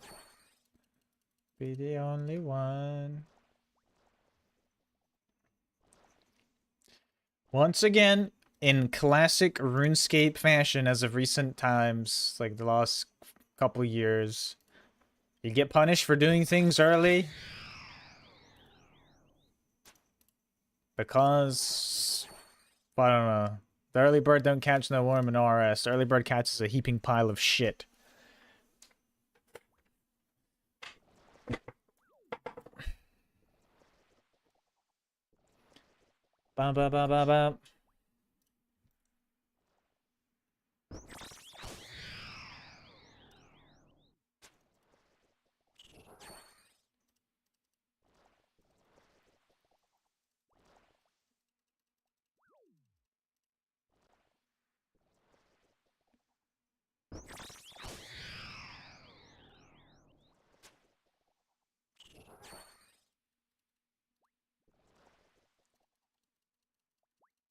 Be the only one. Once again, in classic RuneScape fashion as of recent times, like the last couple years, you get punished for doing things early. Because, I don't know. The early bird don't catch no worm in RS. The early bird catches a heaping pile of shit. Bum, bum, bum, bum, bum.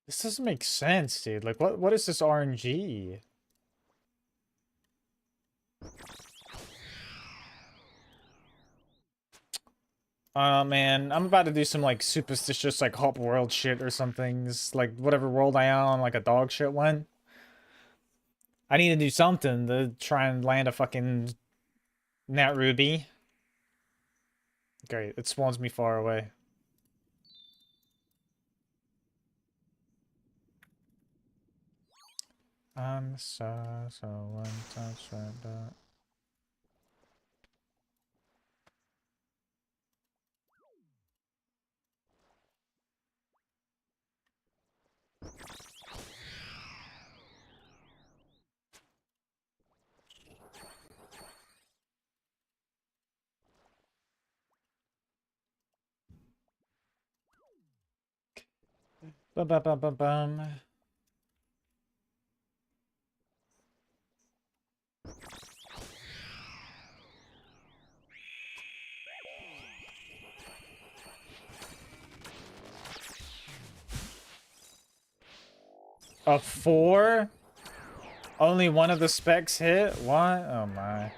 This doesn't make sense, dude. Like, what is this RNG? Man, I'm about to do some, like, superstitious, like, hop world shit or something. Just, like, whatever world I am on, like, a dog shit one. I need to do something to try and land a fucking Nat Ruby. Great, it spawns me far away. I'm so one touch right there. Bum bum bum bum bum. A 4? Only one of the specs hit? What? Oh my.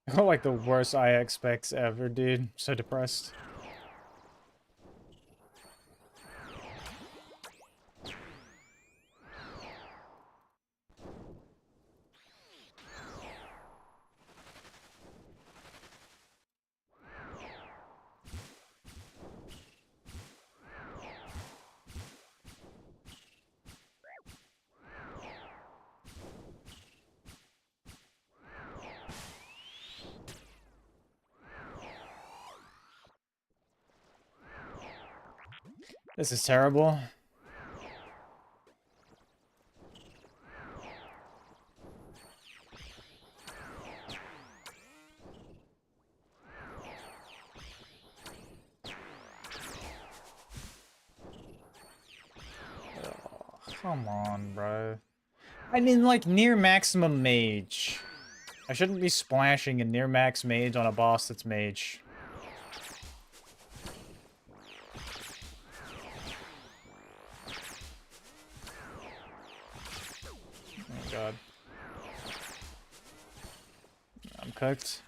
I got like the worst IX specs ever, dude. So depressed. This is terrible. Oh, come on, bro. I mean, like, near maximum mage. I shouldn't be splashing a near max mage on a boss that's mage. Oh god. I'm cooked.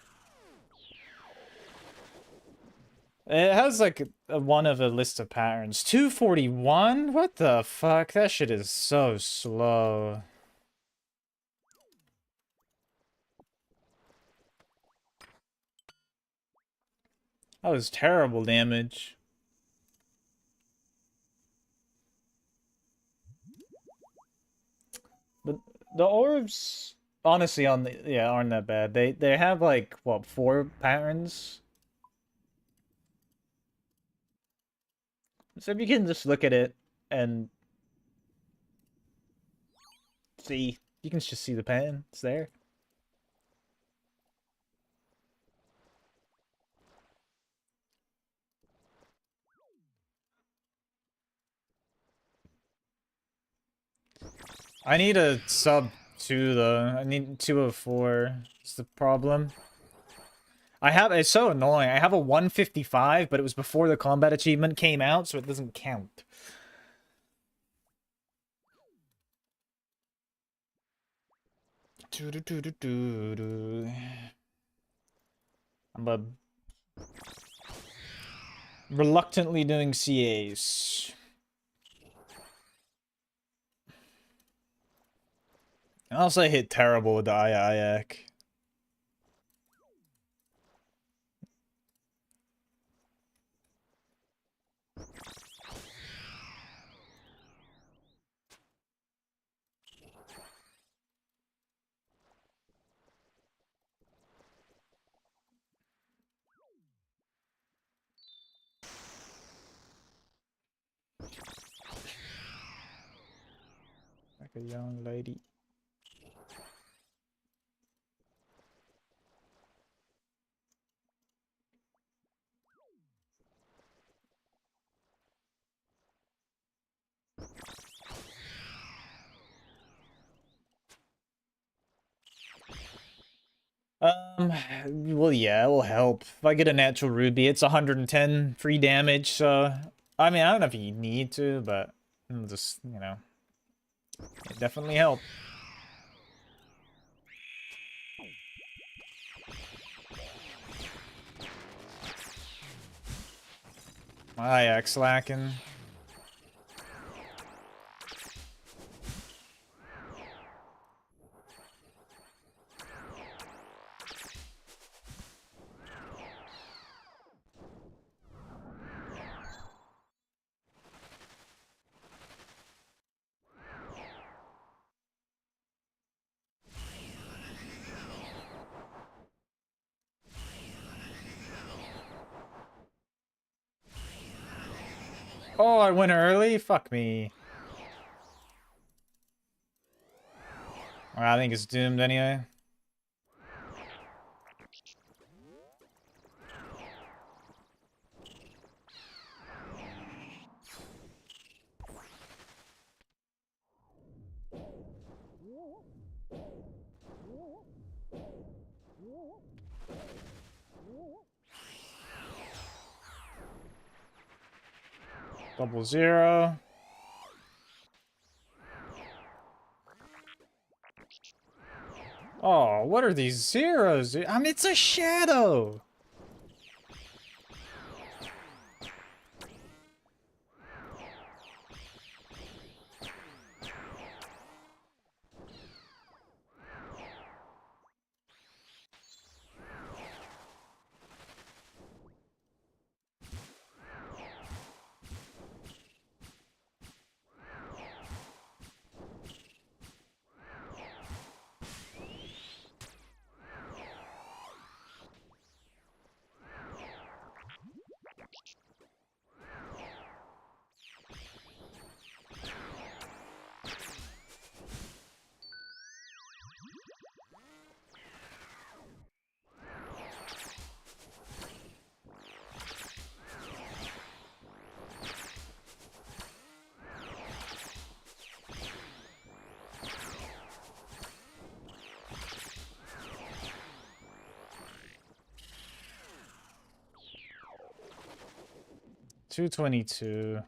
It has like one of a list of patterns. 241? What the fuck? That shit is so slow. That was terrible damage. But the orbs, honestly, aren't that bad. They have like what, 4 patterns? So if you can just look at it and see, you can just see the pattern. It's there. I need a sub 2 though. I need 204. It's the problem. It's so annoying. I have a 155, but it was before the combat achievement came out, so it doesn't count. I'm reluctantly doing CAs. I also hit terrible with the IIAC. Like a young lady. Well, yeah, it will help. If I get a natural ruby, it's 110 free damage, so... I mean, I don't know if you need to, but... It'll just, you know... It definitely help. My X lacking. Oh, I went early? Fuck me. Well, I think it's doomed anyway. Double zero. Oh, what are these zeros, dude? I mean, it's a shadow. $222.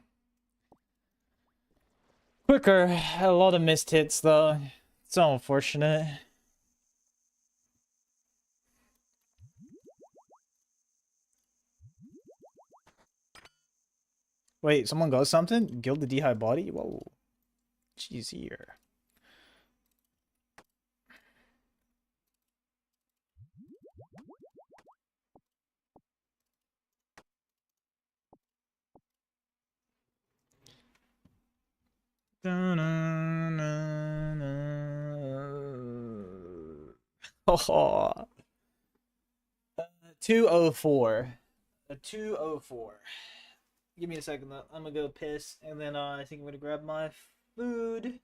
Quicker. A lot of missed hits though. It's so unfortunate. Wait, someone got something? Gilded D'High Body? Whoa. Jeez here. Oh. 204. A 204. Give me a second though. I'm gonna go piss and then I think I'm gonna grab my food.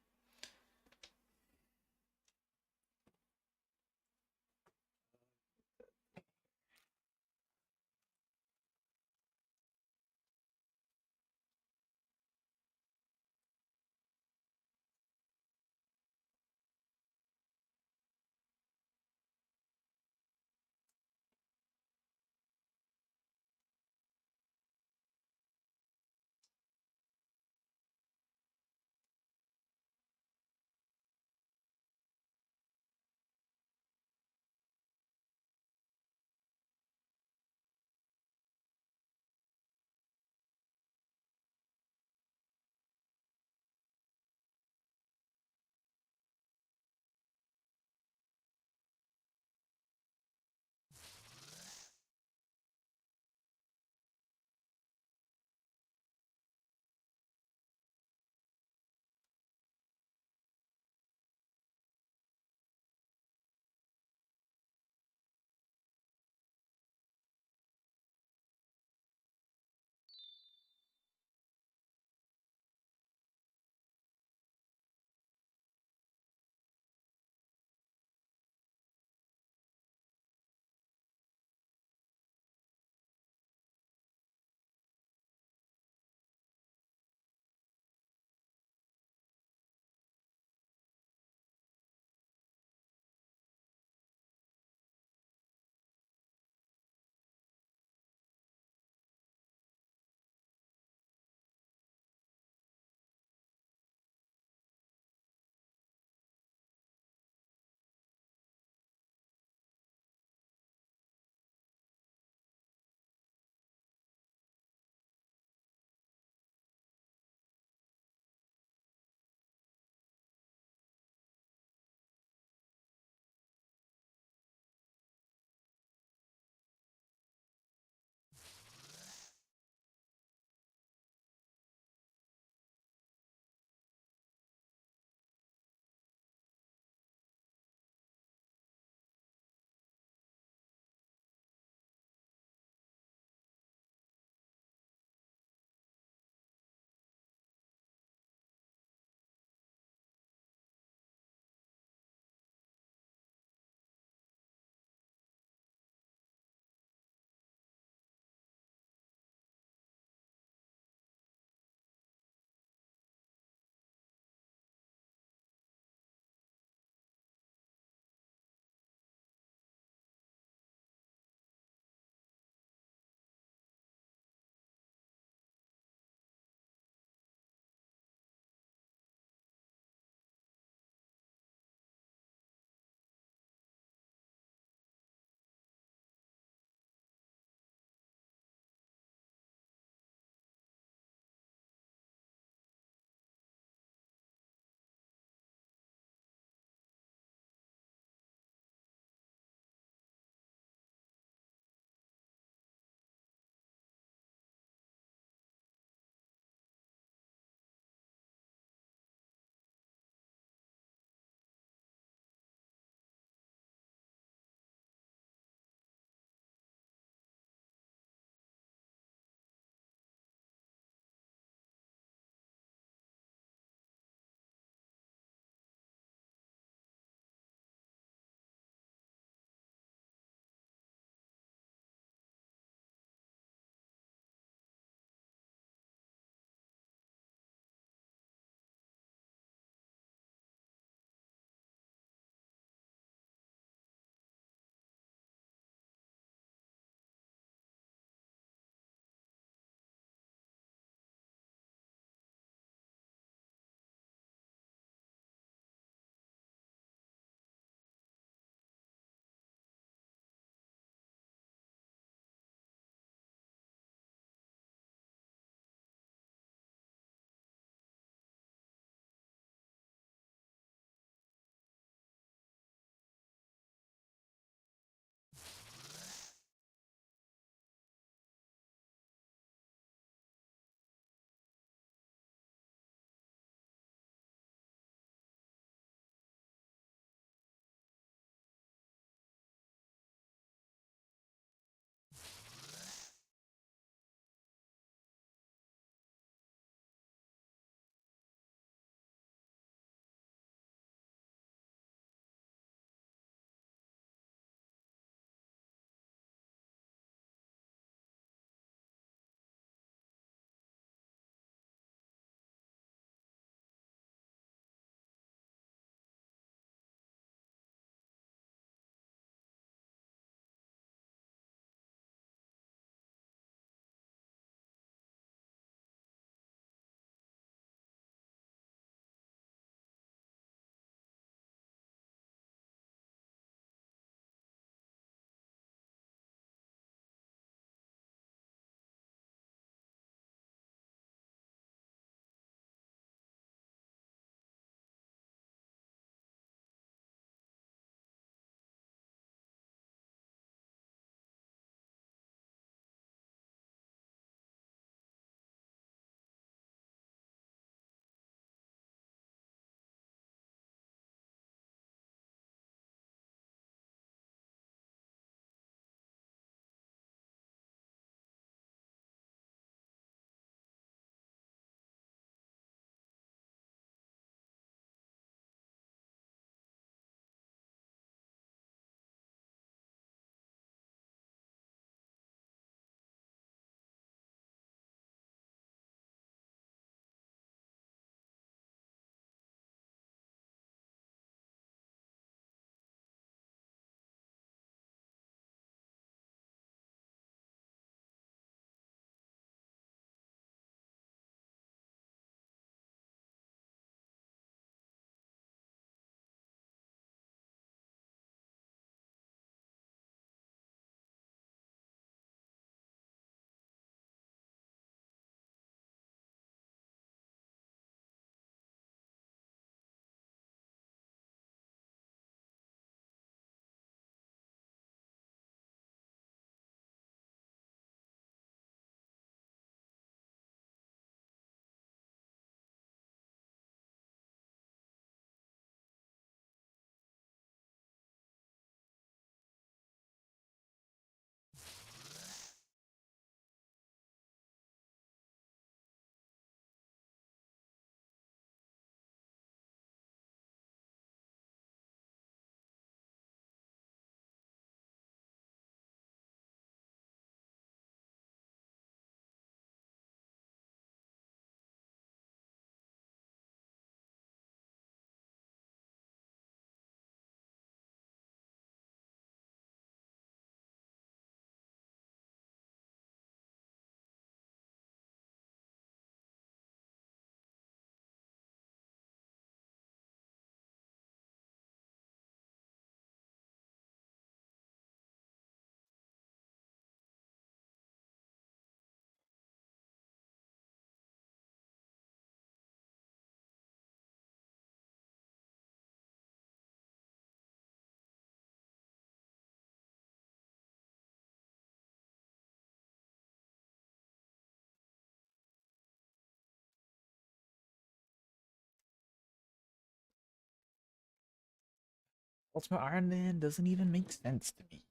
Ultimate Iron Man doesn't even make sense to me.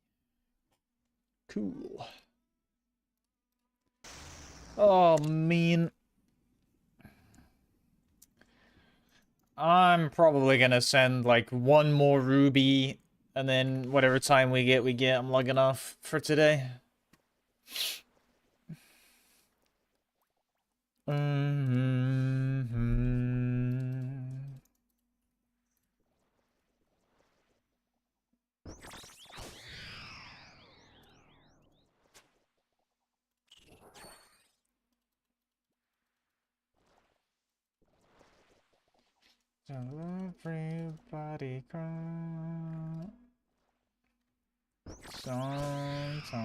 Cool. Oh, man. I'm probably gonna send like one more ruby, and then whatever time we get, I'm logging off for today. Everybody cry sometime.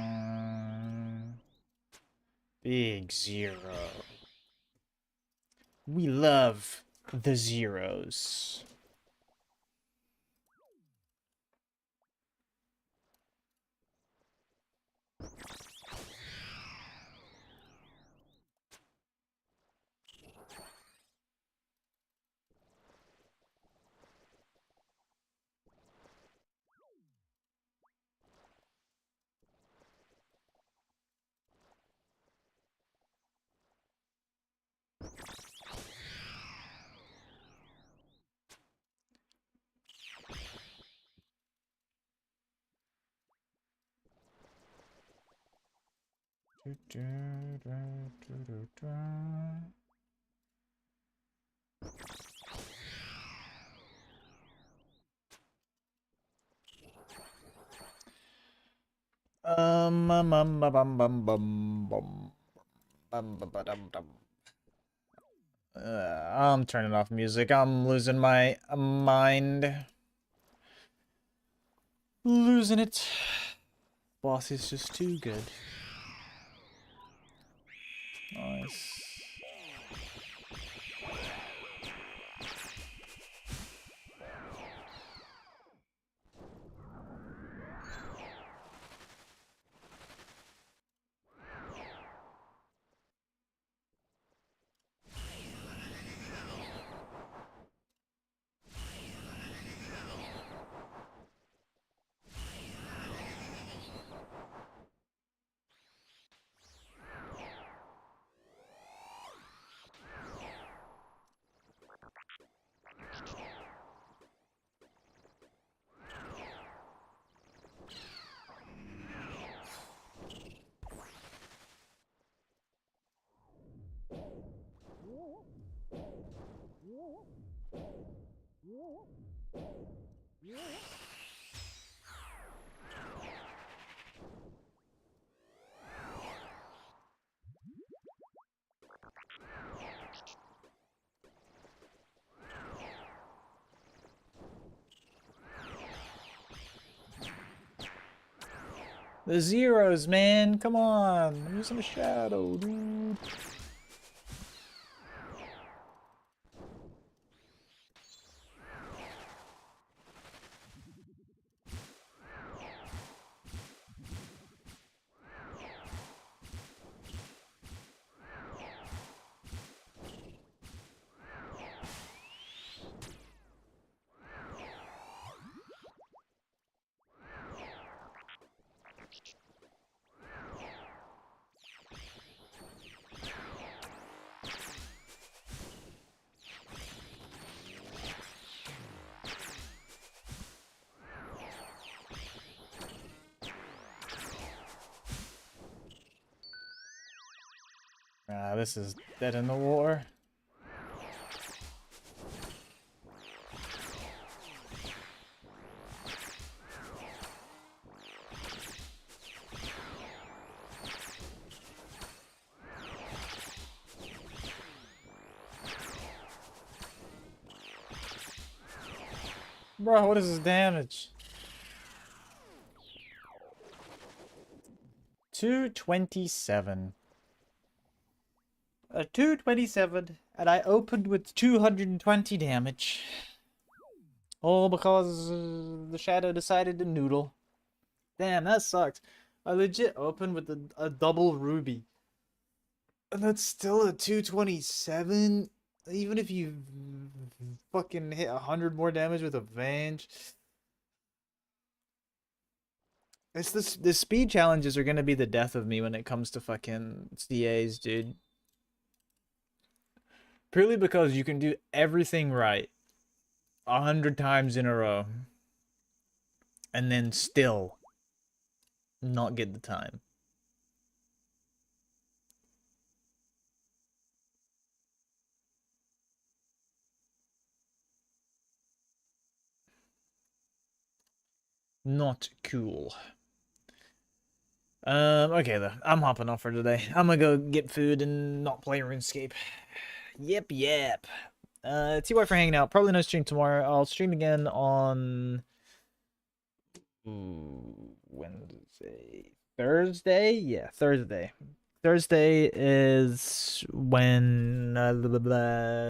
Big zero. We love the zeros. I'm turning off music. I'm losing my mind. Losing it. Boss is just too good. Nice. The zeros, man. Come on. I'm using a shadow, dude. Ah, this is dead in the water. Bro, what is this damage? 227. 227, and I opened with 220 damage. All because the shadow decided to noodle. Damn, that sucks. I legit opened with a double ruby. And that's still a 227? Even if you fucking hit 100 more damage with a Venge. It's the speed challenges are gonna be the death of me when it comes to fucking CAs, dude. Purely because you can do everything right 100 times in a row and then still not get the time. Not cool. Okay though. I'm hopping off for today. I'm gonna go get food and not play RuneScape. Yep. TY for hanging out. Probably no stream tomorrow. I'll stream again on Wednesday. Thursday? Yeah, Thursday. Thursday is when